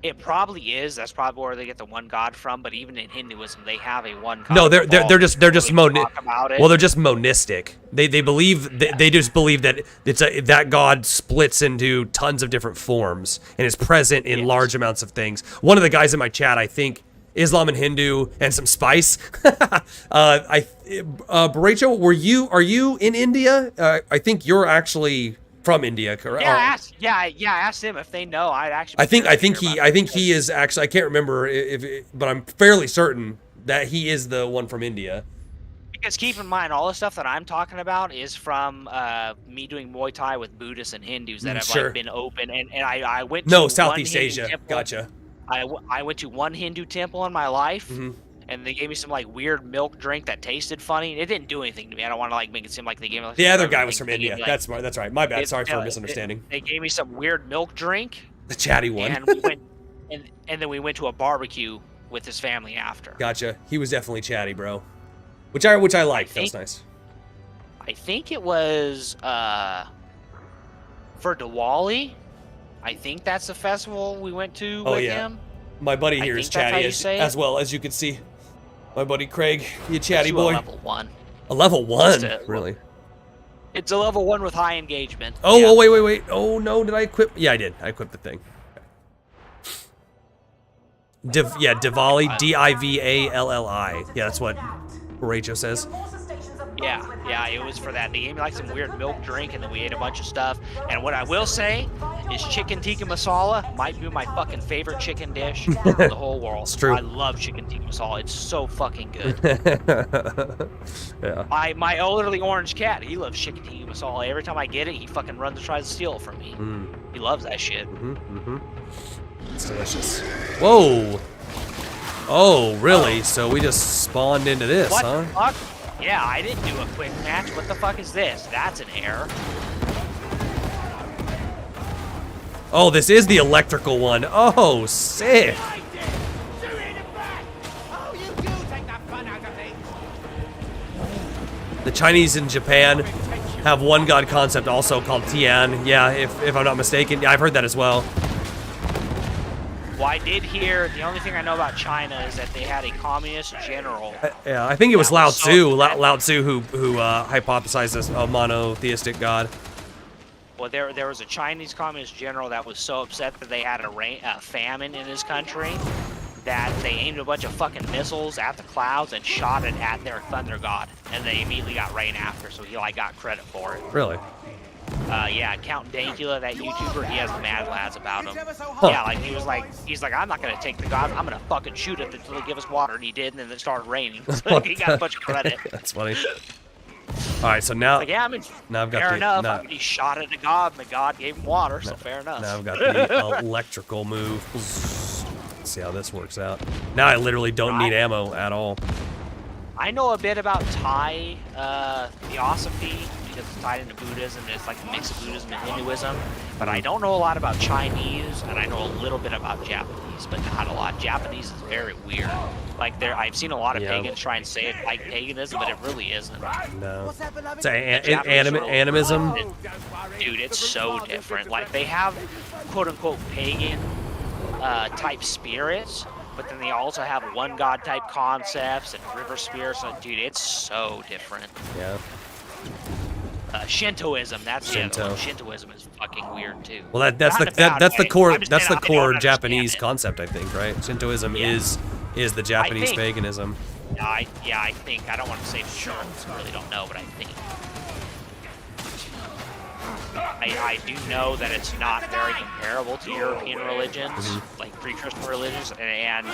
It probably is. That's probably where they get the one god from. But even in Hinduism, they have a one god. No, they're just they're just monistic. They just believe that that god splits into tons of different forms and is present in large amounts of things. One of the guys in my chat, I think, Islam and Hindu and some spice. Baracho, are you in India? I think you're actually from India, correct? Yeah, I asked him if they know. I think he is actually. I can't remember but I'm fairly certain that he is the one from India. Because keep in mind, all the stuff that I'm talking about is from me doing Muay Thai with Buddhists and Hindus that have like been open, and I went to Southeast Asia. Gotcha. I went to one Hindu temple in my life. And they gave me some like weird milk drink that tasted funny. It didn't do anything to me. I don't want to like make it seem like they gave me. Like, the other guy was from India. That's right. My bad. Sorry for a misunderstanding. They gave me some weird milk drink. The chatty one. And we went, and then we went to a barbecue with his family after. Gotcha. He was definitely chatty, bro. Which I liked. That was nice. I think it was for Diwali. I think that's the festival we went to with him. My buddy here is chatty as well, as you can see. My buddy Craig, you chatty boy. Level 1. A level 1? Really? It's a level 1 with high engagement. Oh, wait. Oh, no, did I equip? Yeah, I did. I equipped the thing. Yeah, Diwali, D-I-V-A-L-L-I. Yeah, that's what Rachel says. Yeah, it was for that. They gave me like some weird milk drink, and then we ate a bunch of stuff. And what I will say is chicken tikka masala might be my fucking favorite chicken dish in the whole world. It's true. I love chicken tikka masala. It's so fucking good. Yeah. My elderly orange cat, he loves chicken tikka masala. Every time I get it, he fucking runs and tries to steal it from me. He loves that shit. It's delicious. Whoa! Oh, really? So we just spawned into this, What huh? the fuck? Yeah, I didn't do a quick match. What the fuck is this? That's an error. Oh, this is the electrical one. Oh, sick. The Chinese in Japan have one god concept also called Tian. Yeah, if I'm not mistaken. Yeah, I've heard that as well. Well, I did hear, the only thing I know about China is that they had a communist general. Yeah, I think it was Lao so Tzu. Lao Tzu who hypothesized this a monotheistic god. Well, there was a Chinese communist general that was so upset that they had a famine in his country that they aimed a bunch of fucking missiles at the clouds and shot it at their thunder god, and they immediately got rain after, so he like got credit for it. Really? Yeah, Count Dankula, that YouTuber, he has mad lads about him. Yeah, like he's like, I'm not gonna take the god, I'm gonna fucking shoot it until they give us water, and he did, and then it started raining. So he got a bunch of credit. That's funny. All right, so now, Like, yeah, I mean, now I've got fair the, enough. now- I mean, he shot at the god, and the god gave him water, so fair enough. Now I've got the electrical move. Let's see how this works out. Now I literally don't need ammo at all. I know a bit about Thai theosophy because it's tied into Buddhism. It's like a mix of Buddhism and Hinduism. But I don't know a lot about Chinese, and I know a little bit about Japanese, but not a lot. Japanese is very weird. Like I've seen a lot of pagans try and say it like paganism, but it really isn't. No. It's animism. Dude, it's so different. Like they have quote-unquote pagan type spirits, but then they also have one god type concepts and river spirits. So, dude, it's so different. Yeah. Shintoism, that's the other one. Shinto. Shintoism is fucking weird too. Well, that's the core Japanese concept, I think, right? Shintoism is the Japanese paganism. I think. I don't want to say for sure. I really don't know, but I think. I do know that it's not very comparable to European religions, like pre-Christian religions, and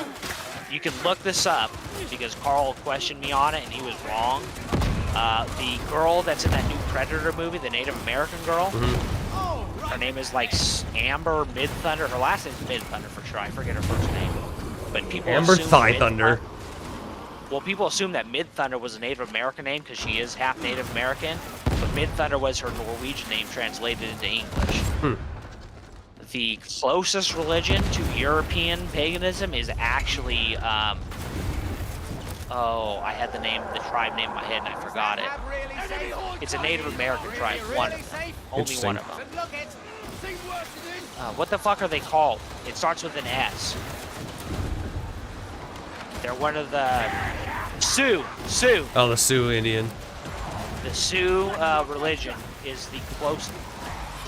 you can look this up because Carl questioned me on it and he was wrong. The girl that's in that new Predator movie, the Native American girl, her name is like Amber Midthunder. Her last name is Midthunder for sure. I forget her first name. But people Amber assume Thigh Thunder. Well, people assume that Midthunder was a Native American name because she is half Native American, but Midthunder was her Norwegian name translated into English. The closest religion to European paganism is actually, oh, I had the tribe name in my head and I forgot it. It's a Native American tribe, one of them. Only one of them. What the fuck are they called? It starts with an S. They're one of the Sioux. Oh, the Sioux Indian. The Sioux religion is the closest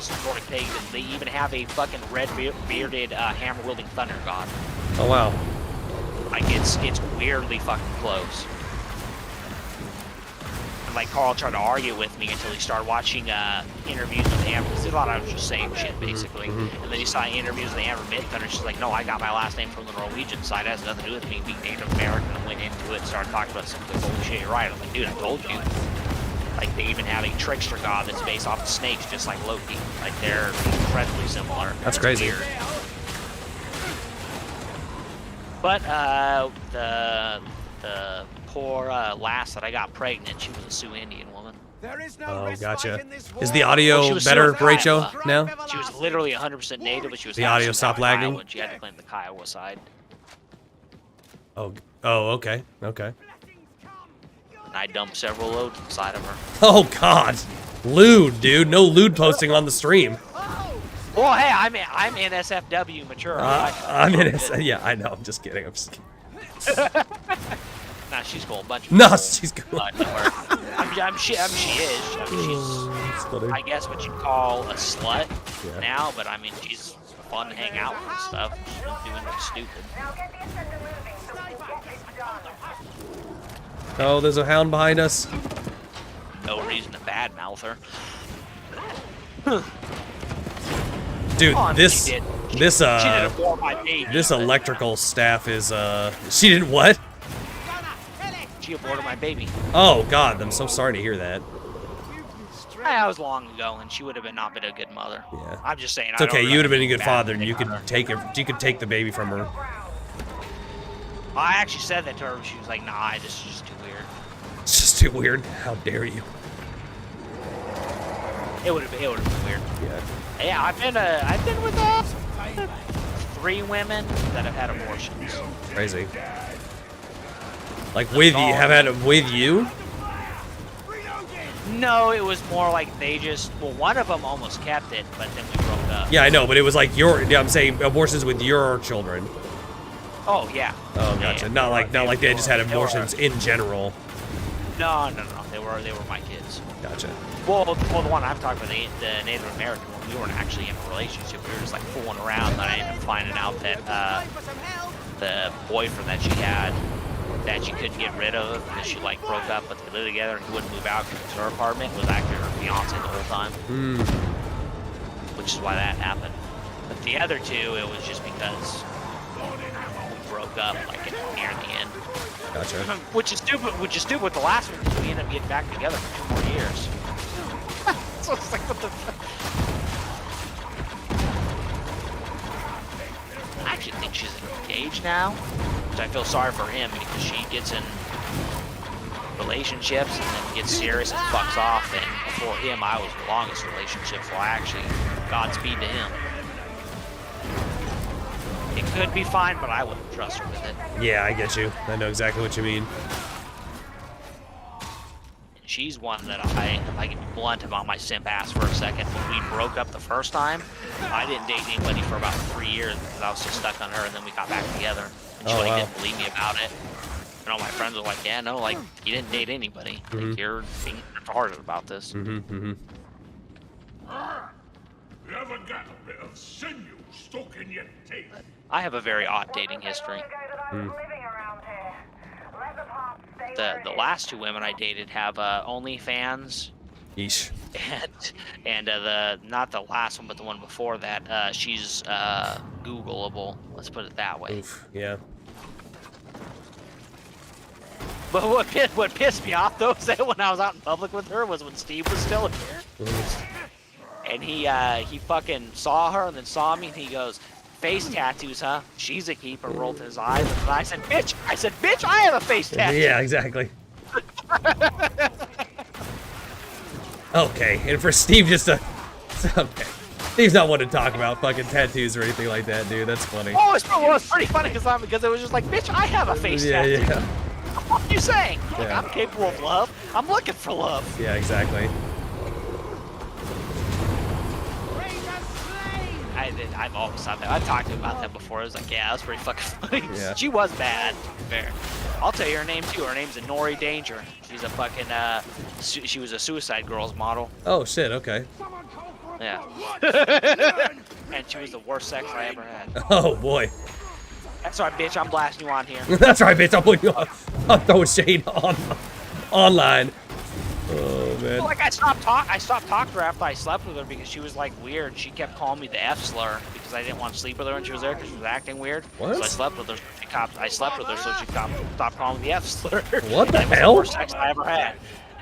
to Nordic paganism. They even have a fucking red-bearded hammer-wielding thunder god. Oh wow. Like it's weirdly fucking close. And like Carl tried to argue with me until he started watching interviews with Amber. Because a lot of I was just saying shit basically. And then he saw interviews with Amber Midthunder. She's like, no, I got my last name from the Norwegian side. It has nothing to do with me being Native American. And went into it and started talking about some of the holy shit. You're right. I'm like, dude, I told you. Like they even have a trickster god that's based off of snakes, just like Loki. Like they're incredibly similar. That's crazy. Weird. But the poor lass that I got pregnant, she was a Sioux Indian woman. Oh, gotcha. Is the audio better, Rachel, now? She was literally 100% native, but she was the audio stopped lagging. She had to claim the Kiowa side. Oh, okay. And I dumped several loads inside of her. Oh God, lewd, dude. No lewd posting on the stream. Well, hey, I'm NSFW mature. I'm NSFW. Yeah, I know. I'm just kidding. Nah, she's cool. A bunch of No, she's cool. she is. I mean, she's, I guess what you'd call a slut now, but I mean, she's a fun to hang out with and stuff. She didn't do anything stupid. Oh, there's a hound behind us. No reason to badmouth her. Dude, this this electrical staff is she did what? She aborted my baby. Oh God, I'm so sorry to hear that. That was long ago, and she would have not been a good mother. Yeah. I'm just saying. It's okay. You would have been a good father, and you could take her. You could take the baby from her. I actually said that to her. She was like, "Nah, this is just too weird." It's just too weird. How dare you? It would have been weird. Yeah. Yeah, I've been with 3 women that have had abortions. Crazy. Like with you, have had it with you? No, it was more like they just. Well, one of them almost kept it, but then we broke up. Yeah, I know, but it was like your. Yeah, I'm saying abortions with your children. Oh yeah. Oh, gotcha. Yeah. Not like they just had abortions in general. No. They were my kids. Gotcha. Well, the one I'm talking about, the Native American one, we weren't actually in a relationship. We were just like fooling around, and I ended up finding out that the boyfriend that she had, that she couldn't get rid of, because she like broke up, but they lived together, and he wouldn't move out because her apartment was actually her fiance the whole time. Which is why that happened. But the other 2, it was just because we broke up like near the end. Gotcha. Which is stupid with the last one, because we ended up getting back together for 2 more years. So it's like, what the fuck? I actually think she's engaged now, which I feel sorry for him, because she gets in relationships and then gets serious and fucks off, and before him I was the longest relationship, so I actually Godspeed to him. It could be fine, but I wouldn't trust her with it. Yeah, I get you. I know exactly what you mean. She's one that I can be blunt about my simp ass for a second. When we broke up the first time, I didn't date anybody for about 3 years because I was so stuck on her, and then we got back together. And she didn't believe me about it. And all my friends were like, yeah, no, like, you didn't date anybody. Like, you're being retarded about this. You ever got a bit of sinew stuck in your teeth? I have a very odd dating history. The last 2 women I dated have OnlyFans. Yeesh. And not the last one, but the one before that, she's Googleable. Let's put it that way. Oof, yeah. But what pissed me off though is that when I was out in public with her was when Steve was still here. And he fucking saw her and then saw me and he goes, "Face tattoos, huh? She's a keeper," rolled his eyes. And I said, bitch, I have a face tattoo. Yeah, exactly. Okay, and for Steve just to... Okay. Steve's not one to talk about fucking tattoos or anything like that, dude. That's funny. Oh, it was pretty funny because it was just like, bitch, I have a face tattoo. Yeah. What are you saying? Look, Yeah. I'm capable of love. I'm looking for love. Yeah, exactly. I've talked to him about that before. I was like, yeah, that's pretty fucking funny. Yeah. She was bad, to be fair. I'll tell you her name too. Her name's Nori Danger. She's a fucking she was a Suicide Girls model. Oh shit, okay. Yeah. And she was the worst sex I ever had. Oh boy. That's right, bitch. I'm blasting you on here. That's right, bitch. I'm putting you on. I'm throwing shade online. Oh man. Well, like I stopped talking to her after I slept with her because she was like weird. She kept calling me the F slur because I didn't want to sleep with her when she was there because she was acting weird. What? So I slept with her. I slept with her so she stopped calling me the F slur. What the That was hell? the worst sex I ever had.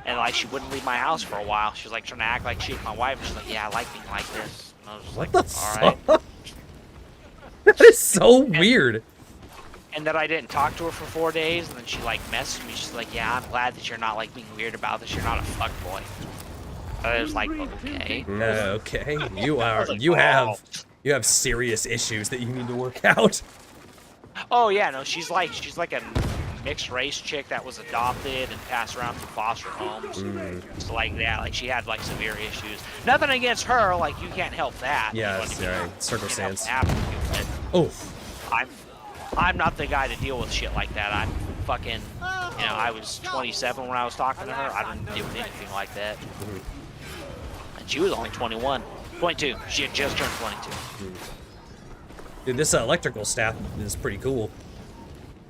And like she wouldn't leave my house for a while. She was like trying to act like she was my wife. And she's like, yeah, I like being like this. And I was just What like, the all fuck? right. That is so weird. And then I didn't talk to her for 4 days, and then she like messaged me. She's like, "Yeah, I'm glad that you're not like being weird about this. You're not a fuckboy." I was like, "Okay." Okay, you are. Like, You have serious issues that you need to work out. Oh yeah, no, she's like a mixed race chick that was adopted and passed around through foster homes. So like that, like she had like severe issues. Nothing against her, like you can't help that. Yeah, But, it's you know, right. Circumstance. you can't help it. Oh. I'm not the guy to deal with shit like that. I'm fucking, I was 27 when I was talking to her. I didn't deal with anything like that. And she was only 21. 22. She had just turned 22. Dude, this electrical staff is pretty cool.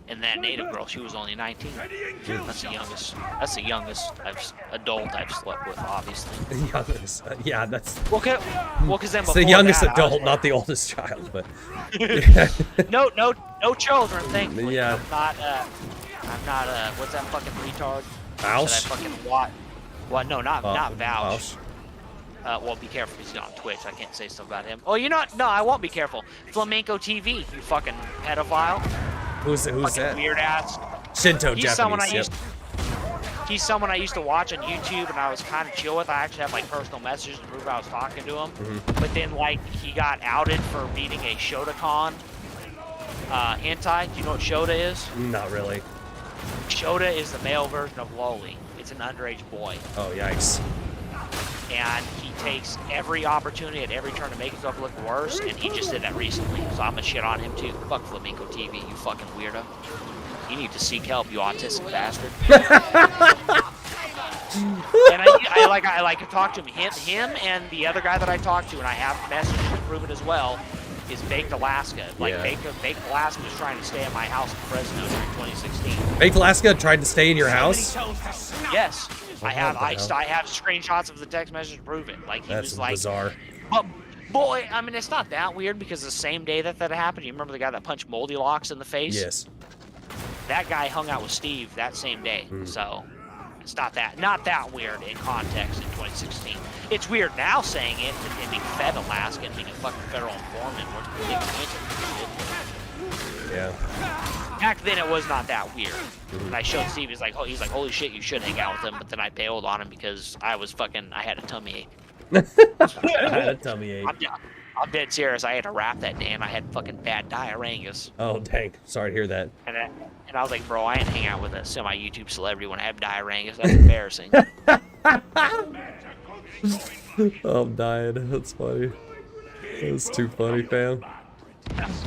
And that native girl, she was only 19. That's the youngest. That's the youngest adult I've slept with, obviously. The youngest, yeah, that's. Well, cause then it's before the youngest that, adult, not the oldest child, but. no children, thankfully. Yeah. I'm not. What's that fucking retard? Vouch? That I fucking what? No, not Vouch. Vouch. Well, be careful because he's on Twitch. I can't say stuff about him. Oh, you're not? No, I won't be careful. Flamenco TV, you fucking pedophile. Who's fucking that? Weird ass. Shinto He's Japanese. He's someone I used to watch on YouTube, and I was kind of chill with. I actually had like personal messages to prove I was talking to him. But then like he got outed for reading a Shotokan hentai. Do you know what Shota is? Not really. Shota is the male version of Loli. It's an underage boy. Oh, yikes. And he takes every opportunity at every turn to make himself look worse, and he just did that recently. So I'm gonna shit on him too. Fuck Flamenco TV, you fucking weirdo. You need to seek help, you autistic bastard. And I like to talk to him. Him and the other guy that I talked to, and I have messages to prove it as well, is Baked Alaska. Like Baked Alaska was trying to stay at my house in Fresno during 2016. Baked Alaska tried to stay in your house? Yes. I have screenshots of the text message to prove it. Like he was like bizarre. But boy, I mean it's not that weird because the same day that happened, you remember the guy that punched Moldy Locks in the face? Yes. That guy hung out with Steve that same day. So it's not that weird in context in 2016. It's weird now saying it and being fed Alaska and being a fucking federal informant. Yeah. Back then it was not that weird. And I showed Steve, he's like, holy shit, you should hang out with him. But then I bailed on him because I had a tummy ache. I had a tummy ache. I'm dead serious. I had to rap that day and I had fucking bad diarrhea. Oh, dang. Sorry to hear that. And I was like, bro, I ain't hang out with a semi-YouTube celebrity when I have diarrhea. That's embarrassing. Oh, I'm dying. That's funny. That's too funny, fam.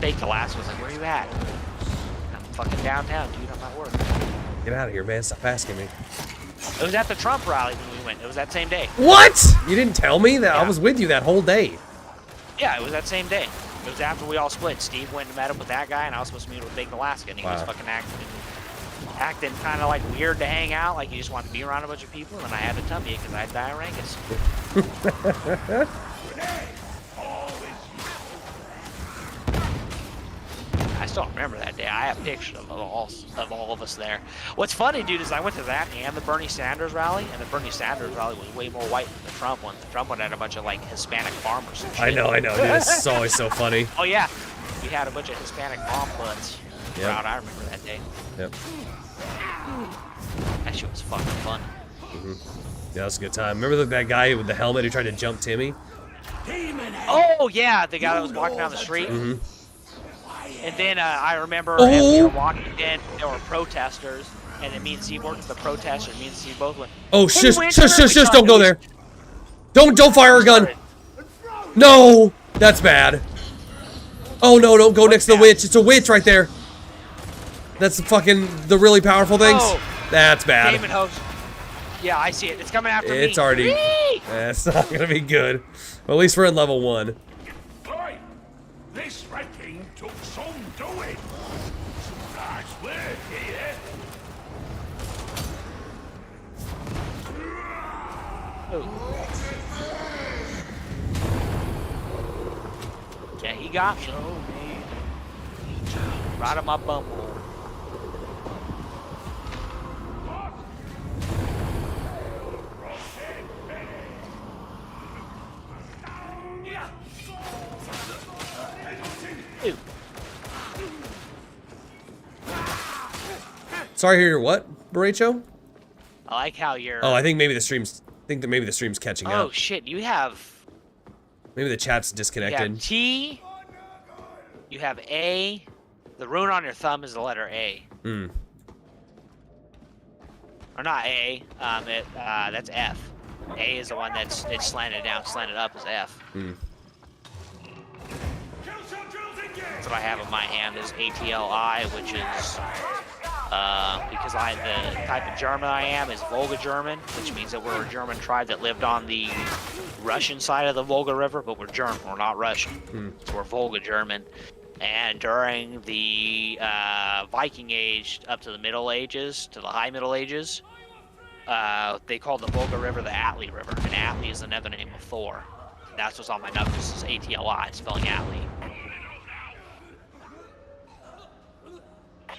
Baked Alaska was like, where you at? I'm fucking downtown, dude. I'm at work. Get out of here, man. Stop asking me. It was at the Trump rally when we went. It was that same day. What? You didn't tell me that? Yeah. I was with you that whole day. Yeah, it was that same day. It was after we all split. Steve went and met up with that guy, and I was supposed to meet with Baked Alaska, and he was fucking acting kind of like weird to hang out, like he just wanted to be around a bunch of people, and I had a tummy because I had diarrhea. I still remember that day. I have pictures of all of us there. What's funny, dude, is I went to that and the Bernie Sanders rally, and the Bernie Sanders rally was way more white than the Trump one. The Trump one had a bunch of like Hispanic farmers and shit. I know, dude. It's always so funny. Oh yeah, we had a bunch of Hispanic farm bloods. Yep. I remember that day. Yep. That shit was fucking fun. Yeah, that was a good time. Remember that guy with the helmet who tried to jump Timmy? Oh yeah, the guy that was walking down the street. And then I remember as we were walking in, there were protesters, and then me and Steve worked with the protesters. Me and Steve both went. Oh, shush! Don't go there. Don't fire a gun. No, that's bad. Oh no, don't go next to the witch. It's a witch right there. That's the really powerful things. Oh, that's bad. Damon host. Yeah, I see it. It's coming after me. It's already. That's not gonna be good. Well, at least we're in level 1. Boy, this wrecking took some doing. Some nice work here. Yeah, he got me. Right on my bumble. Sorry to hear your what, Baracho? I like how you're. Oh, I think maybe the stream's. Maybe the stream's catching up. Oh shit! You have. Maybe the chat's disconnected. You have T. You have A. The rune on your thumb is the letter A. Hmm. Or not A. That's F. A is the one it's slanted down. Slanted up is F. Hmm. That's what I have in my hand is ATLI, which is because the type of German I am is Volga German, which means that we're a German tribe that lived on the Russian side of the Volga River, but we're German, we're not Russian. So we're Volga German. And during the Viking Age up to the Middle Ages, to the High Middle Ages, they called the Volga River the Atli River, and Atli is another name of Thor. That's what's on my notes. This is ATLI, spelling Atli.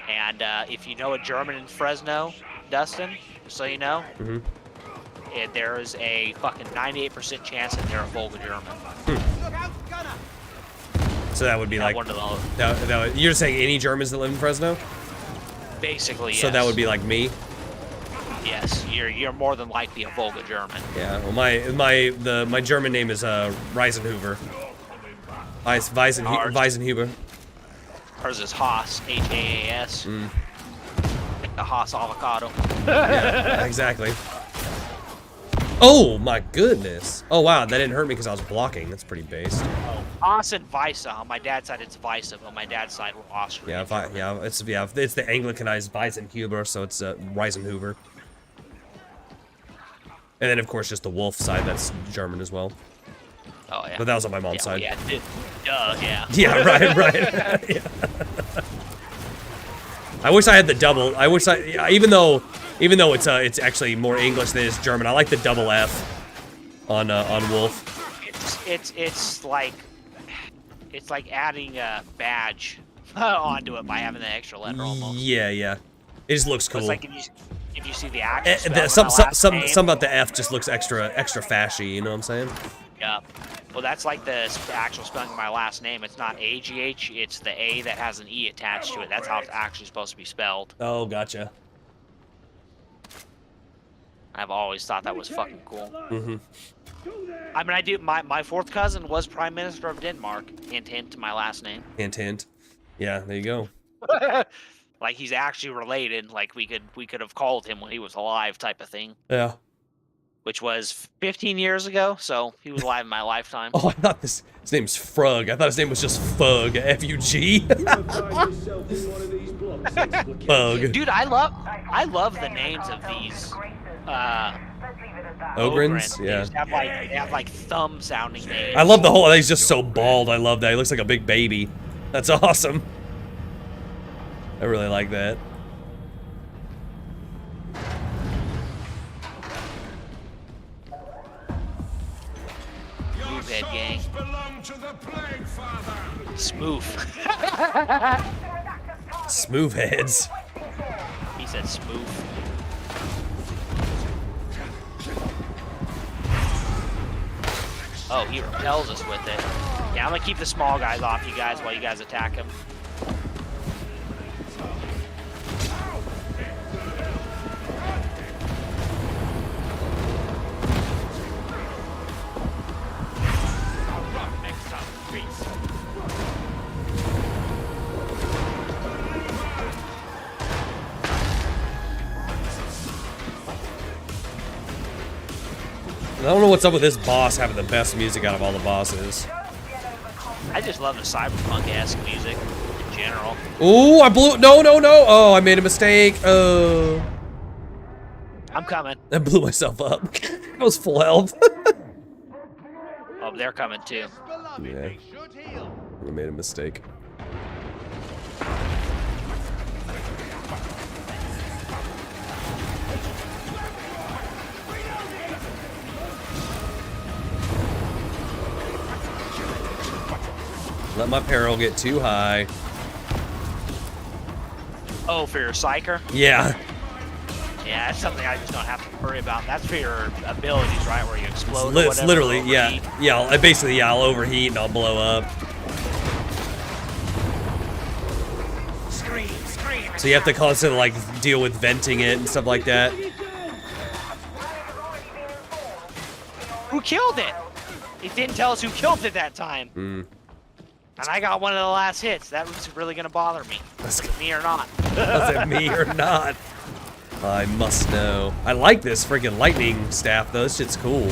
And if you know a German in Fresno, Dustin, just so you know, there is a fucking 98% chance that they're a Volga German. So that would be like one of those. You're saying any Germans that live in Fresno? Basically, yes. So that would be like me. Yes, you're more than likely a Volga German. Yeah. Well, my German name is Reisenhuber. Weisenhuber. Hers is Haas, H-A-A-S. Like the Haas avocado. Yeah, exactly. Oh my goodness! Oh wow, that didn't hurt me because I was blocking. That's pretty based. Haas and Weisse. On my dad's side, it's Weisse. On my dad's side, we're Austrian. It's the Anglicanized Weisenhuber, so it's Reisenhuber. And then of course just the Wolf side, that's German as well. Oh yeah. But that was on my mom's side. Yeah. Yeah. Yeah, right. Yeah. I wish I had the double. I wish even though it's actually more English than it's German. I like the double F on Wolf. It's like adding a badge onto it by having the extra letter almost. Yeah. It just looks cool. It's like if you see the actual some about the F just looks extra fashy. You know what I'm saying? Yeah. Well, that's like the actual spelling of my last name. It's not A-G-H, it's the A that has an E attached to it. That's how it's actually supposed to be spelled. Oh, gotcha. I've always thought that was fucking cool. I mean, I do. My fourth cousin was Prime Minister of Denmark. Hint, hint to my last name. Hint, hint. Yeah, there you go. Like he's actually related. Like we could have called him when he was alive, type of thing. Yeah. Which was 15 years ago, so he was alive in my lifetime. Oh, I thought his name's Frug. I thought his name was just Fug, F-U-G. Fug. Dude, I love the names of these Ogrins? Yeah. They have like thumb sounding names. I love the whole, he's just so bald. I love that. He looks like a big baby. That's awesome. I really like that. Smooth head gang. Smooth. Smooth heads. He said smooth. Oh, he repels us with it. Yeah, I'm gonna keep the small guys off you guys while you guys attack him. I don't know what's up with this boss having the best music out of all the bosses. I just love the cyberpunk-esque music in general. Ooh, I blew. No. Oh, I made a mistake. Oh. I'm coming. I blew myself up. I was full health. Oh, they're coming too. Yeah. I made a mistake. Let my peril get too high. Oh, for your psyker? Yeah. Yeah, that's something I just don't have to worry about. That's for your abilities, right? Where you explode. It's literally, yeah. Yeah, I'll overheat and I'll blow up. Scream. So you have to constantly like deal with venting it and stuff like that. Who killed it? It didn't tell us who killed it that time. And I got one of the last hits. That was really gonna bother me. Was it me or not? Was it me or not? I must know. I like this freaking lightning staff though. This shit's cool.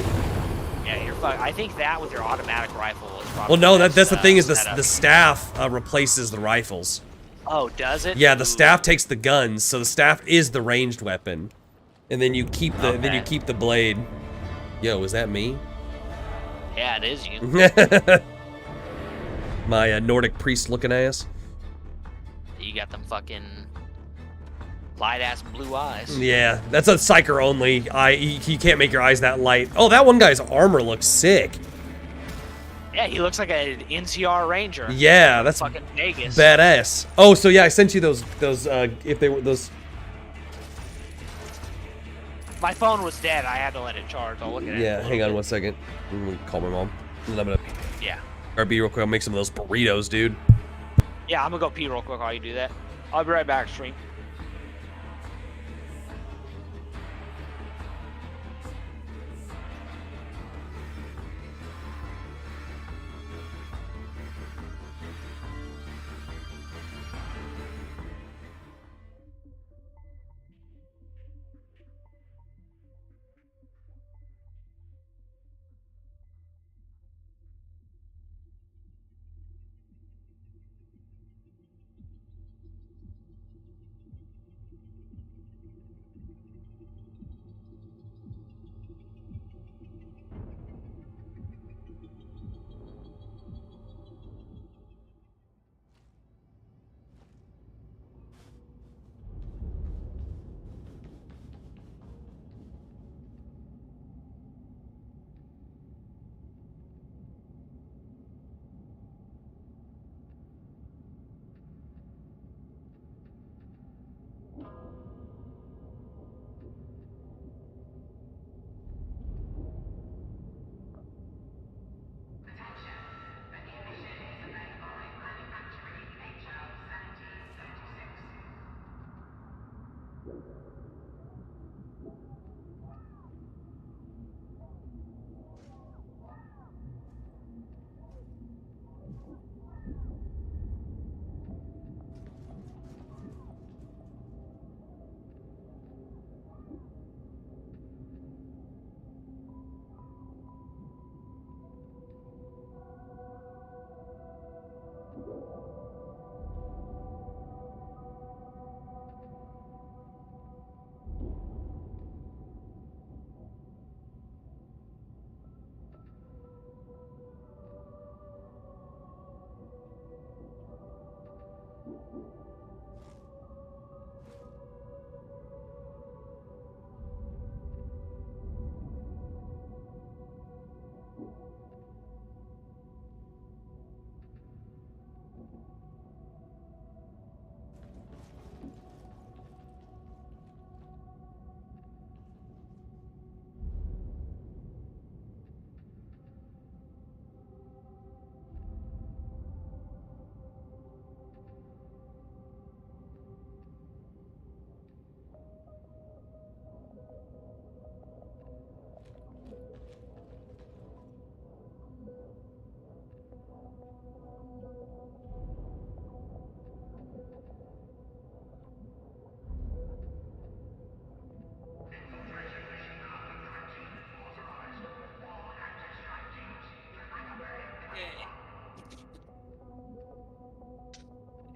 Yeah, you're fuck. I think that with your automatic rifle is probably. Well, no, that's the thing is the staff replaces the rifles. Oh, does it? Yeah, the staff takes the guns, so the staff is the ranged weapon, and then you keep the blade. Yo, is that me? Yeah, it is you. My Nordic priest looking ass. You got them fucking light ass blue eyes. Yeah, that's a psyker only. He can't make your eyes that light. Oh, that one guy's armor looks sick. Yeah, he looks like an NCR Ranger. Yeah, that's fucking Vegas. badass. Oh, so yeah, I sent you those if they were those. My phone was dead. I had to let it charge. I'll look at it. Yeah, hang on 1 second. I'm gonna call my mom. And I'm gonna Yeah. RB real quick. I'll make some of those burritos, dude. Yeah, I'm gonna go pee real quick while you do that. I'll be right back, stream.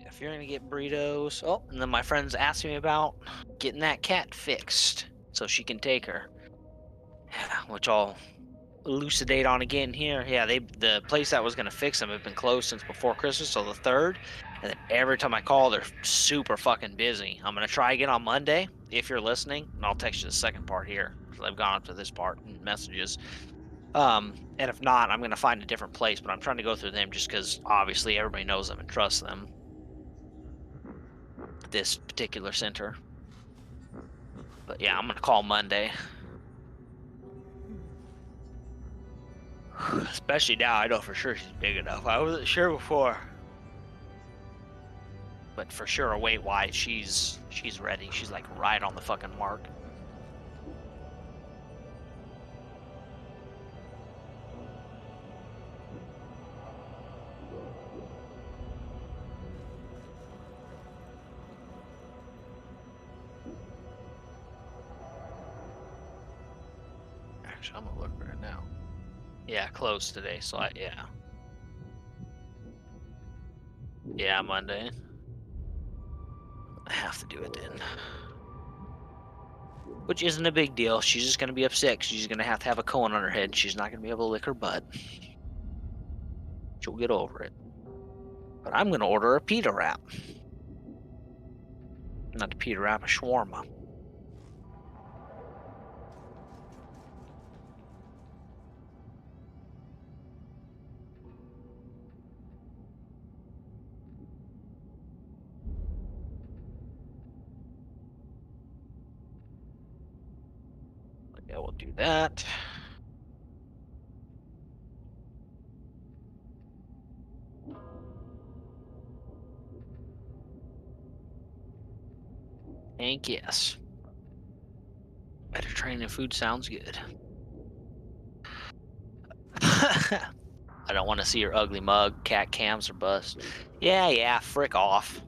If you're gonna get burritos, oh, and then my friends asked me about getting that cat fixed so she can take her. Yeah, which I'll elucidate on again here. Yeah, the place that was gonna fix them had been closed since before Christmas, so the 3rd. And then every time I call, they're super fucking busy. I'm gonna try again on Monday if you're listening, and I'll text you the second part here. So I've gone up to this part in messages. And if not, I'm gonna find a different place. But I'm trying to go through them just because obviously everybody knows them and trusts them. This particular center. But yeah, I'm gonna call Monday. Especially now, I know for sure she's big enough. I wasn't sure before. But for sure, weight-wise, she's ready. She's like right on the fucking mark. Actually, I'm gonna look right now. Yeah, closed today, so yeah. Yeah, Monday. I have to do it then. Which isn't a big deal. She's just gonna be upset. She's gonna have a cone on her head. She's not gonna be able to lick her butt. She'll get over it. But I'm gonna order a pita wrap. Not a pita wrap, a shawarma. Yeah, we'll do that. Thank yes. Better training food sounds good. I don't want to see your ugly mug, cat cams, or bust. Yeah, frick off.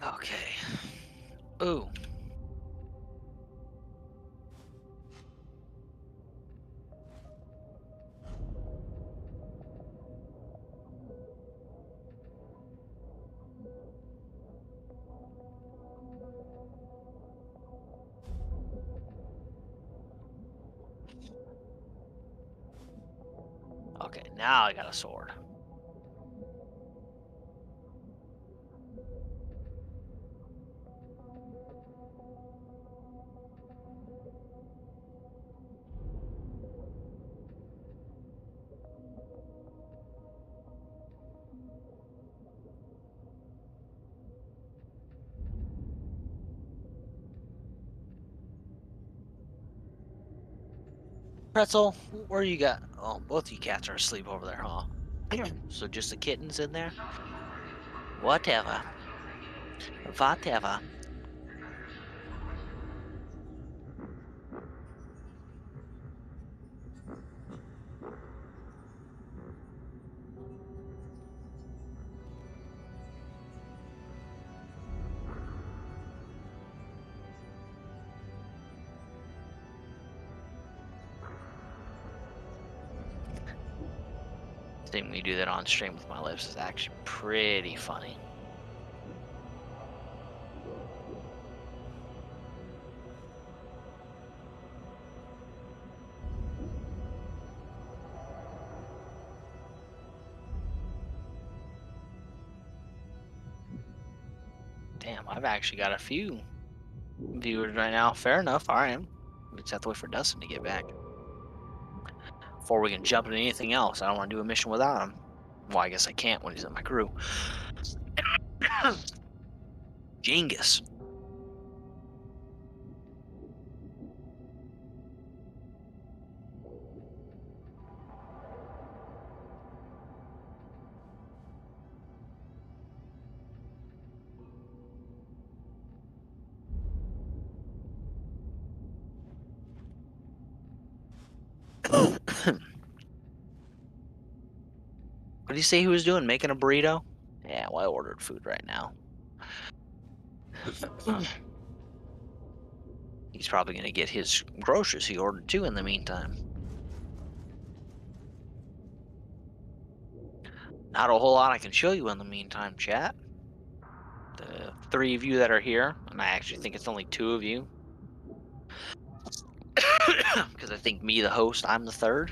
Okay. Ooh. Okay, now I got a sword. Pretzel, where you got? Oh, both of you cats are asleep over there, huh? So just the kittens in there? Whatever. Whatever. Seeing me do that on stream with my lips is actually pretty funny. Damn, I've actually got a few viewers right now. Fair enough. All right. We just have to wait for Dustin to get back before we can jump into anything else. I don't want to do a mission without him. Well, I guess I can't when he's in my crew. Genghis. What did he say he was doing? Making a burrito? Yeah, well, I ordered food right now. He's probably going to get his groceries he ordered too in the meantime. Not a whole lot I can show you in the meantime, chat. The 3 of you that are here, and I actually think it's only 2 of you. Because I think me, the host, I'm the 3rd.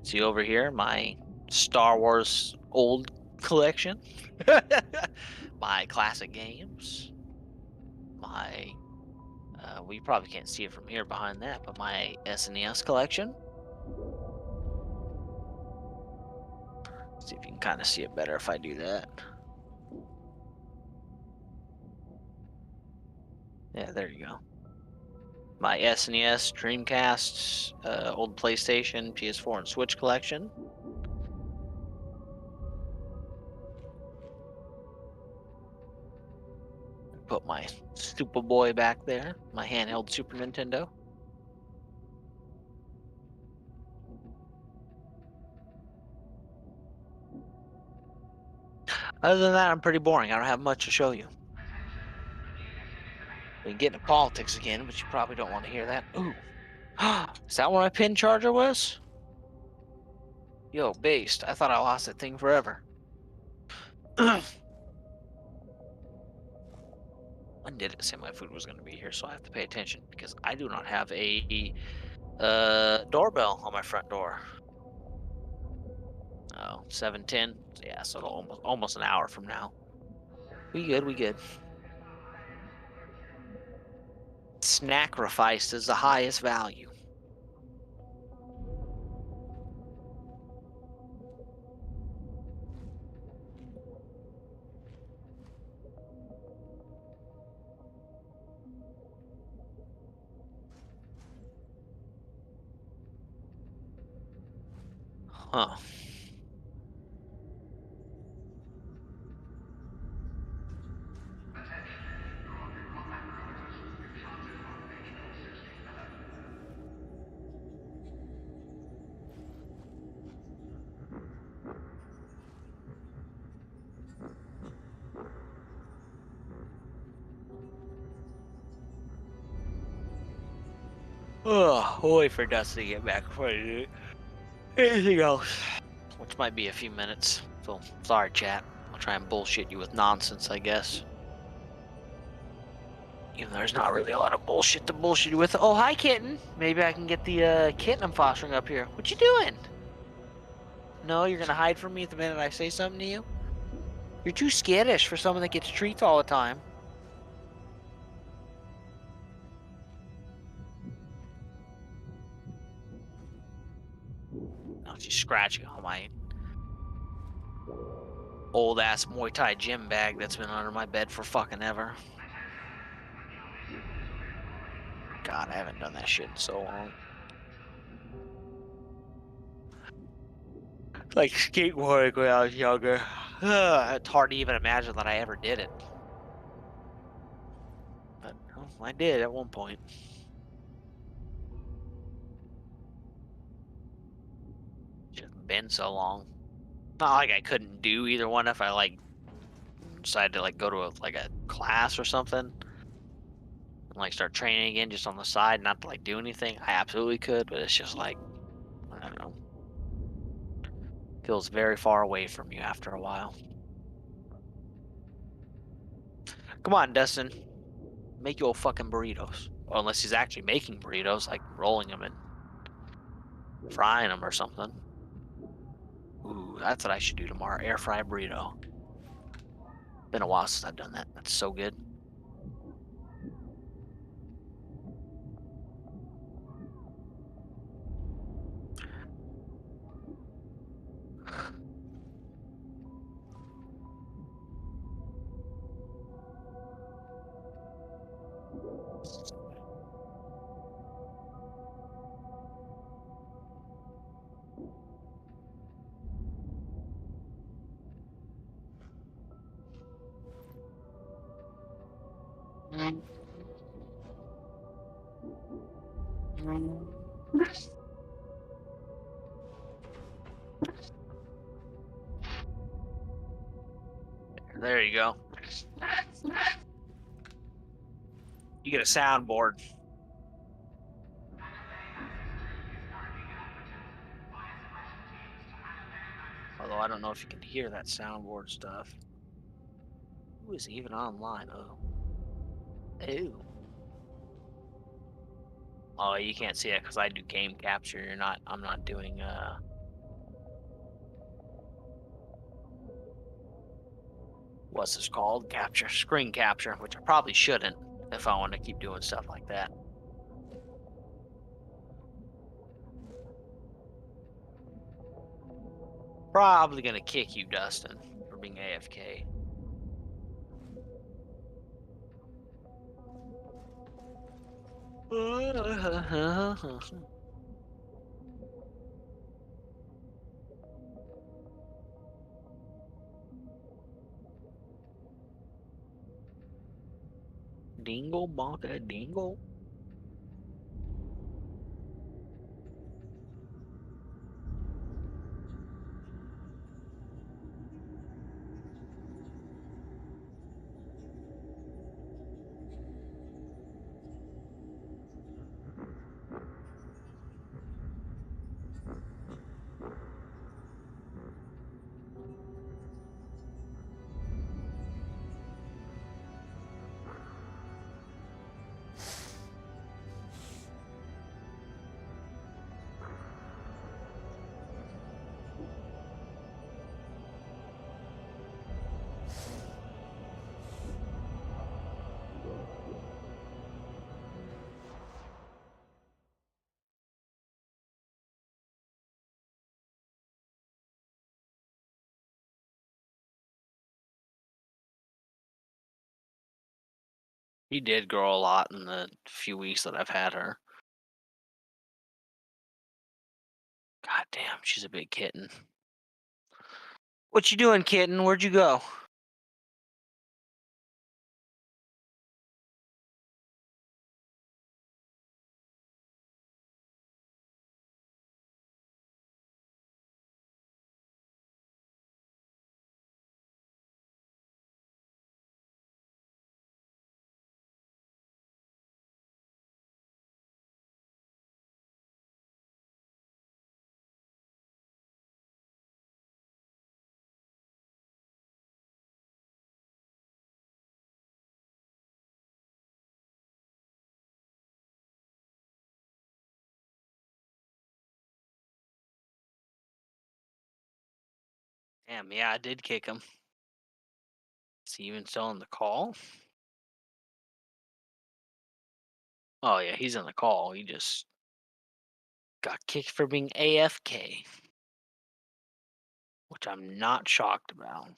See over here, my Star Wars old collection. My classic games. My We probably can't see it from here behind that, but my SNES collection. See if you can kind of see it better if I do that. Yeah, there you go. My SNES, Dreamcast, old PlayStation, PS4, and Switch collection. Put my Super Boy back there, my handheld Super Nintendo. Other than that, I'm pretty boring. I don't have much to show you. We can get into politics again, but you probably don't want to hear that. Ooh. Is that where my pin charger was? Yo, based. I thought I lost that thing forever. When did it say my food was going to be here? So I have to pay attention because I do not have a doorbell on my front door. Oh, 7:10. Yeah, so almost an hour from now. We good, we good. Sacrifice is the highest value. Huh. Oh, we'll wait for Dustin to get back before I do anything else, which might be a few minutes. So, sorry, chat. I'll try and bullshit you with nonsense, I guess. Even though there's not really a lot of bullshit to bullshit you with. Oh, hi, kitten. Maybe I can get the kitten I'm fostering up here. What you doing? No, you're gonna hide from me the minute I say something to you? You're too skittish for someone that gets treats all the time. Oh, she's scratching on my old ass Muay Thai gym bag that's been under my bed for fucking ever. God, I haven't done that shit in so long. Like skateboarding when I was younger. It's hard to even imagine that I ever did it. But well, I did at one point. Just been so long. Not like I couldn't do either one if I like decided to like go to a class or something. And like start training again just on the side, not to like do anything. I absolutely could, but it's just like I don't know. Feels very far away from you after a while. Come on, Dustin. Make your fucking burritos. Or unless he's actually making burritos, like rolling them and frying them or something. Ooh, that's what I should do tomorrow. Air fry burrito. Been a while since I've done that. That's so good. There you go. You get a soundboard. Although I don't know if you can hear that soundboard stuff. Who is even online? Oh. Ew. Oh, you can't see it because I do game capture. I'm not doing what's this called? Screen capture, which I probably shouldn't. if I want to keep doing stuff like that. Probably gonna kick you, Dustin, for being AFK. Dingle bonka dingle. He did grow a lot in the few weeks that I've had her. God damn, she's a big kitten. What you doing, kitten? Where'd you go? Damn, yeah, I did kick him. Is he even still on the call? Oh yeah, he's on the call. He just got kicked for being AFK, which I'm not shocked about.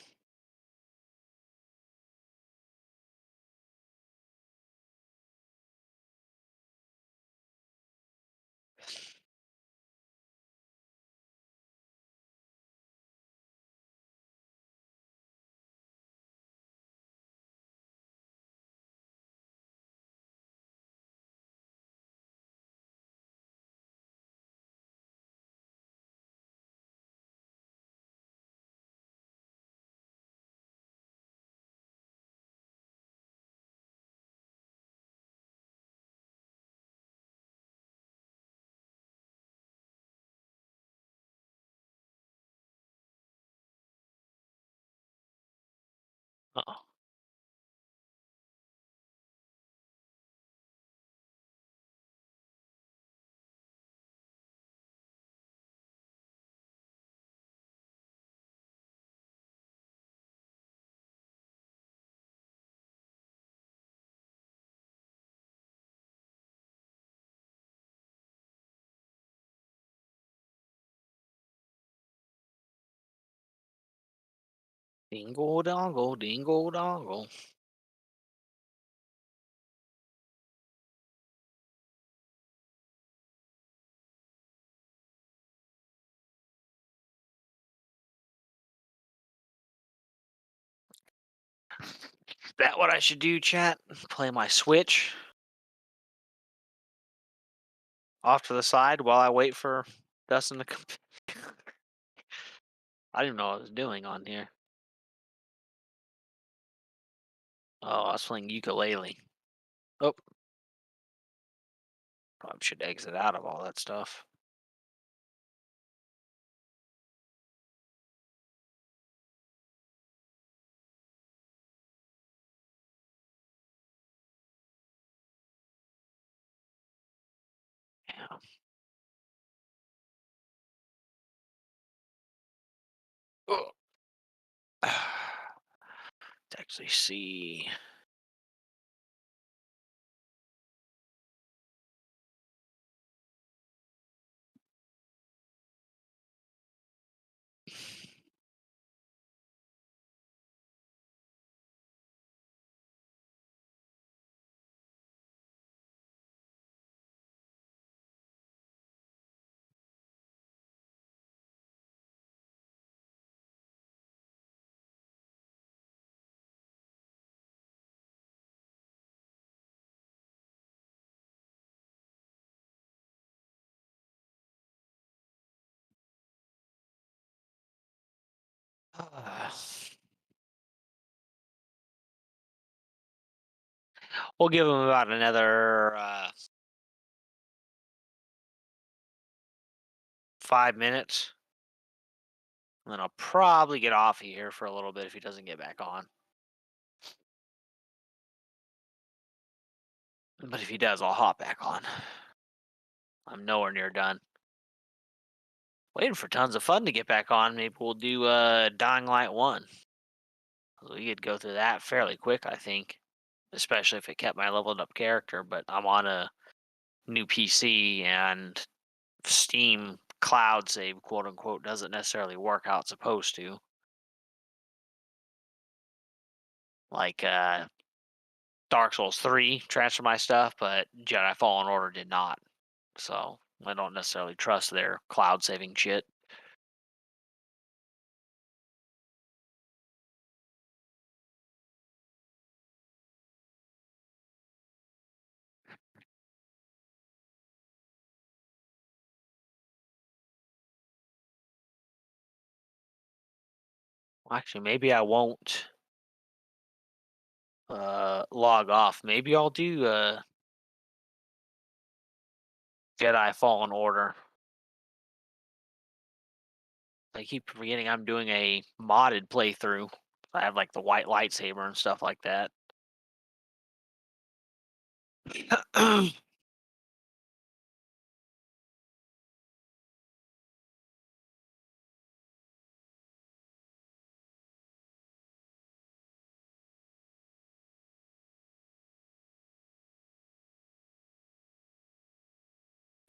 Uh-oh. Dingle dongle, dingle dongle. Is that what I should do, chat? Play my Switch off to the side while I wait for Dustin to come. I didn't know what I was doing on here. Oh, I was playing ukulele. Oh. Probably should exit out of all that stuff. Yeah. Oh. Let's actually see. We'll give him about another 5 minutes. And then I'll probably get off of here for a little bit if he doesn't get back on. But if he does, I'll hop back on. I'm nowhere near done. Waiting for tons of fun to get back on. Maybe we'll do Dying Light 1. We could go through that fairly quick, I think. Especially if it kept my leveled up character. But I'm on a new PC and Steam cloud save, quote unquote, doesn't necessarily work how it's supposed to. Like Dark Souls 3 transferred my stuff, but Jedi Fallen Order did not. So I don't necessarily trust their cloud saving shit. Well, actually, maybe I won't log off. Maybe I'll do Jedi Fallen Order. I keep forgetting I'm doing a modded playthrough. I have like the white lightsaber and stuff like that.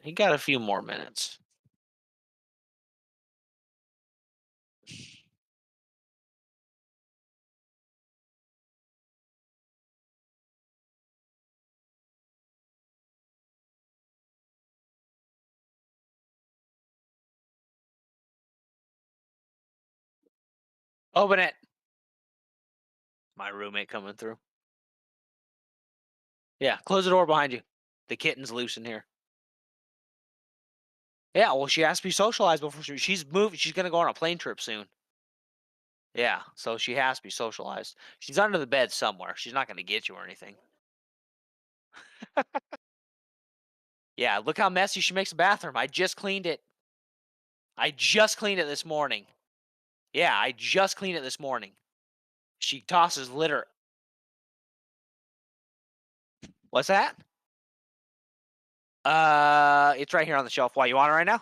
He got a few more minutes. Open it. My roommate coming through. Yeah, close the door behind you. The kitten's loose in here. Yeah, well, she has to be socialized before she's moving. She's gonna go on a plane trip soon. Yeah, so she has to be socialized. She's under the bed somewhere. She's not gonna get you or anything. Yeah, look how messy she makes the bathroom. I just cleaned it. I just cleaned it this morning. Yeah, I just cleaned it this morning. She tosses litter. What's that? It's right here on the shelf. Why, you want it right now?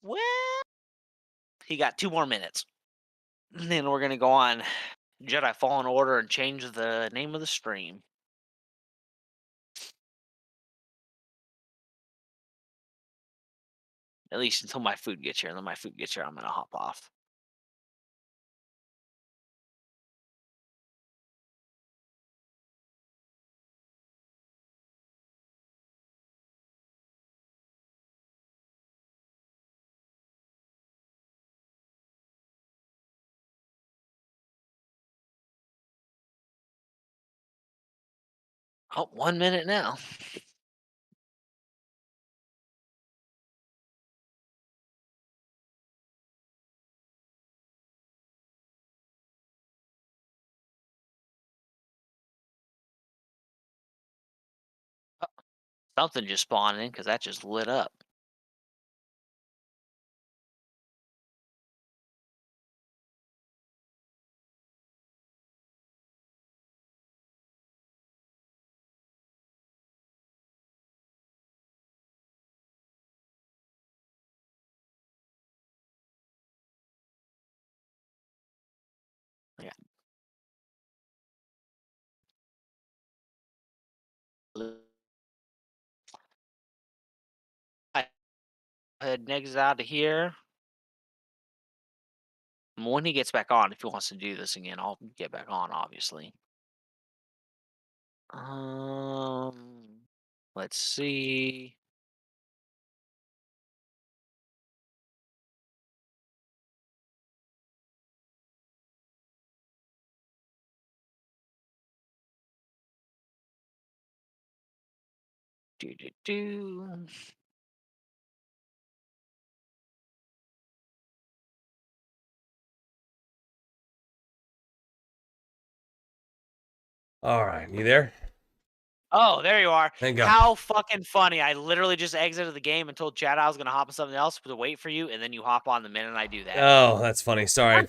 Well, he got 2 more minutes. And then we're gonna go on Jedi Fallen Order and change the name of the stream. At least until my food gets here. And then my food gets here, I'm gonna hop off. Oh, 1 minute now. Something just spawned in because that just lit up. Yeah. I head next out of here. When he gets back on, if he wants to do this again, I'll get back on, obviously. Let's see. Do. All right, you there? Oh, there you are. Thank God. How fucking funny. I literally just exited the game and told Chad I was going to hop on something else to wait for you, and then you hop on the minute I do that. Oh, that's funny. Sorry.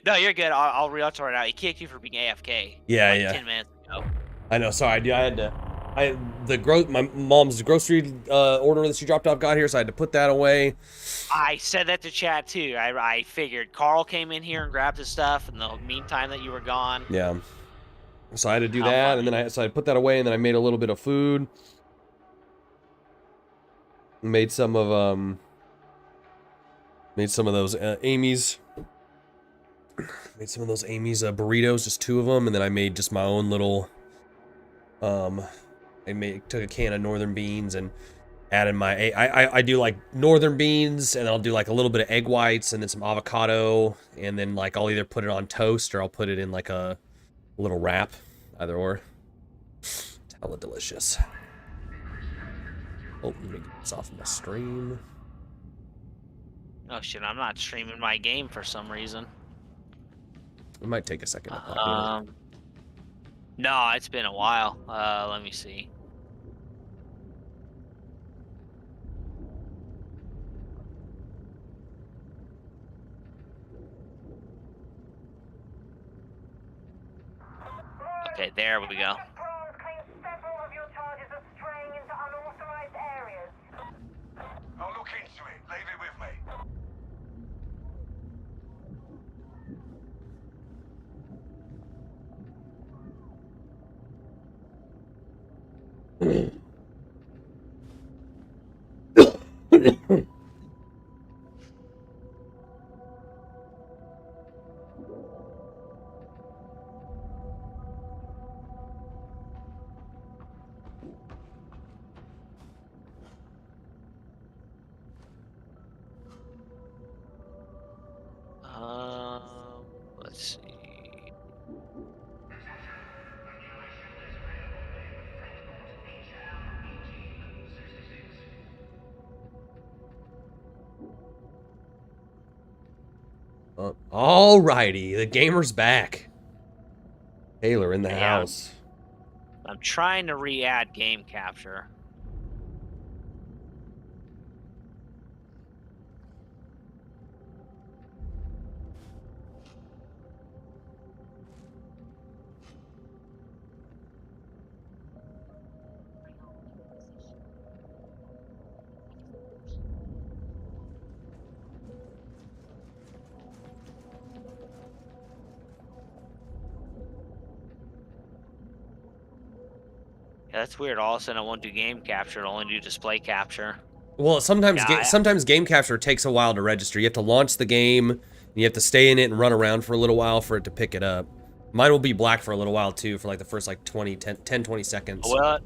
No, you're good. I'll re-up right now. He kicked you for being AFK. Yeah, like yeah. 10 minutes ago. I know. Sorry, I had to. My mom's grocery order that she dropped off got here, so I had to put that away. I said that to Chad too. I figured Carl came in here and grabbed his stuff in the meantime that you were gone. Yeah. So I had to do that, and then I put that away, and then I made a little bit of food. Made some of those Amy's. Made some of those Amy's burritos, just 2 of them, and then I made just my own little. Took a can of northern beans and added my. I do like northern beans, and I'll do like a little bit of egg whites, and then some avocado, and then like I'll either put it on toast or I'll put it in like a little wrap, either or. It's hella delicious. Oh, let me get this off my stream. Oh shit! I'm not streaming my game for some reason. It might take a second to pop in. No, it's been a while. Let me see. Okay, there we go. I'll look into it. Leave it with me. Let's see. Alrighty, the gamer's back. Taylor in the house. I'm trying to re-add game capture. Yeah, that's weird. All of a sudden, I won't do game capture. It'll only do display capture. Well, sometimes game capture takes a while to register. You have to launch the game, and you have to stay in it and run around for a little while for it to pick it up. Mine will be black for a little while too, for like the first like 10-20 seconds. Well,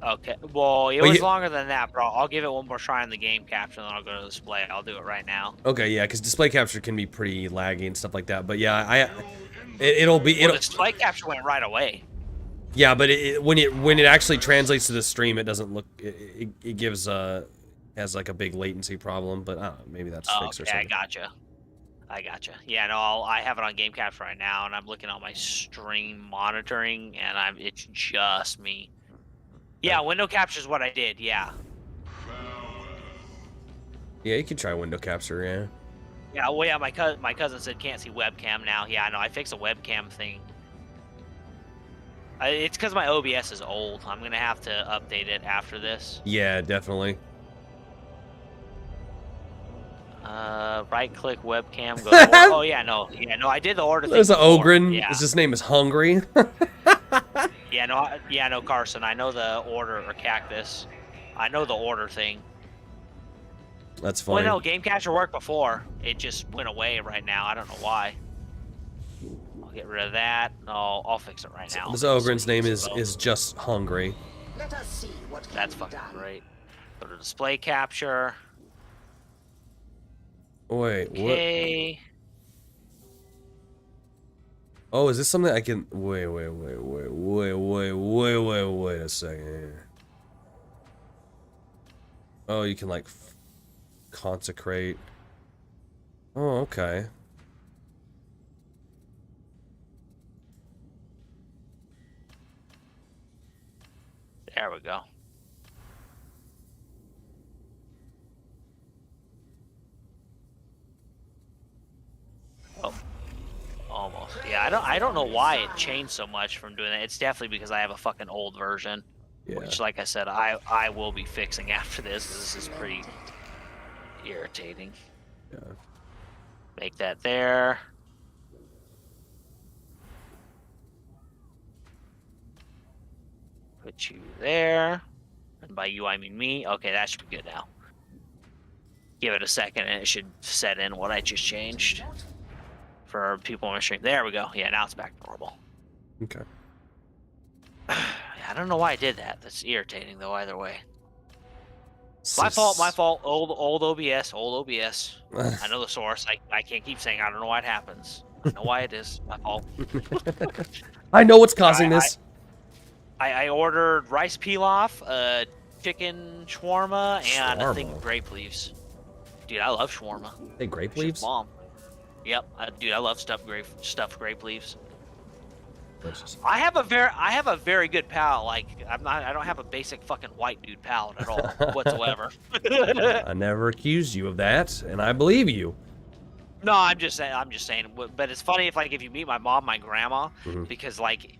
okay. Well, it was longer than that, bro. I'll give it one more try on the game capture, and then I'll go to display. I'll do it right now. Okay, yeah, because display capture can be pretty laggy and stuff like that. But yeah, Display capture went right away. Yeah, but when it actually translates to the stream, it doesn't look. It gives has like a big latency problem. But I don't know, maybe that's fixed or something. I gotcha. Yeah, no, I have it on game capture right now, and I'm looking on my stream monitoring, and it's just me. Yeah, window capture is what I did. Yeah. Yeah, you can try window capture. Yeah. Yeah. Well, yeah. My cousin said can't see webcam now. Yeah, I know. I fixed a webcam thing. It's because my OBS is old. I'm gonna have to update it after this. Yeah, definitely. Right click webcam. Go to oh yeah, no. I did the order. There's an Ogren. Yeah. His name is Hungry. Yeah, no, Carson. I know the order or cactus. I know the order thing. That's funny. Well, no, game capture worked before. It just went away right now. I don't know why. I'll get rid of that. No, I'll fix it right now. This Ogren's name is just Hungry. Let us see what can That's be fucking done. great. Go to display capture. Wait, Okay. what? Oh, is this something I can? Wait a second here. Oh, you can like consecrate. Oh, okay. There we go. Oh, almost. Yeah, I don't know why it changed so much from doing that. It's definitely because I have a fucking old version. Yeah. Which, like I said, I will be fixing after this. This is pretty irritating. Yeah. Make that there. Put you there. And by you, I mean me. Okay, that should be good now. Give it a second and it should set in what I just changed. For people on my stream. There we go. Yeah, now it's back to normal. Okay. I don't know why I did that. That's irritating, though, either way. My fault. Old OBS. I know the source. I can't keep saying I don't know why it happens. I know why it is. My fault. I know what's causing this. I ordered rice pilaf, chicken shawarma, and a thing of grape leaves. Dude, I love shawarma. Hey, grape leaves? Mom. Yep, dude, I love stuffed grape leaves. I have a very good palate. Like I don't have a basic fucking white dude palate at all whatsoever. I never accused you of that, and I believe you. No, I'm just saying. But it's funny if you meet my mom, my grandma, because like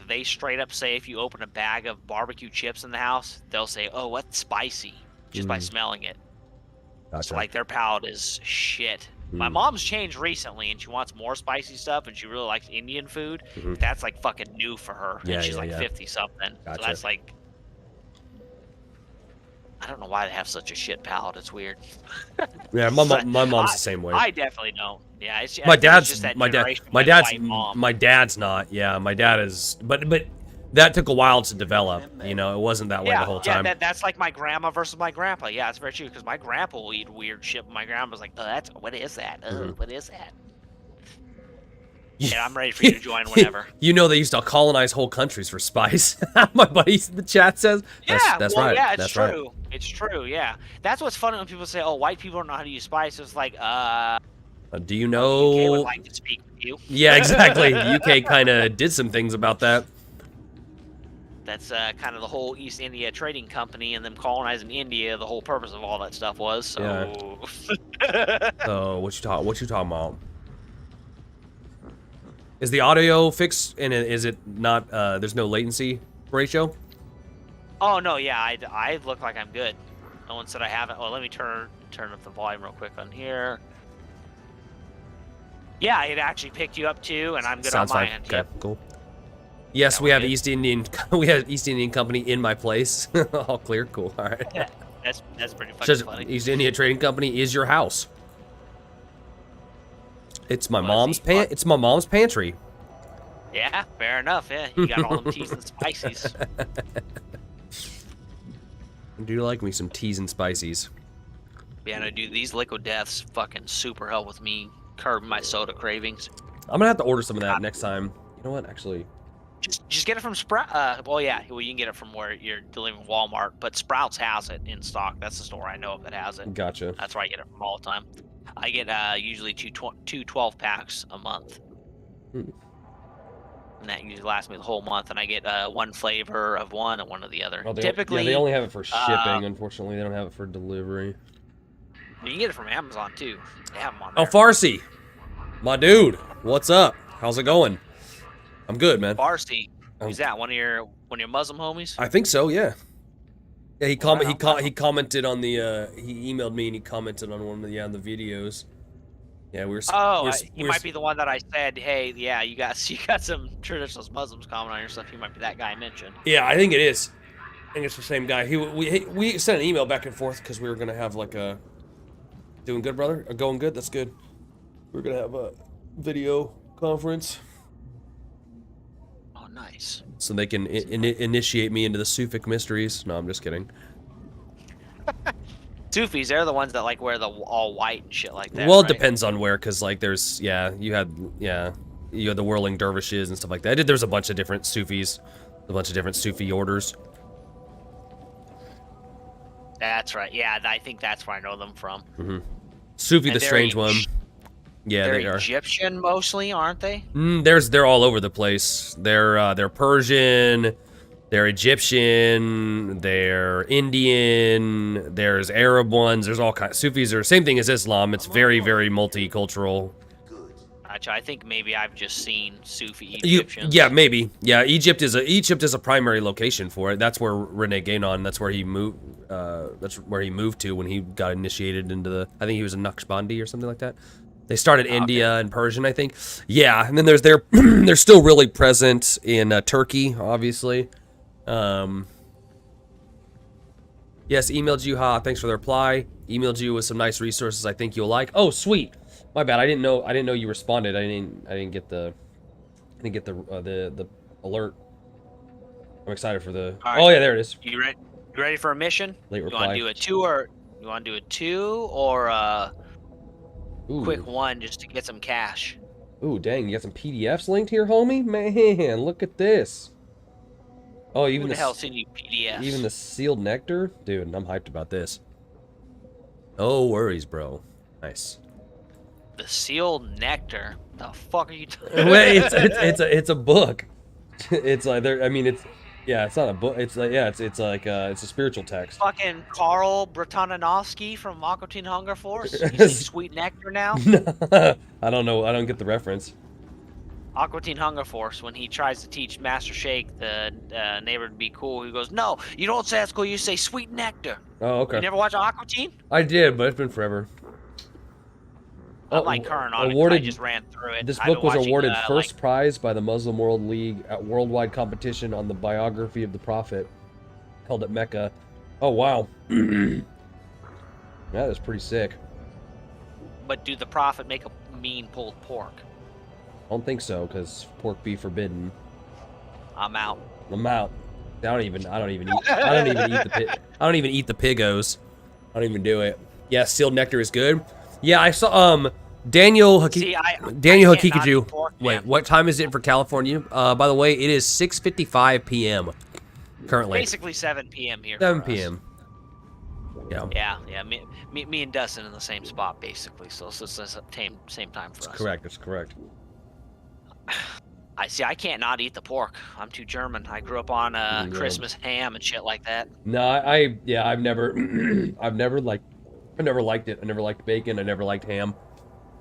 they straight up say if you open a bag of barbecue chips in the house, they'll say, "Oh, what's spicy?" just by smelling it. Gotcha. So, like their palate is shit. My mom's changed recently, and she wants more spicy stuff, and she really likes Indian food. That's like fucking new for her. Yeah, and she's yeah, like yeah. 50 something. Gotcha. So that's like, I don't know why they have such a shit palate. It's weird. Yeah, my mom's the same way. I definitely don't. Yeah, it's, My I think it's dad's just that my generation dad. My with dad's white mom. my dad's not. Yeah, my dad is. But that took a while to develop. You know, it wasn't that way the whole time. Yeah, that's like my grandma versus my grandpa. Yeah, it's very true because my grandpa will eat weird shit. But my grandma's like, what is that? What is that? Yeah, I'm ready for you to join whenever. You know, they used to colonize whole countries for spice. My buddy in the chat says. That's right. Yeah, it's that's true. Right. It's true. Yeah, that's what's funny when people say, "Oh, white people don't know how to use spice." It's like, do you know? UK would like to speak with you. Yeah, exactly. The UK kind of did some things about that. That's kind of the whole East India Trading Company and them colonizing India. The whole purpose of all that stuff was. So. Yeah. So what you talking about? Is the audio fixed and is it not? There's no latency ratio. Oh no, yeah, I look like I'm good. No one said I haven't. Oh, let me turn up the volume real quick on here. Yeah, it actually picked you up too, and I'm good Sounds on my fine. end. Okay, Yep. cool. Yes, Yeah, we have good. East Indian. We have East Indian Company in my place. All clear. Cool. All right. Yeah, that's pretty fucking Says funny. East India Trading Company is your house. It's my mom's It's my mom's pantry. Yeah, fair enough. Yeah, you got all them teas and spices. I do like me some teas and spices. Yeah, no, dude, these liquid deaths fucking super help with me curbing my soda cravings. I'm gonna have to order some of that next time. You know what? Actually, Just get it from Sprout. Well, yeah, you can get it from where you're delivering Walmart, but Sprouts has it in stock. That's the store I know of that has it. gotcha. That's where I get it from all the time. I get usually two 12 packs a month. and that usually lasts me the whole month, and I get one flavor of one and one of the other. Oh, Typically, yeah, they only have it for shipping. Unfortunately, they don't have it for delivery. You can get it from Amazon too. They have them on Oh, there. Farsi, my dude, what's up? How's it going? I'm good, man. Farsi, who's that? One of your Muslim homies? I think so. Yeah. Yeah, he Wow. commented on the he emailed me and he commented on one of the the videos. Yeah, He might be the one that I said, hey, yeah, you got some traditionalist Muslims comment on your stuff. He might be that guy I mentioned. Yeah, I think it is. I think it's the same guy. We sent an email back and forth because we were gonna have like a doing good, brother, going good. That's good. We're gonna have a video conference. Oh, nice. So they can initiate me into the Sufic mysteries. No, I'm just kidding. Sufis, they're the ones that like wear the all white and shit like that. Well, it right? depends on where, cause like there's you had the whirling dervishes and stuff like that. There's a bunch of different Sufis, a bunch of different Sufi orders. That's right. Yeah, I think that's where I know them from. Sufi, And the they're strange one. Yeah, they're they are. Egyptian mostly, aren't they? They're all over the place. They're Persian, they're Egyptian, they're Indian. There's Arab ones. There's all kinds. Sufis are same thing as Islam. It's very multicultural. Actually, I think maybe I've just seen Sufi Egyptians. Yeah, maybe. Yeah, Egypt is a primary location for it. That's where Rene Guénon. That's where he moved. That's where he moved to when he got initiated into the. I think he was a Naqshbandi or something like that. They started India and Persian, I think. Yeah, and then they're still really present in Turkey, obviously. Yes, emailed you. Thanks for the reply. Emailed you with some nice resources I think you'll like. Oh, sweet. My bad. I didn't know you responded. I didn't get the alert. I'm excited for the. All right. Oh yeah, there it is. You ready for a mission? Late You reply. want to do a 2 or a Ooh. quick 1 just to get some cash? Ooh, dang! You got some PDFs linked here, homie. Man, look at this. Oh, even Who the hell sent you PDFs? Even the sealed nectar, dude. I'm hyped about this. No worries, bro. Nice. The sealed nectar. The fuck are you doing? Wait, it's a book. It's like there. I mean, it's not a book. It's like it's a spiritual text. Fucking Carl Bratanovsky from Aqua Teen Hunger Force. You say sweet nectar now? I don't know. I don't get the reference. Aqua Teen Hunger Force, when he tries to teach Master Shake, the neighbor, to be cool, he goes, "No, you don't say that's cool. You say sweet nectar." Oh, okay. You never watch Aqua Teen? I did, but it's been forever. I'm like current on it. I just ran through it. This I've book been was watching, awarded first prize by the Muslim World League at worldwide competition on the biography of the Prophet, held at Mecca. Oh wow, that is pretty sick. But do the Prophet make a mean pulled pork? I don't think so, because pork be forbidden. I'm out. I'm out. I don't even eat the pigos. I don't even do it. Yeah, sealed nectar is good. Yeah, I saw Daniel Hakikiju. Wait, what time is it for California? By the way, it is 6:55 p.m. currently. Basically 7 p.m. here. 7 p.m. Yeah. Yeah. Me and Dustin in the same spot basically. So it's the same time for us. Correct. That's correct. I can't not eat the pork. I'm too German. I grew up on Christmas ham and shit like that. No, I've never liked it. I never liked bacon. I never liked ham.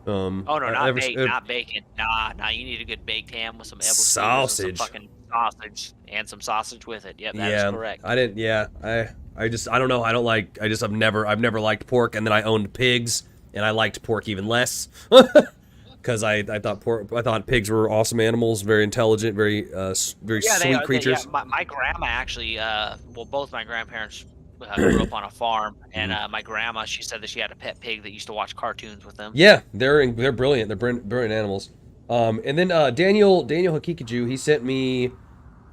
Oh no, not bacon. Nah. You need a good baked ham with some sausage, some fucking sausage, and some sausage with it. Yep, that is correct. I didn't. Yeah, I don't know. I don't like. I've never liked pork, and then I owned pigs, and I liked pork even less. Because I thought pigs were awesome animals, very intelligent, very sweet creatures. My grandma actually, both my grandparents grew up on a farm, and my grandma, she said that she had a pet pig that used to watch cartoons with them. Yeah, they're brilliant. They're brilliant animals. And then Daniel Hakikiju, he sent me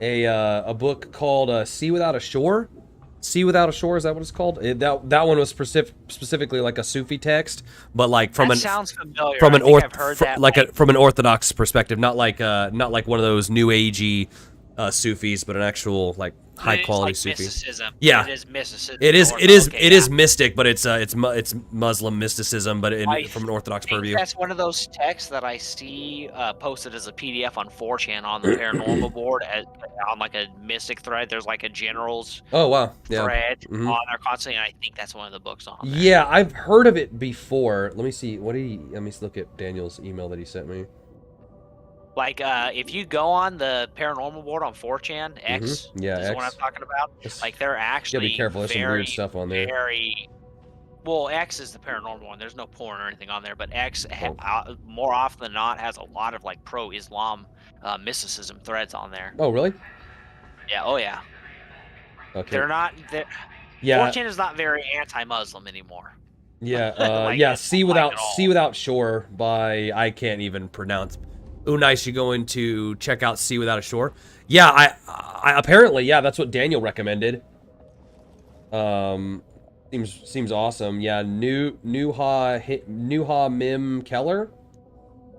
a book called Sea Without a Shore. Sea Without a Shore, is that what it's called? That one was specifically like a Sufi text, but like from sounds familiar. From an Orthodox perspective, not like one of those new agey Sufis, but an actual like high quality like Sufi. mysticism. Yeah, it is mysticism. it is. Or- It is. okay, It yeah. is mystic, but it's Muslim mysticism, but from an Orthodox think purview. that's one of those texts that I see posted as a PDF on 4chan on the paranormal board on like a mystic thread. There's like a general's Oh wow, yeah. thread Mhm. on there constantly, and I think that's one of the books on there. Yeah, I've heard of it before. Let me see. What did he? Let me look at Daniel's email that he sent me. Like, if you go on the paranormal board on 4chan, X Yeah, is the one I'm X. talking about. Like, they're You actually gotta be careful. There's some weird stuff on there. Well, X is the paranormal one. There's no porn or anything on there, but X Oh. more often than not has a lot of like pro-Islam mysticism threads on there. Oh really? Yeah. Oh yeah. Okay. They're not. Yeah. 4chan is not very anti-Muslim anymore. Yeah. Like, Yeah. it's See not without like at all. See Without Shore by I can't even pronounce. Ooh, nice. You going to check out See Without a Shore? Yeah. I apparently that's what Daniel recommended. Seems awesome. Yeah. Nuha Mim Keller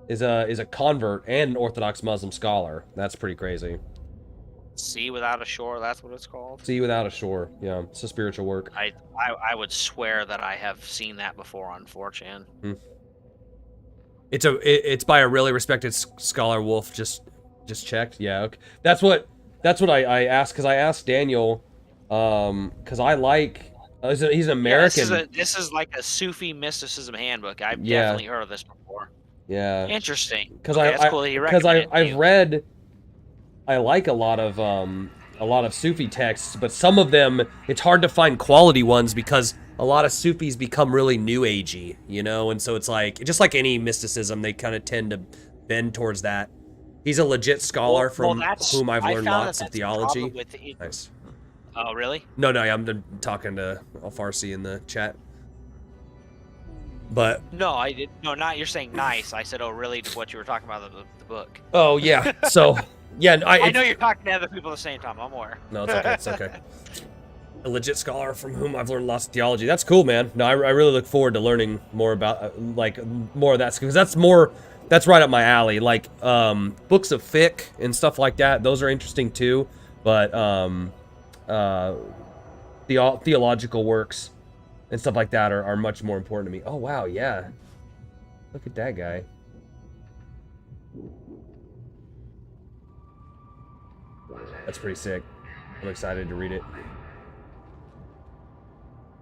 is a convert and an Orthodox Muslim scholar. That's pretty crazy. See Without a Shore, that's what it's called. See Without a Shore. Yeah, it's a spiritual work. I would swear that I have seen that before on 4chan. It's by a really respected scholar. Wolf just checked. Yeah, okay. That's what I asked, because I asked Daniel, because I like he's an American. Yeah, this is like a Sufi mysticism handbook. I've definitely heard of this before. Yeah. Interesting. Because Okay, that's cool that you recommend I've read. I like a lot of Sufi texts, but some of them it's hard to find quality ones because a lot of Sufis become really new agey, you know, and so it's like just like any mysticism, they kind of tend to bend towards that. He's a legit scholar from whom I've learned lots of theology. Nice. Oh, really? No, I'm talking to Al-Farsi in the chat. But no, I did. No, not you're saying nice. I said, oh, really? To what you were talking about the book. Oh yeah. So yeah, I know you're talking to other people at the same time. I'm aware. No, it's okay. It's okay. A legit scholar from whom I've learned lots of theology. That's cool, man. No, I really look forward to learning more about more of that, because that's right up my alley. Like books of fiqh and stuff like that. Those are interesting too. But theological works and stuff like that are much more important to me. Oh wow, yeah. Look at that guy. That's pretty sick. I'm excited to read it.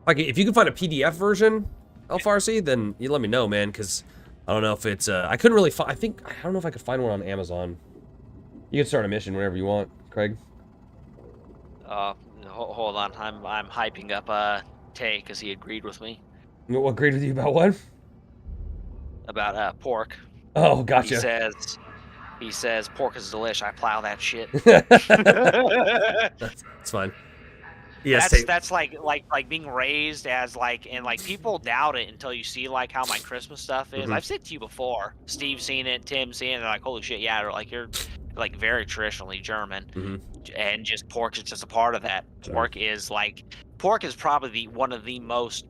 Like, if you can find a PDF version, Al-Farsi, then you let me know, man, because I don't know if it's, I couldn't really find, I don't know if I could find one on Amazon. You can start a mission whenever you want, Craig. Hold on, I'm hyping up Tay, because he agreed with me. What agreed with you about what? About pork. Oh, gotcha. He says pork is delish. I plow that shit. That's fine. Yes, that's like being raised as and people doubt it until you see how my Christmas stuff is. I've said to you before, Steve's seen it, Tim's seen it. They're like, holy shit, yeah. They're like, you're very traditionally German, and just pork is just a part of that. Pork is probably one of the most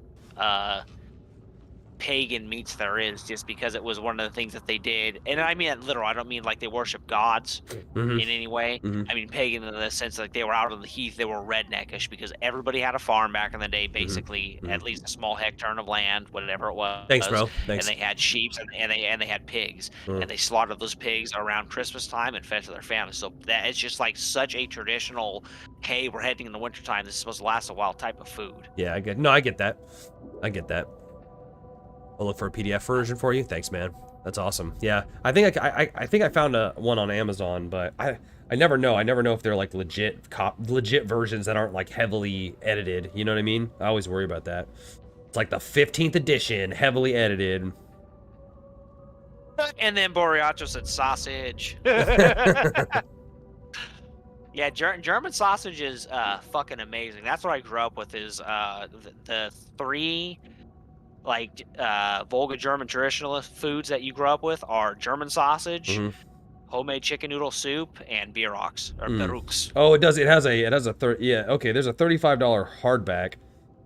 pagan meats there is, just because it was one of the things that they did. And I mean literal, I don't mean they worship gods in any way. I mean pagan in the sense they were out of the heath, they were redneckish, because everybody had a farm back in the day, basically, at least a small hectare of land, whatever it was. Thanks, bro. Thanks. And they had sheep and they had pigs, and they slaughtered those pigs around Christmas time and fed to their families. So that it's just such a traditional, hey, we're heading in the wintertime, this is supposed to last a while type of food. Yeah, I get that. I'll look for a PDF version for you. Thanks, man. That's awesome. Yeah, I think I found one on Amazon, but I never know. I never know if they're legit versions that aren't heavily edited. You know what I mean? I always worry about that. It's like the 15th edition, heavily edited. And then Boriacho said sausage. Yeah, German sausage is fucking amazing. That's what I grew up with. Is the three Volga German traditional foods that you grew up with are German sausage, homemade chicken noodle soup, and Bierox or Berux. Oh, it does. It has a yeah. Okay, there's a $35 hardback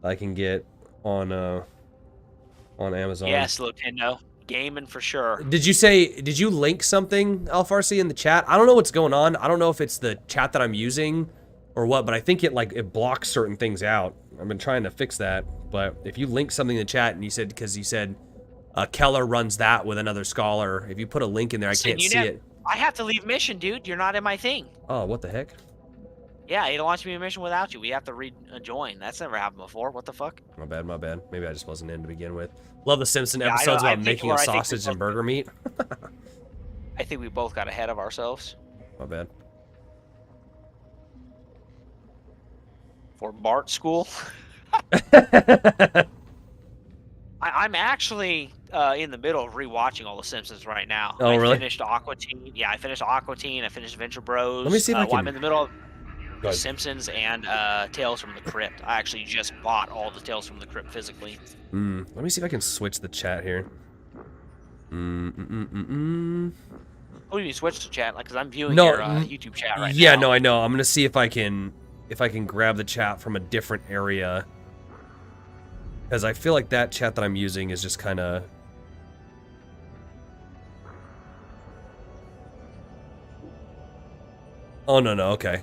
I can get on Amazon. Yes, Nintendo gaming for sure. Did you link something, Al-Farsi, in the chat? I don't know what's going on. I don't know if it's the chat that I'm using or what, but I think it blocks certain things out. I've been trying to fix that, but if you link something in the chat and you said, because you said Keller runs that with another scholar, if you put a link in there, I can't see it. I have to leave mission, dude. You're not in my thing. Oh, what the heck? Yeah, it launches me a mission without you. We have to rejoin. That's never happened before. What the fuck? My bad, my bad. Maybe I just wasn't in to begin with. Love the Simpson episodes about making a sausage and burger meat. I think we both got ahead of ourselves. My bad. For Bart school. I'm actually in the middle of rewatching all the Simpsons right now. Oh, really? I finished Aqua Teen. Yeah, I finished Aqua Teen. I finished Venture Bros. Let me see if I can... I'm in the middle of The Simpsons and Tales from the Crypt. I actually just bought all the Tales from the Crypt physically. Let me see if I can switch the chat here. Oh, you switch the chat? Like, because I'm viewing your YouTube chat right now. Yeah, no, I know. I'm gonna see if I can grab the chat from a different area. Because I feel like that chat that I'm using is just kind of... Oh, no, okay.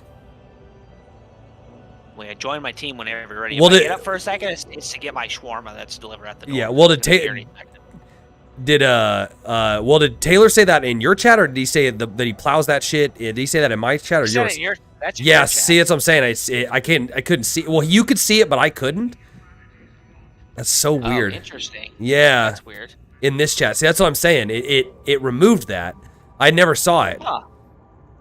When I join my team whenever you're ready. Well, if I get up for a second, it's to get my shawarma that's delivered at the door. Yeah, well, did Taylor say that in your chat, or did he say that he plows that shit? Did he say that in my chat or yours? That's yeah, your see, that's what I'm saying. I couldn't see. Well, you could see it, but I couldn't. That's so weird. Interesting. Yeah. That's weird. In this chat. See, that's what I'm saying. It removed that. I never saw it.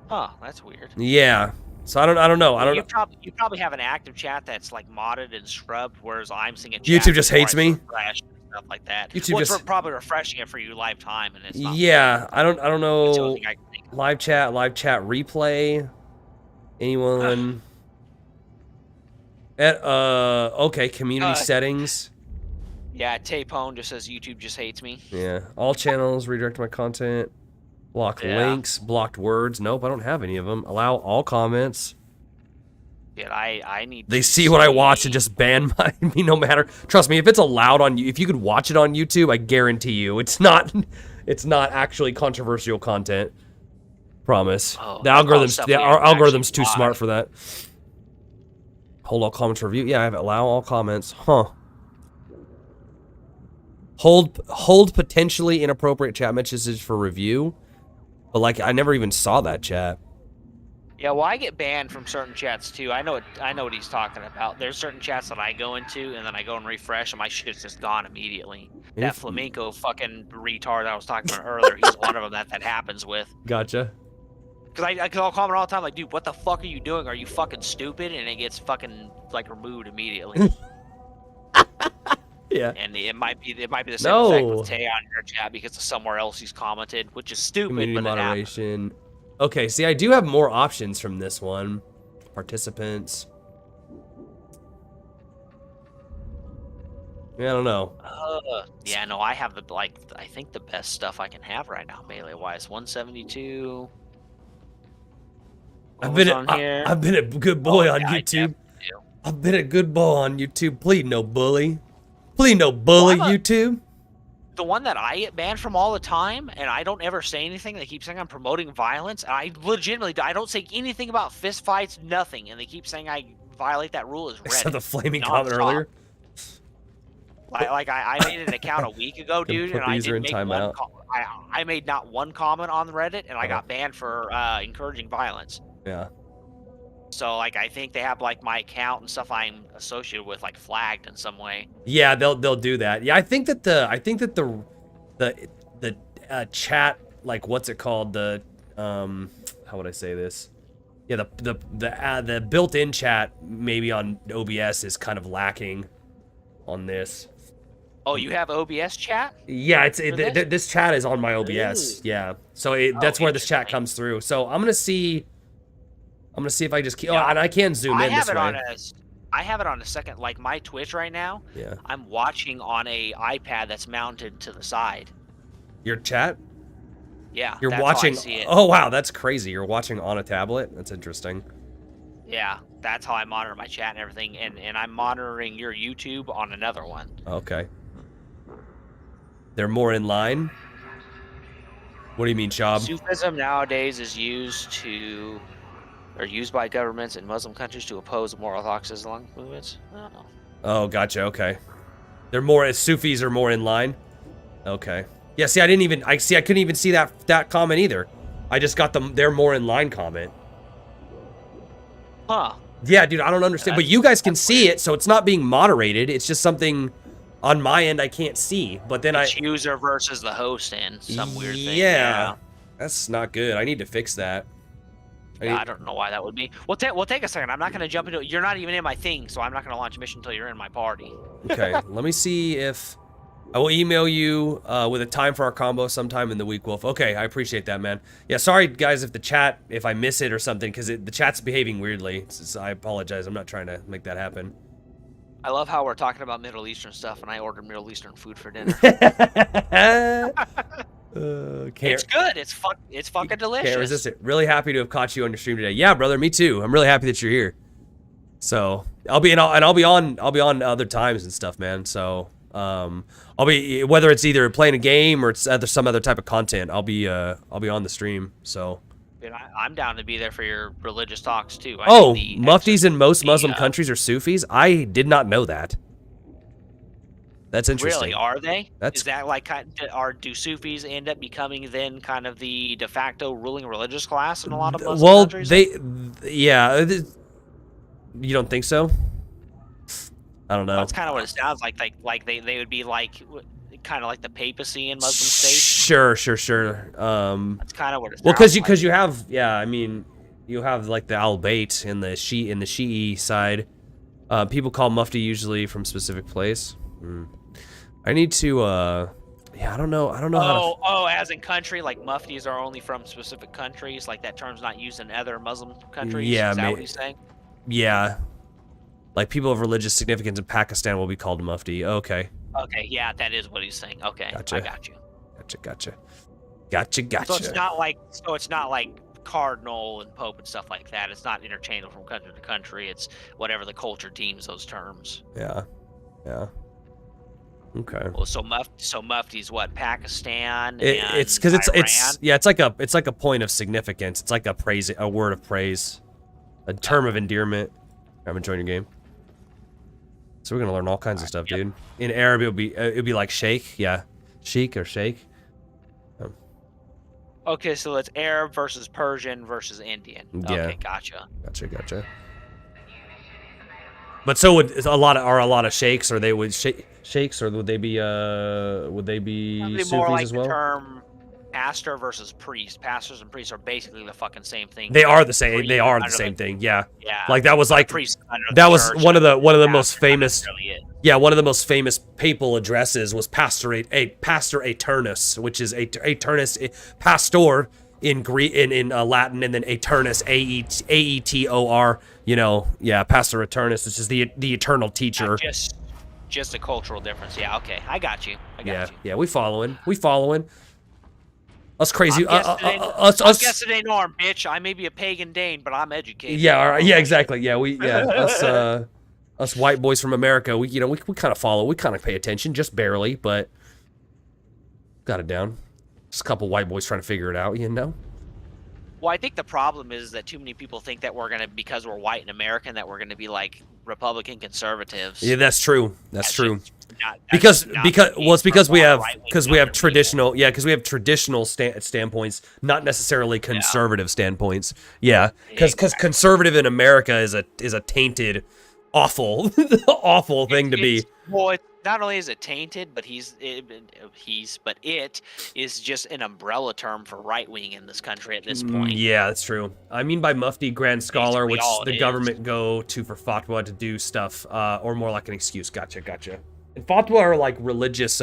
Huh, that's weird. Yeah. So I don't know. I don't know. You probably have an active chat that's like modded and scrubbed, whereas I'm seeing a chat YouTube just hates me. Refresh and stuff like that. YouTube it's probably refreshing it for you live time, and it's not. Yeah, I don't know. Live chat replay. Anyone? Okay, community settings. Yeah, Tapone just says YouTube just hates me. Yeah, all channels, redirect my content, block links, blocked words. Nope, I don't have any of them. Allow all comments. Yeah, I need. They see what I watch and just ban me no matter. Trust me, if it's allowed on you, if you could watch it on YouTube, I guarantee you, it's not actually controversial content. Promise. Oh, the algorithm's too smart for that. Hold all comments for review. Yeah, I have allow all comments. Huh. Hold potentially inappropriate chat messages for review. But like I never even saw that chat. Yeah, well, I get banned from certain chats too. I know what he's talking about. There's certain chats that I go into and then I go and refresh and my shit's just gone immediately. That flamenco fucking retard that I was talking about earlier, he's one of them that happens with. Gotcha. Because I'll comment all the time like, dude, what the fuck are you doing? Are you fucking stupid? And it gets fucking like removed immediately. Yeah. And it might be the same effect with Tay on your chat because of somewhere else he's commented, which is stupid. Community but moderation. Okay, see, I do have more options from this one. Participants. Yeah, I don't know. Yeah, no, I have I think the best stuff I can have right now, melee wise. 172. I've been a good boy on YouTube. I've been a good boy on YouTube. Please no bully. Please no bully, YouTube. The one that I get banned from all the time, and I don't ever say anything. They keep saying I'm promoting violence. And I don't say anything about fist fights, nothing. And they keep saying I violate that rule as Reddit. Except the flaming comment earlier. I made an account a week ago, dude, and I didn't make one. I made not one comment on Reddit, and I got banned for encouraging violence. Yeah. So I think they have my account and stuff I'm associated with flagged in some way. Yeah, they'll do that. Yeah, I think that the chat, what's it called, the how would I say this? Yeah, the built-in chat maybe on OBS is kind of lacking on this. Oh, you have OBS chat? Yeah, this chat is on my OBS. Ooh. Yeah, so that's where this chat comes through. So I'm gonna see if I just keep. Yeah. Oh, and I can zoom in this way. I have it on a second, my Twitch right now. Yeah. I'm watching on a iPad that's mounted to the side. Your chat? Yeah. You're watching. How I see it. Oh wow, that's crazy. You're watching on a tablet. That's interesting. Yeah, that's how I monitor my chat and everything, and I'm monitoring your YouTube on another one. Okay. They're more in line? What do you mean, Shab? Sufism nowadays is used to are used by governments in Muslim countries to oppose the moral orthodox Islamic movements. I don't know. Oh, gotcha. Okay. They're more Sufis are more in line. Okay. Yeah. See, I couldn't even see that comment either. I just got their more in line comment. Huh. Yeah, dude. I don't understand. But you guys can see it, so it's not being moderated. It's just something on my end I can't see. But then it's user versus the host and some weird thing. Yeah. That's not good. I need to fix that. I don't know why that would be. We'll take a second. I'm not going to jump into it. You're not even in my thing, so I'm not going to launch a mission until you're in my party. Okay, let me see if... I will email you with a time for our combo sometime in the week, Wolf. Okay, I appreciate that, man. Yeah, sorry, guys, if I miss it or something, because the chat's behaving weirdly. I apologize. I'm not trying to make that happen. I love how we're talking about Middle Eastern stuff, and I ordered Middle Eastern food for dinner. It's good. It's fucking delicious. Can't resist it. Really happy to have caught you on your stream today. Yeah, brother, me too. I'm really happy that you're here. So I'll be on other times and stuff, man. So I'll be, whether it's either playing a game or it's some other type of content, I'll be on the stream. So. And I'm down to be there for your religious talks too. Muftis in most Muslim countries are Sufis. I did not know that. That's interesting. Really, are they? Is that like, do Sufis end up becoming then kind of the de facto ruling religious class in a lot of Muslim countries? Yeah. You don't think so? I don't know. That's kind of what it sounds like. Like they would be like, kind of like the papacy in Muslim states. Sure. That's kind of what it sounds like. Well, because you have, I mean, you have like the Al-Bayt in the Shi'i side. People call Mufti usually from specific place. I need to, I don't know how to... as in country, like Muftis are only from specific countries, like that term's not used in other Muslim countries? Yeah, is that what he's saying? Yeah. Like people of religious significance in Pakistan will be called Mufti. Okay. Okay, yeah, that is what he's saying. Okay, gotcha. I got you. Gotcha. So it's not like cardinal and pope and stuff like that. It's not interchangeable from country to country. It's whatever the culture deems those terms. Yeah. Okay. Well, so Mufti's what, Pakistan? It's because it's like a point of significance. It's like a word of praise, a term of endearment. I'm enjoying your game. So we're gonna learn all kinds of stuff, dude. In Arab, it'll be like sheikh, yeah, sheik or sheikh. Okay, so it's Arab versus Persian versus Indian. Yeah. Okay, gotcha. But so would a lot of sheikhs, or sheikhs, or would they be Sufis more like as well? The term pastor versus priest. Pastors and priests are basically the fucking same thing. They are the same. They are the same thing. Yeah. Yeah. Like that was like that was one of the most famous. Yeah, one of the most famous papal addresses was Pastor Aeternus, which is pastor in Greek in Latin, and then Aeternus, Aetor. Pastor Aeternus, which is the eternal teacher. Just a cultural difference. Yeah. Okay, I got you. Yeah. We following. Us crazy. I guess it ain't arm, bitch. I may be a pagan Dane, but I'm educated. Yeah. All right. Yeah. Exactly. Yeah. Us white boys from America. We kind of follow. We kind of pay attention, just barely, but got it down. Just a couple white boys trying to figure it out. Well, I think the problem is that too many people think that because we're white and American, that we're gonna be like Republican conservatives. Yeah, that's true. That's true. Because we have traditional standpoints, not necessarily conservative standpoints. Yeah, because conservative in America is a tainted, awful thing to be. Well, not only is it tainted, but it is just an umbrella term for right wing in this country at this point. Yeah, that's true. I mean by Mufti, Grand Scholar, which the government go to for fatwa to do stuff, or more like an excuse. Gotcha. And fatwa are like religious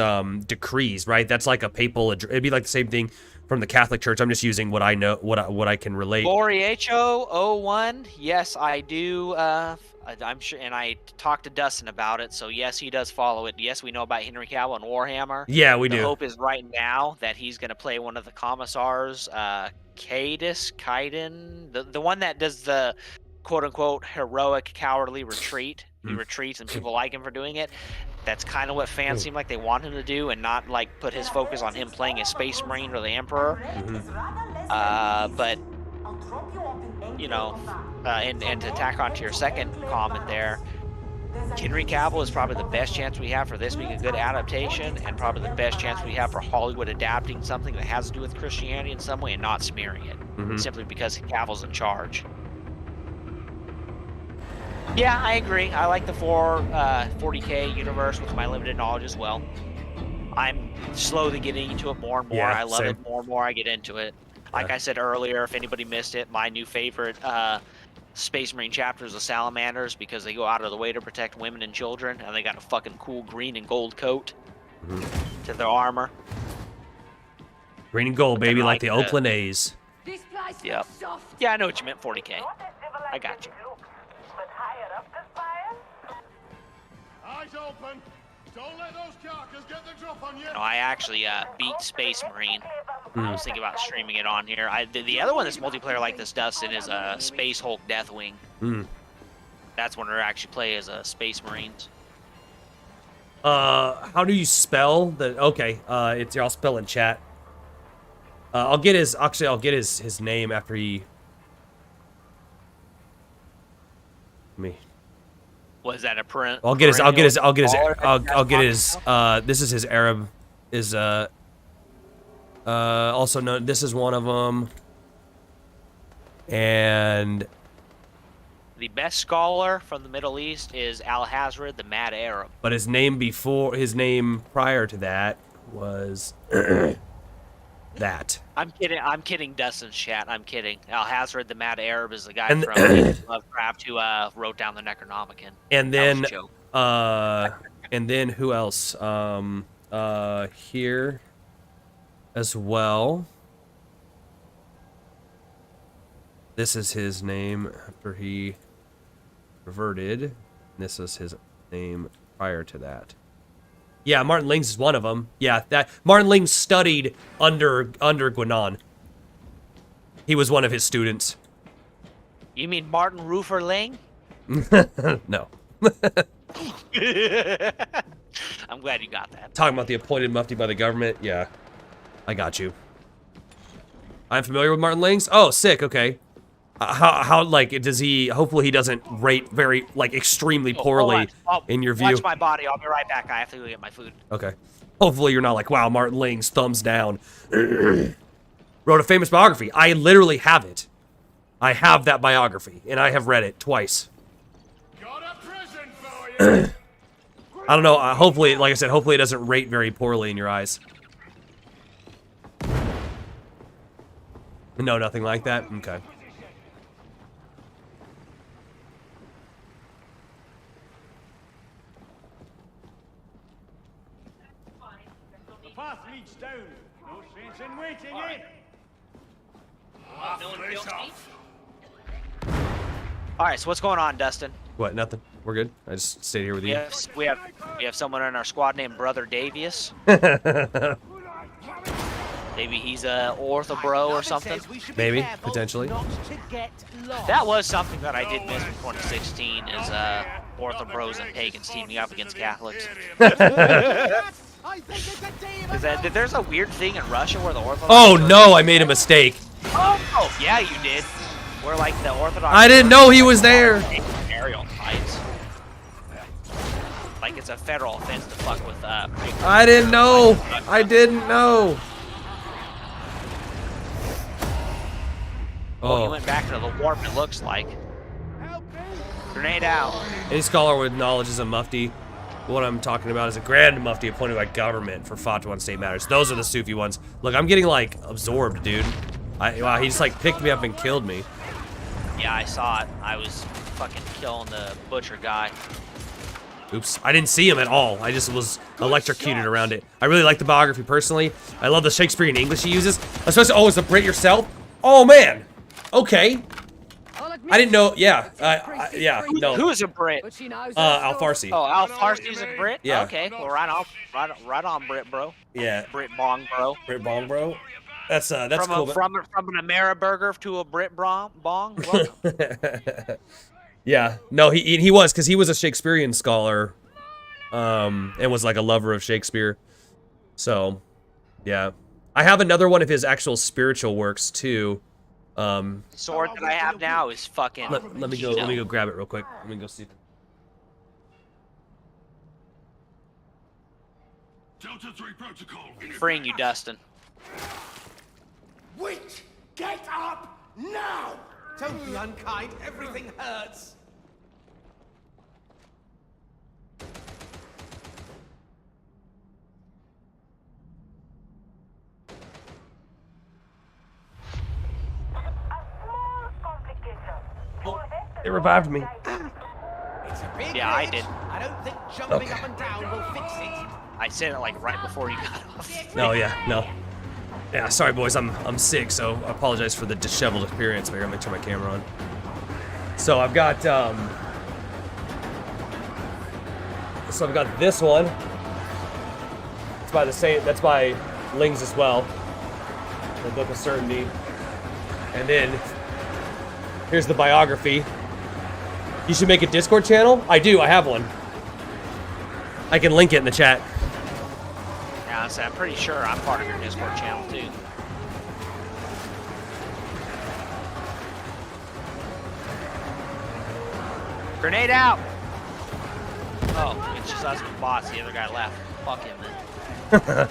decrees, right? That's like a papal. It'd be like the same thing from the Catholic Church. I'm just using what I know, what I can relate. Boriecho 01. Yes, I do. I'm sure, and I talked to Dustin about it. So yes, he does follow it. Yes, we know about Henry Cavill and Warhammer. Yeah, we do. The hope is right now that he's going to play one of the commissars, Kaiden, the one that does the quote-unquote heroic cowardly retreat. He retreats and people like him for doing it. That's kind of what fans seem like they want him to do, and not like put his focus on him playing a Space Marine or the Emperor. But you know, and to tack onto your second comment there, Henry Cavill is probably the best chance we have for this being a good adaptation, and probably the best chance we have for Hollywood adapting something that has to do with Christianity in some way and not smearing it, simply because Cavill's in charge. Yeah, I agree. I like the 40K universe with my limited knowledge as well. I'm slowly getting into it more and more. Yeah, I love same. it more and more. I get into it. Like I said earlier, if anybody missed it, my new favorite Space Marine chapter is the Salamanders, because they go out of the way to protect women and children, and they got a fucking cool green and gold coat to their armor. Green and gold, baby, like the like Oakland A's. Yep. Yeah, I know what you meant, 40K. I got you. Eyes open. Don't let those carcass get the drop on you. No, I actually beat Space Marine. I was thinking about streaming it on here. The other one that's multiplayer like this, Dustin, is Space Hulk Deathwing. That's when we actually play as Space Marines. How do you spell the? Okay, I'll spell in chat. I'll get his his name after he. Me. Was that a print? I'll get his. This is his Arab. Is also known. This is one of them. And the best scholar from the Middle East is Al-Hazred, the Mad Arab. But his name prior to that was that. I'm kidding, Dustin's chat. I'm kidding. Al-Hazred, the Mad Arab, is the guy from Lovecraft who wrote down the Necronomicon. And then, who else? Here as well. This is his name after he reverted. This is his name prior to that. Yeah, Martin Lings is one of them. Yeah, that Martin Lings studied under Guinan. He was one of his students. You mean Martin Roofer Ling? No. I'm glad you got that. Talking about the appointed mufti by the government. Yeah, I got you. I'm familiar with Martin Lings. Oh, sick. Okay. How like does he? Hopefully he doesn't rate very like extremely poorly in your view. Watch my body. I'll be right back. I have to go get my food. Okay. Hopefully you're not like, wow, Martin Lings, thumbs down. Wrote a famous biography. I literally have it. I have that biography, and I have read it twice. Got a present for you. I don't know. Hopefully, like I said, hopefully it doesn't rate very poorly in your eyes. No, nothing like that? Okay. The path leads down. No sense in waiting, eh? All right, so what's going on, Dustin? What? Nothing. We're good. I just stayed here with you. We have someone in our squad named Brother Davius. Maybe he's a Ortho bro or something. Maybe, potentially. That was something that I did miss in 2016 is Ortho bros and pagans teaming up against Catholics. There's a weird thing in Russia where the Orthodox. Oh no, I made a mistake. Oh yeah, you did. Where like the Orthodox. I didn't know he was there. Aerial fights. Like it's a federal offense to fuck with. I didn't know. I didn't know. Oh, you went back to the warp. It looks like. Grenade out. Any scholar with knowledge is a mufti. What I'm talking about is a grand mufti appointed by government for fatwa on state matters. Those are the Sufi ones. Look, I'm getting like absorbed, dude. Wow, he just like picked me up and killed me. Yeah, I saw it. I was fucking killing the butcher guy. Oops, I didn't see him at all. I just was electrocuted around it. I really like the biography personally. I love the Shakespearean English he uses, especially as a Brit yourself. Oh man. Okay. I didn't know. Yeah. Yeah. No. Who is a Brit? Al Farsi. Oh, Al Farsi's a Brit. Yeah. Okay. Well, right on, Brit, bro. Yeah. Brit bong, bro. Brit bong, bro. That's cool. From an Ameriburger to a Brit bong. Yeah. No, he was because he was a Shakespearean scholar, and was like a lover of Shakespeare. So, yeah. I have another one of his actual spiritual works too. Sword that I have now is fucking. Let me go grab it real quick. Let me go see. Delta 3 protocol. Freeing you, Dustin. Wait! Get up now! Don't be unkind. Everything hurts. It revived me. It's a big Yeah, I glitch. did. I don't think jumping up and down will fix it. I said it like right before you got off. No, yeah, no. Yeah, sorry boys, I'm sick, so I apologize for the disheveled appearance, but I gotta make sure my camera on. So I've got this one. It's by the same, that's by Lings as well. The Book of Certainty. And then here's the biography. You should make a Discord channel? I do, I have one. I can link it in the chat. Yeah, so I'm pretty sure I'm part of your Discord channel too. Grenade out! Oh, it's just us and boss. The other guy left. Fuck him then.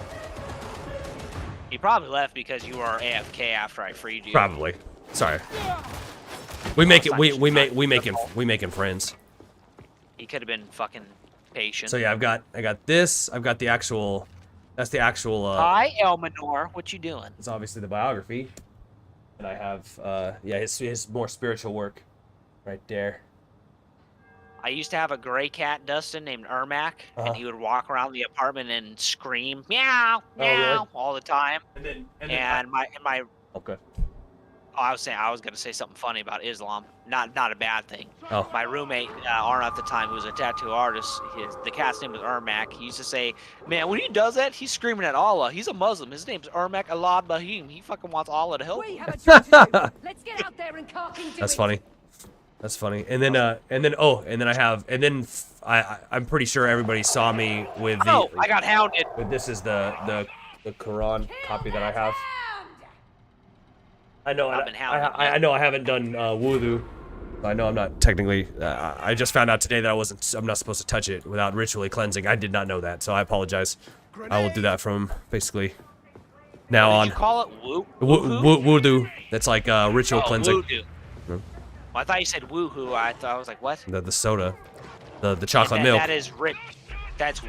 He probably left because you were AFK after I freed you. Probably. Sorry. We make it. We making friends. He could have been fucking patient. So yeah, I got this. I've got the actual. That's the actual. Hi, Elminor. What you doing? It's obviously the biography, and I have yeah his more spiritual work, right there. I used to have a gray cat, Dustin, named Ermac, and he would walk around the apartment and scream meow meow really? all the time. And my okay. Oh, I was gonna say something funny about Islam. Not a bad thing. Oh. My roommate, Arn at the time, who was a tattoo artist, the cat's name was Ermac. He used to say, "Man, when he does that, he's screaming at Allah. He's a Muslim. His name's Ermac Allah Bahim. He fucking wants Allah to help him." Let's get out there and cark into That's it. funny. That's funny. And then I'm pretty sure everybody saw me with the. Oh, I got hounded. But this is the Quran copy that I have. I know. I know I haven't done wudu. I know I'm not technically. I just found out today that I'm not supposed to touch it without ritually cleansing. I did not know that, so I apologize. I will do that from basically now What on. did you call it? Wudu. That's like ritual cleansing. Wudu. Well, I thought you said woohoo. I was like, what? The soda, the chocolate milk. That is rich. That's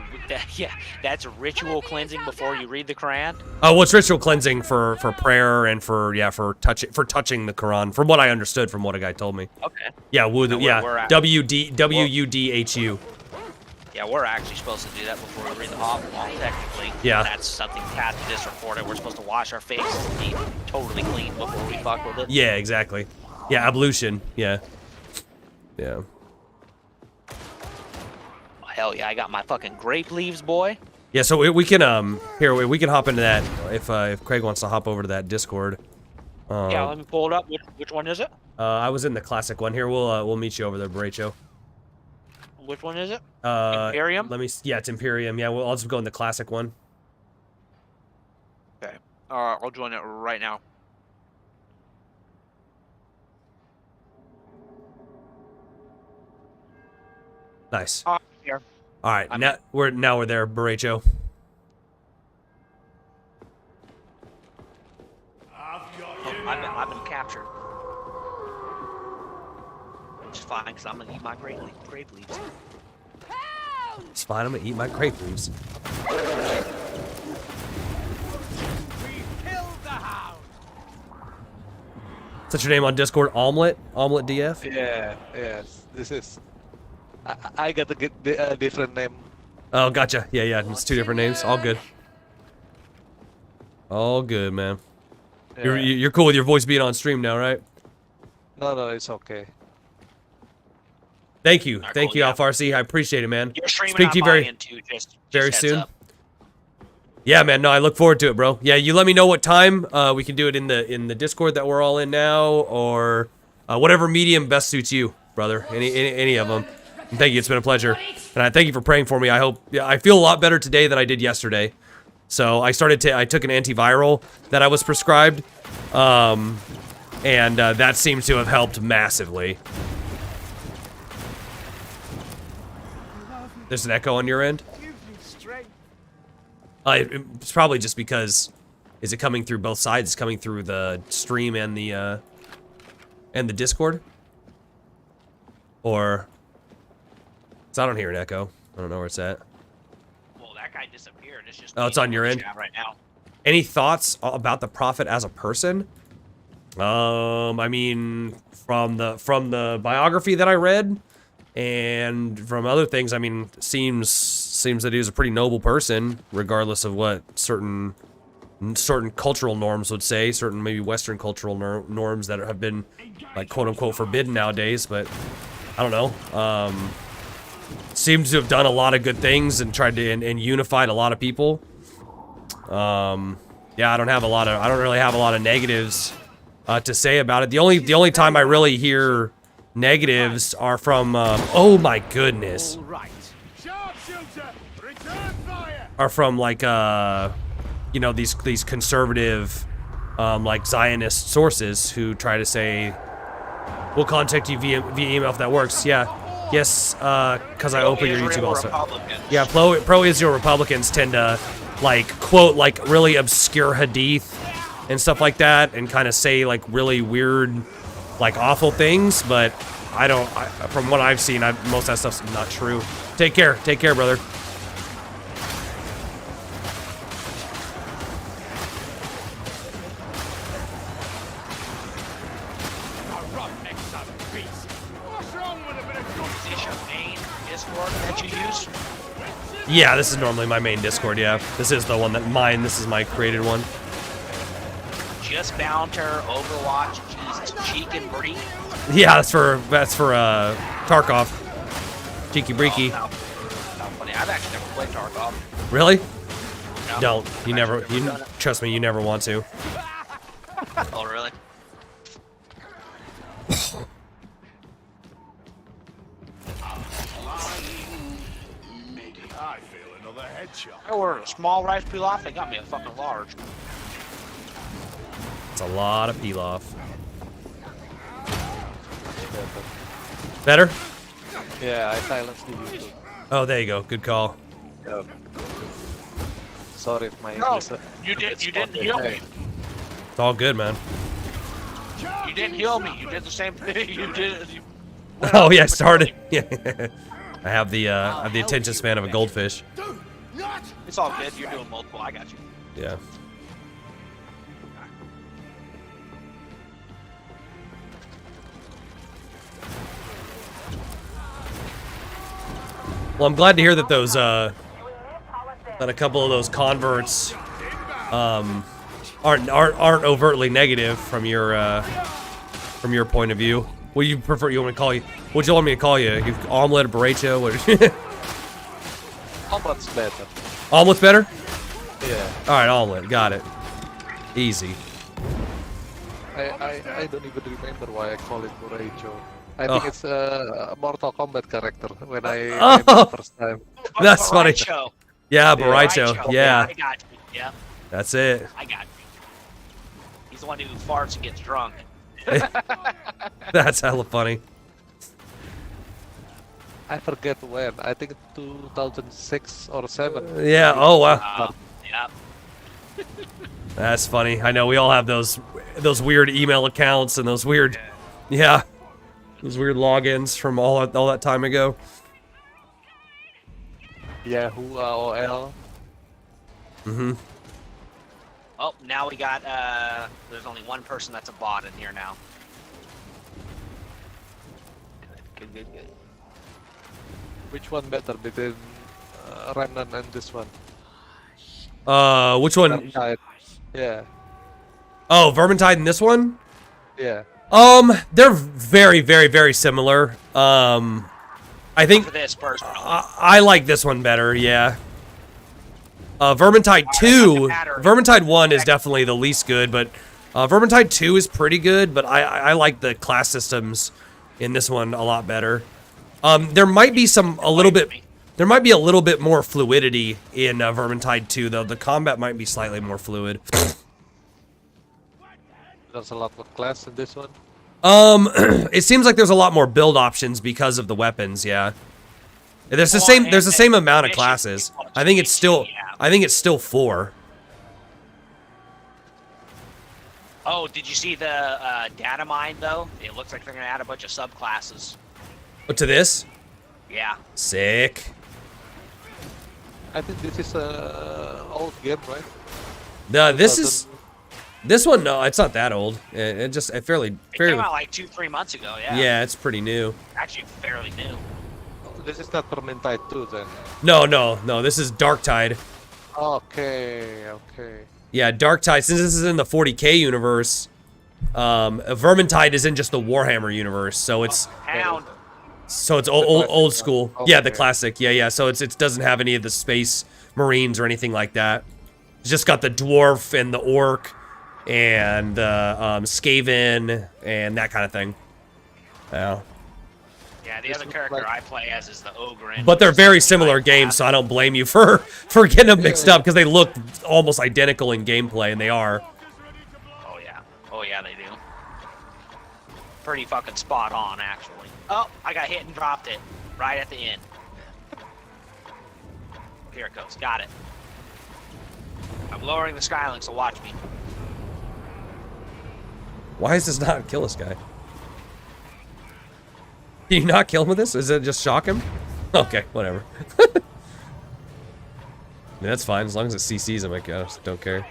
ritual cleansing before you read the Quran. Oh, well, it's ritual cleansing for prayer and for touching the Quran. From what I understood, from what a guy told me. Okay. Yeah, wudu. So Yeah, we're WUDHU. Yeah, we're actually supposed to do that before we read the Hobbit law, technically. Yeah. That's something Cat just reported. We're supposed to wash our faces and be totally clean before we fuck with it. Yeah, exactly. Yeah, ablution. Yeah. Yeah. Oh, hell yeah, I got my fucking grape leaves, boy. Yeah, so we can we can hop into that if Craig wants to hop over to that Discord. Yeah, let me pull it up. Which one is it? I was in the classic one. Here, we'll meet you over there, Bracho. Which one is it? Imperium? Yeah, it's Imperium. Yeah, I'll just go in the classic one. Okay. I'll join it right now. Nice. Here. All right, now we're there, Bracho. I've been captured. It's fine, because I'm going to eat my grape leaves. It's fine, I'm gonna eat my grape leaves. We killed the hound. Is that your name on Discord? Omelet DF? Yeah, yes. This is. I got a different name. Oh, gotcha. Yeah. It's two different names. All good. All good, man. Yeah. You're cool with your voice being on stream now, right? No, it's okay. Thank you, Right, thank cool, you, yeah. Al Farsi. I appreciate it, man. You're streaming Speak on to you my very, end too, just very heads soon. up. Yeah, man. No, I look forward to it, bro. Yeah, you let me know what time. We can do it in the Discord that we're all in now, or whatever medium best suits you, brother. Any of them. And thank you. It's been a pleasure, and I thank you for praying for me. I hope. Yeah, I feel a lot better today than I did yesterday. So I took an antiviral that I was prescribed. And that seems to have helped massively. There's an echo on your end? It's probably just because... Is it coming through both sides? It's coming through the stream and the Discord? Or... So I don't hear an echo. I don't know where it's at. Well, that guy disappeared. It's just... Oh, it's on your end? Right now. Any thoughts about the Prophet as a person? I mean, from the biography that I read, and from other things, I mean, seems that he was a pretty noble person, regardless of what certain cultural norms would say, certain maybe Western cultural norms that have been, like, quote unquote forbidden nowadays. But I don't know. Seems to have done a lot of good things and tried to and unified a lot of people. Yeah, I don't really have a lot of negatives to say about it. The only time I really hear negatives are from oh my goodness. Are from like you know, these conservative like Zionist sources who try to say we'll contact you via email if that works. Yeah. Yes, because I open your YouTube also. Yeah, pro-Israel Republicans tend to like quote like really obscure hadith and stuff like that, and kind of say like really weird, like awful things. But I don't. From what I've seen, most of that stuff's not true. Take care, brother. Yeah, this is normally my main Discord, yeah. This is the one this is my created one. Just bound her, Overwatch, Jesus, Cheek and Bree. Yeah, that's for Tarkov. Cheeky Breaky. Oh, how funny. I've actually never played Tarkov. Really? No. Don't. Trust me, you never want to. Oh, really? I ordered a small rice pilaf. They got me a fucking large. It's a lot of pilaf. Better? Yeah, I silenced the YouTube. Oh, there you go. Good call. Sorry if my No, English... you didn't heal me. It's all good, man. You didn't heal me. You did the same thing. You did. Oh yeah, I started. Yeah. I have the attention span of a goldfish. It's all good. You're doing multiple. I got you. Yeah. Well, I'm glad to hear that those that a couple of those converts aren't overtly negative from your point of view. What do you prefer? You want me to call you? What do you want me to call you? Omelet or Borracho? Omelet's better. Omelet's better? Yeah. All right, omelet. Got it. Easy. I don't even remember why I call it Borracho. I think it's a Mortal Kombat character when I named it the first time. That's funny. Borracho. Yeah, Borracho. Yeah. I got you. Yeah. That's it. I got you. He's the one who farts and gets drunk. That's hella funny. I forget when. I think 2006 or 7. Yeah. Oh wow. Yeah. That's funny. I know we all have those weird email accounts and those weird, those weird logins from all that time ago. Yahoo AOL. Mm-hmm. Oh, now we got, there's only one person that's a bot in here now. Good. Which one better between Remnant and this one? Which one? Darktide. Yeah. Oh, Vermintide and this one? Yeah. They're very, very, very similar. I think For this person. I like this one better, yeah. Vermintide 2, Vermintide 1 is definitely the least good, but Vermintide 2 is pretty good, but I like the class systems in this one a lot better. There might be a little bit more fluidity in Vermintide 2, though. The combat might be slightly more fluid. There's a lot of class in this one. It seems like there's a lot more build options because of the weapons. Yeah, there's the same. There's the same amount of classes. I think it's still. I think it's still 4. Oh, did you see the data mine though? It looks like they're gonna add a bunch of subclasses. Oh, to this? Yeah. Sick. I think this is a old game, right? No, this one. No, it's not that old. It just fairly. It came out like 2-3 months ago. Yeah. Yeah, it's pretty new. Actually, fairly new. This is not Vermintide 2 then. No. This is Darktide. Okay. Yeah, Darktide. Since this is in the 40K universe, Vermintide is in just the Warhammer universe, so it's. Hound. So it's old school. Okay. Yeah, the classic. Yeah. So it doesn't have any of the space marines or anything like that. It's just got the dwarf and the orc and Skaven and that kind of thing. Yeah. Yeah, the other character I play as is the ogre. But they're very similar games, so I don't blame you for getting them mixed up because they look almost identical in gameplay, and they are. Oh yeah, they do. Pretty fucking spot on, actually. Oh, I got hit and dropped it right at the end. Here it goes. Got it. I'm lowering the Skylink, so watch me. Why is this not kill this guy? Can you not kill him with this? Is it just shock him? Okay, whatever. That's fine, as long as it CCs him, I guess. Don't care.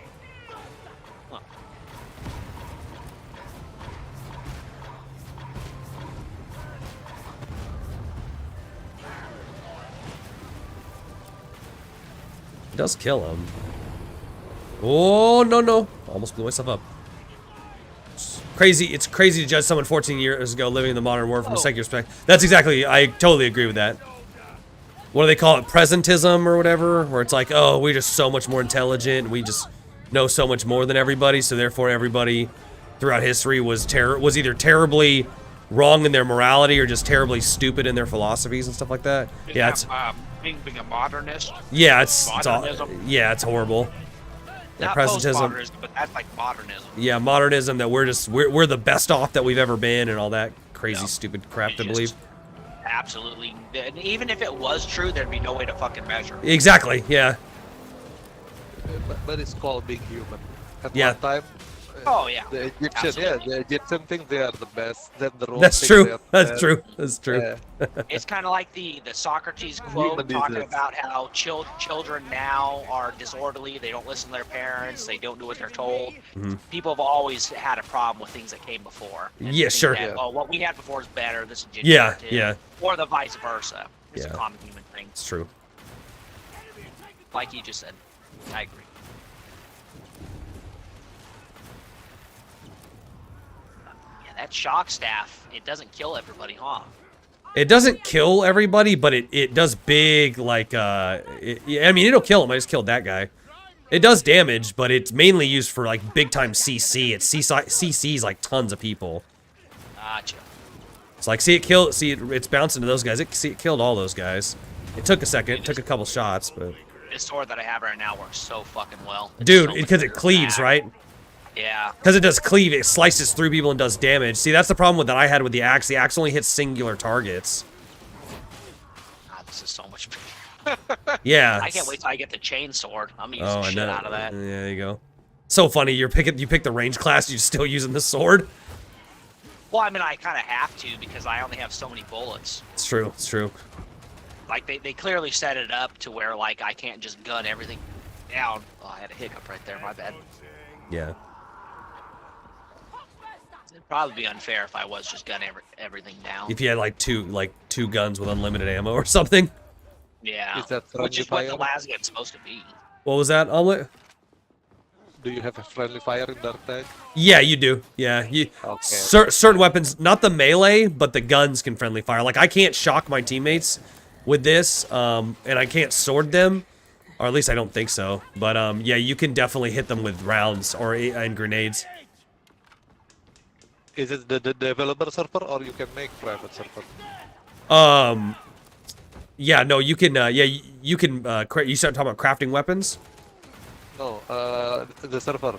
It does kill him. Oh, no. Almost blew myself up. It's crazy to judge someone 14 years ago living in the modern world from a secular perspective. That's exactly, I totally agree with that. What do they call it? Presentism or whatever? Where it's like, oh, we're just so much more intelligent. We just know so much more than everybody. So therefore everybody throughout history was either terribly wrong in their morality or just terribly stupid in their philosophies and stuff like that. Yeah, it's being a modernist. Yeah, it's horrible. Not postmodernism, but that's like modernism. Yeah, modernism, that we're the best off that we've ever been and all that crazy stupid crap to believe. Absolutely. And even if it was true, there'd be no way to fucking measure. Exactly, yeah. But it's called being human. At Yeah. one time, Oh yeah. the Egyptian think they are the best. Then the Romans That's think true. they are the That's best. true. That's true. Yeah. It's kind of like the Socrates quote Human talking business. about how children now are disorderly. They don't listen to their parents. They don't do what they're told. Mhm. People have always had a problem with things that came before. And Yeah, think sure. that, oh, what we had before is better. This is Yeah, too. yeah. Or the vice versa. It's Yeah. a common human thing. It's true. Like you just said. I agree. Yeah, that shock staff, it doesn't kill everybody, huh? It doesn't kill everybody, but it does big, like, I mean, it'll kill him. I just killed that guy. It does damage, but it's mainly used for, like, big-time CC. It CCs, like, tons of people. Gotcha. It's like, it's bouncing to those guys. It killed all those guys. It took a second. It took a couple shots, but... This sword that I have right now works so fucking well. It's Dude, so because it much cleaves, better. right? Yeah. Because it does cleave, it slices through people and does damage. See, that's the problem that I had with the axe. The axe only hits singular targets. God, this is so much better. Yeah. I can't wait till I get the chain sword. I'm gonna use Oh, the I shit know. out of that. Yeah, there you go. So funny, you pick the range class, you're still using the sword. Well, I mean, I kind of have to because I only have so many bullets. It's true, it's true. Like, they clearly set it up to where, like, I can't just gun everything down. Oh, I had a hiccup right there, my bad. Yeah. It'd probably be unfair if I was just gun everything down. If you had like two guns with unlimited ammo or something. Yeah, Is that which is what the friendly fire? last game's supposed to be. What was that, Omelet? Do you have a friendly fire in Darktide? Yeah, you do. Yeah, Okay. certain weapons, not the melee, but the guns can friendly fire. Like, I can't shock my teammates with this, and I can't sword them, or at least I don't think so. But yeah, you can definitely hit them with rounds and grenades. Is it the developer server or you can make private server? Yeah, no, you can. Yeah, you can. You start talking about crafting weapons. No, the server.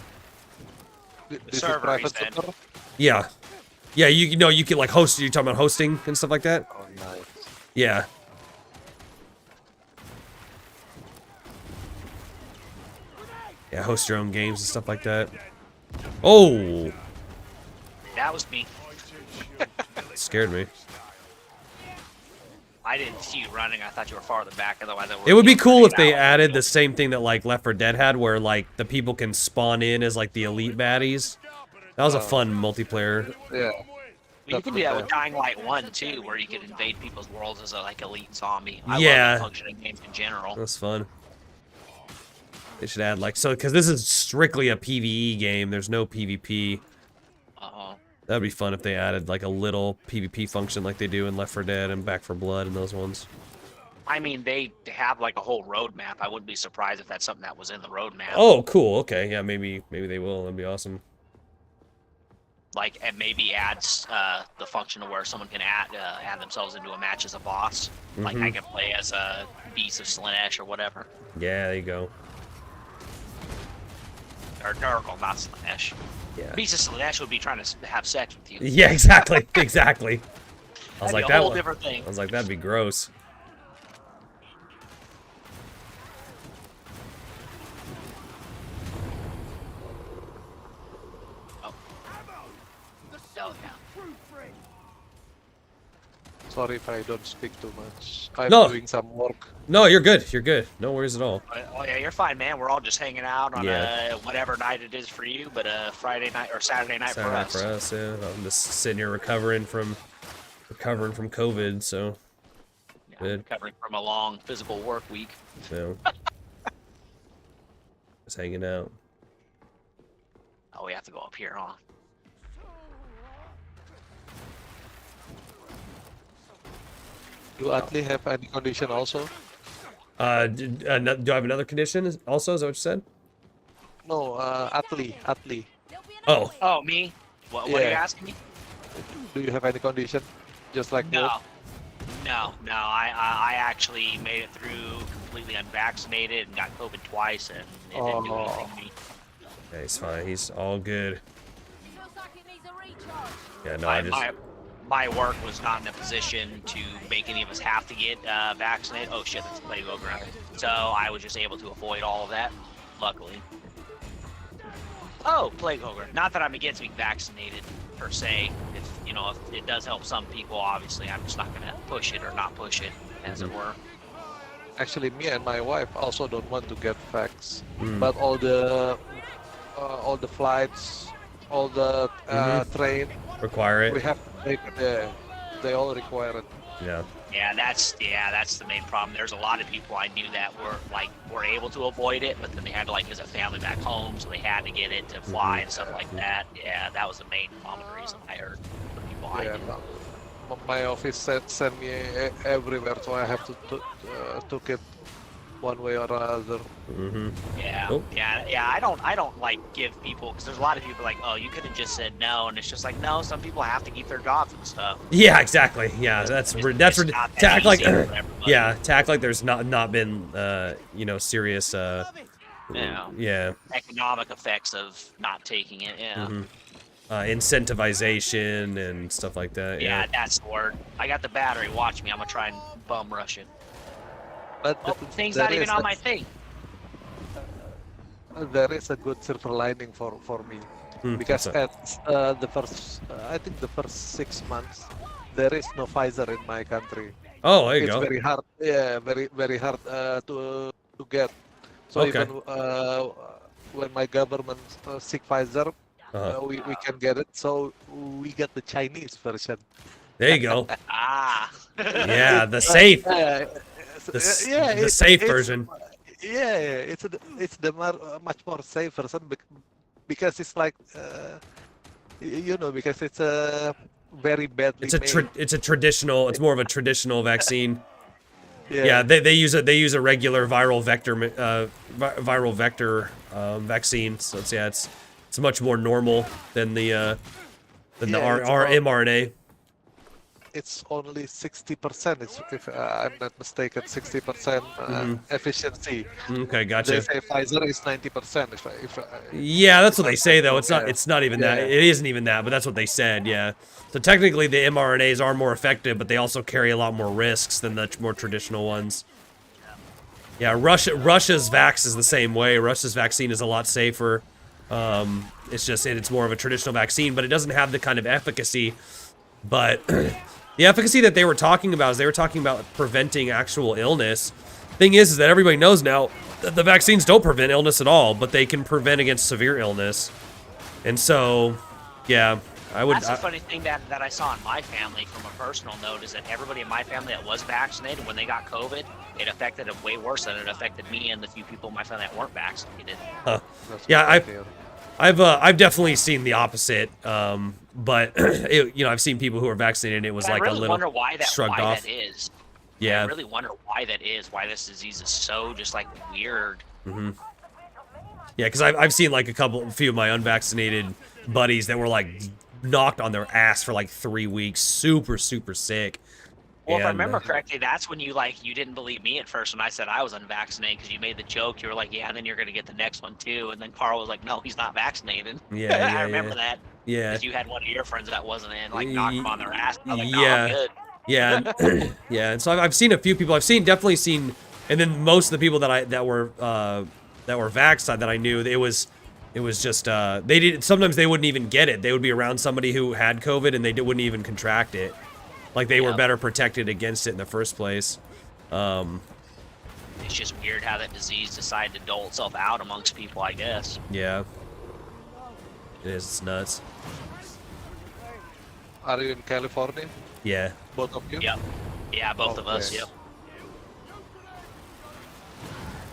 This is server, private he said. server? Yeah. Yeah, you know, you can like host, you're talking about hosting and stuff like that? Oh, nice. Yeah. Yeah, host your own games and stuff like that. Oh! That was me. It scared me. I didn't see you running. I thought you were farther back. Otherwise, It would be cool if they added the same thing that like Left 4 Dead had, where like the people can spawn in as like the elite baddies. That was a fun multiplayer. Yeah. You can do that with Dying Light 1 too, where you can invade people's worlds as a like elite zombie. I Yeah. love functioning games in general. That's fun. They should add like, so because this is strictly a PvE game, there's no PvP. That'd be fun if they added like a little PvP function like they do in Left 4 Dead and Back 4 Blood and those ones. I mean, they have like a whole roadmap. I wouldn't be surprised if that's something that was in the roadmap. Oh, cool. Okay, yeah, maybe they will. That'd be awesome. Like, and maybe adds the function to where someone can add themselves into a match as a boss. Like I can play as a Beast of Slanesh or whatever. Yeah, there you go. Or Nurgle, not Slanesh. Yeah. Beast of Slanesh would be trying to have sex with you. Yeah, exactly, exactly. I was That'd like, be a that whole one. different thing. I was like, that'd be gross. Oh, yeah. Sorry if I don't speak too much. I'm No. doing some work. No, you're good. You're good. No worries at all. Oh yeah, you're fine, man. We're all just hanging out on Yeah. whatever night it is for you, but Friday night or Saturday night Saturday night for us. for us, yeah. I'm just sitting here recovering from COVID, so Yeah, good. recovering from a long physical work week. So just hanging out. Oh, we have to go up here, huh? Do Atli have any condition also? Do I have another condition also? Is that what you said? No, Atli. Oh. Oh, me? What are you Yeah. asking me? Do you have any condition? Just like No. Bolt? No. I actually made it through completely unvaccinated and got COVID twice, and it didn't do anything to me. Yeah, he's fine. He's all good. Yeah, no, I just. My work was not in a position to make any of us have to get vaccinated. Oh shit, that's plague ogre. So I was just able to avoid all of that, luckily. Oh, plague ogre. Not that I'm against being vaccinated per se. If it does help some people, obviously, I'm just not gonna push it or not push it, as it were. Actually, me and my wife also don't want to get vax, but all the flights, all the train Require it. we have to take it. They all require it. Yeah. Yeah, that's the main problem. There's a lot of people I knew that were able to avoid it, but then they had to like visit family back home, so they had to get it to fly and stuff like that. Yeah, that was the main common reason I heard from people I Yeah, knew. my office send me everywhere, so I have to took it one way or another. Yeah, Oh. yeah. I don't like give people, because there's a lot of people like, oh, you could have just said no, and it's just like, no, some people have to keep their jobs and stuff. Yeah, exactly. Yeah, that's It's to not that act like easy for everybody. yeah, to act like there's not been serious yeah Economic effects of not taking it. Yeah. incentivization and stuff like that. Yeah, that's the word. I got the battery. Watch me. I'm gonna try and bum rush it. But Oh, thing's not even on my thing. There is a good silver lining for me, because what's at the first, I think the first 6 months, there is no Pfizer in my country. Oh, there you It's go. very hard. Yeah, very hard to get. So Okay. even when my government seek Pfizer, we can get it. So we get the Chinese version. There you go. Ah. Yeah, the safe. The safe it's- version. Yeah, it's the much more safe version because it's like because it's a very badly made. It's a traditional. It's more of a traditional vaccine. Yeah. Yeah, they use a regular viral vector vaccine. So it's much more normal than the Yeah, our it's more- mRNA. it's only 60%. If I'm not mistaken, 60% efficiency. Okay, gotcha. They say Pfizer is 90%. Yeah, that's what they say though. It's not. Yeah. It's not even that. Yeah. It isn't even that. But that's what they said. Yeah. So technically, the mRNAs are more effective, but they also carry a lot more risks than the more traditional ones. Yeah, Russia's vax is the same way. Russia's vaccine is a lot safer. It's just it's more of a traditional vaccine, but it doesn't have the kind of efficacy. But the efficacy that they were talking about is they were talking about preventing actual illness. Thing is that everybody knows now that the vaccines don't prevent illness at all, but they can prevent against severe illness. And so, yeah, I would. That's the funny thing that I saw in my family from a personal note is that everybody in my family that was vaccinated, when they got COVID, it affected them way worse than it affected me and the few people in my family that weren't vaccinated. Huh. Yeah, I've definitely seen the opposite. But I've seen people who are vaccinated and it was but like I really a little wonder why shrugged off. That is. Yeah. I really wonder why that is. Why this disease is so just like weird. Yeah, because I've seen like a few of my unvaccinated buddies that were like knocked on their ass for like 3 weeks, super sick. Well, if I remember correctly, that's when you didn't believe me at first when I said I was unvaccinated because you made the joke. You were like, yeah, and then you're going to get the next one too. And then Carl was like, no, he's not vaccinated. Yeah, I remember that. Yeah. Because you had one of your friends that wasn't in, like, knocked them on their ass. I was like, no, yeah. I'm good. Yeah. Yeah. And so I've seen a few people. I've definitely seen, and then most of the people that were vaxxed that I knew, it was just sometimes they wouldn't even get it. They would be around somebody who had COVID and they wouldn't even contract it. Like they were better protected against it in the first place. It's just weird how that disease decided to dole itself out amongst people, I guess. Yeah. It is. It's nuts. Are you in California? Yeah. Both of you? Yep. Yeah, both of us, yep.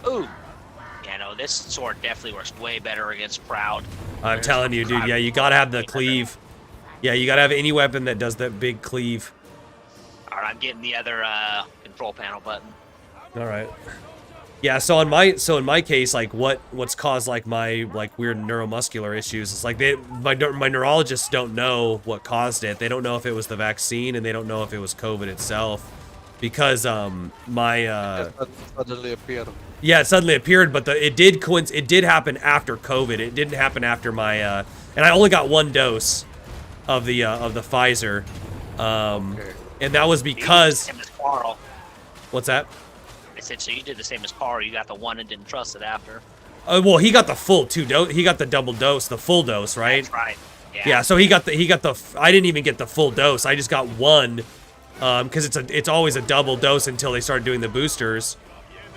Ooh. Yeah, no, this sword definitely works way better against Proud. I'm telling you, dude. Yeah, you gotta have the cleave. Yeah, you gotta have any weapon that does that big cleave. Alright, I'm getting the other control panel button. Alright. Yeah, so in my case, like what's caused like my weird neuromuscular issues, it's like my neurologists don't know what caused it. They don't know if it was the vaccine and they don't know if it was COVID itself. Because my suddenly appeared. Yeah, it suddenly appeared, but it did happen after COVID. It didn't happen after my and I only got one dose of the Pfizer. Okay. And that was because same as Carl. What's that? I said, so you did the same as Carl. You got the one and didn't trust it after. Well, he got the full 2 dose. He got the double dose, the full dose, right? That's right. Yeah. Yeah. So he got the. I didn't even get the full dose. I just got one, because it's always a double dose until they start doing the boosters.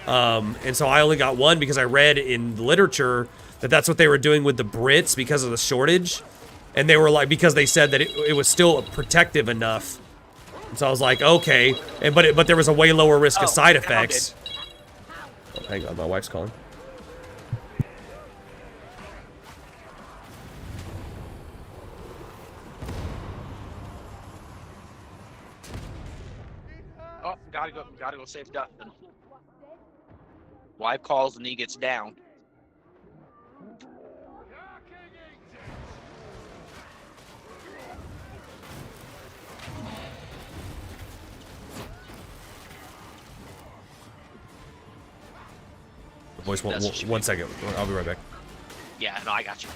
And so I only got one because I read in literature that that's what they were doing with the Brits because of the shortage, and they were like because they said that it was still protective enough. So I was like, okay, but there was a way lower risk of side effects. Oh, hang on, my wife's calling. Oh, gotta go save Dustin. Wife calls and he gets down. Boys, one second. I'll be right back. Yeah, no, I got you.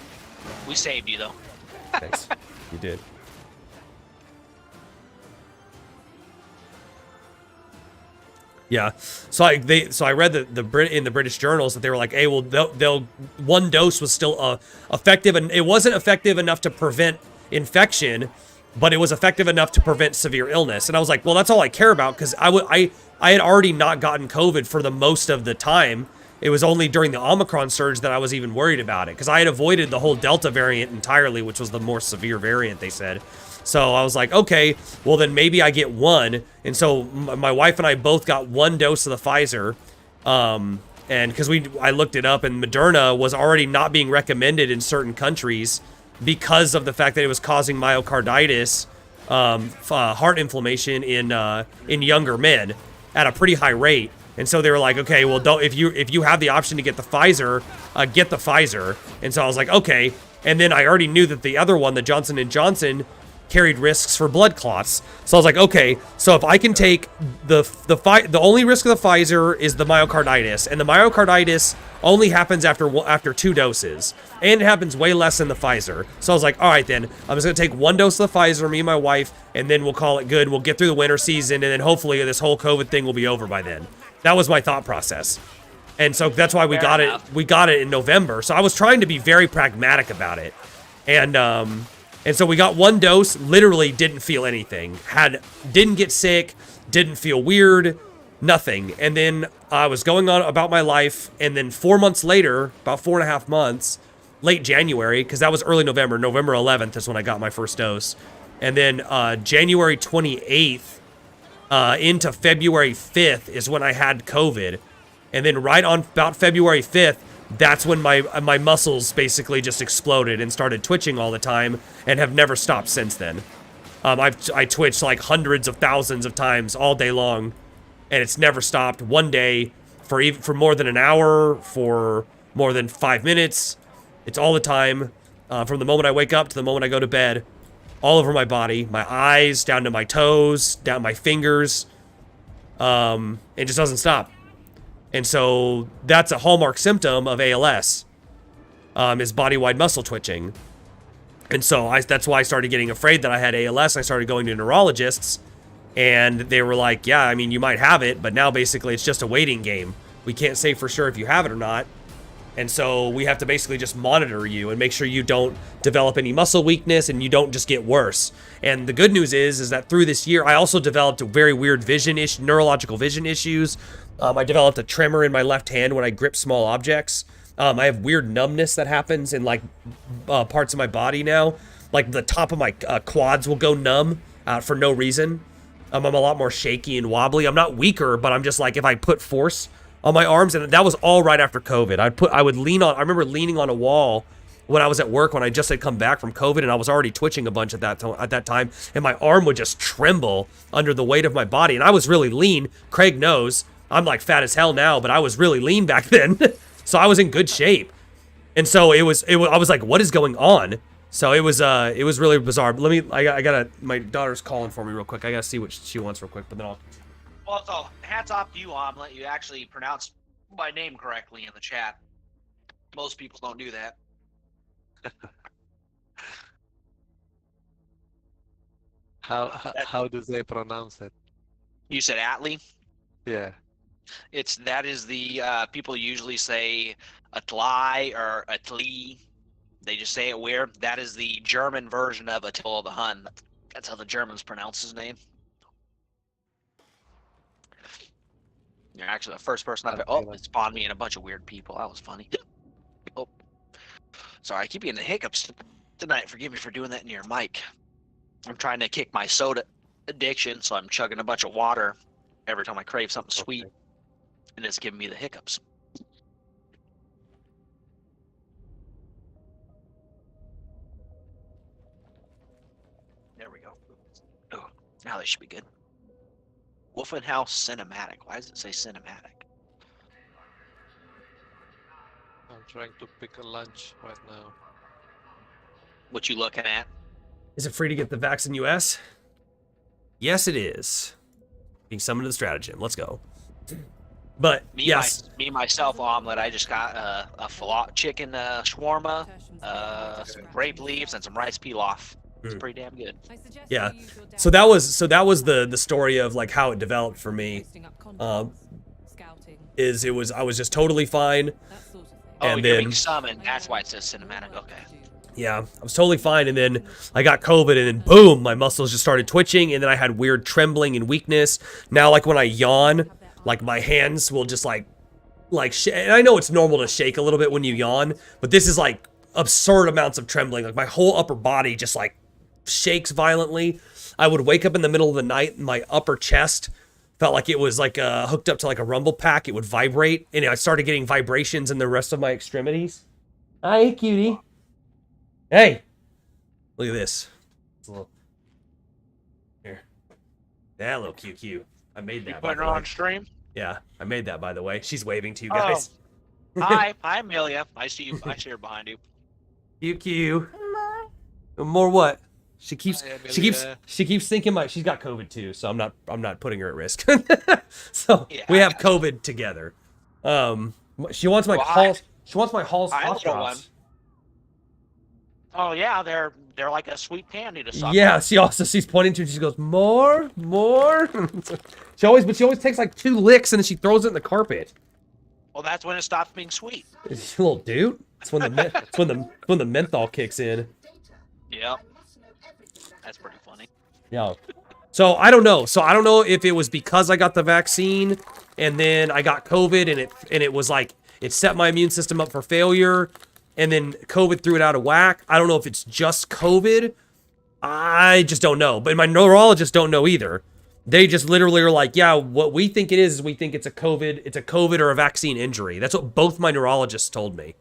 We saved you though. Thanks. You did. Yeah, so I read in the British journals that they were like, hey, well, one dose was still effective, and it wasn't effective enough to prevent infection, but it was effective enough to prevent severe illness. And I was like, well, that's all I care about, because I had already not gotten COVID for the most of the time. It was only during the Omicron surge that I was even worried about it, because I had avoided the whole Delta variant entirely, which was the more severe variant, they said. So I was like, okay, well then maybe I get one. And so my wife and I both got one dose of the Pfizer. And because I looked it up, and Moderna was already not being recommended in certain countries because of the fact that it was causing myocarditis, heart inflammation in younger men at a pretty high rate. And so they were like, okay, well, if you have the option to get the Pfizer, get the Pfizer. And so I was like, okay. And then I already knew that the other one, the Johnson & Johnson, carried risks for blood clots. So I was like, okay, so if I can take the only risk of the Pfizer is the myocarditis, and the myocarditis only happens after 2 doses, and it happens way less than the Pfizer. So I was like, all right, then I'm just gonna take 1 dose of the Pfizer, me and my wife, and then we'll call it good. We'll get through the winter season, and then hopefully this whole COVID thing will be over by then. That was my thought process. And so that's why we got it. We got it in November. So I was trying to be very pragmatic about it, and so we got 1 dose. Literally didn't feel anything. Didn't get sick. Didn't feel weird. Nothing. And then I was going on about my life, and then 4 months later, about 4.5 months, late January, because that was early November. November 11th is when I got my first dose, and then January 28th into February 5th is when I had COVID. And then right on about February 5th, that's when my muscles basically just exploded and started twitching all the time and have never stopped since then. I twitched like hundreds of thousands of times all day long, and it's never stopped. One day for more than an hour, for more than 5 minutes. It's all the time, from the moment I wake up to the moment I go to bed, all over my body, my eyes, down to my toes, down my fingers. It just doesn't stop. And so that's a hallmark symptom of ALS, is body-wide muscle twitching. And so that's why I started getting afraid that I had ALS. I started going to neurologists, and they were like, yeah, I mean, you might have it, but now basically it's just a waiting game. We can't say for sure if you have it or not. And so we have to basically just monitor you and make sure you don't develop any muscle weakness and you don't just get worse. And the good news is that through this year, I also developed a very weird neurological vision issues. I developed a tremor in my left hand when I grip small objects. I have weird numbness that happens in like parts of my body now. Like the top of my quads will go numb for no reason. I'm a lot more shaky and wobbly. I'm not weaker, but I'm just like, if I put force on my arms, and that was all right after COVID. I would lean on, I remember leaning on a wall when I was at work when I just had come back from COVID, and I was already twitching a bunch at that time, and my arm would just tremble under the weight of my body, and I was really lean. Craig knows. I'm like fat as hell now, but I was really lean back then. So I was in good shape. And so I was like, what is going on? So it was really bizarre. I gotta, my daughter's calling for me real quick. I gotta see what she wants real quick, but then I'll. Well, so hats off to you, let you actually pronounce my name correctly in the chat. Most people don't do that. How do they pronounce it? You said Atlee? Yeah. That is the people usually say Atli or Atli. They just say it weird. That is the German version of Attila the Hun. That's how the Germans pronounce his name. You're actually the first person I've. Oh, it spawned me in a bunch of weird people. That was funny. Oh, sorry, I keep getting the hiccups tonight. Forgive me for doing that in your mic. I'm trying to kick my soda addiction, so I'm chugging a bunch of water every time I crave something sweet, and it's giving me the hiccups. There we go. Oh, now they should be good. Wolfenhouse Cinematic. Why does it say cinematic? I'm trying to pick a lunch right now. What you looking at? Is it free to get the vaccine US? Yes, it is. Being summoned to the stratagem. Let's go. But yes, myself omelet. I just got a chicken shawarma, some grape leaves, and some rice pilaf. It's pretty damn good. Yeah. So that was the story of like how it developed for me. I was just totally fine. And you're being summoned. That's why it says cinematic. Okay. Yeah, I was totally fine, and then I got COVID, and then boom, my muscles just started twitching, and then I had weird trembling and weakness. Now, like when I yawn, like my hands will just and I know it's normal to shake a little bit when you yawn, but this is like absurd amounts of trembling. Like my whole upper body just like shakes violently. I would wake up in the middle of the night, and my upper chest felt like it was like hooked up to like a rumble pack. It would vibrate, and I started getting vibrations in the rest of my extremities. Hi, cutie. Hey, look at this. It's a little here. That little QQ. I made that. You putting her on stream? Yeah, I made that, by the way. She's waving to you guys. Oh. Hi, Amelia. I see you. I see her behind you. QQ. More what? She keeps Hi, she keeps Amelia. she keeps thinking she's got COVID too, so I'm not putting her at risk. So Yeah, we have COVID together. She wants my Well, Halls. She wants my Halls I hot little one. drops. Oh yeah, they're like a sweet candy to suck. Yeah, on. she's pointing to. She goes more. She always takes like 2 licks and then she throws it in the carpet. Well, that's when it stops being sweet. You little dude. That's when the menthol kicks in. Yep. That's pretty funny. Yeah. So I don't know. So I don't know if it was because I got the vaccine and then I got COVID and it was like it set my immune system up for failure and then COVID threw it out of whack. I don't know if it's just COVID. I just don't know. But my neurologists don't know either. They just literally are like, yeah, what we think it is we think it's a COVID or a vaccine injury. That's what both my neurologists told me.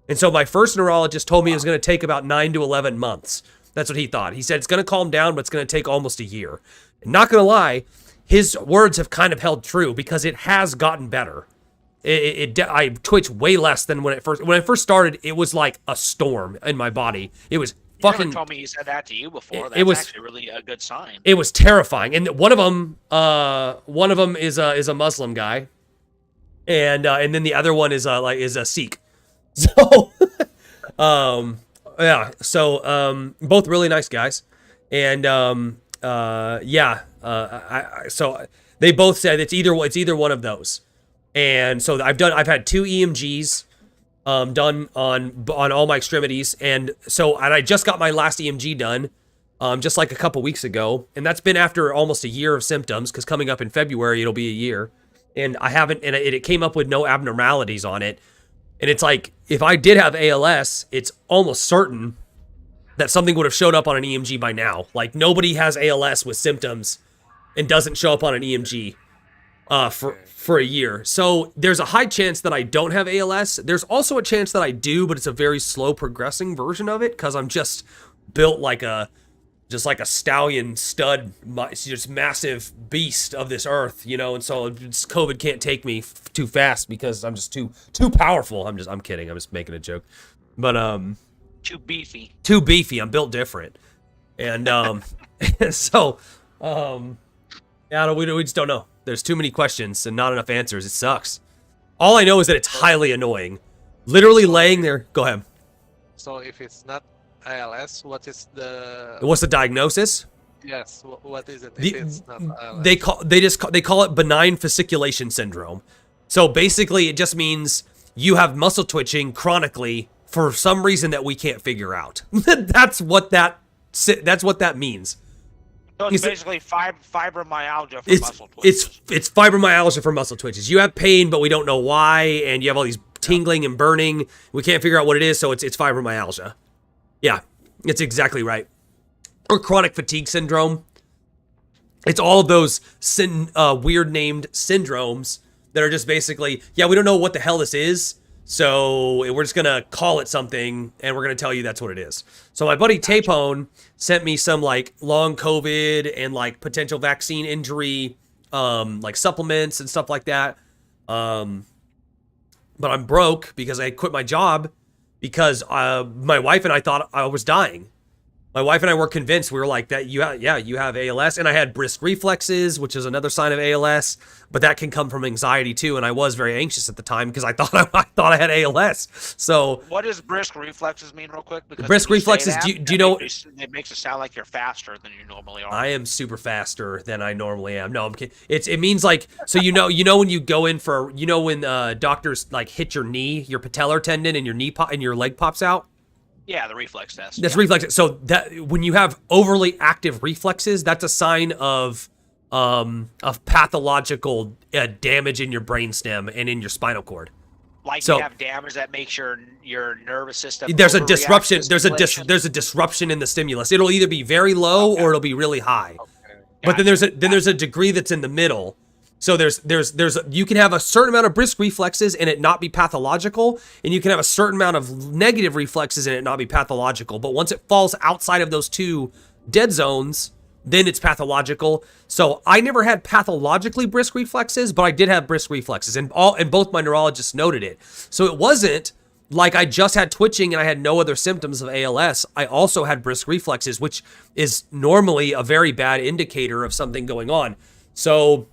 And so my first neurologist told me it was going to take about 9 to 11 months. That's what he thought. He said it's going to calm down, but it's going to take almost a year. And not going to lie, his words have kind of held true because it has gotten better. I twitch way less than when I first started. It was like a storm in my body. It was fucking. You told me he said that to you before. It was actually really a good sign. It was terrifying, and one of them is a Muslim guy, and then the other one is a Sikh. So, yeah. So, both really nice guys, and so they both said it's either one of those. And so I've had 2 EMGs done on all my extremities, and I just got my last EMG done just like a couple weeks ago, and that's been after almost a year of symptoms because coming up in February it'll be a year, and I haven't, and it came up with no abnormalities on it, and it's like if I did have ALS, it's almost certain that something would have showed up on an EMG by now. Like nobody has ALS with symptoms and doesn't show up on an EMG. For a year. So there's a high chance that I don't have ALS. There's also a chance that I do, but it's a very slow progressing version of it because I'm just built like a stallion stud, just massive beast of this earth, and so COVID can't take me too fast because I'm just too powerful. I'm kidding. I'm just making a joke. But too beefy. Too beefy. I'm built different. And so yeah, we just don't know. There's too many questions and not enough answers. It sucks. All I know is that it's highly annoying. Literally laying there. Go ahead. So if it's not ALS, what's the diagnosis? Yes, what is it if it's not ALS? They call it benign fasciculation syndrome. So basically it just means you have muscle twitching chronically for some reason that we can't figure out. That's what that means. So it's basically fibromyalgia for muscle twitches. It's fibromyalgia for muscle twitches. You have pain, but we don't know why, and you have all these tingling and burning. We can't figure out what it is, so it's fibromyalgia. Yeah, it's exactly right. Or chronic fatigue syndrome. It's all of those weird named syndromes that are just basically, yeah, we don't know what the hell this is, so we're just going to call it something, and we're going to tell you that's what it is. So my buddy Tapone sent me some, like, long COVID and, like, potential vaccine injury, like, supplements and stuff like that. But I'm broke because I quit my job because my wife and I thought I was dying. My wife and I were convinced. We were like, that you have ALS. And I had brisk reflexes, which is another sign of ALS. But that can come from anxiety too. And I was very anxious at the time because I thought I had ALS. So what does brisk reflexes mean, real quick? Because brisk reflexes, do you know? It makes it sound like you're faster than you normally are. I am super faster than I normally am. No, I'm kidding. It means like, so you know when you go in for, when doctors like hit your knee, your patellar tendon, and your leg pops out. Yeah, the reflex test. That's reflex. So that when you have overly active reflexes, that's a sign of pathological damage in your brainstem and in your spinal cord. Like you have damage that makes your nervous system. There's a disruption. There's a disruption in the stimulus. It'll either be very low or it'll be really high. Okay. But then there's a degree that's in the middle. So you can have a certain amount of brisk reflexes and it not be pathological, and you can have a certain amount of negative reflexes and it not be pathological. But once it falls outside of those two dead zones, then it's pathological. So I never had pathologically brisk reflexes, but I did have brisk reflexes, and both my neurologists noted it. So it wasn't like I just had twitching and I had no other symptoms of ALS, I also had brisk reflexes, which is normally a very bad indicator of something going on. So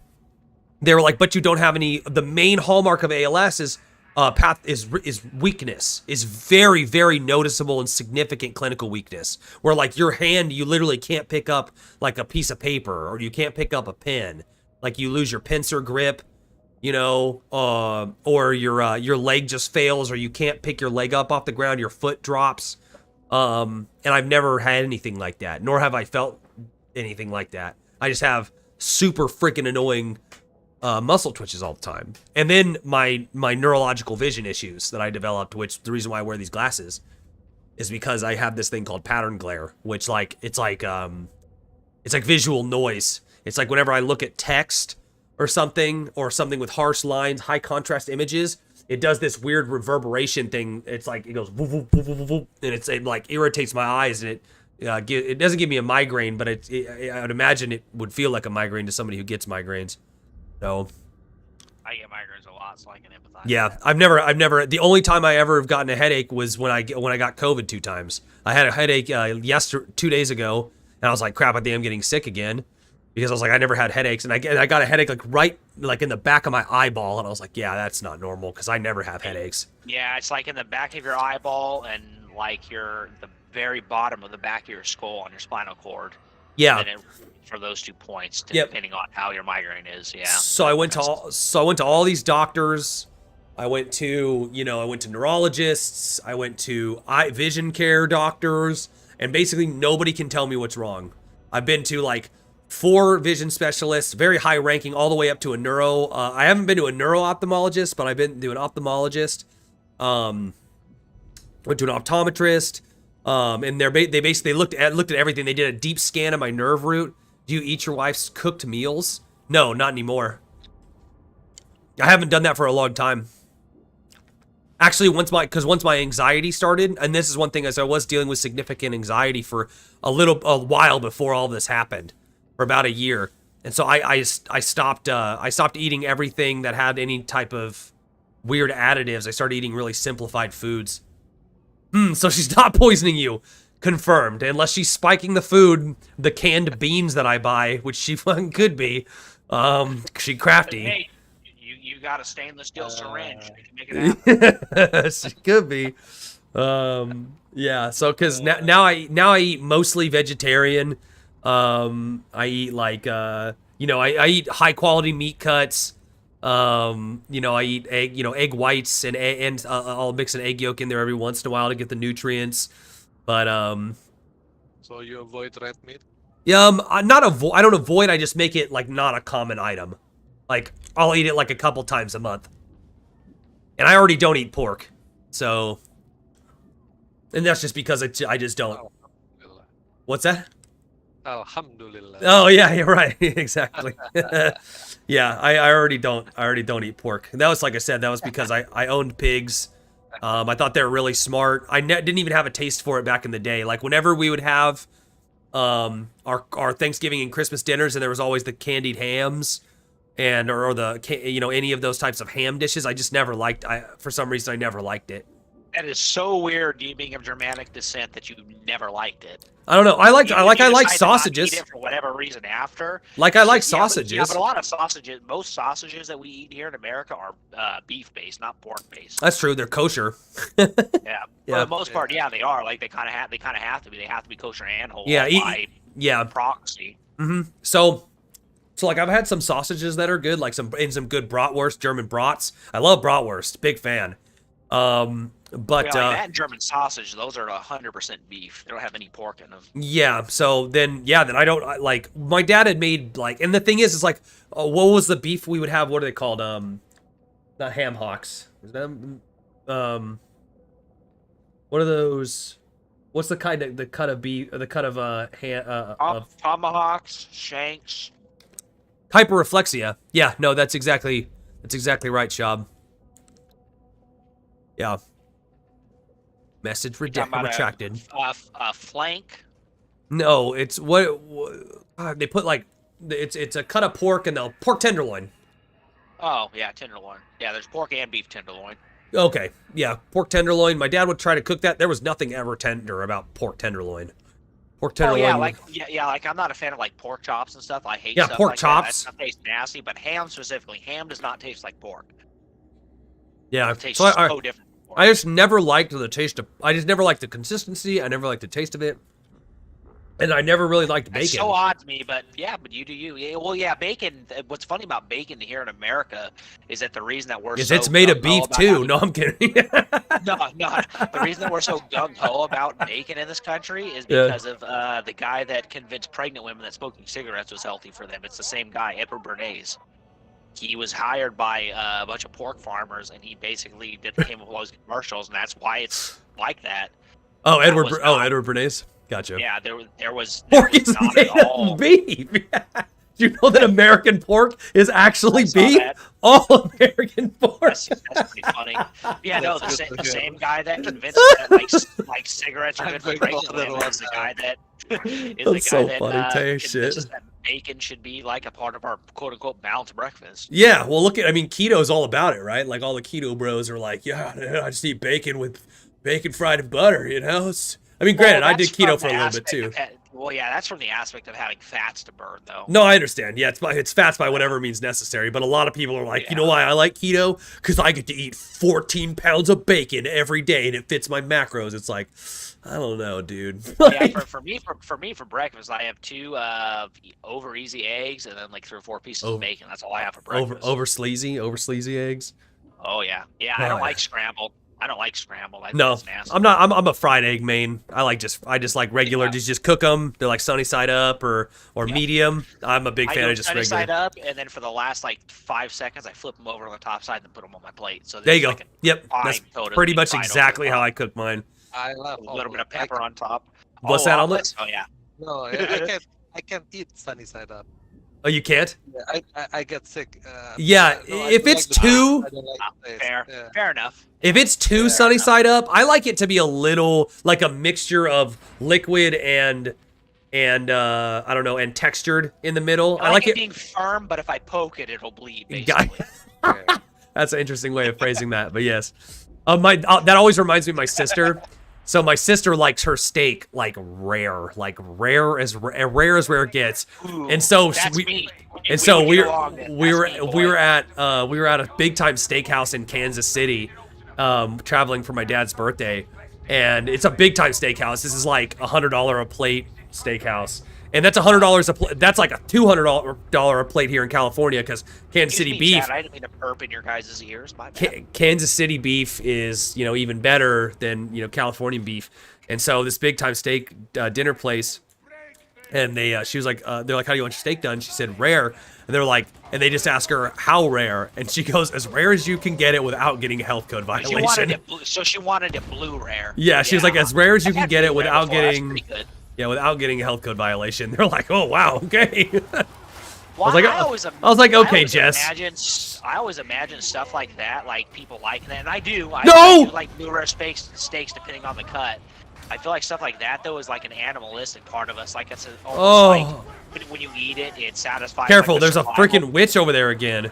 they were like, but you don't have any. The main hallmark of ALS is weakness, is very, very noticeable and significant clinical weakness, where like your hand, you literally can't pick up like a piece of paper, or you can't pick up a pen, like you lose your pincer grip, you know, or your leg just fails, or you can't pick your leg up off the ground, your foot drops. And I've never had anything like that, nor have I felt anything like that. I just have super freaking annoying muscle twitches all the time. And then my neurological vision issues that I developed, which the reason why I wear these glasses is because I have this thing called pattern glare, which like it's like visual noise. It's like whenever I look at text or something with harsh lines, high contrast images, it does this weird reverberation thing. It's like it goes woo, woo, woo, woo, woo, and it like irritates my eyes, and it doesn't give me a migraine, but I would imagine it would feel like a migraine to somebody who gets migraines. So I get migraines a lot, so I can empathize. Yeah, I've never. The only time I ever have gotten a headache was when I got COVID 2 times. I had a headache 2 days ago, and I was like, crap, I think I'm getting sick again, because I was like, I never had headaches, and I got a headache like right like in the back of my eyeball, and I was like, yeah, that's not normal because I never have headaches. Yeah, it's like in the back of your eyeball and like the very bottom of the back of your skull on your spinal cord. Yeah. For those 2 points, Yep. depending on how your migraine is, yeah. So I went to all these doctors. I went to neurologists. I went to vision care doctors, and basically nobody can tell me what's wrong. I've been to like 4 vision specialists, very high ranking, all the way up to a neuro. I haven't been to a neuro-ophthalmologist, but I've been to an ophthalmologist. Went to an optometrist. And they basically looked at everything. They did a deep scan of my nerve root. Do you eat your wife's cooked meals? No, not anymore. I haven't done that for a long time. Actually, once my anxiety started, and this is one thing, as I was dealing with significant anxiety for a while before all this happened, for about a year, and so I stopped eating everything that had any type of weird additives. I started eating really simplified foods. So she's not poisoning you. Confirmed. Unless she's spiking the food, the canned beans that I buy, which she fucking could be. She crafty. Hey, you got a stainless steel syringe. You can make it happen. She could be. Yeah, so because now I eat mostly vegetarian. I eat like I eat high quality meat cuts. I eat egg whites and I'll mix an egg yolk in there every once in a while to get the nutrients. But So you avoid red meat? Yeah, I don't avoid. I just make it like not a common item. Like I'll eat it like a couple times a month. And I already don't eat pork, so. And that's just because I just don't. What's that? Alhamdulillah. Oh yeah, you're right. Exactly. Yeah, I already don't eat pork. That was, like I said, that was because I owned pigs. I thought they were really smart. I didn't even have a taste for it back in the day. Like whenever we would have our Thanksgiving and Christmas dinners, and there was always the candied hams and or the any of those types of ham dishes, I just never liked. For some reason I never liked it. That is so weird, you being of Germanic descent, that you never liked it. I don't know. I like sausages. Eat it for whatever reason after. Like I like sausages. Yeah, but a lot of sausages, most sausages that we eat here in America are beef based, not pork based. That's true. They're kosher. Yeah. For the most part, yeah, they are. Like they kind of have to be. They have to be kosher and whole. Yeah. Proxy. Mm-hmm. So like I've had some sausages that are good, like some good bratwurst, German brats. I love bratwurst. Big fan. But that German sausage, those are 100% beef. They don't have any pork in them. Yeah. So then I don't like. My dad had made like, and the thing is like, what was the beef we would have? What are they called? Not ham hocks. Is that what are those? What's the cut of beef? The cut of tomahawks, shanks. Hyperreflexia. Yeah. No, that's exactly right, Shab. Yeah. Message retracted. Flank? No, it's what they put like it's a cut of pork and the pork tenderloin. Oh yeah, tenderloin. Yeah, there's pork and beef tenderloin. Okay, yeah, pork tenderloin. My dad would try to cook that. There was nothing ever tender about pork tenderloin. Pork tenderloin. Oh yeah, like I'm not a fan of like pork chops and stuff. I hate stuff pork like chops. That stuff tastes nasty, but ham specifically, ham does not taste like pork. Yeah, it tastes so so different. I just never liked the taste of. I just never liked the consistency. I never liked the taste of it, and I never really liked bacon. It's so odd to me, but you do you. Yeah, well, yeah, bacon. What's funny about bacon here in America is that the reason that we're it's made of beef too. No, I'm kidding. No. The reason that we're so gung-ho about bacon in this country is because of the guy that convinced pregnant women that smoking cigarettes was healthy for them. It's the same guy, Edward Bernays. He was hired by a bunch of pork farmers, and he basically came up with all those commercials, and that's why it's like that. Oh, Edward Bernays. Gotcha. Yeah, there was pork is not made at all. of beef. Do you know that American pork is actually beef? All American pork. That's pretty funny. Yeah, no, the same guy that convinced that like cigarettes are good for pregnant women is the guy that convinces that bacon should be like a part of our quote unquote balanced breakfast. Yeah, well, keto's all about it, right? Like all the keto bros are like, I just eat bacon with bacon fried in butter, you know? Granted, I did keto for a little bit too. Well, yeah, that's from the aspect of having fats to burn, though. No, I understand. Yeah, it's fats by whatever means necessary. But a lot of people are like, you know why I like keto? Because I get to eat 14 pounds of bacon every day, and it fits my macros. It's like, I don't know, dude. Yeah, for me, for breakfast, I have 2 over easy eggs and then like 3 or 4 pieces of bacon. That's all I have for breakfast. Over sleazy eggs. Oh yeah, I don't like scrambled. I don't like scrambled. No, I'm not. I'm a fried egg main. I just like regular. Just cook them. They're like sunny side up or medium. I'm a big fan of just regular. Sunny side up, and then for the last like 5 seconds, I flip them over on the top side and put them on my plate. So there you go. Like yep, that's pretty much exactly how I cook mine. I love a little bit of pepper on top. What's that omelet? Oh yeah. No, I can't eat sunny side up. Oh, you can't? Yeah, I get sick. If it's too... Fair enough. If it's too sunny side up, I like it to be a little, like a mixture of liquid and I don't know, and textured in the middle. I like it being firm, but if I poke it, it'll bleed, basically. That's an interesting way of phrasing that, but yes. That always reminds me of my sister. So my sister likes her steak like rare as rare gets, and so we were at a big time steakhouse in Kansas City, traveling for my dad's birthday, and it's a big time steakhouse. This is like $100 a plate steakhouse, and that's $100 a plate. That's like a $200 a plate here in California because Kansas City beef. Chad, I didn't mean to burp in your guys' ears. My bad. Kansas City beef is even better than Californian beef, and so this big time steak dinner place, and she was like, they're like, how do you want your steak done? She said rare, and they're like, and they just ask her how rare, and she goes, as rare as you can get it without getting a health code violation. She wanted it blue rare. Yeah, she was like, as rare as you can get it without getting. Yeah, without getting a health code violation. They're like, oh wow, okay. I was like, okay, Jess. I always imagine stuff like that, like people like that, and I do. I do like blue rare steaks depending on the cut. I feel like stuff like that though is like an animalistic part of us. Like it's almost like when you eat it, it satisfies. Careful, like there's a freaking witch over there again.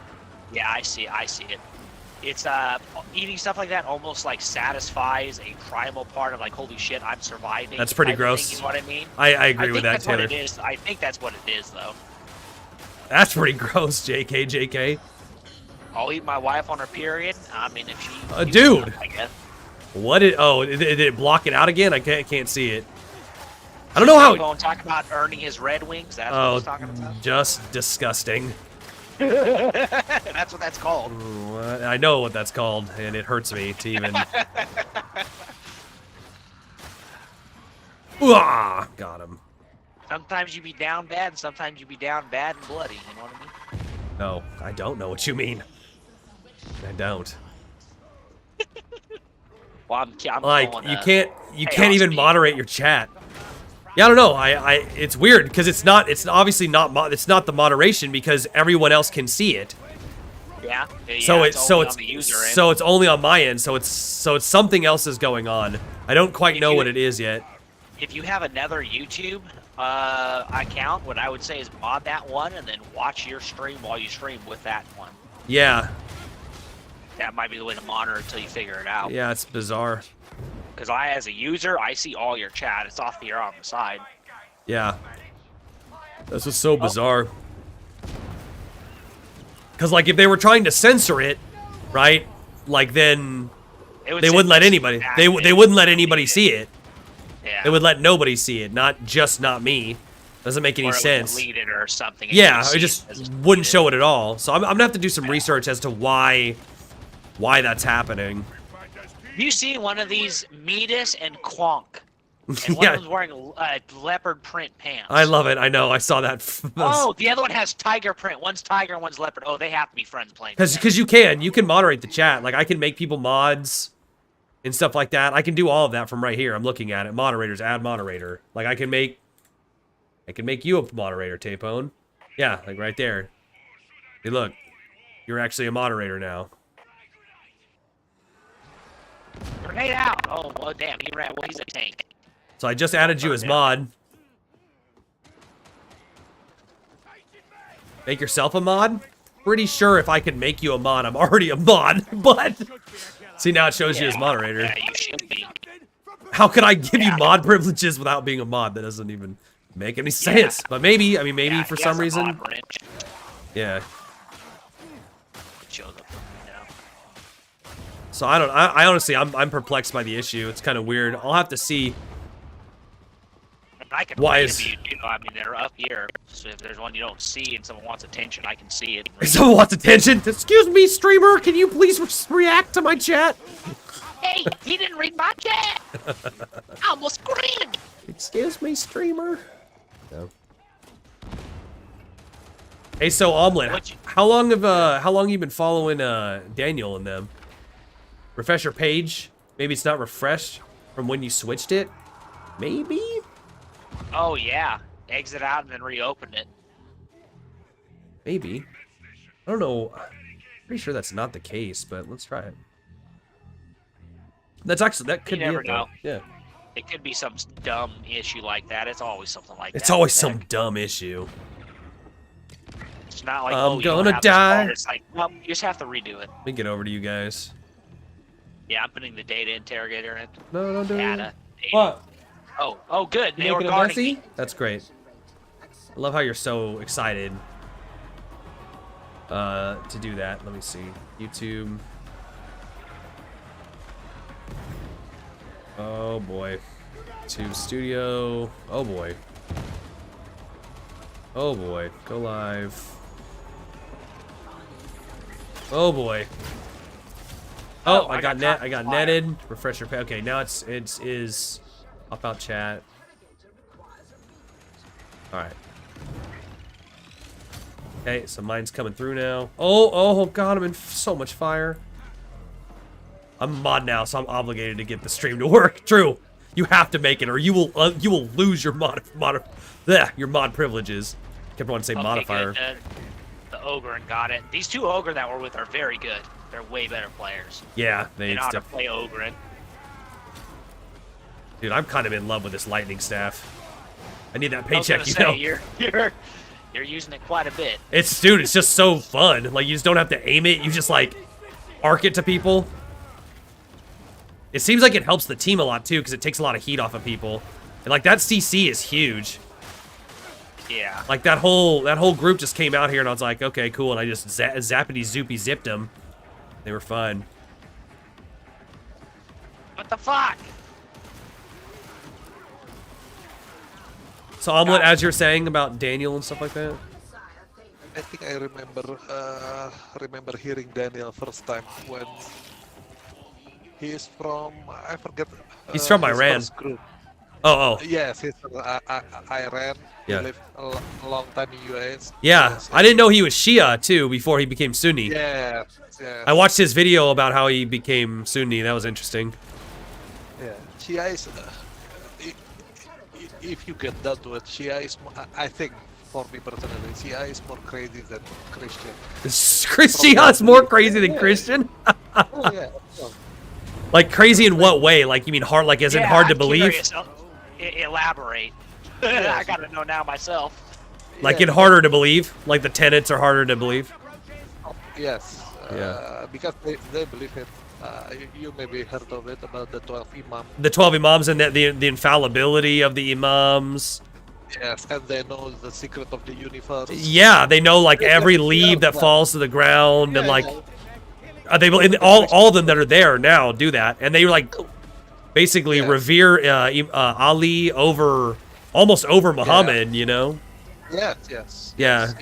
Yeah, I see it. It's eating stuff like that almost like satisfies a primal part of like, holy shit, I'm surviving. That's pretty gross. Thing, you know what I mean? I agree with that, Taylor. I think that's what it is, though. That's pretty gross, JK. I'll eat my wife on her period. I mean, if she... dude! Up, I guess. What did it block it out again? I can't see it. I don't know how... Talk about earning his Red Wings. That's what he's talking about. Just disgusting. That's what that's called. I know what that's called, and it hurts me to even... Got him. Sometimes you be down bad, and sometimes you be down bad and bloody, you know what I mean? No, I don't know what you mean. I don't. Well, I'm like, you can't even moderate your chat. Yeah, I don't know. It's weird because it's obviously not the moderation because everyone else can see it. Yeah. So it's only on my end. So it's something else is going on. I don't quite know what it is yet. If you have another YouTube account, what I would say is mod that one and then watch your stream while you stream with that one. Yeah. that might be the way to monitor until you figure it out. Yeah, it's bizarre. Because as a user, I see all your chat. It's off here on the side. Yeah. This is so bizarre. Because, like, if they were trying to censor it, right? Like, then they wouldn't let anybody. They wouldn't let anybody see it. Yeah. They would let nobody see it, not me. Doesn't make any Or it would sense. delete it or something. Yeah, it just wouldn't show it at all. So I'm gonna have to do some research as to why that's happening. You see one of these Metis and Quonk. And one Yeah. of them's wearing leopard print pants. I love it. I know. I saw that. Oh, the other one has tiger print. One's tiger and one's leopard. Oh, they have to be friends playing. Because you can moderate the chat. Like, I can make people mods and stuff like that. I can do all of that from right here. I'm looking at it. Moderators, add moderator. Like, I can make you a moderator, Tapone. Yeah, like right there. Hey, look. You're actually a moderator now. Grenade out! Oh, well, damn, he ran. Well, he's a tank. So I just added you as mod. Make yourself a mod? Pretty sure if I could make you a mod, I'm already a mod, but... See, now it shows you as moderator. Yeah, you should be. How could I give you mod privileges without being a mod? That doesn't even make any sense. But maybe, I mean, maybe for some reason. Yeah. So I honestly, I'm perplexed by the issue. It's kind of weird. I'll have to see. I can Why read is... them, you know, I mean, they're up here. So if there's one you don't see and someone wants attention, I can see it. If someone wants attention, excuse me, streamer, can you please react to my chat? Hey, he didn't read my chat. I almost screamed. Excuse me, streamer. No. Hey, so Omelet, how long you been following Daniel and them? Refresh your page. Maybe it's not refreshed from when you switched it. Maybe. Oh yeah, exit out and then reopen it. Maybe. I don't know. Pretty sure that's not the case, but let's try it. That could be never it, know. though. Yeah. It could be some dumb issue like that. It's always something like that. It's always some dumb issue. It's not like, I'm oh, you don't gonna have this die. fault. It's like, well, you just have to redo it. Let me get over to you guys. Yeah, I'm putting the data interrogator in. No, don't do Data. it. What? Oh, good. You They were making it guarding messy? me. That's great. I love how you're so excited to do that. Let me see. YouTube. Oh boy. YouTube Studio. Oh boy. Oh boy. Go live. Oh boy. Oh, I got netted. Refresh your page. Okay, now it is up out chat. All right. Okay, so mine's coming through now. Oh god, I'm in so much fire. I'm a mod now, so I'm obligated to get the stream to work. True. You have to make it, or you will lose your mod privileges. Kept wanting to say modifier. Good. The ogre and got it. These two ogre that we're with are very good. They're way better players. Yeah, they know how to play ogre. Dude, I'm kind of in love with this lightning staff. I need that paycheck, you know. You're using it quite a bit. Dude, it's just so fun. Like, you just don't have to aim it. You just, like, arc it to people. It seems like it helps the team a lot, too, because it takes a lot of heat off of people. And, like, that CC is huge. Yeah. Like, that whole group just came out here, and I was like, okay, cool. And I just zappity-zoopy-zipped them. They were fun. What the fuck? So, Omelet, as you're saying about Daniel and stuff like that? I think I remember hearing Daniel first time when he's from, I forget. He's from Iran. Oh. Yes, he's from Iran. Yeah. He lived a long time in US. Yeah, I didn't know he was Shia, too, before he became Sunni. Yeah. I watched his video about how he became Sunni. That was interesting. Yeah, Shia is... if you get down to it, Shia is, I think, for me personally, Shia is more crazy than Christian. Shia is more crazy than Christian? Oh, yeah. Like, crazy in what way? Like, you mean hard, like, as in hard to believe? Elaborate. I gotta know now myself. Like, in harder to believe? Like, the tenets are harder to believe? Yes. because they believe it. You maybe heard of it about the 12 imam. The 12 imams and the infallibility of the imams. Yes, and they know the secret of the universe. Yeah, they know like every leaf that falls to the ground, and like they all of them that are there now do that, and they like basically revere Ali almost over Muhammad. You know? Yes. Yeah.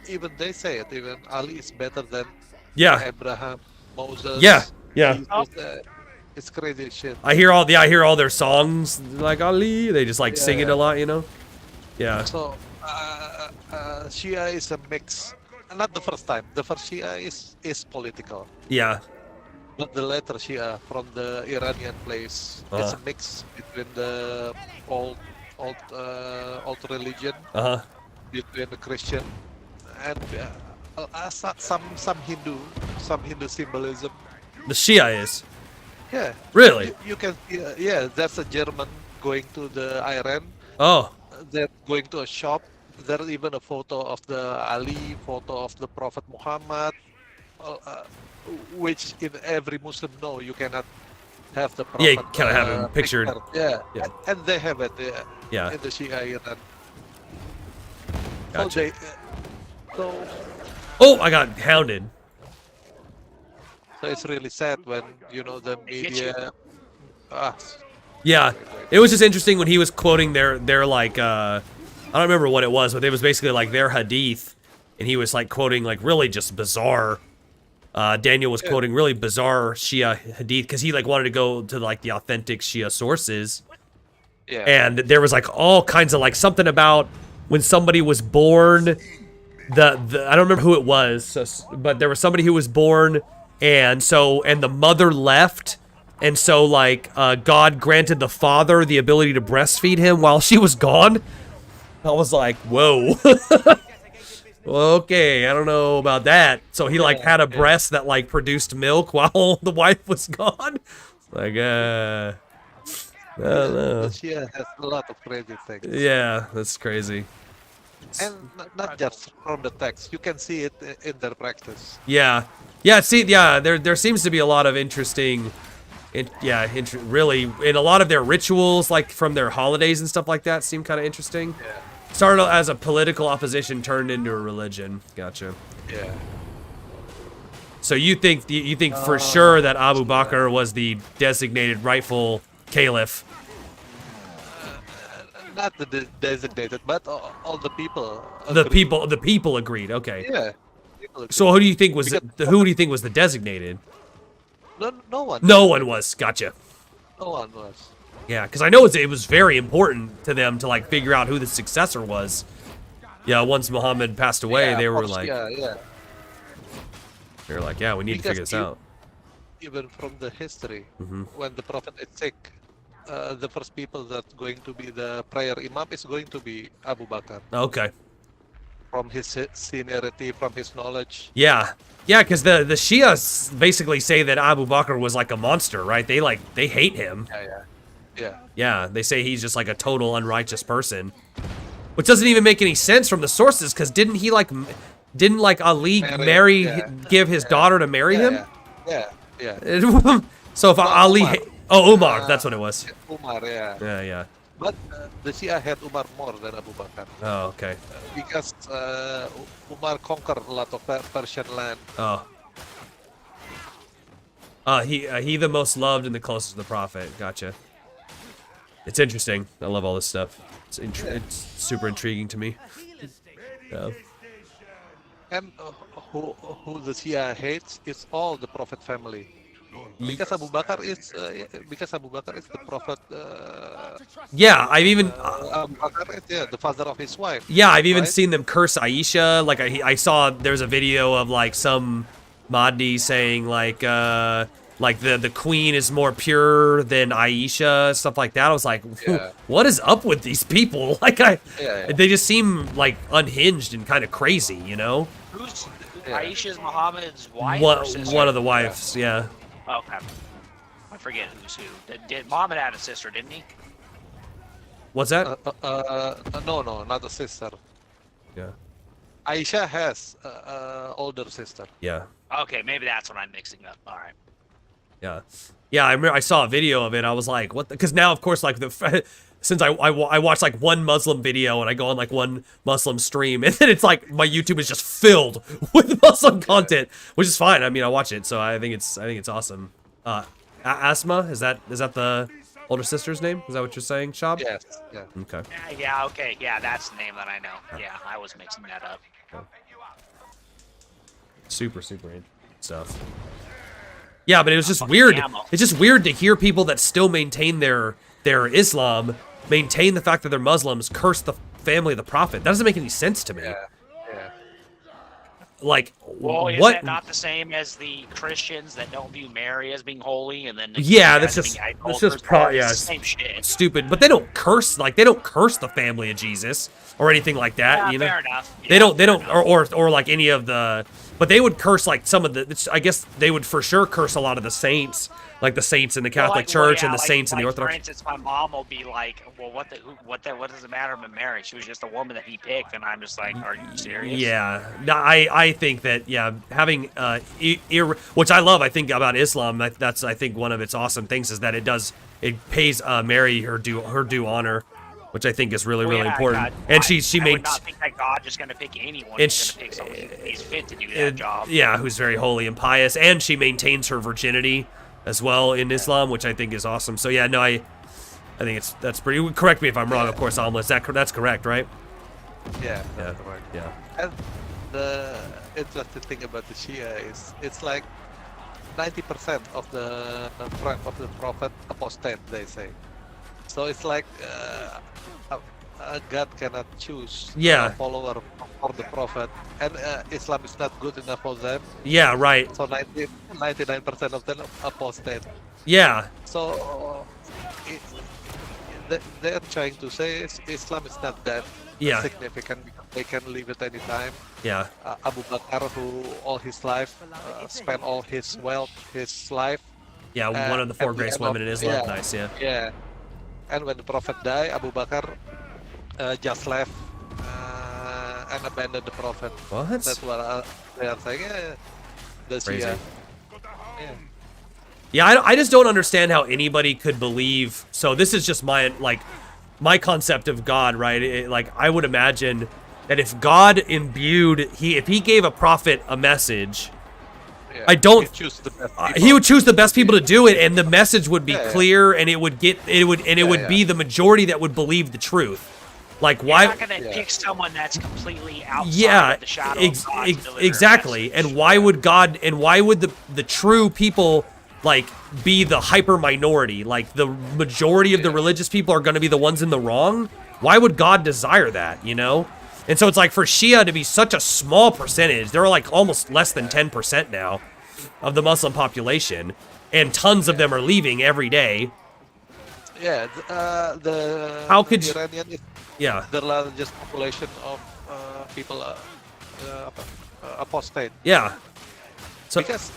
Even they say it. Even Ali is better than Abraham, Moses. Yeah. It's crazy shit. I hear all their songs like Ali. They just like sing it a lot, you know. Yeah. So Shia is a mix. Not the first time. The first Shia is political. Yeah. But the later Shia from the Iranian place, it's a mix between the old religion, between the Christian and some Hindu symbolism. The Shia is. Yeah. Really? You can that's a German going to the Iran. Oh. They're going to a shop. There's even a photo of the Ali, photo of the Prophet Muhammad, which in every Muslim know you cannot have the Prophet. Yeah, you kind of have him pictured. Yeah. And they have it in the Shia Iran. Gotcha. So I got hounded. So it's really sad when the media. Yeah, it was just interesting when he was quoting their like I don't remember what it was, but it was basically like their hadith, and he was like quoting like really just bizarre. Daniel was quoting really bizarre Shia hadith because he like wanted to go to like the authentic Shia sources. Yeah. And there was like all kinds of like something about when somebody was born. I don't remember who it was, but there was somebody who was born, and the mother left. And so, like, God granted the father the ability to breastfeed him while she was gone. I was like, whoa. Okay, I don't know about that. So he, like, had a breast that, like, produced milk while the wife was gone. Like, I don't know. She has a lot of crazy things. Yeah, that's crazy. And not just from the text. You can see it in their practice. Yeah. There seems to be a lot of interesting... really, in a lot of their rituals, like from their holidays and stuff like that, seem kind of interesting. Yeah. Started as a political opposition, turned into a religion. Gotcha. Yeah. So you think for sure that Abu Bakr was the designated rightful caliph? Not the designated, but all the people. The people agreed. Okay. Yeah. So who do you think was the designated? No one. No one was. Gotcha. No one was. Yeah, because I know it was very important to them to like figure out who the successor was. Yeah, once Muhammad passed away, they were like, they were like, yeah, we need to figure this out. Even from the history, when the Prophet is sick, the first people that's going to be the prayer imam is going to be Abu Bakr. Okay. From his seniority, from his knowledge. Yeah, because the Shias basically say that Abu Bakr was like a monster, right? They hate him. Yeah, they say he's just like a total unrighteous person, which doesn't even make any sense from the sources. Because didn't Ali give his daughter to marry him? Yeah. So if Ali, Umar, that's what it was. Umar, yeah. Yeah. But the Shia had Umar more than Abu Bakr. Oh, okay. Because Umar conquered a lot of Persian land. He the most loved and the closest to the Prophet. Gotcha. It's interesting. I love all this stuff. It's super intriguing to me. Yeah. And who the Shia hates is all the Prophet family. Because Abu Bakr is the Prophet. Yeah, I've even Abu Bakr is the father of his wife. Yeah, I've even seen them curse Aisha. Like I saw there's a video of like some Mahdi saying like the queen is more pure than Aisha, stuff like that. I was like, what is up with these people? Like they just seem like unhinged and kind of crazy, you know? Who's Aisha's Muhammad's wife? One of the wives, yeah. Okay. I forget who's who. Did Muhammad had a sister, didn't he? What's that? No, not a sister. Yeah. Aisha has older sister. Yeah. Okay, maybe that's what I'm mixing up. All right. Yeah, yeah. I remember I saw a video of it. I was like, what? Because now, of course, like since I watch like one Muslim video and I go on like one Muslim stream, and then it's like my YouTube is just filled with Muslim content, which is fine. I mean, I watch it, so I think it's awesome. Asma, is that the older sister's name? Is that what you're saying, Shab? Yes. Yeah. Okay. Yeah. Okay. Yeah, that's the name that I know. Yeah, I was mixing that up. Super interesting stuff. Yeah, but it was just weird. It's just weird to hear people that still maintain their Islam, maintain the fact that they're Muslims, curse the family of the Prophet. That doesn't make any sense to me. Yeah. Like, well, is what? that not the same as the Christians that don't view Mary as being holy, and then Yeah, that's just same shit. Stupid. But they don't curse the family of Jesus or anything like that. Yeah, you know, fair enough. Yeah, they don't or like any of the. But they would curse like some of the. I guess they would for sure curse a lot of the saints, like the saints in the Catholic Church and the saints in the Orthodox. For instance, my mom will be like, "Well, what does it matter about Mary? She was just a woman that he picked," and I'm just like, "Are you serious?" Yeah, no, I think that having which I love. I think about Islam. That's I think one of its awesome things is that it pays Mary her due honor, which I think is really important. God, and she I made. would not think that God just going to pick anyone. And He's going to pick someone he's fit to do that job. Yeah, who's very holy and pious, and she maintains her virginity as well in Islam, which I think is awesome. So yeah, no, I think that's pretty. Correct me if I'm wrong, of course, Amla. That's correct, right? Yeah. That's correct. Yeah. And the interesting thing about the Shia is it's like 90% of the friend of the Prophet apostate, they say. So it's like God cannot choose a follower for the Prophet, and Islam is not good enough for them. Yeah, right. So 99% of them apostate. Yeah. So they're trying to say Islam is not that significant because they can leave it anytime. Yeah. Abu Bakr, who all his life spent all his wealth, his life. Yeah, one of the four greatest women in Islam. Nice, yeah. Yeah. And when the Prophet died, Abu Bakr just left and abandoned the Prophet. What? That's what they are saying. Yeah, that's crazy. Yeah, I just don't understand how anybody could believe. So this is just my concept of God, right? Like I would imagine that if God imbued, if he gave a prophet a message, he would choose the best people to do it, and the message would be clear, and it would be the majority that would believe the truth. Like why? You're not gonna pick someone that's completely outside of the shadow of God to deliver exactly. And why would God? And why would the true people like be the hyper minority? Like the majority of the religious people are going to be the ones in the wrong. Why would God desire that? You know? And so it's like for Shia to be such a small percentage, they're like almost less than 10% now of the Muslim population, and tons of them are leaving every day. Yeah, how could Iranian is the largest population of people apostate. Yeah. So because,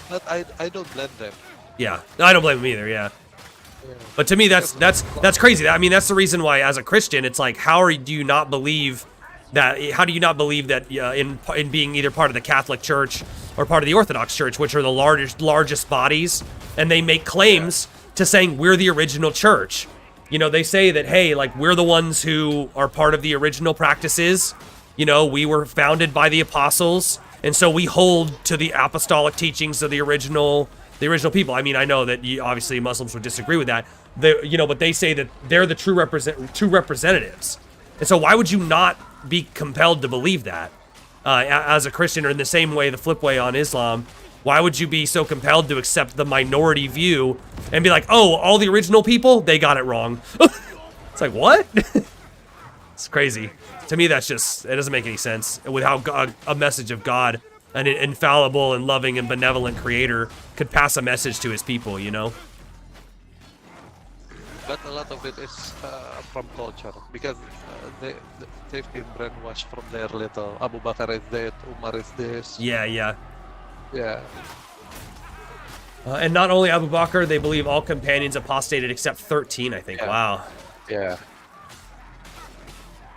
but I don't blame them. Yeah, I don't blame them either. Yeah. But to me, that's crazy. I mean, that's the reason why, as a Christian, it's like, how do you not believe that? How do you not believe that in being either part of the Catholic Church or part of the Orthodox Church, which are the largest bodies, and they make claims to saying we're the original church. You know, they say that, hey, like, we're the ones who are part of the original practices. You know, we were founded by the apostles, and so we hold to the apostolic teachings of the original people. I mean, I know that obviously Muslims would disagree with that. But they say that they're the true representatives. And so why would you not be compelled to believe that as a Christian, or in the same way, the flip way on Islam? Why would you be so compelled to accept the minority view and be like, oh, all the original people, they got it wrong? It's like, what? It's crazy. To me, it doesn't make any sense with how a message of God, an infallible and loving and benevolent creator, could pass a message to his people, you know? But a lot of it is from culture, because they've been brainwashed from their little. Abu Bakr is dead, Umar is this. Yeah. Yeah. And not only Abu Bakr, they believe all companions apostated except 13, I think. Yeah. Wow. Yeah.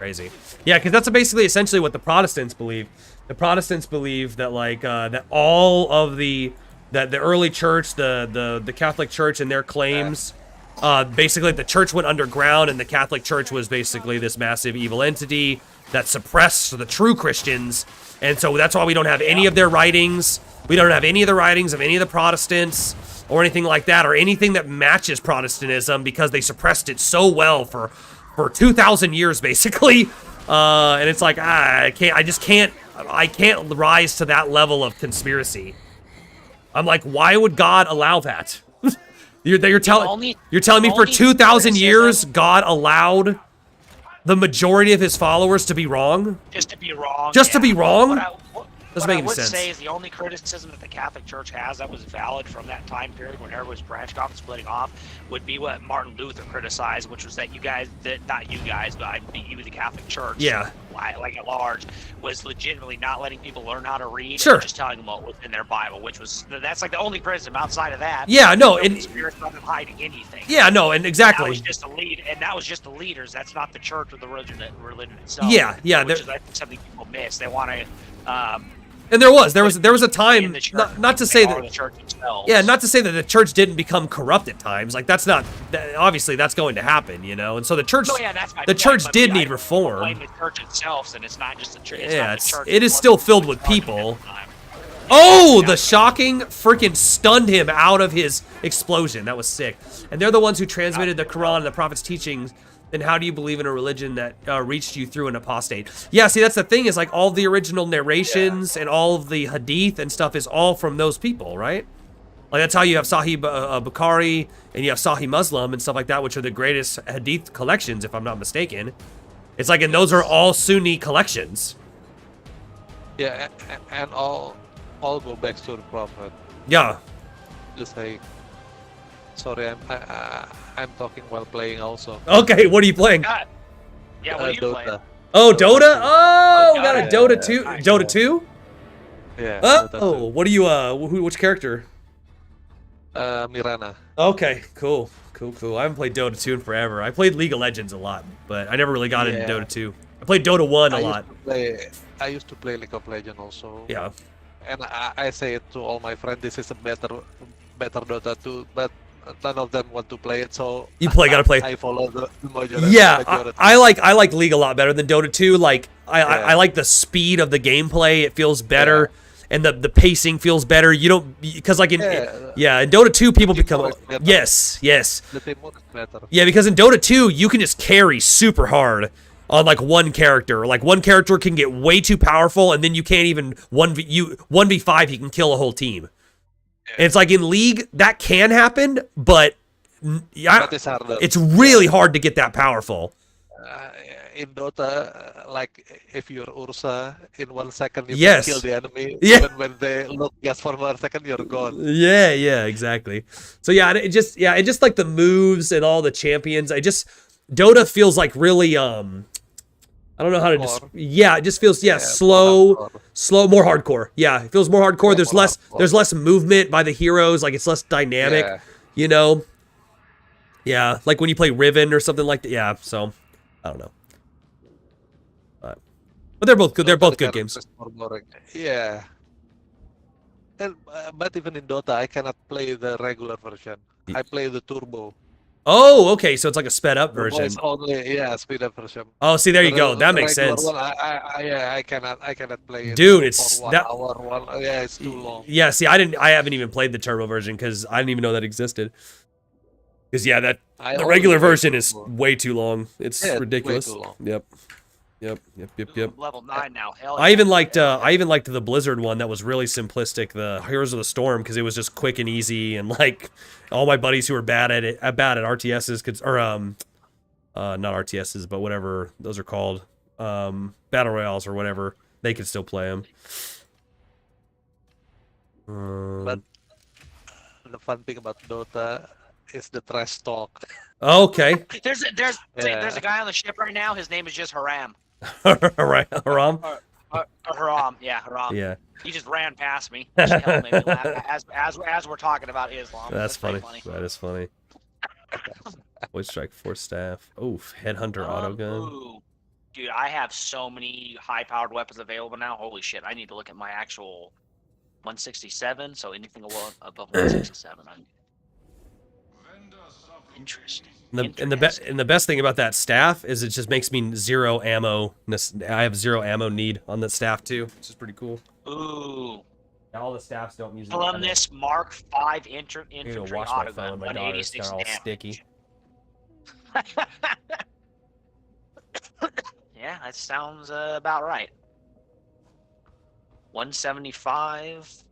Crazy. Yeah, because that's basically essentially what the Protestants believe. The Protestants believe that like that all of the early church, the Catholic Church and their claims, basically the church went underground and the Catholic Church was basically this massive evil entity that suppressed the true Christians, and so that's why we don't have any of their writings. We don't have any of the writings of any of the Protestants or anything like that, or anything that matches Protestantism, because they suppressed it so well for 2,000 years, basically. And it's like, I can't rise to that level of conspiracy. I'm like, why would God allow that? You're telling me for 2,000 years, God allowed the majority of his followers to be wrong? Just to be wrong. Just to be wrong? Doesn't make any sense. What I would say is the only criticism that the Catholic Church has that was valid from that time period when everyone was branched off and splitting off would be what Martin Luther criticized, which was that not you guys, but even the Catholic Church, yeah, like at large, was legitimately not letting people learn how to read, sure, and just telling them what was in their Bible, that's like the only criticism. Outside of that, yeah, no, and the Spirit's not hiding anything. Yeah, no, and exactly. That was just that was just the leaders. That's not the church or the religion itself. Yeah, yeah, which is I think something people miss. They want to. And there was a time, not to say that the church themselves. Yeah, not to say that the church didn't become corrupt at times. Like that's not obviously that's going to happen, you know. And so the church, the church did need reform. Blame the church itself, and it's not just the church. Yeah, it is still filled with people. Oh, the shocking freaking stunned him out of his explosion. That was sick. And they're the ones who transmitted the Quran and the Prophet's teachings. Then how do you believe in a religion that reached you through an apostate? Yeah, see, that's the thing, is like all the original narrations and all of the hadith and stuff is all from those people, right? Like that's how you have Sahih Bukhari and you have Sahih Muslim and stuff like that, which are the greatest hadith collections, if I'm not mistaken. It's like, and those are all Sunni collections. Yeah, and all go back to the Prophet. Yeah. Just like, sorry, I'm talking while playing also. Okay, what are you playing? Yeah, what are you playing? Oh, Dota? Oh, we got a Dota 2. Dota 2? Yeah. Oh, what are you, which character? Mirana. Okay, cool. I haven't played Dota 2 in forever. I played League of Legends a lot, but I never really got into Dota 2. I played Dota 1 a lot. I used to play League of Legends also. Yeah. And I say it to all my friends, this is a better Dota 2, but none of them want to play it, so gotta play. I follow the majority. Yeah, I like League a lot better than Dota 2. Like I like the speed of the gameplay. It feels better, and the pacing feels better. You don't, because like in Dota 2 people become yes. The teamwork is better. Yeah, because in Dota 2 you can just carry super hard on like one character. Like one character can get way too powerful, and then you can't even 1v5 he can kill a whole team. And it's like in League, that can happen, but it's really hard to get that powerful. In Dota, like if you're Ursa, in 1 second you can kill the enemy. Yeah. Even when they look just for 1 second, you're gone. Yeah, exactly. So yeah, it just like the moves and all the champions. Dota feels like really I don't know how to it just feels slow, more hardcore. Yeah, it feels more hardcore. There's less movement by the heroes, like it's less dynamic, you know. Yeah, like when you play Riven or something like that. Yeah, so I don't know. But they're both good. They're both good games. Yeah. And but even in Dota, I cannot play the regular version. I play the turbo. Oh, okay, so it's like a sped up version. It's only speed up version. Oh, see, there you go. That makes sense. One, I cannot play it. Dude, it's for 1 hour. It's too long. Yeah, see, I haven't even played the turbo version because I didn't even know that existed. Because the regular version is way too long. It's ridiculous. Way too long. Yep. Level 9 now. Hell I even liked the Blizzard one that was really simplistic, the Heroes of the Storm, because it was just quick and easy, and like all my buddies who were bad at RTSs not RTSs, but whatever those are called, battle royales or whatever, they could still play them. But the fun thing about Dota is the trash talk. Okay. There's a guy on the ship right now. His name is just Haram. Haram. Haram. Yeah, Haram. Yeah. He just ran past me. Hell made me laugh as we're talking about Islam. That's funny. That is funny. Voice strike 4 staff. Oof, headhunter auto gun. Dude, I have so many high-powered weapons available now. Holy shit! I need to look at my actual 167. So anything above 167, interesting. And the best thing about that staff is it just makes me 0 ammo. I have 0 ammo need on the staff too, which is pretty cool. Ooh. All the staffs don't use. Columbus Mark V infantry autogun, autogun, my daughter's 186 got all damage. sticky. Yeah, that sounds about right. 175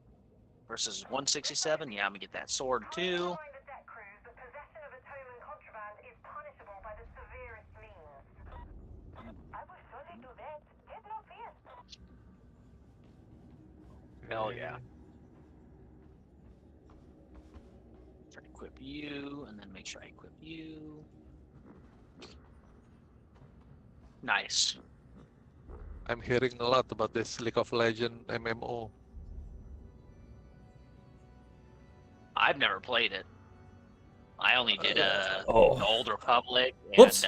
versus 167. Yeah, I'm gonna get that sword too. Hell yeah. Try to equip you, and then make sure I equip you. Nice. I'm hearing a lot about this League of Legends MMO. I've never played it. I only did the Old Republic and Whoops.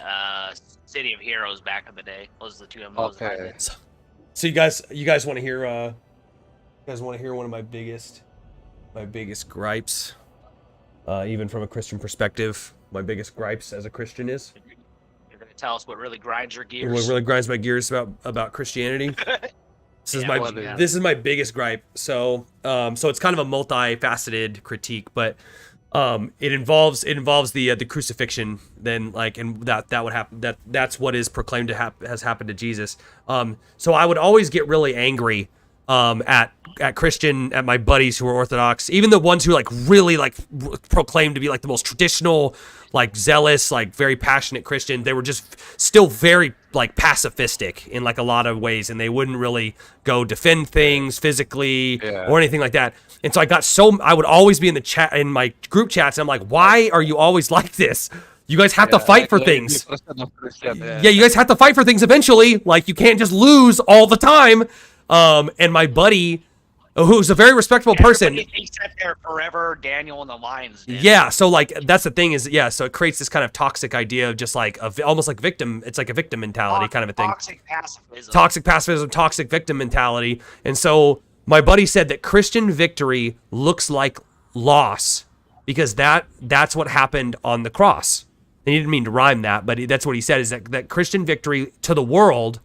City of Heroes back in the day. Those are the two MMOs that I did. So you guys want to hear? You guys want to hear one of my biggest gripes, even from a Christian perspective? My biggest gripes as a Christian is. You're gonna tell us what really grinds your gears. What really grinds my gears about Christianity. This is my biggest gripe. So it's kind of a multifaceted critique, but it involves the crucifixion. Then and that would happen. That's what is proclaimed to has happened to Jesus. So I would always get really angry at my buddies who are Orthodox, even the ones who really proclaim to be the most traditional, zealous, very passionate Christian. They were just still very pacifistic in a lot of ways, and they wouldn't really go defend things physically or anything like that. And so I would always be in the chat, in my group chats, and I'm like, why are you always like this? You guys have to fight for things. Yeah, you guys have to fight for things eventually. You can't just lose all the time. And my buddy, who's a very respectable person. He sat there forever, Daniel and the Lions. Yeah, so that's the thing is, so it creates this kind of toxic idea of just almost like victim. It's like a victim mentality kind of a thing. Toxic pacifism. Toxic victim mentality. And so my buddy said that Christian victory looks like loss because that's what happened on the cross. And he didn't mean to rhyme that, but that's what he said is that Christian victory to the world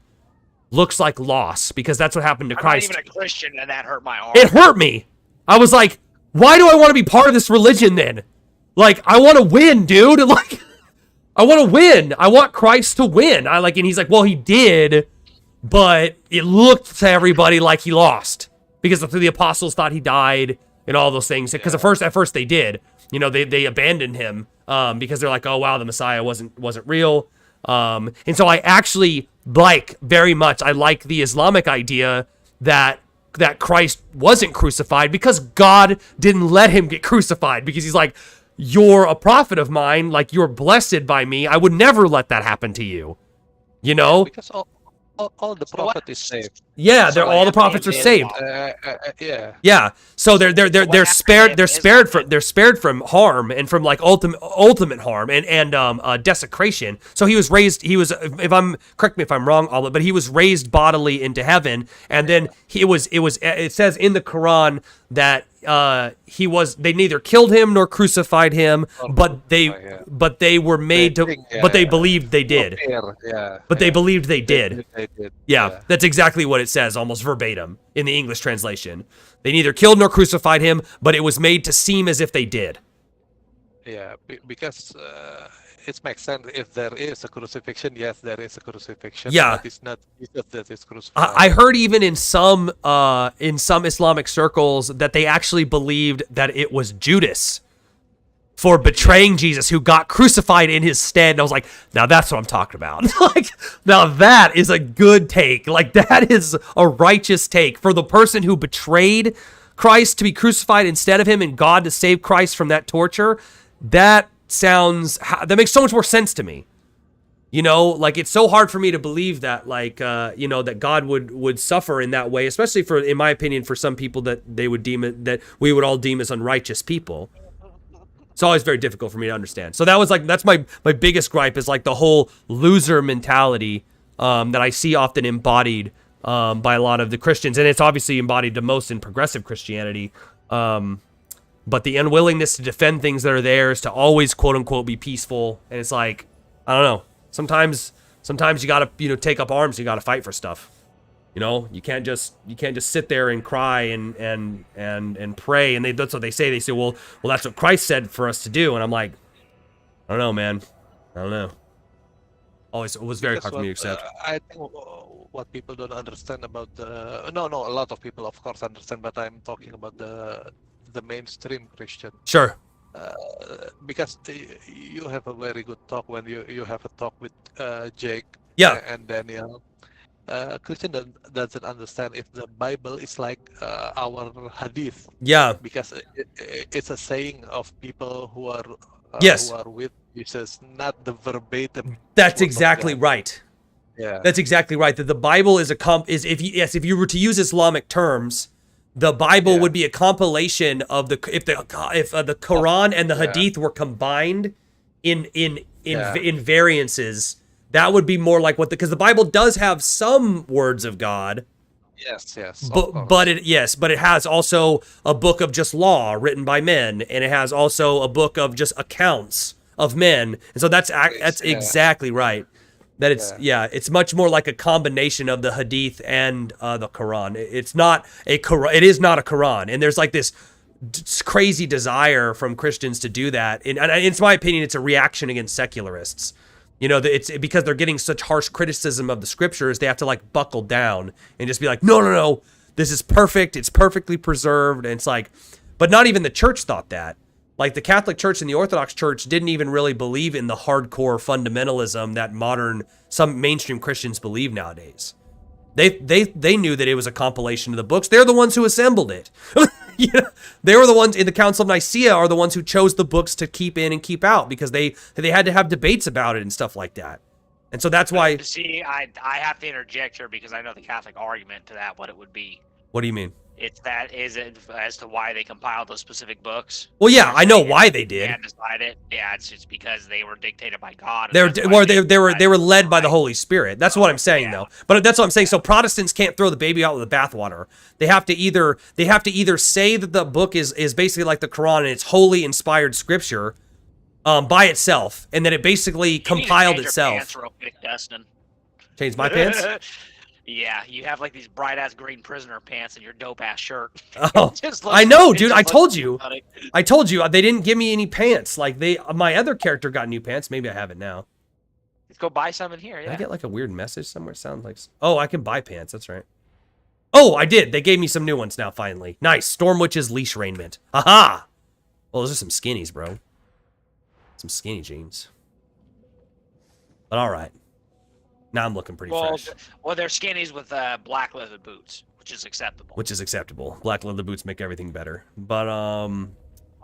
looks like loss because that's what happened to Christ. I'm not even a Christian, and that hurt my heart. It hurt me. I was like, why do I want to be part of this religion then? I want to win, dude. I want to win. I want Christ to win. And he's like, well, he did, but it looked to everybody like he lost because the apostles thought he died and all those things. Because at first they did. They abandoned him because they're like, oh wow, the Messiah wasn't real. And so I actually very much I like the Islamic idea that Christ wasn't crucified because God didn't let him get crucified because he's like, you're a prophet of mine, you're blessed by me. I would never let that happen to you. Because all the prophet is saved. Yeah, all the prophets are saved. Yeah. So they're spared from harm and from ultimate harm and desecration. So he was raised. Correct me if I'm wrong, but he was raised bodily into heaven, and then it says in the Quran that they neither killed him nor crucified him, but they were made to, but they believed they did. But they believed they did. Yeah, that's exactly what it says, almost verbatim in the English translation. They neither killed nor crucified him, but it was made to seem as if they did. Yeah, because it makes sense. If there is a crucifixion, yes, there is a crucifixion. Yeah, but it's not Jesus that is crucified. I heard even in some Islamic circles that they actually believed that it was Judas for betraying Jesus who got crucified in his stead. And I was like, now that's what I'm talking about. Now that is a good take. That is a righteous take for the person who betrayed Christ to be crucified instead of him and God to save Christ from that torture. That makes so much more sense to me. It's so hard for me to believe that, that God would suffer in that way, especially in my opinion, for some people that they would that we would all deem as unrighteous people. It's always very difficult for me to understand. So that's my biggest gripe is the whole loser mentality that I see often embodied by a lot of the Christians, and it's obviously embodied the most in progressive Christianity. But the unwillingness to defend things that are theirs, to always quote unquote be peaceful, and it's like, I don't know. Sometimes you gotta take up arms. You gotta fight for stuff. You can't just sit there and cry and pray. And that's what they say. They say, well, that's what Christ said for us to do. And I'm like, I don't know, man. I don't know. Always, it was very hard for me to accept. I think what people don't understand about a lot of people, of course, understand, but I'm talking about the mainstream Christian. Sure. Because you have a very good talk when you have a talk with Jake. Yeah. And Daniel. Christian doesn't understand if the Bible is like our hadith. Yeah. Because it's a saying of people who are yes. who are with Jesus, not the verbatim. That's exactly right. Yeah. That's exactly right. That the Bible is if you were to use Islamic terms, the Bible would be a compilation of if the Quran and the Hadith were combined in variances. That would be more like because the Bible does have some words of God. Yes. But it has also a book of just law written by men, and it has also a book of just accounts of men. And so that's exactly right. That it's much more like a combination of the Hadith and the Quran. It's not a Quran. It is not a Quran, and there's like this crazy desire from Christians to do that. And it's my opinion, it's a reaction against secularists. It's because they're getting such harsh criticism of the scriptures, they have to like buckle down and just be like, no, this is perfect. It's perfectly preserved. And it's like, but not even the church thought that. Like the Catholic Church and the Orthodox Church didn't even really believe in the hardcore fundamentalism that some mainstream Christians believe nowadays. They knew that it was a compilation of the books. They're the ones who assembled it. They were the ones in the Council of Nicaea are the ones who chose the books to keep in and keep out because they had to have debates about it and stuff like that. And so that's why. See, I have to interject here because I know the Catholic argument to that, what it would be. What do you mean? It's that is it as to why they compiled those specific books. Well, yeah, I know why they did. Yeah, decided. Yeah, it's just because they were dictated by God. They were led by the Holy Spirit. That's what I'm saying, though. But that's what I'm saying. So Protestants can't throw the baby out with the bathwater. They have to either say that the book is basically like the Quran and it's holy inspired scripture, by itself, and that it basically compiled itself. Your pants real quick, Dustin. Change my pants? Yeah, you have like these bright ass green prisoner pants and your dope ass shirt. Oh, I know, dude. I told you they didn't give me any pants. Like my other character got new pants. Maybe I have it now. Let's go buy some in here. Yeah. Did I get like a weird message somewhere? Sounds like I can buy pants. That's right. Oh, I did. They gave me some new ones now. Finally, nice. Storm Witch's leash raiment. Aha. Well, those are some skinnies, bro. Some skinny jeans. But all right. Now I'm looking pretty fresh. Well, they're skinnies with black leather boots, which is acceptable. Black leather boots make everything better. But oh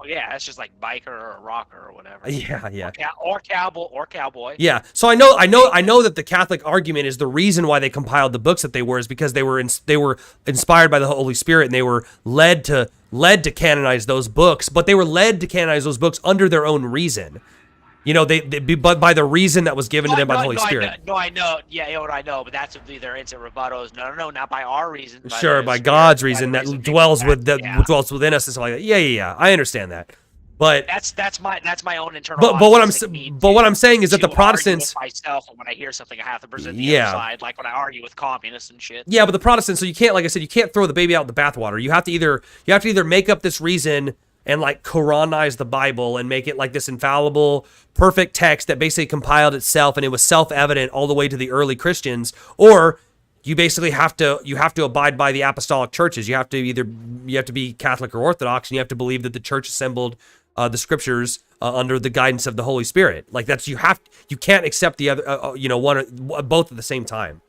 yeah, that's just like biker or rocker or whatever. Yeah. Or cowboy. Yeah. So I know that the Catholic argument is the reason why they compiled the books that they were is because they were inspired by the Holy Spirit and they were led to canonize those books, but they were led to canonize those books under their own reason. But by the reason that was given to them by the Holy Spirit. I know. Yeah, I know. But that's either it's a rebuttal. No, not by our reason. By God's reason that dwells within us and stuff like that. Yeah. I understand that. But that's my own internal. But what I'm saying is that the Protestants. Myself, and when I hear something, I have to present the other side, like when I argue with communists and shit. Yeah, but the Protestants. So you can't, like I said, you can't throw the baby out with the bathwater. You have to either make up this reason and like Quranize the Bible and make it like this infallible, perfect text that basically compiled itself and it was self-evident all the way to the early Christians, or you basically have to abide by the apostolic churches. You have to be Catholic or Orthodox, and you have to believe that the church assembled the scriptures under the guidance of the Holy Spirit. Like you can't accept the other both at the same time.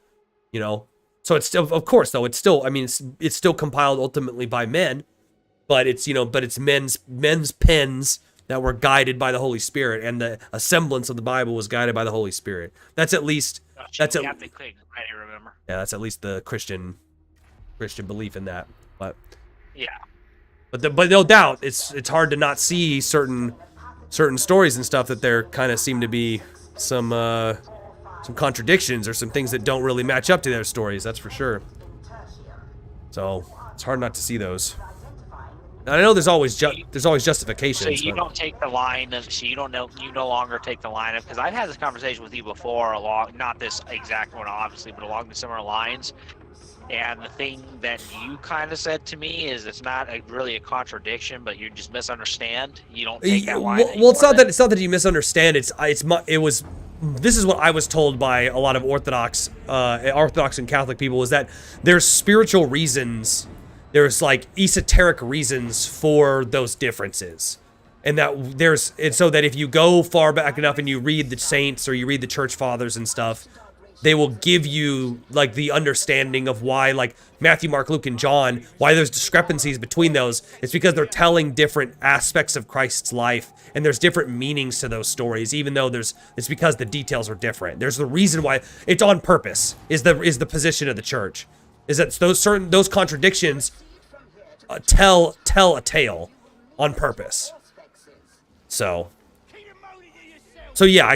So it's still, of course, though, it's still compiled ultimately by men. But it's men's pens that were guided by the Holy Spirit, and the semblance of the Bible was guided by the Holy Spirit. That's at least that's at least the Christian belief in that. But yeah, but no doubt it's hard to not see certain stories and stuff that there kind of seem to be some some contradictions or some things that don't really match up to their stories. That's for sure. So it's hard not to see those. And I know there's always justifications. So you don't take the line of, so you no longer take the line of, because I've had this conversation with you before, along, not this exact one obviously, but along the similar lines. And the thing that you kind of said to me is it's not really a contradiction, but you just misunderstand. You don't take that line. Well, it's not that you misunderstand. This is what I was told by a lot of Orthodox and Catholic people, is that there's spiritual reasons. There's like esoteric reasons for those differences. And so that if you go far back enough and you read the saints or you read the church fathers and stuff, they will give you like the understanding of why, like Matthew, Mark, Luke, and John, why there's discrepancies between those. It's because they're telling different aspects of Christ's life, and there's different meanings to those stories, even though it's because the details are different. There's the reason why it's on purpose, is the position of the church, is that those contradictions tell a tale on purpose. So yeah,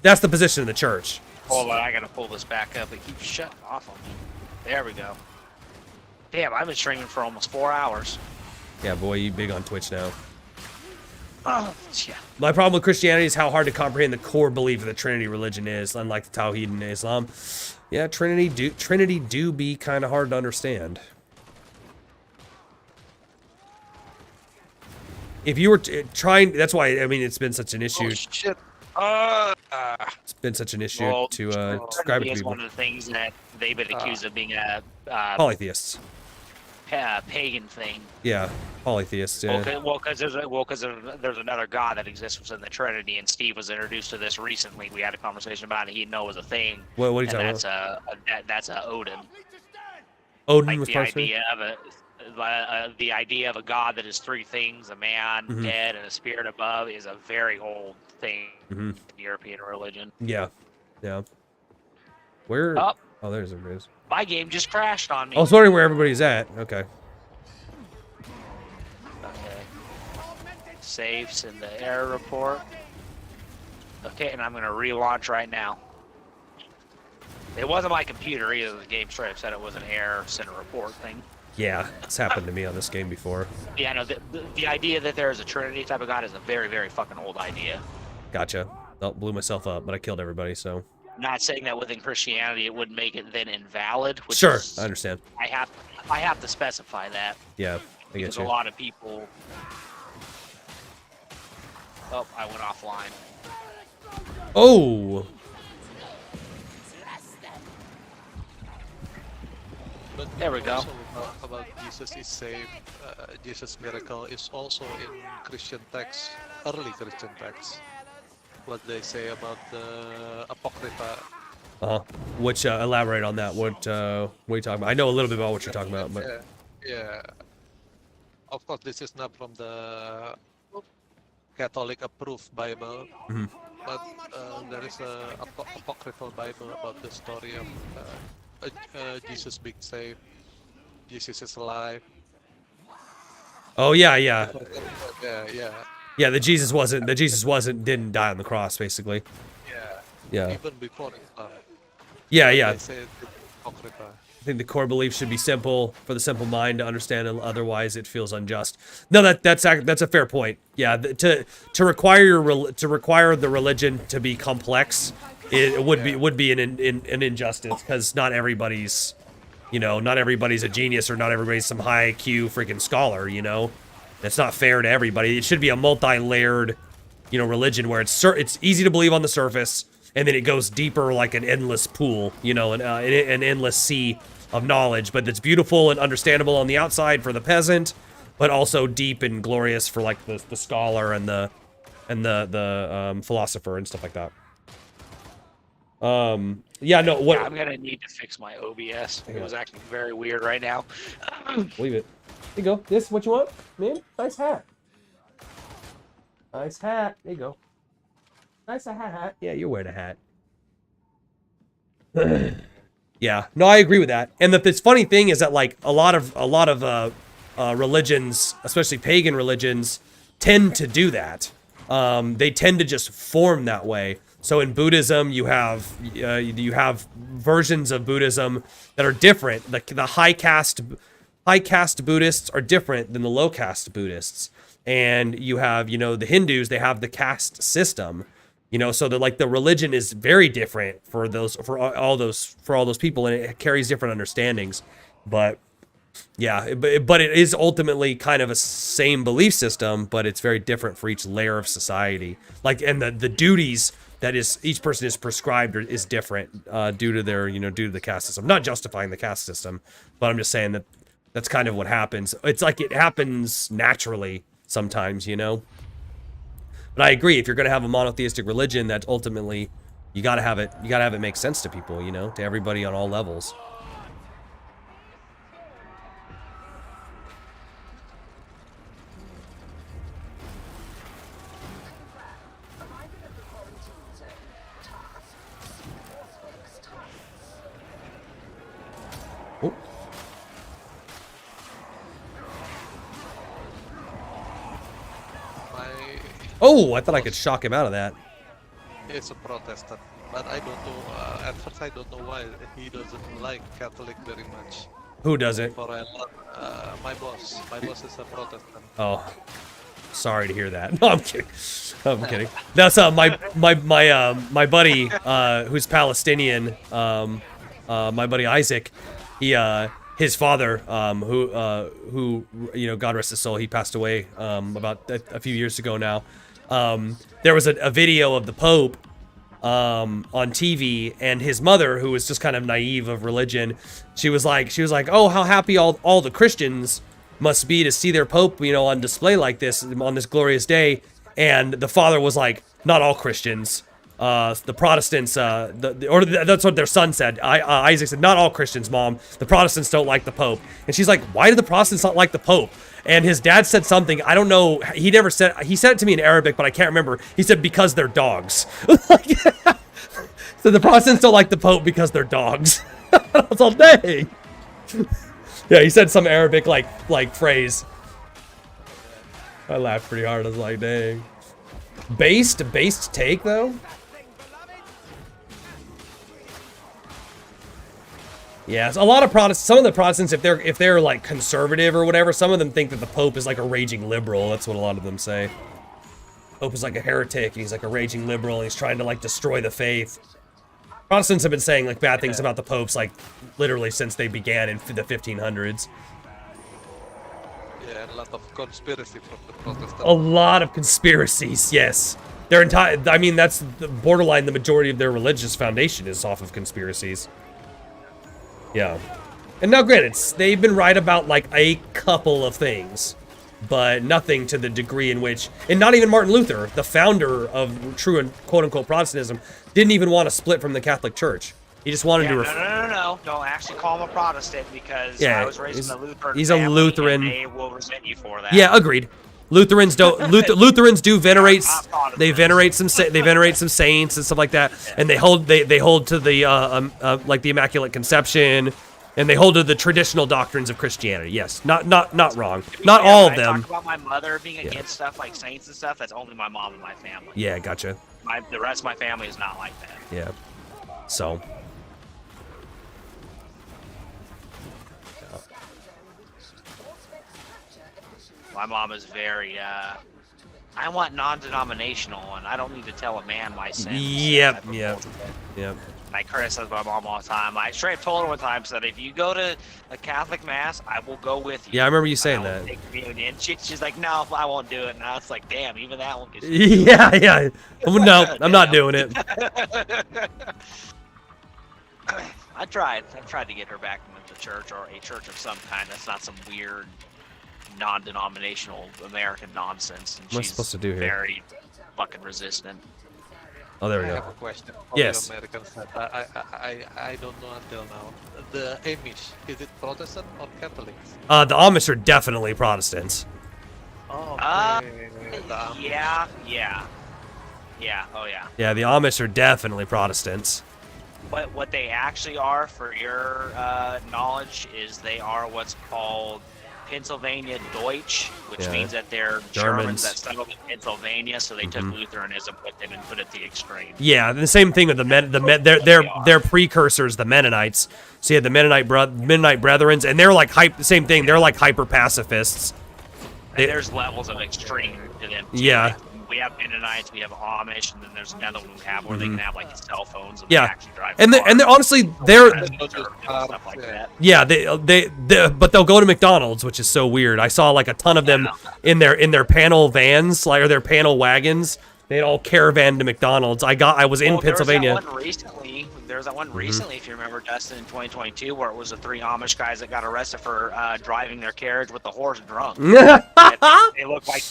that's the position of the church. Hold on, I gotta pull this back up. It keeps shutting off on me. There we go. Damn, I've been streaming for almost 4 hours. Yeah, boy, you big on Twitch now. Oh, yeah. My problem with Christianity is how hard to comprehend the core belief of the Trinity religion is, unlike the Tawhid in Islam. Yeah, Trinity do be kind of hard to understand. If you were trying, that's why, I mean, it's been such an issue. Oh, shit. It's been such an issue to describe it to people. One of the things that they've been accused of being a polytheists. Pagan thing. Yeah, polytheists. Yeah. Well, because there's another God that exists within the Trinity, and Steve was introduced to this recently. We had a conversation about it. He didn't know it was a thing. What are you talking about? That's a Odin. Odin like was the part idea of the idea of a God that is three things: a man, dead, and a spirit above, is a very old thing in European religion. Yeah, yeah. Where? Oh, there's everybody. My game just crashed on me. I was wondering where everybody's at. Okay. Saves in the error report. Okay, and I'm gonna relaunch right now. It wasn't my computer either. The game straight up said it was an error, sent a report thing. Yeah, it's happened to me on this game before. Yeah, no, the idea that there is a Trinity type of God is a very, very fucking old idea. Gotcha. Oh, blew myself up, but I killed everybody, so. I'm not saying that within Christianity it would make it then invalid. Which sure, is, I understand. I have to specify that. Yeah, I get you. A lot of people. Oh, I went offline. Oh. But there we go. About Jesus is saved, Jesus' miracle is also in Christian texts, early Christian texts. What they say about the Apocrypha. Which elaborate on that. What are you talking about? I know a little bit about what you're talking about, but yeah. Of course, this is not from the Catholic approved Bible, but there is a apocryphal Bible about the story of Jesus being saved. Jesus is alive. Oh yeah. Yeah. Yeah, the Jesus didn't die on the cross, basically. Yeah. Even before Islam. Yeah. They say Apocrypha. I think the core belief should be simple for the simple mind to understand, and otherwise it feels unjust. No, that's a fair point. Yeah, to require the religion to be complex, it would be an injustice, because not everybody's a genius, or not everybody's some high IQ freaking scholar. That's not fair to everybody. It should be a multi-layered, religion where it's easy to believe on the surface, and then it goes deeper like an endless pool, an endless sea of knowledge. But it's beautiful and understandable on the outside for the peasant, but also deep and glorious for like the scholar and the philosopher and stuff like that. Yeah, no. What? Yeah, I'm gonna need to fix my OBS. It was acting very weird right now. Leave it. There you go. This what you want, man? Nice hat. Nice hat. There you go. Nice hat. Yeah, you're wearing a hat. Yeah. No, I agree with that. And the funny thing is that like a lot of religions, especially pagan religions, tend to do that. They tend to just form that way. So in Buddhism, you have versions of Buddhism that are different. The high caste Buddhists are different than the low caste Buddhists, and you have the Hindus. They have the caste system, so the religion is very different for all those people, and it carries different understandings. But yeah, but it is ultimately kind of a same belief system, but it's very different for each layer of society. And the duties that each person is prescribed is different due to due to the caste system. Not justifying the caste system, but I'm just saying that's kind of what happens. It's like it happens naturally sometimes, But I agree, if you're going to have a monotheistic religion, that ultimately you got to have it make sense to people, to everybody on all levels. Oh, I thought I could shock him out of that. It's a Protestant, but I don't know. At first, I don't know why he doesn't like Catholic very much. Who doesn't? My boss. My boss is a Protestant. Oh, sorry to hear that. No, I'm kidding. I'm kidding. That's my buddy who's Palestinian. My buddy Isaac. His father, who God rest his soul, he passed away about a few years ago now. There was a video of the Pope on TV, and his mother, who was just kind of naive of religion, she was like, oh, how happy all the Christians must be to see their Pope, on display like this on this glorious day. And the father was like, not all Christians. The Protestants, that's what their son said. Isaac said, not all Christians, Mom. The Protestants don't like the Pope. And she's like, why do the Protestants not like the Pope? And his dad said something, I don't know, he said it to me in Arabic, but I can't remember. He said, because they're dogs. So the Protestants don't like the Pope because they're dogs. I was all, dang. Yeah, he said some Arabic like phrase. I laughed pretty hard. I was like, dang. Based take though? Yeah, a lot of Protestants, some of the Protestants, if they're like conservative or whatever, some of them think that the Pope is like a raging liberal. That's what a lot of them say. Pope is like a heretic, and he's like a raging liberal, and he's trying to like destroy the faith. Protestants have been saying like bad things about the popes like literally since they began in the 1500s. Yeah, a lot of conspiracy from the Protestants. A lot of conspiracies, yes. Their entire, I mean, that's borderline the majority of their religious foundation is off of conspiracies. Yeah. And now granted, they've been right about like a couple of things, but nothing to the degree in which, and not even Martin Luther, the founder of true and quote-unquote Protestantism, didn't even want to split from the Catholic Church. He just wanted to... No. Don't actually call him a Protestant because I was raised in the Lutheran He's a Lutheran. And they will resent you for that. Yeah, agreed. Lutherans don't. Lutherans do venerate. They venerate some saints and stuff like that, and they hold to the like the Immaculate Conception, and they hold to the traditional doctrines of Christianity. Yes, not wrong. Not all of them. Talk about my mother being against stuff like saints and stuff. That's only my mom and my family. Yeah, gotcha. The rest of my family is not like that. Yeah. So. My mom is very, I want non-denominational, and I don't need to tell a man my sins. Yep. I criticize my mom all the time. I straight told her one time, said, if you go to a Catholic mass, I will go with you. Yeah, I remember you saying that. Take communion. She's like, no, I won't do it. And I was like, damn, even that one gets Yeah. No, I'm not doing it. I tried to get her back into the church, or a church of some kind. That's not some weird non-denominational American nonsense. And What's supposed to do here? Very fucking resistant. Oh, there we I go. have a question. Yes. The Americans that I don't know until now. The Amish, is it Protestant or Catholics? The Amish are definitely Protestants. Oh, Yeah. Oh, yeah. Yeah, the Amish are definitely Protestants. But what they actually are, for your knowledge, is they are what's called Pennsylvania Deutsch, which Yeah. means that they're Germans. Germans that settled in Pennsylvania, so they took Lutheranism with them and put it to the extreme. Yeah, the same thing with their precursors, the Mennonites. So you had the Mennonite Brethrens, and they're like same thing. They're like hyper pacifists. And there's levels of extreme to them. Too. Yeah. Like, we have Mennonites, we have Amish, and then there's another one we have where they can have like cell phones and Yeah. actually drive. And they're honestly stuff like that. yeah, but they'll go to McDonald's, which is so weird. I saw like a ton of them in their panel vans, like or their panel wagons. They'd all caravan to McDonald's. I was in Pennsylvania. There was that one recently, if you remember, Dustin, in 2022, where it was the 3 Amish guys that got arrested for driving their carriage with the horse drunk. They look like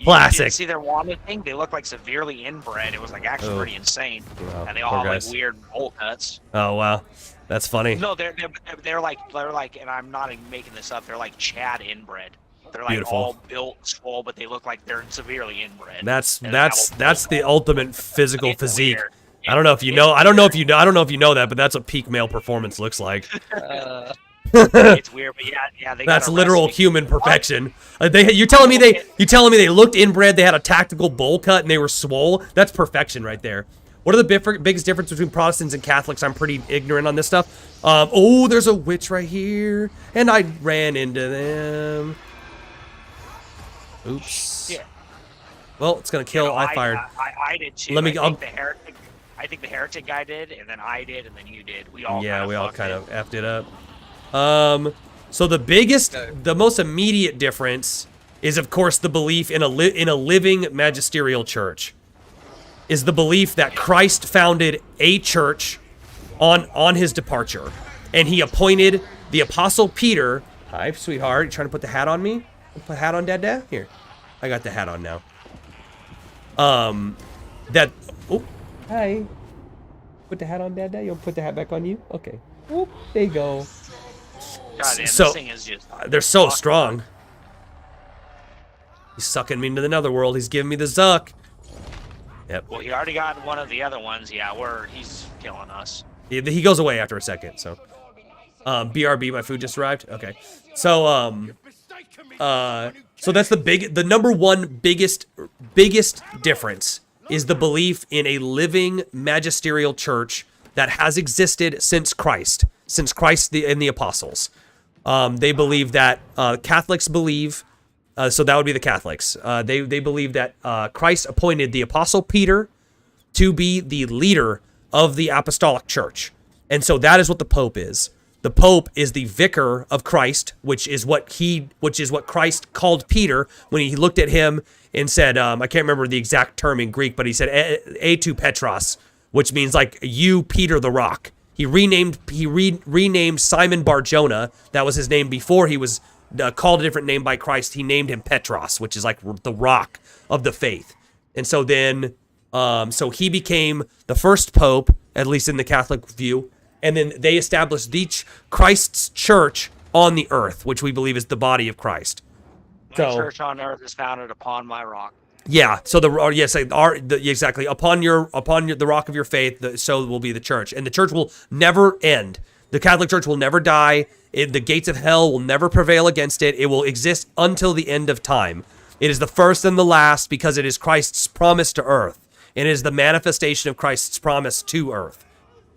classic. You didn't see their wanted thing? They look like severely inbred. It was like actually pretty insane. Wow, and they all have like weird bowl cuts. Oh wow, that's funny. No, they're like, and I'm not even making this up. They're like Chad inbred. They're like Beautiful. all built swole, but they look like they're severely inbred. That's And the ultimate physical physique. weird. I don't know if you know. I don't know if you know that, but that's what peak male performance looks like. It's weird, but yeah, they That's got literal arrested. human perfection. You're telling me they looked inbred, they had a tactical bowl cut, and they were swole? That's perfection right there. What are the biggest difference between Protestants and Catholics? I'm pretty ignorant on this stuff. Oh, there's a witch right here, and I ran into them. Oops. Yeah. Well, it's gonna kill. I fired. I did too. I think the heretic guy did, and then I did, and then you did. We all kind of effed it up. So the most immediate difference is, of course, the belief in a living magisterial church. Is the belief that Christ founded a church on his departure, and he appointed the Apostle Peter. Hi, sweetheart. You trying to put the hat on me? Put a hat on, Dad? Here, I got the hat on now. Hi. Put the hat on, Dad. You'll put the hat back on you? Okay. Whoop, there you go. God, damn, So, this thing is just they're so strong. He's sucking me into the netherworld. He's giving me the zuck. Yep. Well, he already got one of the other ones. Yeah, he's killing us. He goes away after a second, so. BRB, my food just arrived? Okay. So, so that's the number one biggest difference is the belief in a living magisterial church that has existed since Christ and the apostles. They believe that Catholics believe, so that would be the Catholics. They believe that Christ appointed the Apostle Peter to be the leader of the apostolic church. And so that is what the Pope is. The Pope is the vicar of Christ, which is what Christ called Peter when he looked at him and said, I can't remember the exact term in Greek, but he said, "E tu Petros," which means like you, Peter the Rock. He renamed Simon Bar-Jonah. That was his name before he was called a different name by Christ. He named him Petros, which is like the rock of the faith. And so then, so he became the first pope, at least in the Catholic view. And then they established Christ's church on the earth, which we believe is the body of Christ. My church on earth is founded upon my rock. Yeah. So exactly upon the rock of your faith, so will be the church, and the church will never end. The Catholic Church will never die. The gates of hell will never prevail against it. It will exist until the end of time. It is the first and the last because it is Christ's promise to earth. It is the manifestation of Christ's promise to earth.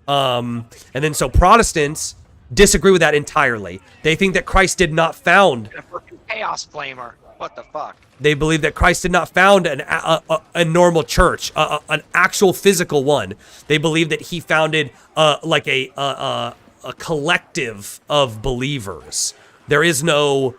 And then so Protestants disagree with that entirely. They think that Christ did not found A freaking chaos flamer. What the fuck? They believe that Christ did not found a normal church, an actual physical one. They believe that he founded like a collective of believers. There is no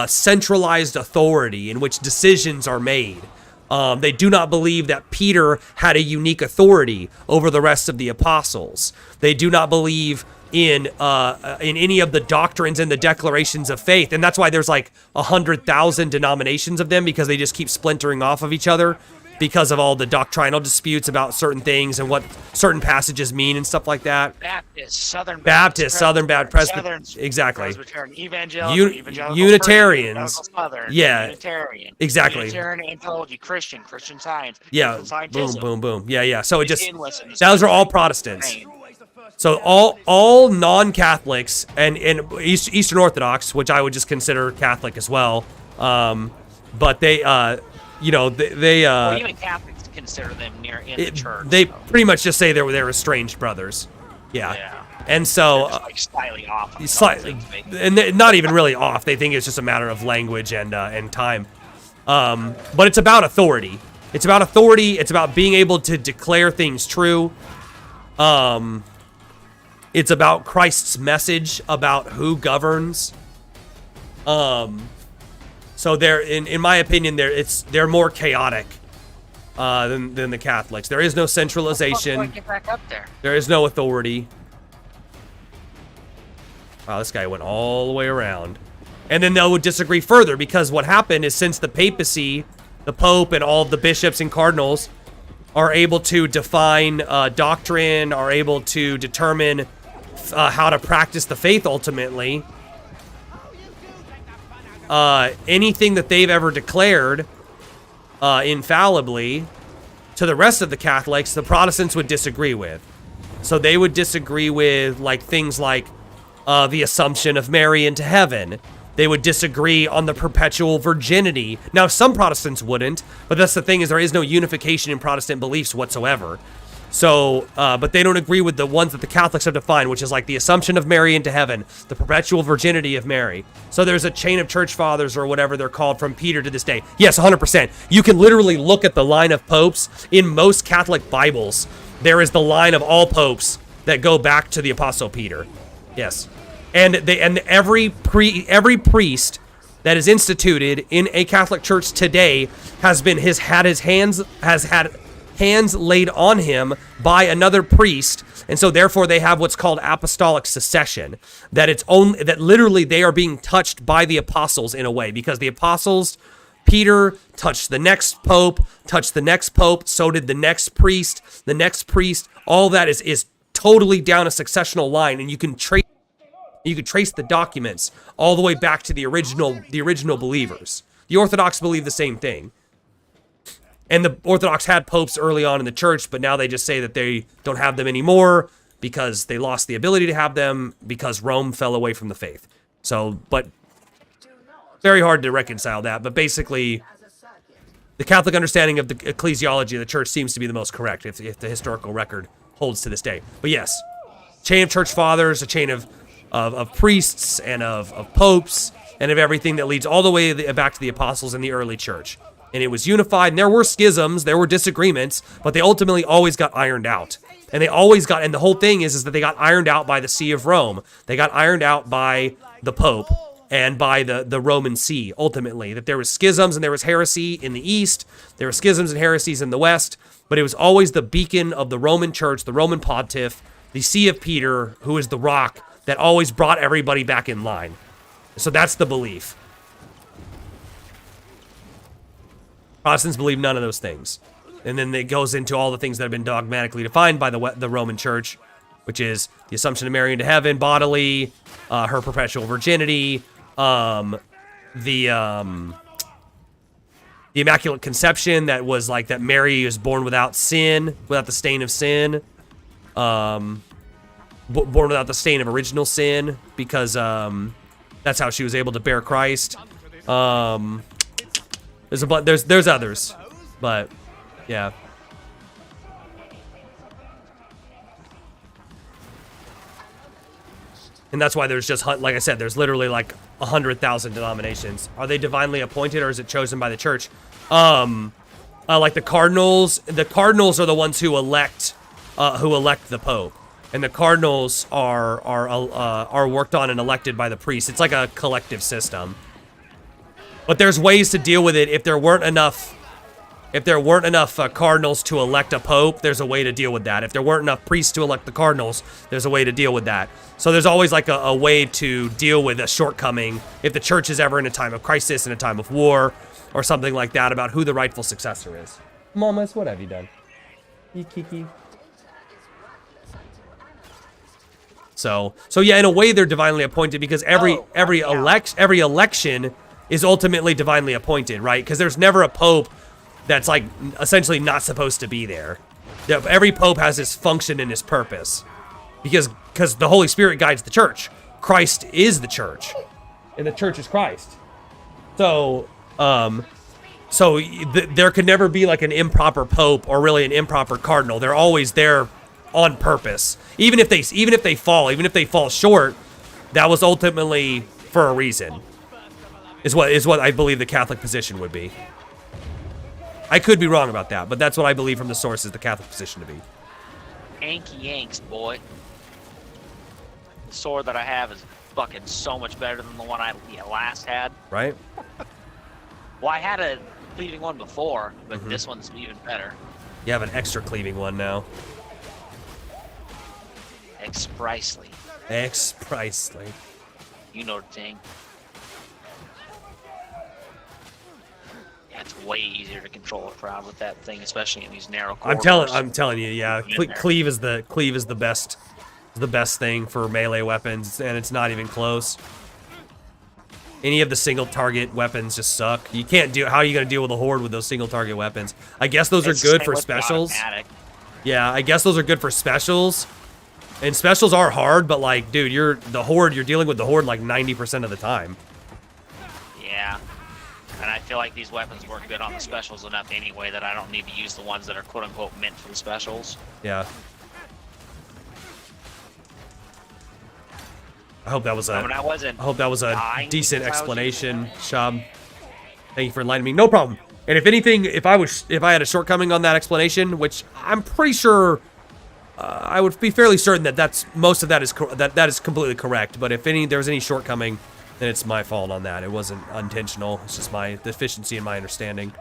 centralized authority in which decisions are made. They do not believe that Peter had a unique authority over the rest of the apostles. They do not believe in any of the doctrines and the declarations of faith, and that's why there's like 100,000 denominations of them, because they just keep splintering off of each other because of all the doctrinal disputes about certain things and what certain passages mean and stuff like that. Baptist, Southern Baptist, exactly. Evangelical, Unitarians. Southern, Yeah. Unitarian. Exactly. Unitarian anthology, Christian Science. Yeah. Christian Boom, boom, boom. Yeah, yeah. So it just Endless in this those are all country. Protestants. So all non-Catholics and Eastern Orthodox, which I would just consider Catholic as well, but they, you know, well, even Catholics consider them near in the church. They pretty much just say they're estranged brothers. Yeah. And so just like slightly off. Slightly, and not even really off. They think it's just a matter of language and time. But it's about authority. It's about authority. It's about being able to declare things true. It's about Christ's message about who governs. So they're, in my opinion, they're more chaotic than the Catholics. There is no centralization. Get back up there. There is no authority. Wow, this guy went all the way around. And then they would disagree further, because what happened is, since the papacy, the Pope, and all of the bishops and cardinals are able to define doctrine, are able to determine how to practice the faith ultimately, anything that they've ever declared infallibly to the rest of the Catholics, the Protestants would disagree with. So they would disagree with things like the Assumption of Mary into heaven. They would disagree on the perpetual virginity. Now, some Protestants wouldn't, but that's the thing, is there is no unification in Protestant beliefs whatsoever. So, but they don't agree with the ones that the Catholics have defined, which is like the Assumption of Mary into heaven, the perpetual virginity of Mary. So there's a chain of church fathers, or whatever they're called, from Peter to this day. Yes, 100%. You can literally look at the line of popes in most Catholic Bibles. There is the line of all popes that go back to the Apostle Peter. Yes. And every priest that is instituted in a Catholic church today has had hands laid on him by another priest, and so therefore they have what's called apostolic succession. That literally they are being touched by the apostles in a way, because the apostles, Peter touched the next pope, so did the next priest, all that is totally down a successional line, and you can trace the documents all the way back to the original believers. The Orthodox believe the same thing. And the Orthodox had popes early on in the church, but now they just say that they don't have them anymore because they lost the ability to have them because Rome fell away from the faith. So, but very hard to reconcile that. But basically, the Catholic understanding of the ecclesiology of the church seems to be the most correct if the historical record holds to this day. But yes, chain of church fathers, a chain of priests and of popes and of everything that leads all the way back to the apostles in the early church. And it was unified, and there were schisms, there were disagreements, but they ultimately always got ironed out. And they always got, and the whole thing is that they got ironed out by the See of Rome. They got ironed out by the Pope and by the Roman See, ultimately. That there was schisms and there was heresy in the East, there were schisms and heresies in the West, but it was always the beacon of the Roman Church, the Roman Pontiff, the See of Peter, who is the rock, that always brought everybody back in line. So that's the belief. Protestants believe none of those things. And then it goes into all the things that have been dogmatically defined by the Roman Church, which is the Assumption of Mary into heaven bodily, her perpetual virginity, the Immaculate Conception, that was like that Mary was born without sin, without the stain of sin, born without the stain of original sin, because that's how she was able to bear Christ. There's others, but yeah. And that's why there's just, like I said, there's literally like 100,000 denominations. Are they divinely appointed, or is it chosen by the church? Like the cardinals are the ones who elect the Pope, and the cardinals are worked on and elected by the priests. It's like a collective system. But there's ways to deal with it. If there weren't enough cardinals to elect a pope, there's a way to deal with that. If there weren't enough priests to elect the cardinals, there's a way to deal with that. So there's always like a way to deal with a shortcoming if the church is ever in a time of crisis, in a time of war, or something like that, about who the rightful successor is. Mamas, what have you done? Kiki. So yeah, in a way they're divinely appointed, because every election is ultimately divinely appointed, right? Because there's never a pope that's like essentially not supposed to be there. Every pope has his function and his purpose. because the Holy Spirit guides the church. Christ is the church, and the church is Christ. So, there could never be like an improper pope or really an improper cardinal. They're always there on purpose. Even if they fall short, that was ultimately for a reason. Is what I believe the Catholic position would be. I could be wrong about that, but that's what I believe from the sources the Catholic position to be. Yanky Yanks, boy. The sword that I have is fucking so much better than the one I last had. Right? Well, I had a cleaving one before, but this one's even better. You have an extra cleaving one now. Expressly. Expressly. You know the thing. Yeah, it's way easier to control a crowd with that thing, especially in these narrow corridors. I'm telling you, yeah. Cleave is the best thing for melee weapons, and it's not even close. Any of the single target weapons just suck. You can't do. How are you gonna deal with a horde with those single target weapons? I guess those are good for specials. Yeah, I guess those are good for specials. And specials are hard, but like, dude, you're dealing with the horde like 90% of the time. Yeah. And I feel like these weapons work good on the specials enough anyway that I don't need to use the ones that are quote-unquote meant for the specials. Yeah. I hope that was a decent explanation, Shab. Thank you for enlightening me. No problem. And if anything, if I had a shortcoming on that explanation, which I'm pretty sure, I would be fairly certain that most of that is completely correct. But if there was any shortcoming, then it's my fault on that. It wasn't intentional. It's just my deficiency in my understanding.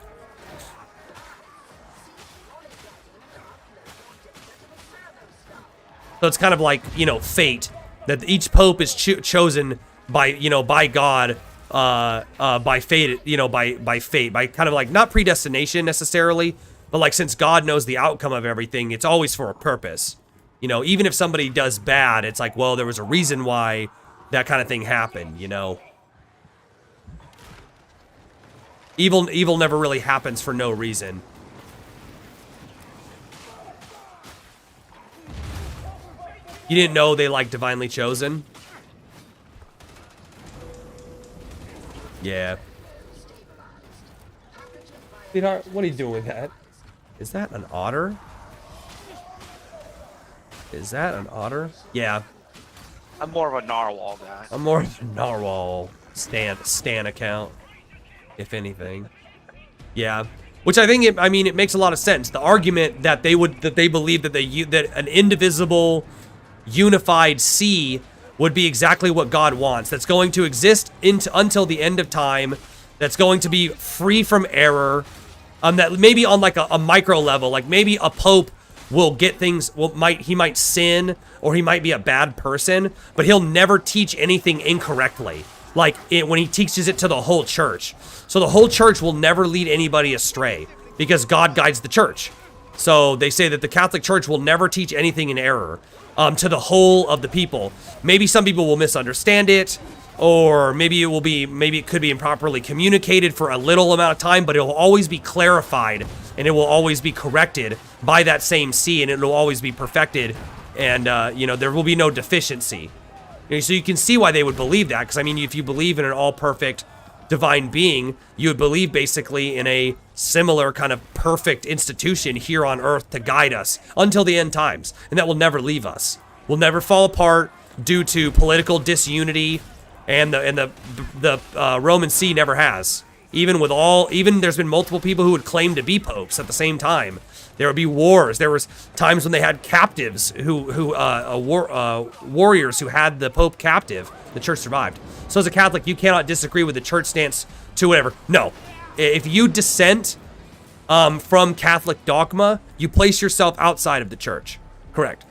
So it's kind of like, fate. That each pope is chosen by God, by fate, by fate, by kind of like not predestination necessarily, but like since God knows the outcome of everything, it's always for a purpose. Even if somebody does bad, it's like, well, there was a reason why that kind of thing happened. Evil never really happens for no reason. You didn't know they like divinely chosen? Yeah. Sweetheart, what are you doing with that? Is that an otter? Is that an otter? Yeah. I'm more of a narwhal guy. I'm more of a narwhal stan account, if anything. Yeah. Which I think it makes a lot of sense. The argument that they believe that an indivisible unified sea would be exactly what God wants. That's going to exist until the end of time. That's going to be free from error. That maybe on like a micro level, like maybe a pope will get things. He might sin or he might be a bad person, but he'll never teach anything incorrectly. Like when he teaches it to the whole church. So the whole church will never lead anybody astray because God guides the church. So they say that the Catholic Church will never teach anything in error. To the whole of the people. Maybe some people will misunderstand it, or maybe it could be improperly communicated for a little amount of time, but it will always be clarified, and it will always be corrected by that same C, and it will always be perfected, and there will be no deficiency. So you can see why they would believe that, because if you believe in an all-perfect divine being, you would believe basically in a similar kind of perfect institution here on earth to guide us until the end times, and that will never leave us. We'll never fall apart due to political disunity, and the Roman See never has. Even there's been multiple people who would claim to be popes at the same time. There would be wars. There was times when they had captives warriors who had the Pope captive. The church survived. So as a Catholic, you cannot disagree with the church stance to whatever. No. If you dissent from Catholic dogma, you place yourself outside of the church. Correct.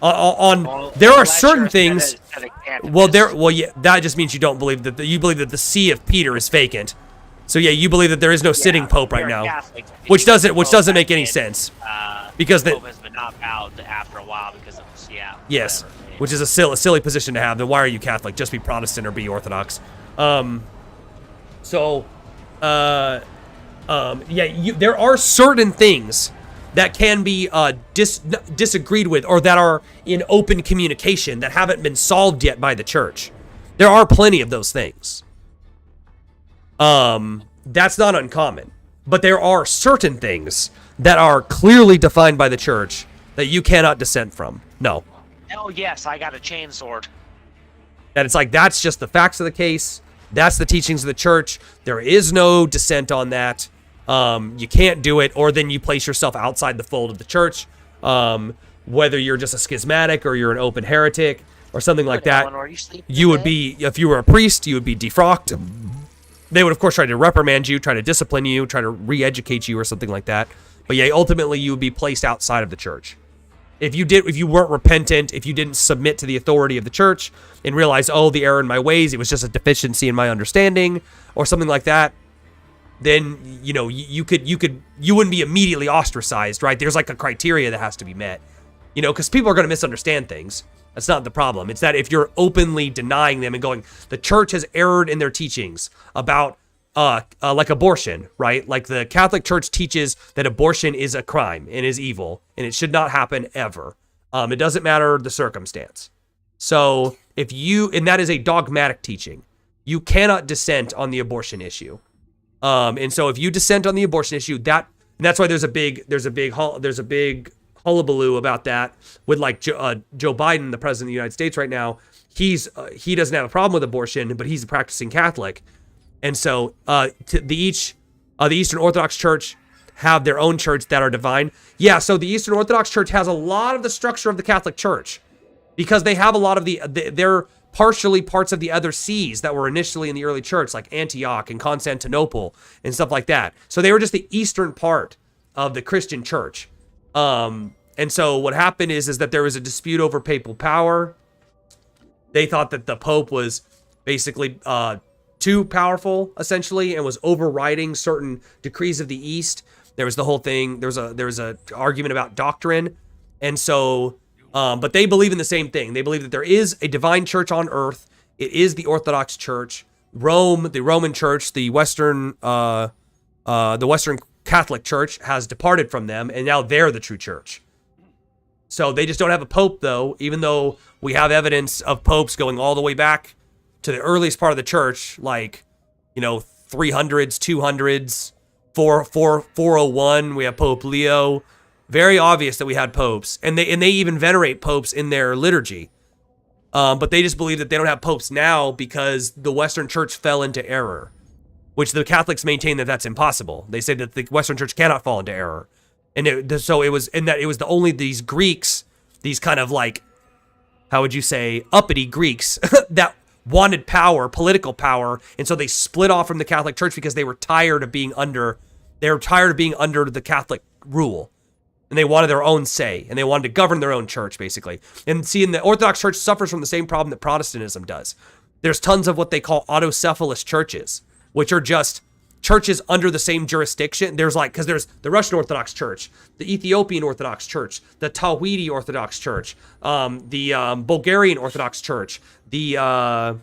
There are certain things. Yeah, that just means you don't believe that you believe that the See of Peter is vacant. So yeah, you believe that there is no sitting pope right now, which doesn't make any sense, because the pope has been knocked out after a while because of yes, which is a silly position to have. Then why are you Catholic? Just be Protestant or be Orthodox. Yeah, there are certain things that can be disagreed with, or that are in open communication that haven't been solved yet by the church. There are plenty of those things. That's not uncommon. But there are certain things that are clearly defined by the church that you cannot dissent from. No. Oh, yes, I got a chainsword. That it's like, that's just the facts of the case. That's the teachings of the church. There is no dissent on that. You can't do it, or then you place yourself outside the fold of the church. Whether you're just a schismatic or you're an open heretic or something like that, you would be, if you were a priest, you would be defrocked. They would, of course, try to reprimand you, try to discipline you, try to re-educate you or something like that. But yeah, ultimately, you would be placed outside of the church. If you weren't repentant, if you didn't submit to the authority of the church and realize, oh, the error in my ways, it was just a deficiency in my understanding or something like that, then, you know, you wouldn't be immediately ostracized, right? There's like a criteria that has to be met, you know, because people are going to misunderstand things. That's not the problem. It's that if you're openly denying them and going, the church has erred in their teachings about like abortion, right? Like the Catholic Church teaches that abortion is a crime and is evil and it should not happen ever. It doesn't matter the circumstance. So and that is a dogmatic teaching. You cannot dissent on the abortion issue. And so if you dissent on the abortion issue, that's why there's a big hullabaloo about that with like Joe Biden, the president of the United States right now. He doesn't have a problem with abortion, but he's a practicing Catholic. And so the Eastern Orthodox Church have their own church that are divine. Yeah, so the Eastern Orthodox Church has a lot of the structure of the Catholic Church because they have a lot of they're partially parts of the other sees that were initially in the early church, like Antioch and Constantinople and stuff like that. So they were just the eastern part of the Christian church. And so what happened is that there was a dispute over papal power. They thought that the Pope was basically too powerful, essentially, and was overriding certain decrees of the East. There was the whole thing. There was a argument about doctrine, and so, but they believe in the same thing. They believe that there is a divine church on earth. It is the Orthodox Church. Rome, the Roman Church, the Western Catholic Church has departed from them, and now they're the true church. So they just don't have a pope, though, even though we have evidence of popes going all the way back to the earliest part of the church, like, you know, 300s, 200s, 401, we have Pope Leo. Very obvious that we had popes, and they even venerate popes in their liturgy. But they just believe that they don't have popes now because the Western Church fell into error, which the Catholics maintain that that's impossible. They say that the Western Church cannot fall into error. And so it was only these Greeks, these kind of like, how would you say, uppity Greeks that wanted power, political power, and so they split off from the Catholic Church because they were tired of being under the Catholic rule, and they wanted their own say, and they wanted to govern their own church, basically. And see, the Orthodox Church suffers from the same problem that Protestantism does. There's tons of what they call autocephalous churches, which are just churches under the same jurisdiction. There's the Russian Orthodox Church, the Ethiopian Orthodox Church, the Tawhidi Orthodox Church, the Bulgarian Orthodox Church, the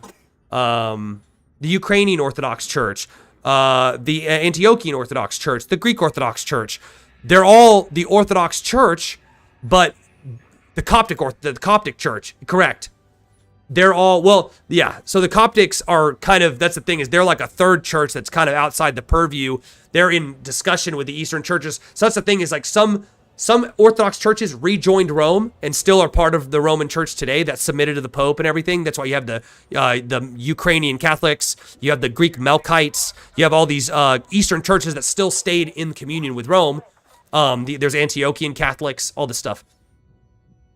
Ukrainian Orthodox Church, the Antiochian Orthodox Church, the Greek Orthodox Church. They're all the Orthodox Church, but the Coptic Church, correct. They're all, well, yeah. So the Coptics are kind of, that's the thing, is they're like a third church that's kind of outside the purview. They're in discussion with the Eastern churches. So that's the thing, is like some Orthodox churches rejoined Rome and still are part of the Roman Church today that submitted to the Pope and everything. That's why you have the Ukrainian Catholics, you have the Greek Melkites, you have all these Eastern churches that still stayed in communion with Rome. There's Antiochian Catholics, all this stuff.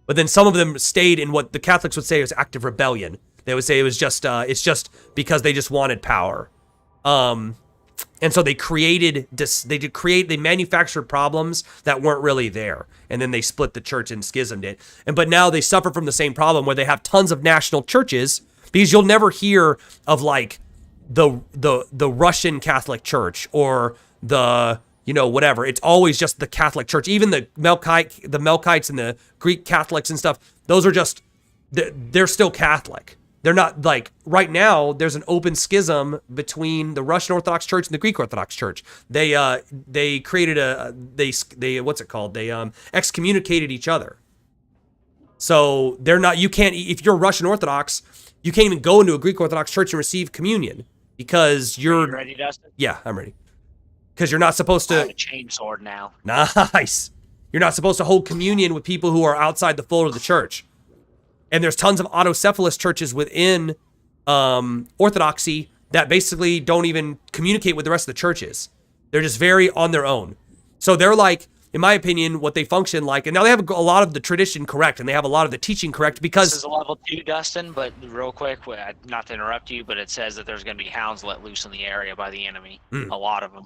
But then some of them stayed in what the Catholics would say was active rebellion. They would say it was just, it's just because they just wanted power. And so they they manufactured problems that weren't really there. And then they split the church and schismed it. But now they suffer from the same problem where they have tons of national churches, because you'll never hear of like the Russian Catholic Church or the, you know, whatever. It's always just the Catholic Church. Even the Melkites and the Greek Catholics and stuff, those are just, they're still Catholic. They're not like right now. There's an open schism between the Russian Orthodox Church and the Greek Orthodox Church. They created they what's it called? They excommunicated each other. So they're not. You can't, if you're Russian Orthodox, you can't even go into a Greek Orthodox church and receive communion because you're. Are you ready, Dustin? Yeah, I'm ready. Because you're not supposed I to. have a chainsword now. Nice. You're not supposed to hold communion with people who are outside the fold of the church. And there's tons of autocephalous churches within Orthodoxy that basically don't even communicate with the rest of the churches. They're just very on their own. So they're like, in my opinion, what they function like, and now they have a lot of the tradition correct, and they have a lot of the teaching correct because... This is a level 2, Dustin, but real quick, not to interrupt you, but it says that there's going to be hounds let loose in the area by the enemy. A lot of them.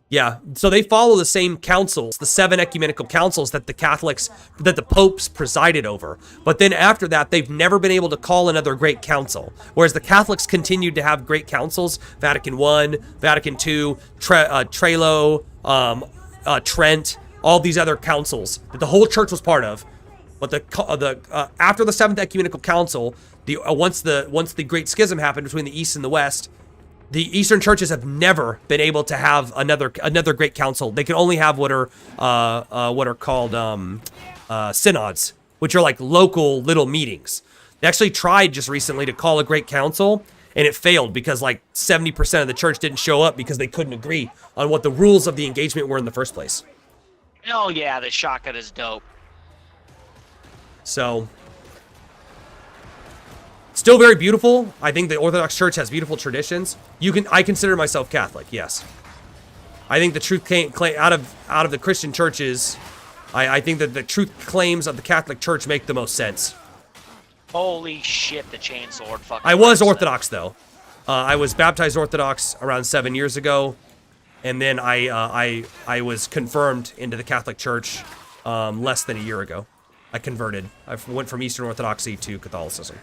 Yeah, so they follow the same councils, the 7 ecumenical councils that the popes presided over. But then after that, they've never been able to call another great council. Whereas the Catholics continued to have great councils, Vatican I, Vatican II, Trello, Trent, all these other councils that the whole church was part of. But after the 7th ecumenical council, once the great schism happened between the East and the West, the Eastern churches have never been able to have another great council. They can only have what are called synods, which are like local little meetings. They actually tried just recently to call a great council, and it failed because like 70% of the church didn't show up because they couldn't agree on what the rules of the engagement were in the first place. Oh yeah, the shotgun is dope. So, still very beautiful. I think the Orthodox Church has beautiful traditions. I consider myself Catholic, yes. I think the truth came out of the Christian churches. I think that the truth claims of the Catholic Church make the most sense. Holy shit, the chainsword fucking. I was Orthodox though. I was baptized Orthodox around 7 years ago, and then I was confirmed into the Catholic Church less than a year ago. I converted. I went from Eastern Orthodoxy to Catholicism.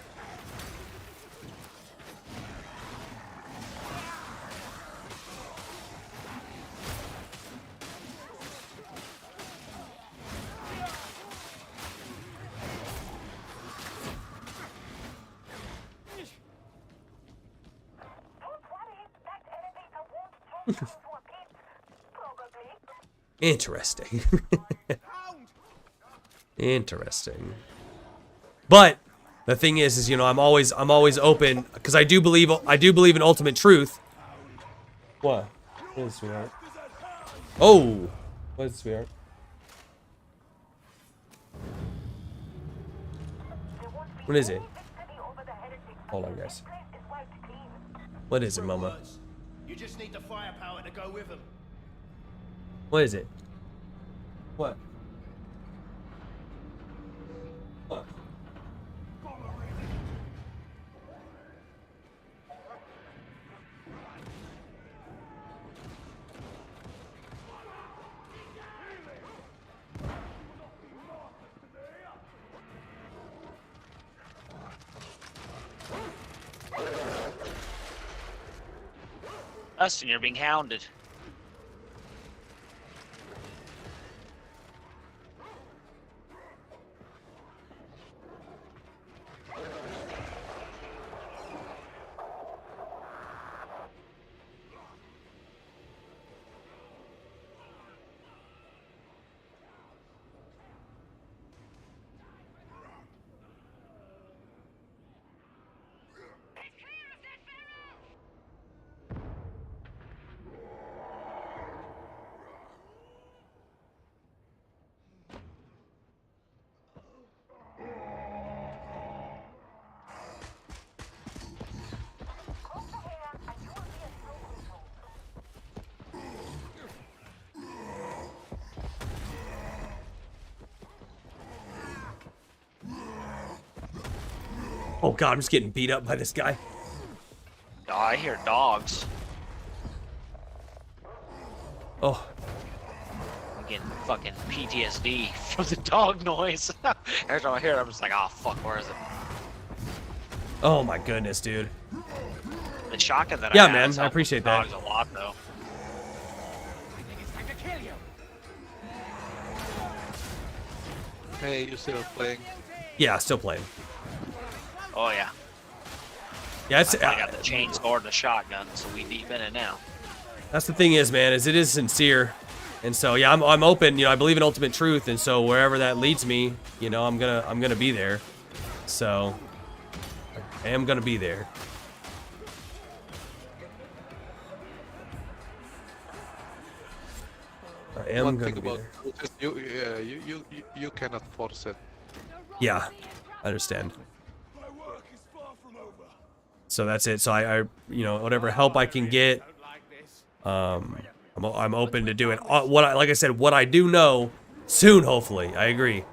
Interesting. Interesting. But the thing is you know, I'm always open because I do believe in ultimate truth. What? What is sweetheart? Oh, what is sweetheart? What is it? Hold on, guys. What is it, Mama? You just need the firepower to go with them. What is it? What? What? Dustin, you're being hounded. Oh god, I'm just getting beat up by this guy. Oh, I hear dogs. Oh. I'm getting fucking PTSD from the dog noise. Every time I hear it, I'm just like, oh fuck, where is it? Oh my goodness, dude. The shotgun that yeah, I man, I appreciate that. dogs a lot though. Hey, you still playing? Yeah, still playing. Oh yeah. Yeah, it's, I got the chainsaw and the shotgun, so we deep in it now. that's the thing is, man, is it is sincere. And so, yeah, I'm open. You know, I believe in ultimate truth, and so wherever that leads me, you know, I'm gonna be there. So, I am gonna be there. I am One gonna thing be about there. you cannot force it. Yeah, I understand. So that's it. So I you know, whatever help I can get, I'm open to do it. Like I said, what I do know soon, hopefully, I agree.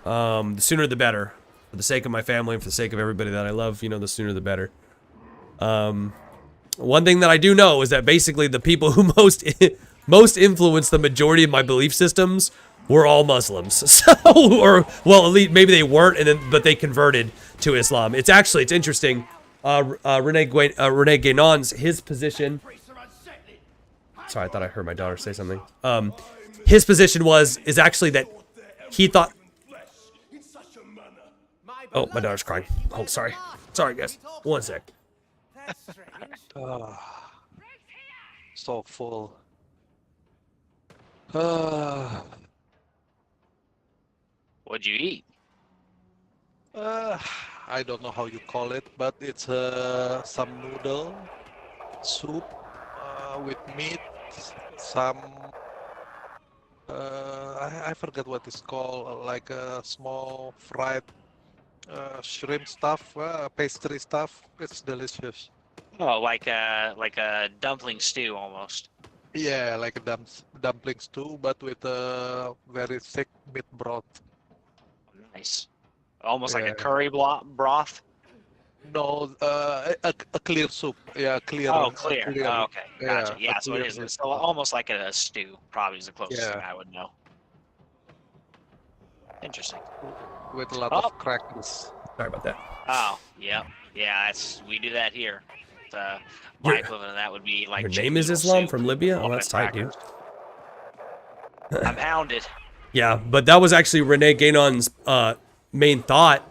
The sooner the better, for the sake of my family and for the sake of everybody that I love. You know, the sooner the better. One thing that I do know is that basically the people who most influenced the majority of my belief systems were all Muslims. So, or well, at least maybe they weren't, but they converted to Islam. It's interesting. Rene Guénon's his position. Sorry, I thought I heard my daughter say something. His position is actually that he thought. Oh, my daughter's crying. Oh, sorry, guys. One sec. So full. What'd you eat? I don't know how you call it, but it's some noodle soup with meat, some I forget what it's called, like a small fried shrimp stuff, pastry stuff. It's delicious. Oh, like a dumpling stew almost. Yeah, like a dumpling stew, but with a very thick meat broth. Nice. Almost like a Yeah. curry broth. No, a clear soup. Yeah, clear. Oh, clear. Oh, okay, gotcha. Yeah, Yeah, so it is. clear It's almost like a stew. Probably is the closest thing Yeah. I would know. Interesting. with a lot Oh. of crackers. Sorry about that. Oh, yep. Yeah, we do that here. My Your- equivalent of that would be like. Your chicken name is noodle Islam soup from Libya? with Oh, that's tight, dude. crackers. I'm hounded. Yeah, but that was actually Rene Guénon's main thought,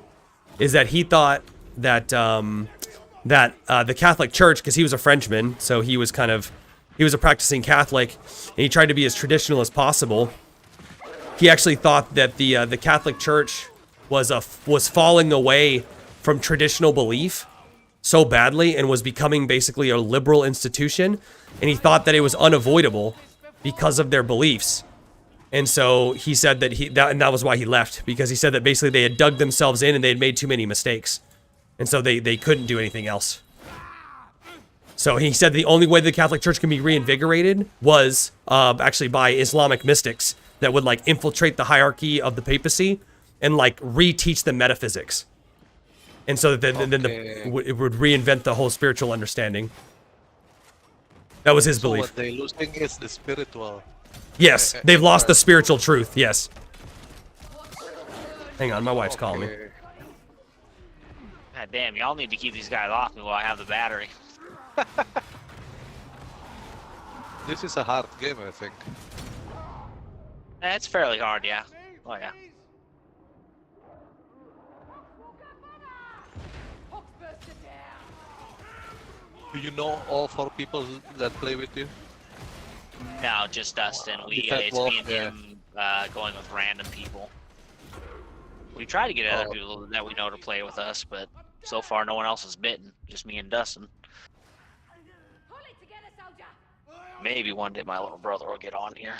is that he thought that the Catholic Church, because he was a Frenchman, so he was a practicing Catholic, and he tried to be as traditional as possible. He actually thought that the Catholic Church was falling away from traditional belief so badly and was becoming basically a liberal institution, and he thought that it was unavoidable because of their beliefs. And so he said that that was why he left, because he said that basically they had dug themselves in and they had made too many mistakes. And so they couldn't do anything else. So he said the only way the Catholic Church can be reinvigorated was actually by Islamic mystics that would like infiltrate the hierarchy of the papacy and like reteach them metaphysics. And so then it would reinvent the whole spiritual understanding. That was his belief. What they're losing is the spiritual. Yes, they've lost the spiritual truth, yes. Hang on, my wife's calling me. God damn, y'all need to keep these guys off me while I have the battery. This is a hard game, I think. It's fairly hard, yeah. Oh, yeah. Do you know all 4 people that play with you? No, just Dustin. It's me and him going with random people. We try to get other people that we know to play with us, but so far no one else is bitten. Just me and Dustin. Maybe one day my little brother will get on here.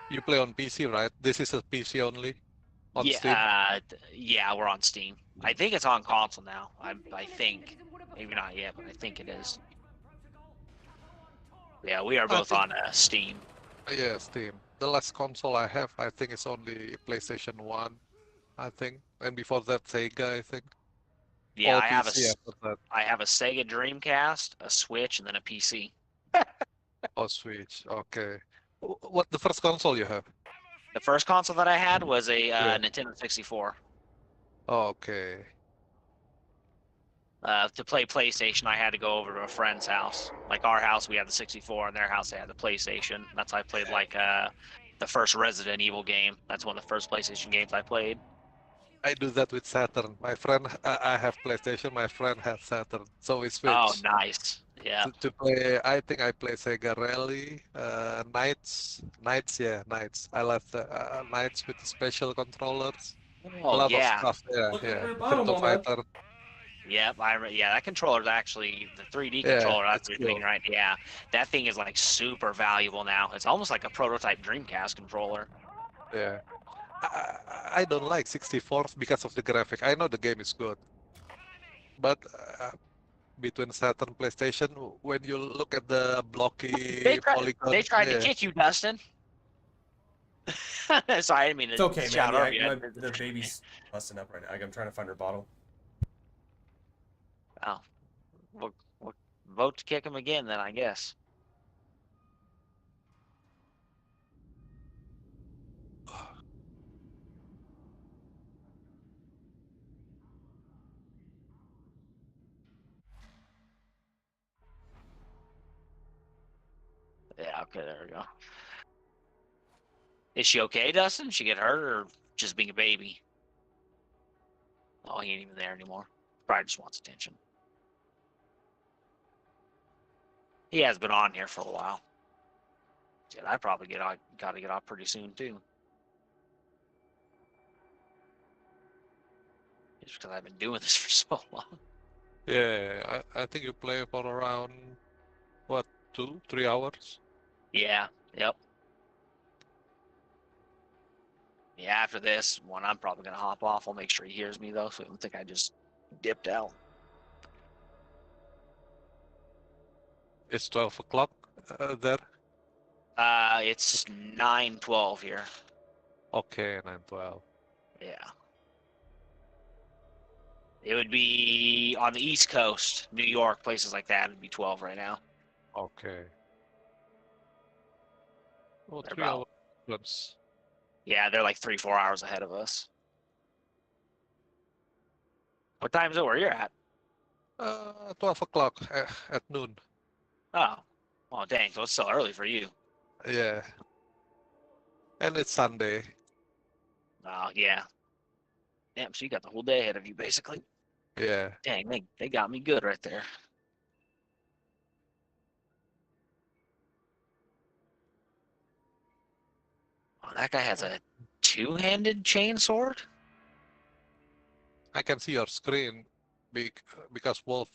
You play on PC, right? This is a PC only? On Steam? Yeah, we're on Steam. I think it's on console now. I think. Maybe not yet, but I think it is. Yeah, we are both on Steam. Yeah, Steam. The last console I have, I think it's only PlayStation 1, I think. And before that, Sega, I think. Yeah, All I have PC after that. I have a Sega Dreamcast, a Switch, and then a PC. Oh, Switch. Okay. What the first console you have? The first console that I had was a Nintendo 64. Oh, okay. To play PlayStation, I had to go over to a friend's house. Like our house, we had the 64, and their house, they had the PlayStation. That's how I played like the first Resident Evil game. That's one of the first PlayStation games I played. I do that with Saturn. My friend, I have PlayStation. My friend has Saturn, so we switch. Oh, nice. Yeah. To play, I think I play Sega Rally, Knights. Yeah, Knights. I love the Knights with the special controllers. A Oh, lot of yeah. stuff. Yeah, Look at yeah. the bottom, Virtua man. Fighter. Yep, yeah, that controller's actually the 3D Yeah, controller. That's it's what you're thinking, cool. right? Yeah, that thing is like super valuable now. It's almost like a prototype Dreamcast controller. Yeah. I don't like 64 because of the graphic. I know the game is good, but between Saturn and PlayStation, when you look at the blocky polygon, They tried to yeah. kick you, Dustin. Sorry, I didn't mean to It's okay, man. shout Yeah, over you. the baby's busting up right now. I'm trying to find her bottle. Oh, we'll vote to kick him again then, I guess. Yeah, okay, there we go. Is she okay, Dustin? She get hurt or just being a baby? Oh, he ain't even there anymore. Probably just wants attention. He has been on here for a while. Shit, I probably gotta get off pretty soon too. Just because I've been doing this for so long. Yeah, I think you play for around, what, 2-3 hours? Yeah, yep. Yeah, after this one, I'm probably gonna hop off. I'll make sure he hears me though, so he don't think I just dipped out. It's 12 o'clock there? It's 9:12 here. Okay, 9:12. Yeah. It would be on the East Coast, New York, places like that. It'd be 12 right now. Okay. Oh, They're 3 hours. Difference. Yeah, they're like 3-4 hours ahead of us. What time is it where you're at? 12 o'clock at noon. Oh, oh dang! So it's still early for you. Yeah. And it's Sunday. Oh yeah. Damn, so you got the whole day ahead of you, basically. Yeah. Dang, they got me good right there. Oh, that guy has a two-handed chainsword? I can see your screen because Wolf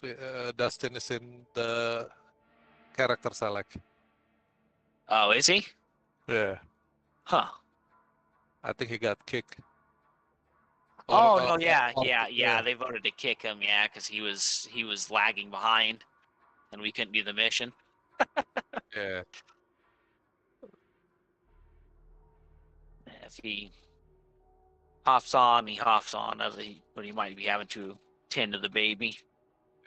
Dustin is in the character select. Oh, is he? Yeah. Huh. I think he got kicked. Oh no, yeah. They voted to kick him, yeah, because he was lagging behind, and we couldn't do the mission. Yeah. If he hops on, he hops on, but he might be having to tend to the baby.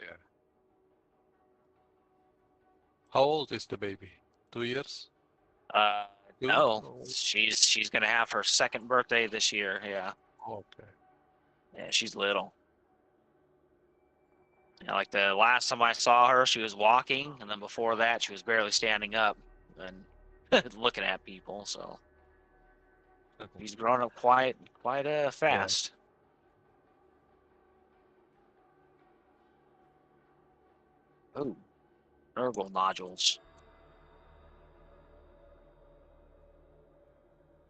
Yeah. How old is the baby? 2 years? No, she's gonna have her second birthday this year. Yeah. Okay. Yeah, she's little. Yeah, like the last time I saw her, she was walking, and then before that, she was barely standing up and looking at people. So she's grown up quite fast. Oh, nerval nodules.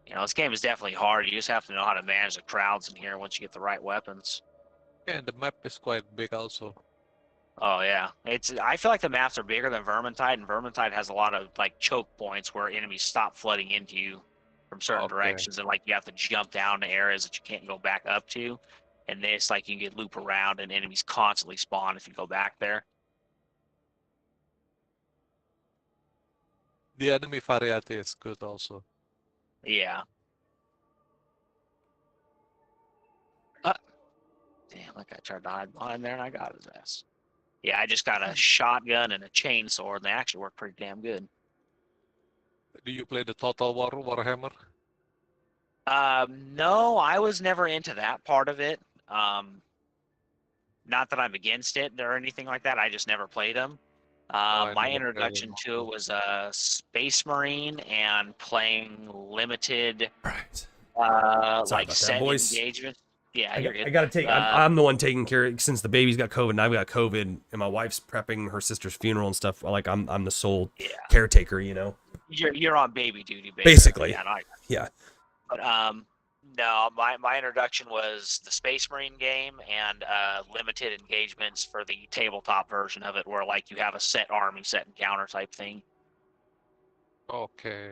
You know, this game is definitely hard. You just have to know how to manage the crowds in here once you get the right weapons. Yeah, the map is quite big also. Oh yeah, I feel like the maps are bigger than Vermintide, and Vermintide has a lot of like choke points where enemies stop flooding into you from certain directions, and like you have to jump down to areas that you can't go back up to. And this, like, you can loop around, and enemies constantly spawn if you go back there. The enemy variety is good also. Yeah. Damn, that guy tried to hide behind there, and I got his ass. Yeah, I just got a shotgun and a chainsaw, and they actually work pretty damn good. Do you play the Total War Warhammer? No, I was never into that part of it. Not that I'm against it or anything like that. I just never played them. My introduction to it was Space Marine and playing limited, like set engagements. Yeah, you're good. I gotta take. I'm the one taking care of, since the baby's got COVID and I've got COVID, and my wife's prepping her sister's funeral and stuff. Like I'm the sole caretaker, you know. You're on baby duty, basically. Yeah, no, Yeah. But no, my introduction was the Space Marine game and limited engagements for the tabletop version of it, where like you have a set army, set encounter type thing. Okay.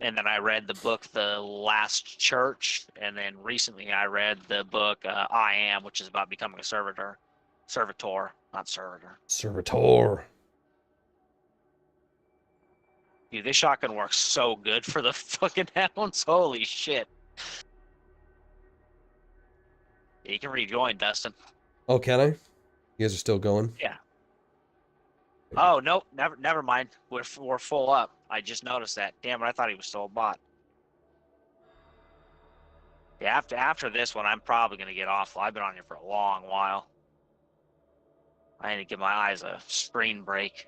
And then I read the book The Last Church, and then recently I read the book I Am, which is about becoming a servitor, not servitor. Servitor. Dude, this shotgun works so good for the fucking hounds. Holy shit. You can rejoin, Dustin. Oh, can I? You guys are still going? Yeah. Oh, nope. Never mind. We're full up. I just noticed that. Damn it, I thought he was still a bot. Yeah, after this one, I'm probably going to get off. I've been on here for a long while. I need to give my eyes a screen break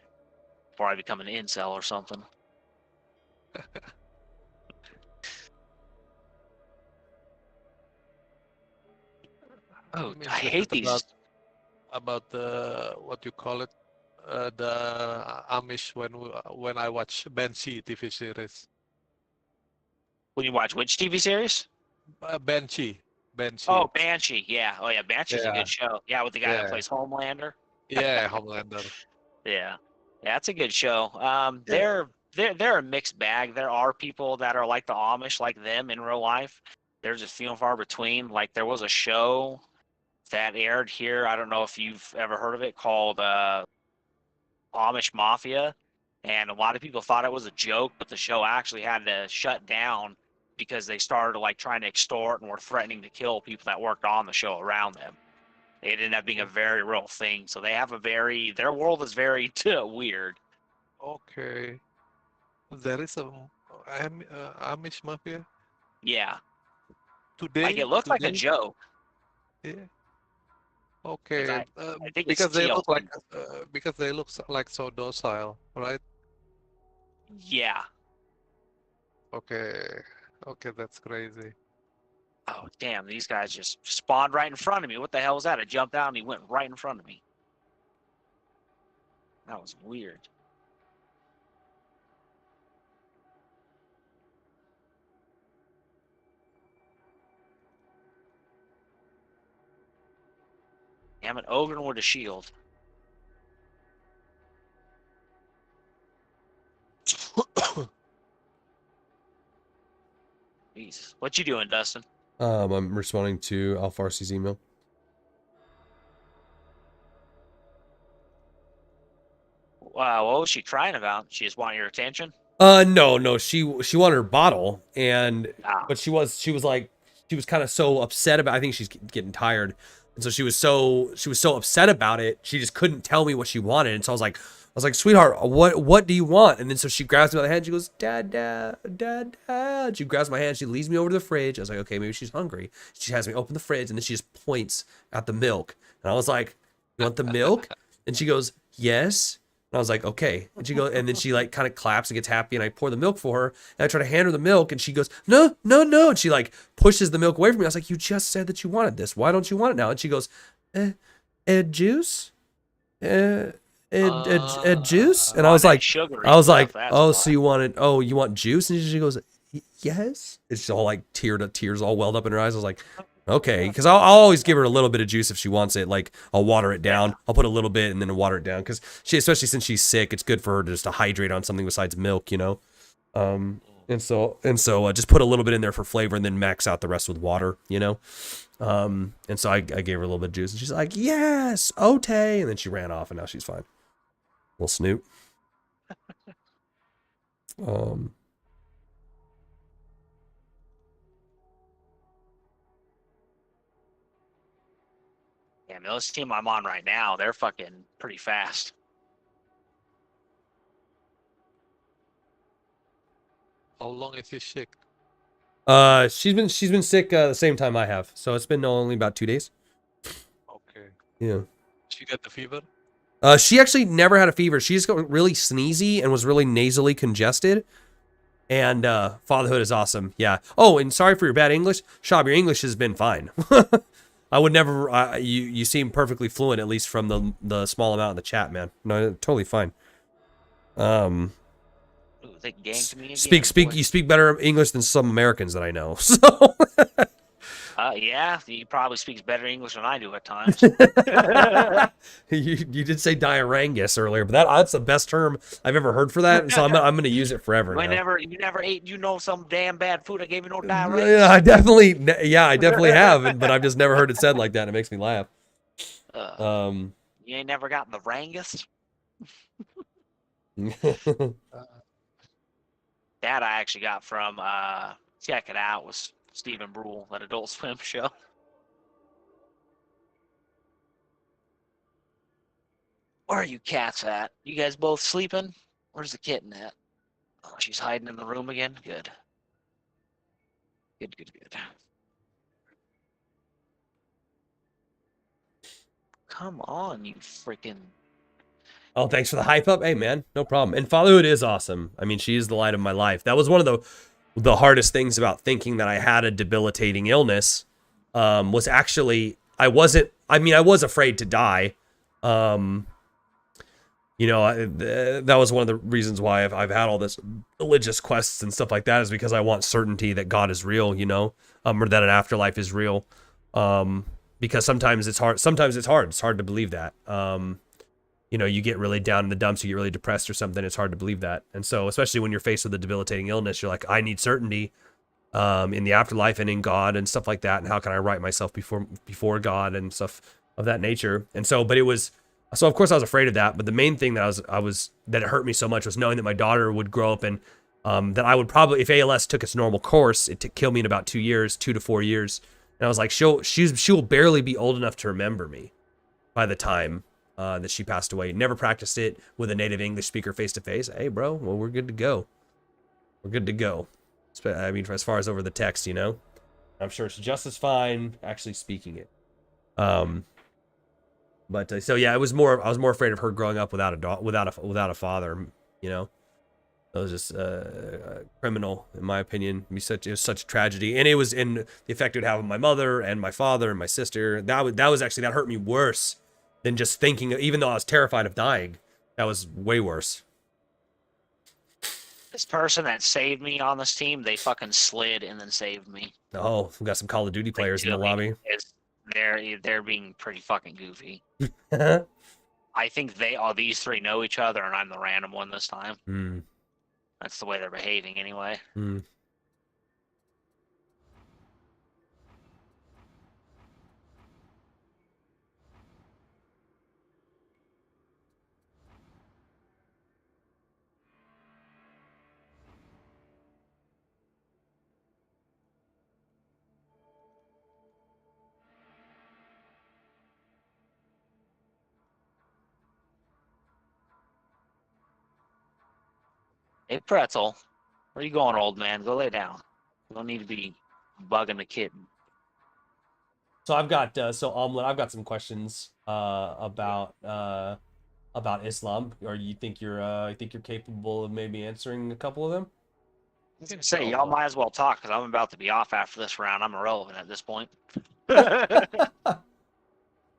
before I become an incel or something. Oh, I hate these. About the what you call it, the Amish when I watch Banshee TV series. When you watch which TV series? Banshee. Oh, Banshee. Yeah. Oh, yeah. Banshee's a Yeah. good show. Yeah, with the guy that plays Homelander. Yeah, Homelander. Yeah. Yeah, it's a good show. They're a mixed bag. There are people that are like the Amish, like them in real life. They're just few and far between. Like there was a show that aired here. I don't know if you've ever heard of it, called Amish Mafia, and a lot of people thought it was a joke, but the show actually had to shut down because they started like trying to extort and were threatening to kill people that worked on the show around them. It ended up being a very real thing. So they have their world is very weird. Okay. There is a Amish Mafia? Yeah. Today? Like it looks like a joke. Yeah. Okay. I think it's because they look TLC. like because they look like so docile, right? Yeah. Okay. Okay, that's crazy. Oh, damn, these guys just spawned right in front of me. What the hell was that? I jumped out and he went right in front of me. That was weird. Damn it, Ogre with a shield. Jeez. What you doing, Dustin? I'm responding to Alfarsi's email. Wow, what was she crying about? She just wanted your attention? No, she wanted her bottle, and but she was kind of so upset about. I think she's getting tired, and so she was so upset about it. She just couldn't tell me what she wanted, and so I was like, sweetheart, what do you want? And then so she grabs me by the hand. She goes, Dad. She grabs my hand. She leads me over to the fridge. I was like, okay, maybe she's hungry. She has me open the fridge, and then she just points at the milk, and I was like, you want the milk? And she goes, yes. And I was like, okay. And she goes, and then she like kind of claps and gets happy, and I pour the milk for her, and I try to hand her the milk, and she goes, no. And she like pushes the milk away from me. I was like, you just said that you wanted this. Why don't you want it now? And she goes, juice? Juice? And I was like, oh, so you want juice? And she goes, yes. It's all like tears all welled up in her eyes. I was like, okay, because I'll always give her a little bit of juice if she wants it. Like I'll water it down. I'll put a little bit and then water it down, because especially since she's sick, it's good for her just to hydrate on something besides milk, you know. And so just put a little bit in there for flavor, and then max out the rest with water, you know. And so I gave her a little bit of juice, and she's like, yes, Ote, and then she ran off, and now she's fine. Little snoot. Yeah, man, this team I'm on right now, they're fucking pretty fast. How long is he sick? She's been sick the same time I have, so it's been only about 2 days. Okay. Yeah. She got the fever? She actually never had a fever. She just got really sneezy and was really nasally congested. And fatherhood is awesome. Yeah. Oh, and sorry for your bad English. Shab, your English has been fine. I would never. You seem perfectly fluent, at least from the small amount in the chat, man. No, totally fine. Ooh, they ganked me again. Speak. You speak better English than some Americans that I know. So. Yeah, he probably speaks better English than I do at times. you did say diarangus earlier, but that's the best term I've ever heard for that. So I'm gonna use it forever now. You never ate, some damn bad food. I gave you no diarrhea. Yeah, I definitely have, but I've just never heard it said like that. And it makes me laugh. You ain't never gotten the rangus? That I actually got from Check It Out was Stephen Brule, that Adult Swim show. Where are you cats at? You guys both sleeping? Where's the kitten at? Oh, she's hiding in the room again? Good. Good. Come on, you freaking... Oh, thanks for the hype up. Hey, man, no problem. And fatherhood is awesome. I mean, she is the light of my life. That was one of the hardest things about thinking that I had a debilitating illness. Was actually I was afraid to die. That was one of the reasons why I've had all this religious quests and stuff like that, is because I want certainty that God is real, or that an afterlife is real. Because sometimes it's hard. It's hard to believe that. You get really down in the dumps, you get really depressed or something, it's hard to believe that. And so, especially when you're faced with a debilitating illness, you're like, I need certainty in the afterlife and in God and stuff like that. And how can I right myself before God and stuff of that nature? And so, so of course I was afraid of that. But the main thing that that it hurt me so much was knowing that my daughter would grow up and that I would probably, if ALS took its normal course, it'd kill me in about 2 to 4 years. And I was like, she'll barely be old enough to remember me by the time that she passed away. Never practiced it with a native English speaker face to face. Hey, bro, well, we're good to go. We're good to go. I mean, as far as over the text, I'm sure it's just as fine actually speaking it. But so yeah, I was more afraid of her growing up without a father. It was just criminal in my opinion. It was such a tragedy, and it was in the effect it would have on my mother and my father and my sister. That hurt me worse than just thinking, even though I was terrified of dying. That was way worse. This person that saved me on this team, they fucking slid and then saved me. Oh, we got some Call of Duty players in the lobby. They're being pretty fucking goofy. I think these three know each other, and I'm the random one this time. That's the way they're behaving anyway. Hey, Pretzel, where you going, old man? Go lay down. You don't need to be bugging the kitten. So I've got Omelet. I've got some questions about Islam. Or you think you're capable of maybe answering a couple of them? I was gonna say y'all might as well talk because I'm about to be off after this round. I'm irrelevant at this point.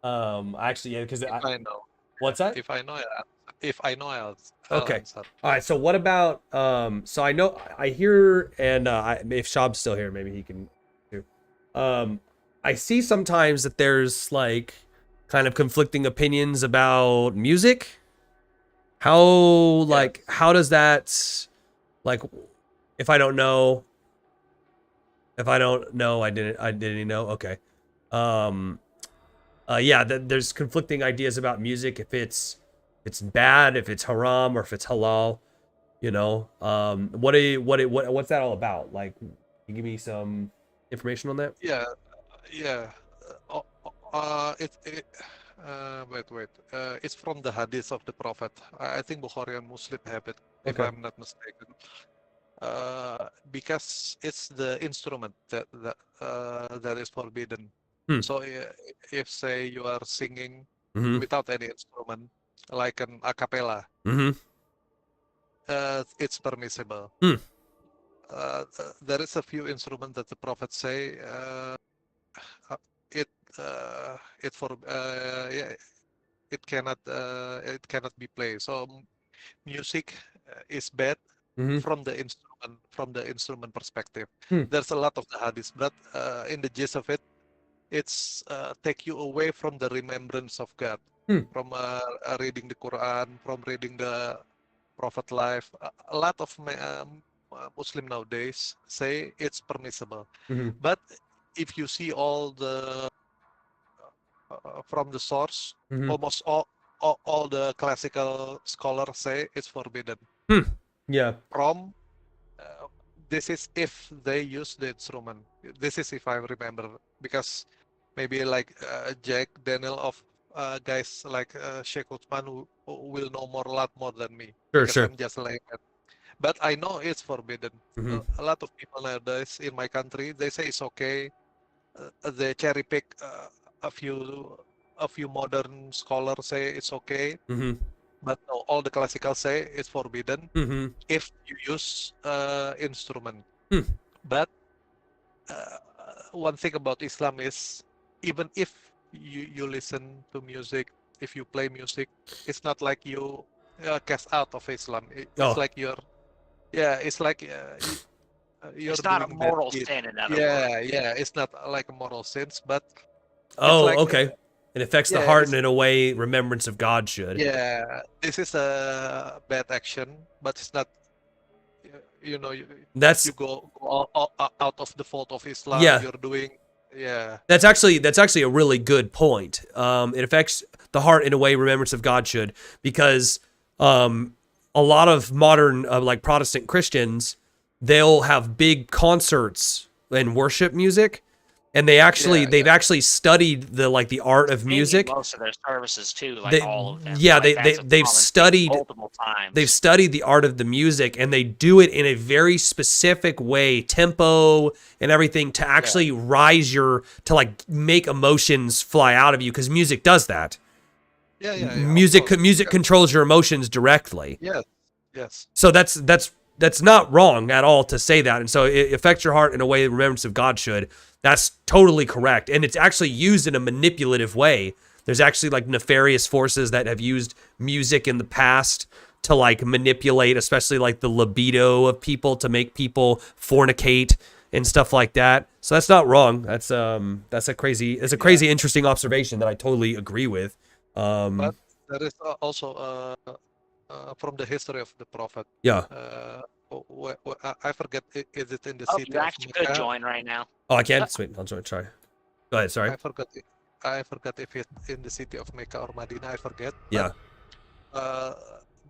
Actually, yeah, because I know. What's that? If I know, I'll okay. answer. All right. So what about so I hear, and if Shab's still here, maybe he can too. I see sometimes that there's like kind of conflicting opinions about music. How does that, like, if I don't know, I didn't know. Okay. Yeah, there's conflicting ideas about music, if it's bad, if it's haram, or if it's halal. What's that all about? Like, can you give me some information on that? Yeah. Wait. It's from the hadith of the Prophet. I think Bukhari and Muslim have it, if I'm not mistaken. Because it's the instrument that is forbidden. So if say you are singing without any instrument, like an a cappella, it's permissible. there is a few instruments that the prophet say it it for yeah, it cannot be played. So music is bad Mm-hmm. from the instrument perspective. Hmm. There's a lot of the hadith, but in the gist of it, it's take you away from the remembrance of God, Hmm. from reading the Quran, from reading the Prophet life. A lot of Muslim nowadays say it's permissible, Mm-hmm. but if you see all the from the source, Mm-hmm. almost all the classical scholars say it's forbidden. Hmm. Yeah. From this is if they use the instrument. This is if I remember, because maybe like Jack, Daniel, of guys like Sheikh Uthman who will know a lot more than me, Sure. because Sure. I'm just like that. But I know it's forbidden. Mm-hmm. A lot of people nowadays in my country, they say it's okay. They cherry pick a few modern scholars say it's okay, Mm-hmm. but no, all the classical say it's forbidden Mm-hmm. if you use instrument. Hmm. But one thing about Islam is, even if you listen to music, if you play music, it's not like you cast out of Islam. It's Oh. like it's like you're It's not a doing bad mortal deed. sin, in other words. Yeah, it's not like a moral sins, but it's Oh. like Okay. It affects the yeah, heart, it's, and in a way, remembrance of God should. yeah, this is a bad action, but it's not. You know, That's you go out of the fault of Islam. yeah. You're doing yeah. That's actually a really good point. It affects the heart in a way remembrance of God should, because a lot of modern like Protestant Christians, they'll have big concerts and worship music, and they've actually studied the art of music. Most of their services too, like They, all of them. yeah, like, they've studied multiple times. They've studied the art of the music, and they do it in a very specific way, tempo and everything, to actually to like make emotions fly out of you, because music does that. Yeah. Music controls your emotions directly. Yes. So that's not wrong at all to say that. And so it affects your heart in a way the remembrance of God should. That's totally correct. And it's actually used in a manipulative way. There's actually like nefarious forces that have used music in the past to like manipulate, especially like the libido of people, to make people fornicate and stuff like that. So that's not wrong. That's a crazy interesting observation that I totally agree with. But there is also from the history of the Prophet. Yeah. I forget. Is it in the city you of actually Mecca? could join right now. Oh, I can? Sweet. I'll try. Go ahead. Sorry. I forgot if it's in the city of Mecca or Medina. I forget. Yeah.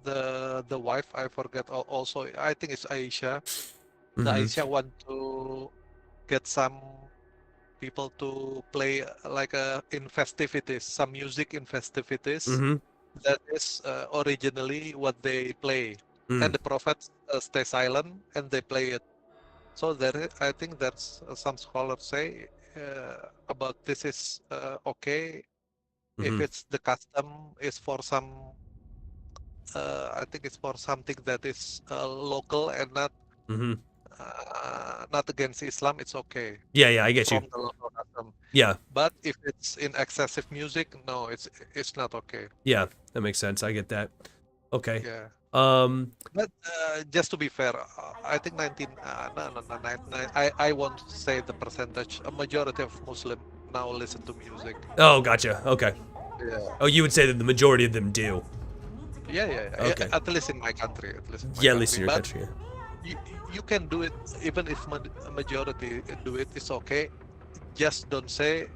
The wife, I forget also. I think it's Aisha. Mm-hmm. The Aisha want to get some people to play like in festivities, some music in festivities. Mm-hmm. That is originally what they play. And the Prophet stay silent and they play it. So I think that's some scholars say about this is okay if it's the custom is for some. I think it's for something that is local and not not against Islam. It's okay. Yeah, I get you. The local custom. Yeah. But if it's in excessive music, no, it's not okay. Yeah, that makes sense. I get that. Okay. Yeah. But just to be fair, I think 19. I won't say the percentage. A majority of Muslim now listen to music. Oh, gotcha. Okay. Yeah. Oh, you would say that the majority of them do. Yeah. Okay. At least in my country. At least in your country. Yeah. You can do it even if a majority do it. It's okay. Just don't say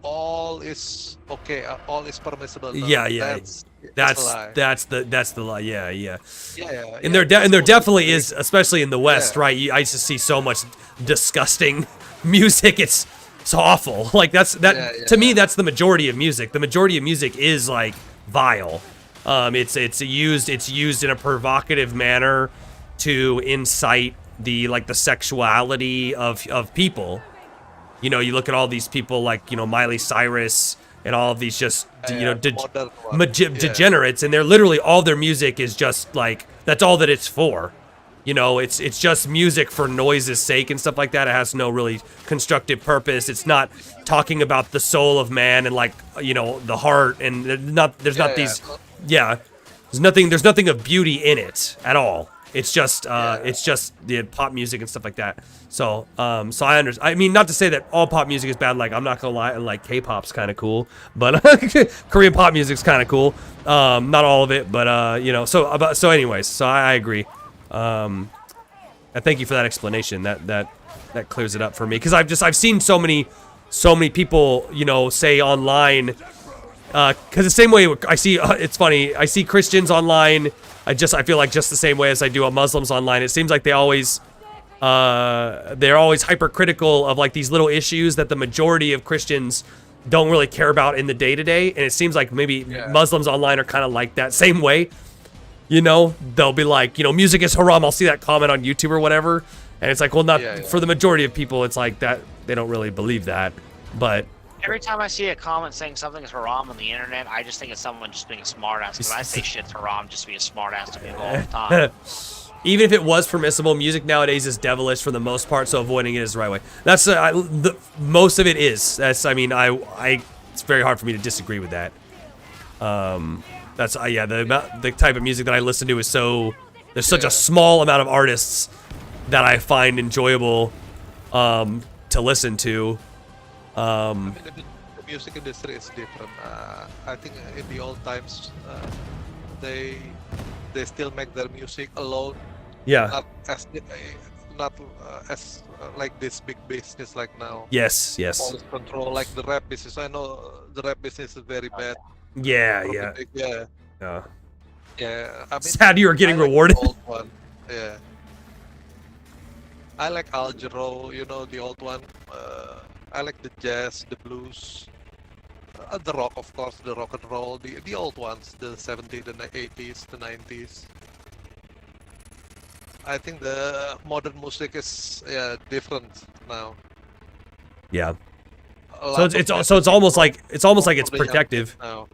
all is okay. All is permissible. No, Yeah. That's the lie. Yeah. Yeah. And there definitely is, especially in the West, right? I used to see so much disgusting music. It's awful. Like to me, that's the majority of music. The majority of music is like vile. It's used in a provocative manner to incite the sexuality of people. You know, you look at all these people like, Miley Cyrus and all of these just, degenerates, and they're literally, all their music is just like, that's all that it's for. you know, it's just music for noise's sake and stuff like that. It has no really constructive purpose. It's not talking about the soul of man and like, you know, the heart, and there's not these there's nothing of beauty in it at all. It's just the pop music and stuff like that. So so I mean, not to say that all pop music is bad. Like, I'm not gonna lie, like K-pop's kind of cool, but Korean pop music's kind of cool. Not all of it, but you know. So anyways, so I agree. And thank you for that explanation. That clears it up for me, because I've seen so many people, you know, say online. Because the same way I see, it's funny, I see Christians online. I feel like just the same way as I do Muslims online. It seems like they're always hypercritical of like these little issues that the majority of Christians don't really care about in the day-to-day. And it seems like maybe Muslims online are kind of like that same way. You know, they'll be like, you know, music is haram. I'll see that comment on YouTube or whatever. And it's like, well, not for the majority of people. It's like that. They don't really believe that. But every time I see a comment saying something is haram on the internet, I just think it's someone just being a smartass. Because I say shit's haram just to be a smartass to people all the time. Even if it was permissible, music nowadays is devilish for the most part, so avoiding it is the right way. That's most of it is. That's, I mean, it's very hard for me to disagree with that. That's the type of music that I listen to is there's such a small amount of artists that I find enjoyable to listen to. I mean, the music industry is different. I think in the old times, they still make their music alone. Yeah. Not as like this big business like now. Yes. All control, like the rap business. I know the rap business is very bad. Yeah. I mean, sad you are getting rewarded. The old one. Yeah. I like Al Jarreau, you know, the old one. I like the jazz, the blues, the rock, of course, the rock and roll, the old ones, the 70s, the 80s, the 90s. I think the modern music is different now. Yeah. So it's almost like it's protective. Now.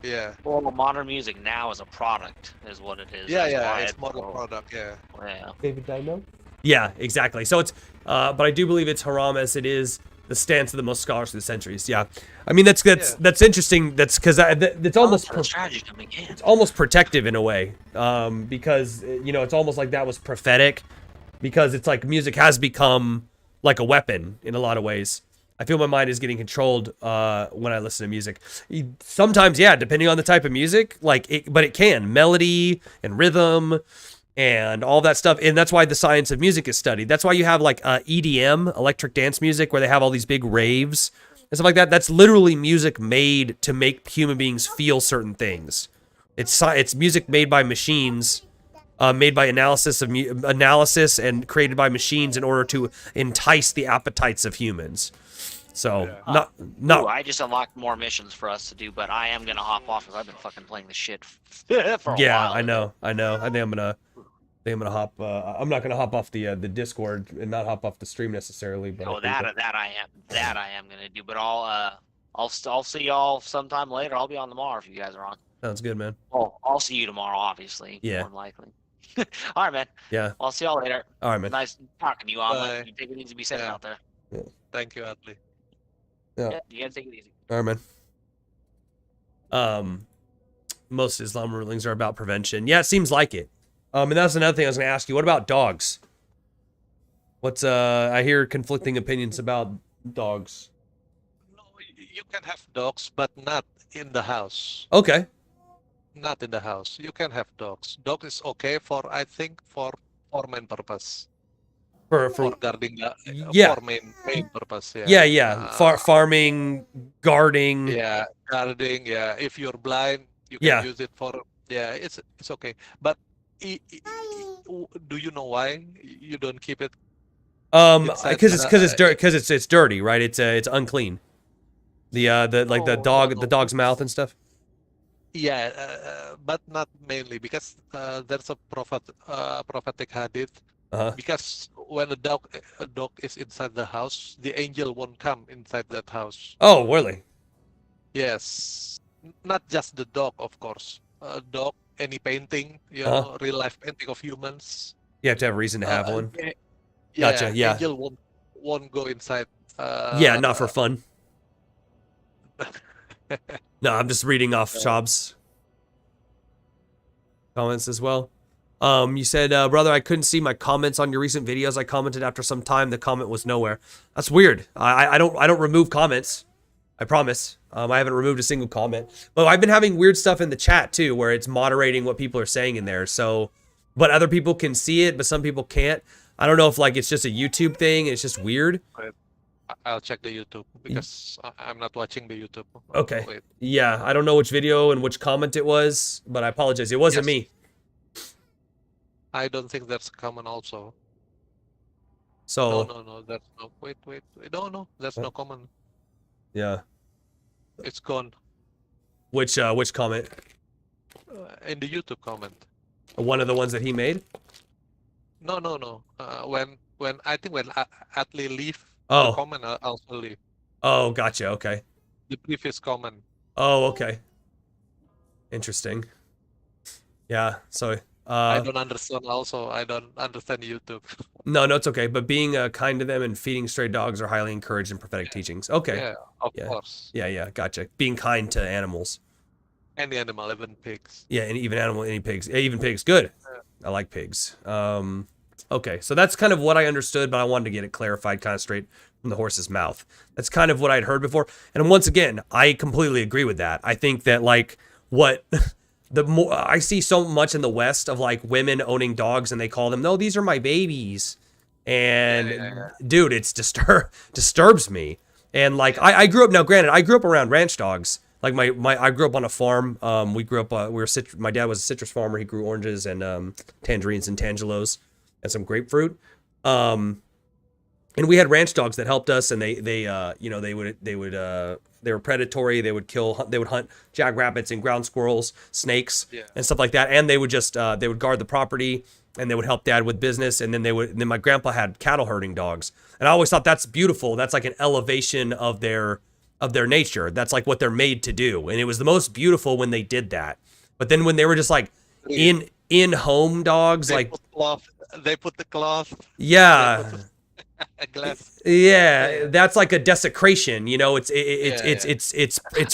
Yeah. Well, modern music now is a product, is what it is. Yeah, it's modern product. Yeah. David Dino. Yeah, exactly. So it's, but I do believe it's haram as it is the stance of the most scholars through the centuries. Yeah, I mean that's interesting. That's because it's almost it's almost protective in a way, because you know it's almost like that was prophetic, because it's like music has become like a weapon in a lot of ways. I feel my mind is getting controlled when I listen to music. Sometimes, yeah, depending on the type of music, but it can melody and rhythm and all that stuff, and that's why the science of music is studied. That's why you have like EDM, electric dance music, where they have all these big raves and stuff like that. That's literally music made to make human beings feel certain things. It's music made by machines, made by analysis and created by machines in order to entice the appetites of humans. So not. Ooh, I just unlocked more missions for us to do, but I am gonna hop off because I've been fucking playing this shit for a while. Yeah, I know. I think I'm gonna hop. I'm not gonna hop off the Discord and not hop off the stream necessarily. But that I am gonna do. But I'll see y'all sometime later. I'll be on tomorrow if you guys are on. Sounds good, man. Oh, I'll see you tomorrow, obviously. Yeah. More than likely. All right, man. Yeah. I'll see y'all later. All right, man. Nice talking to you, Ahmed. You take it easy to be safe out there. Yeah. Thank you, Adley. Yeah. You gotta take it easy. All right, man. Most Islam rulings are about prevention. Yeah, it seems like it. And that's another thing I was going to ask you. What about dogs? What's I hear conflicting opinions about dogs. No, you can have dogs, but not in the house. Okay. Not in the house. You can have dogs. Dog is okay I think for main purpose. For guarding yeah. For main purpose. Yeah. Farming, guarding. Yeah, guarding. Yeah, if you're blind, you can use it for. Yeah, it's okay. But do you know why you don't keep it? Because it's dirty, right? It's unclean. The dog's mouth and stuff. Yeah, but not mainly because there's a prophetic hadith. Because when a dog is inside the house, the angel won't come inside that house. Oh, really? Yes, not just the dog, of course. Dog, any painting, real life painting of humans. You have to have a reason to have one. Yeah, Gotcha. Yeah. Angel won't go inside. Yeah, not for fun. No, I'm just reading off Shab's comments as well. You said, brother, I couldn't see my comments on your recent videos. I commented after some time. The comment was nowhere. That's weird. I don't remove comments. I promise. I haven't removed a single comment. But I've been having weird stuff in the chat too, where it's moderating what people are saying in there. So, but other people can see it, but some people can't. I don't know if like it's just a YouTube thing. It's just weird. I'll check the YouTube because I'm not watching the YouTube. Okay. Wait. Yeah, I don't know which video and which comment it was, but I apologize. It wasn't me. I don't think that's common also. So No, that's no. Wait. No, that's no common. Yeah. It's gone. Which comment? In the YouTube comment. One of the ones that he made? No. When I think when Atlee leave, Oh. the comment I'll also leave. Oh, gotcha. Okay. The previous comment. Oh, okay. Interesting. Yeah. So I don't understand. Also, I don't understand YouTube. No, it's okay. But being kind to them and feeding stray dogs are highly encouraged in prophetic teachings. Okay. Yeah, of course. Yeah. Gotcha. Being kind to animals. Any animal, even pigs. Yeah, and even pigs. Yeah, even pigs. Good. I like pigs. Okay, so that's kind of what I understood, but I wanted to get it clarified kind of straight from the horse's mouth. That's kind of what I'd heard before. And once again, I completely agree with that. I think that like what the more I see so much in the West of like women owning dogs and they call them, no, these are my babies. And dude, it's disturbs me. And like I grew up, now granted, I grew up around ranch dogs. Like I grew up on a farm. We grew up. My dad was a citrus farmer. He grew oranges and tangerines and tangelos and some grapefruit. And we had ranch dogs that helped us. And they were predatory. They would hunt jackrabbits and ground squirrels, snakes, and stuff like that. And they would they would guard the property and they would help dad with business. And then my grandpa had cattle herding dogs. And I always thought that's beautiful. That's like an elevation of their nature. That's like what they're made to do. And it was the most beautiful when they did that. But then when they were just like in home dogs, they put the cloth. Yeah. A glass. Yeah, that's like a desecration, you know. It's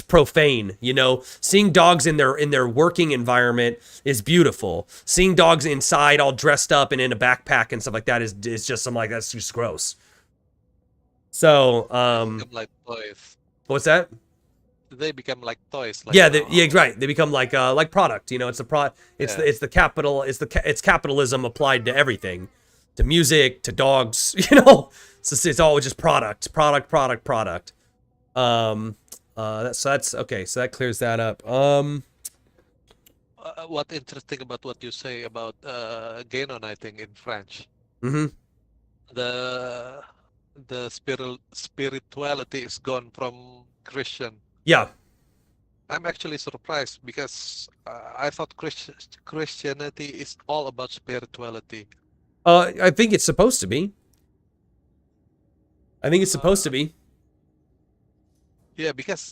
profane, you know. Seeing dogs in their working environment is beautiful. Seeing dogs inside all dressed up and in a backpack and stuff like that is just, I'm like, that's just gross. So, like toys. What's that? They become like toys. Like right. They become like product. You know, it's it's capitalism applied to everything, to music, to dogs. You know, it's all just product. That's okay. So that clears that up. What interesting about what you say about Ganon, I think in French. Mm-hmm. The spirituality is gone from Christian. Yeah. I'm actually surprised because I thought Christianity is all about spirituality. I think it's supposed to be. Yeah, because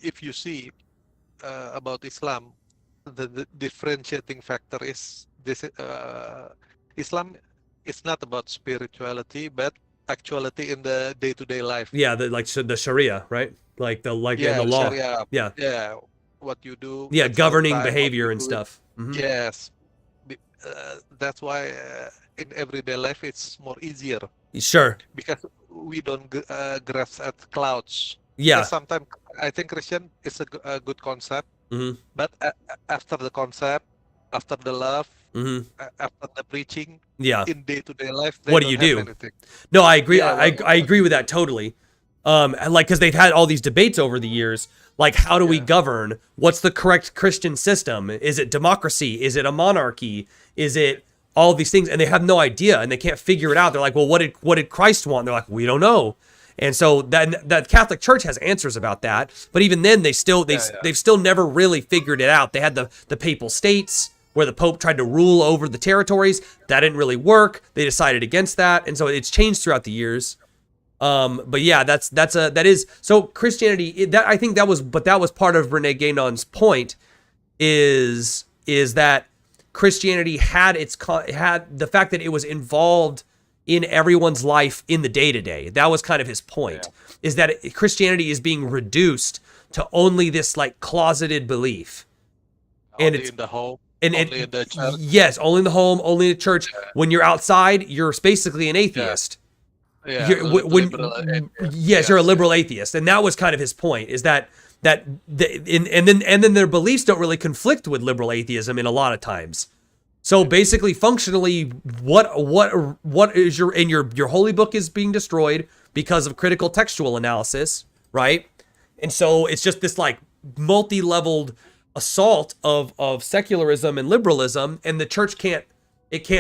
if you see about Islam, the differentiating factor is this: Islam is not about spirituality, but actuality in the day-to-day life. Yeah, the Sharia, right? Like in the law. Sharia, yeah. What you do. Yeah, governing behavior and stuff. Mm-hmm. Yes. That's why in everyday life it's more easier. Sure. Because we don't grasp at clouds. Yeah. Sometimes I think Christian is a good concept, but after the concept, after the love, after the preaching, in day-to-day life, what do you do? Anything. No, I agree. I agree with that totally. Like, because they've had all these debates over the years. Like, how do we govern? What's the correct Christian system? Is it democracy? Is it a monarchy? Is it all these things? And they have no idea, and they can't figure it out. They're like, well, what did Christ want? And they're like, we don't know. And so that Catholic Church has answers about that, but even then, they've still never really figured it out. They had the Papal States, where the Pope tried to rule over the territories. That didn't really work. They decided against that, and so it's changed throughout the years. But yeah, that is so Christianity. I think that was part of Rene Guénon's point is that Christianity had had the fact that it was involved in everyone's life in the day-to-day. That was kind of his point, is that Christianity is being reduced to only this like closeted belief. And Only it's in the home, and only in the church. yes, only in the home, only in the church. When you're outside, you're basically an atheist. Yeah, Liberal yes, you're a liberal atheist, and that was kind of his point. Is that and then their beliefs don't really conflict with liberal atheism in a lot of times. So basically, functionally, what is your holy book is being destroyed because of critical textual analysis, right? And so it's just this like multi-leveled assault of secularism and liberalism, and the church can't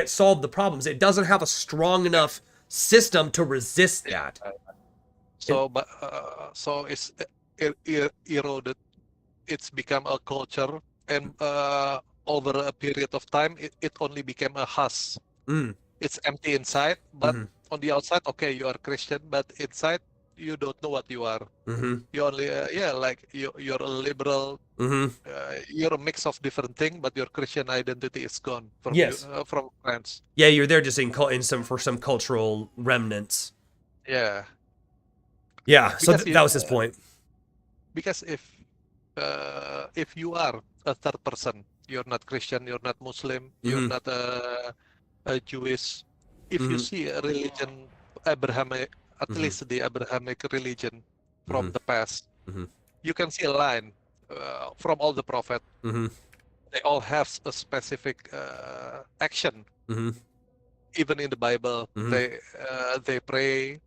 solve the problems. It doesn't have a strong enough system to resist that. So, so it's eroded. It's become a culture, and over a period of time, it only became a husk. It's empty inside, but on the outside, okay, you are Christian, but inside, you don't know what you are. You only, like you're a liberal. You're a mix of different things, but your Christian identity is gone from from France. Yeah, you're there just for some cultural remnants. Yeah. Yeah. So that was his point. Because if you are a third person, you're not Christian, you're not Muslim, you're not a Jewish. If you see a religion, Abrahamic, at least the Abrahamic religion from the past, you can see a line from all the prophets. They all have a specific action. Even in the Bible, they pray.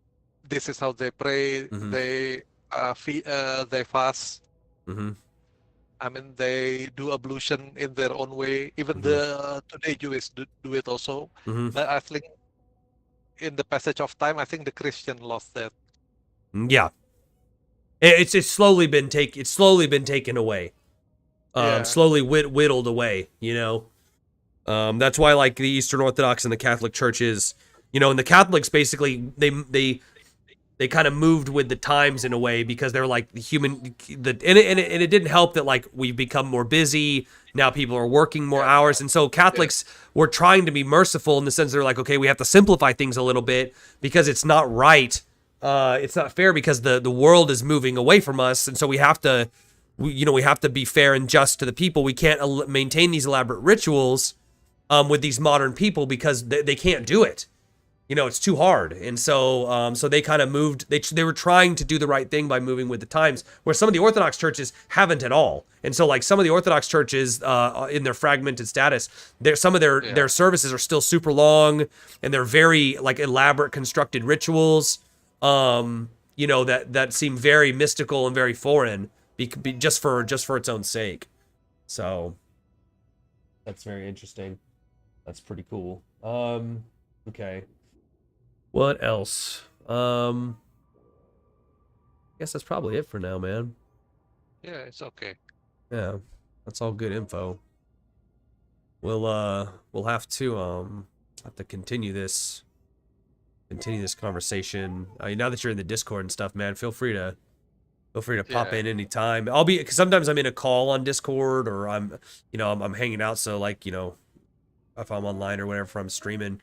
This is how they pray. They fast. I mean, they do ablution in their own way. Even the today Jews do it also. But I think in the passage of time, I think the Christian lost that. Yeah, it's slowly been taken away. Slowly whittled away. You know, that's why like the Eastern Orthodox and the Catholic churches, you know, and the Catholics basically they kind of moved with the times in a way, because they're like and it didn't help that like we've become more busy now. People are working more hours, and so Catholics were trying to be merciful in the sense they're like, okay, we have to simplify things a little bit because it's not right, it's not fair, because the world is moving away from us, and so we have to be fair and just to the people. We can't maintain these elaborate rituals with these modern people because they can't do it. You know, it's too hard. And so so they kind of moved. They were trying to do the right thing by moving with the times, where some of the Orthodox churches haven't at all. And so like some of the Orthodox churches in their fragmented status, some of their services are still super long, and they're very like elaborate constructed rituals, you know, that seem very mystical and very foreign, just for its own sake. So that's very interesting. That's pretty cool. Okay. What else? I guess that's probably it for now, man. Yeah, it's okay. Yeah, that's all good info. We'll have to continue this conversation. Now that you're in the Discord and stuff, man, feel free to pop in anytime. Because sometimes I'm in a call on Discord, or I'm hanging out. So like, you know, if I'm online or whatever, if I'm streaming,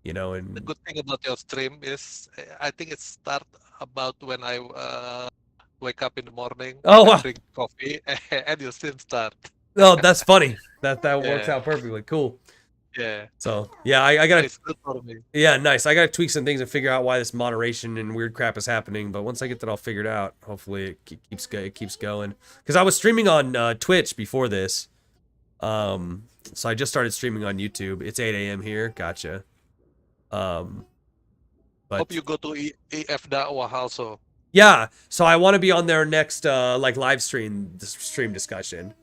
you know. And the good thing about your stream is, I think it starts about when I wake up in the morning. Oh, wow. Drink coffee, and your stream start. Oh, that's funny. That works out perfectly. Cool. Yeah. So yeah, I gotta. It's good for me. Yeah, nice. I gotta tweak some things and figure out why this moderation and weird crap is happening. But once I get that all figured out, hopefully it keeps going. Because I was streaming on Twitch before this. So I just started streaming on YouTube. It's 8 a.m. here. Gotcha. But hope you go to EF Da'wah also. Yeah, so I want to be on their next like live stream discussion,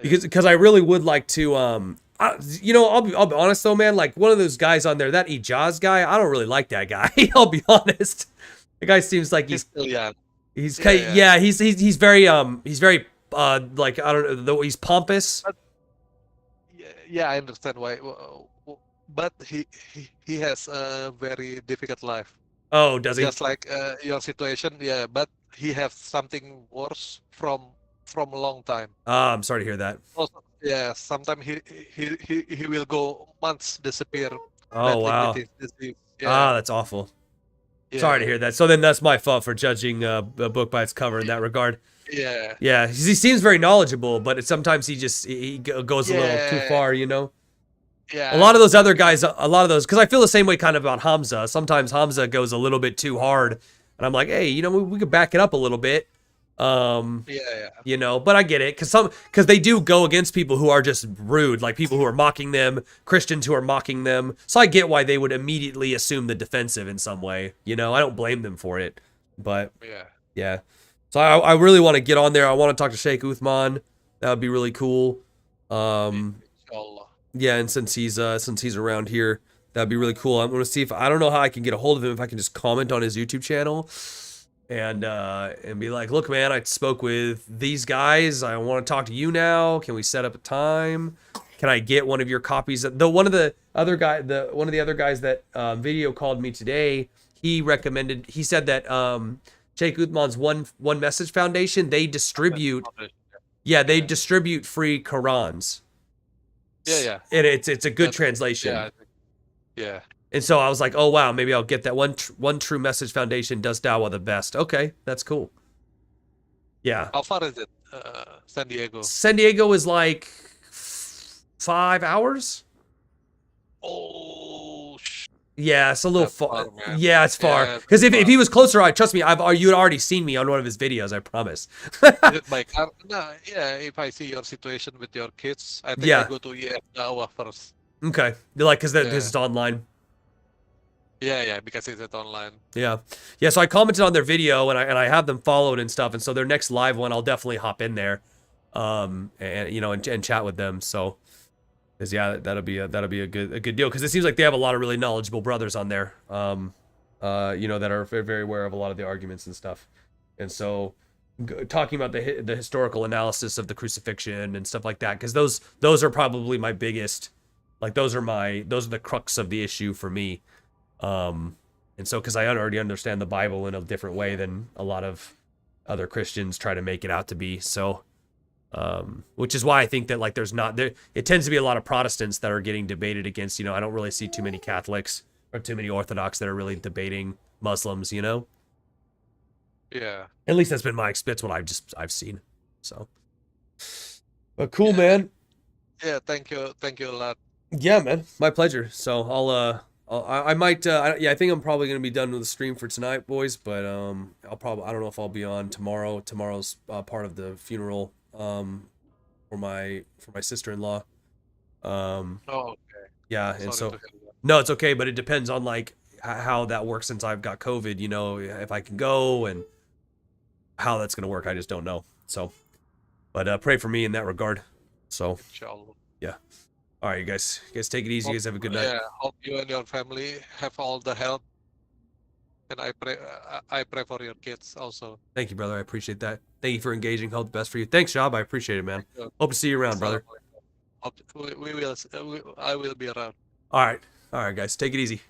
because I really would like to you know, I'll be honest though, man, like one of those guys on there, that Ijaz guy, I don't really like that guy. I'll be honest. The guy seems like he's very like, I don't know, though he's pompous. Yeah, I understand why, but he has a very difficult life. Oh, does he? Just like your situation, yeah, but he has something worse from a long time. I'm sorry to hear that. Also, Yeah, sometimes he will go months disappear, Oh battling with wow. his disease. Ah, Yeah, that's awful. Sorry to yeah, hear that. So then that's my fault for judging a book by its cover in that regard. yeah, Yeah, he seems very knowledgeable, but sometimes he goes a little too yeah, far, you know. A yeah. lot of those But other guys, a lot of those, because I feel the same way kind of about Hamza. Sometimes Hamza goes a little bit too hard, and I'm like, hey, you know, we could back it up a little bit. yeah, yeah, You know, but I get it, because they do go against people who are just rude, like people who are mocking them, Christians who are mocking them. So I get why they would immediately assume the defensive in some way. You know, I don't blame them for it, but yeah. yeah. So I really want to get on there. I want to talk to Sheikh Uthman. That would be really cool. Inshallah. Yeah, and since he's around here, that'd be really cool. I'm gonna see if I don't know how I can get a hold of him, if I can just comment on his YouTube channel and be like, look, man, I spoke with these guys. I want to talk to you now. Can we set up a time? Can I get one of your copies? One of the other guys that video called me today, he said that Sheikh Uthman's one Message Foundation, they distribute distribute free Qurans. Yeah. And it's a good translation. Yeah, yeah. And so I was like, oh wow, maybe I'll get that one True Message Foundation does dawah the best. Okay, that's cool. Yeah. How far is it, San Diego? San Diego is like 5 hours. Oh, yeah, it's a little far. Yeah, it's far. Yeah, Because if he was closer, trust me, you had already seen me on one of his videos. I promise. Is it by car? No, yeah. If I see your situation with your kids, I think I go to EF Dawah first. Okay, because it's online. Yeah, because it's online. Yeah. So I commented on their video and I have them followed and stuff, and so their next live one, I'll definitely hop in there, and chat with them. So, because that'll be a good deal, because it seems like they have a lot of really knowledgeable brothers on there, that are very, very aware of a lot of the arguments and stuff, and so talking about the historical analysis of the crucifixion and stuff like that, because those are probably my biggest, like those are the crux of the issue for me. And so, because I already understand the Bible in a different way than a lot of other Christians try to make it out to be. So, which is why I think that it tends to be a lot of Protestants that are getting debated against. I don't really see too many Catholics or too many Orthodox that are really debating Muslims. Yeah. At least that's been my experience. What I've seen. So, but cool, man. Yeah, thank you a lot. Yeah, man, my pleasure. So I might, I think I'm probably going to be done with the stream for tonight, boys, but I don't know if I'll be on tomorrow. Tomorrow's part of the funeral for my sister-in-law. Oh, okay. Yeah, and so, no, it's okay, but it depends on how that works since I've got COVID, if I can go and how that's going to work. I just don't know. So, but pray for me in that regard. So, Inshallah. Yeah. All right, you guys take it easy. You guys have a good night. Yeah, hope you and your family have all the help, and I pray for your kids also. Thank you, brother. I appreciate that. Thank you for engaging. Hope the best for you. Thanks, Job. I appreciate it, man. Hope to see you around, brother. I will be around. All right, guys. Take it easy.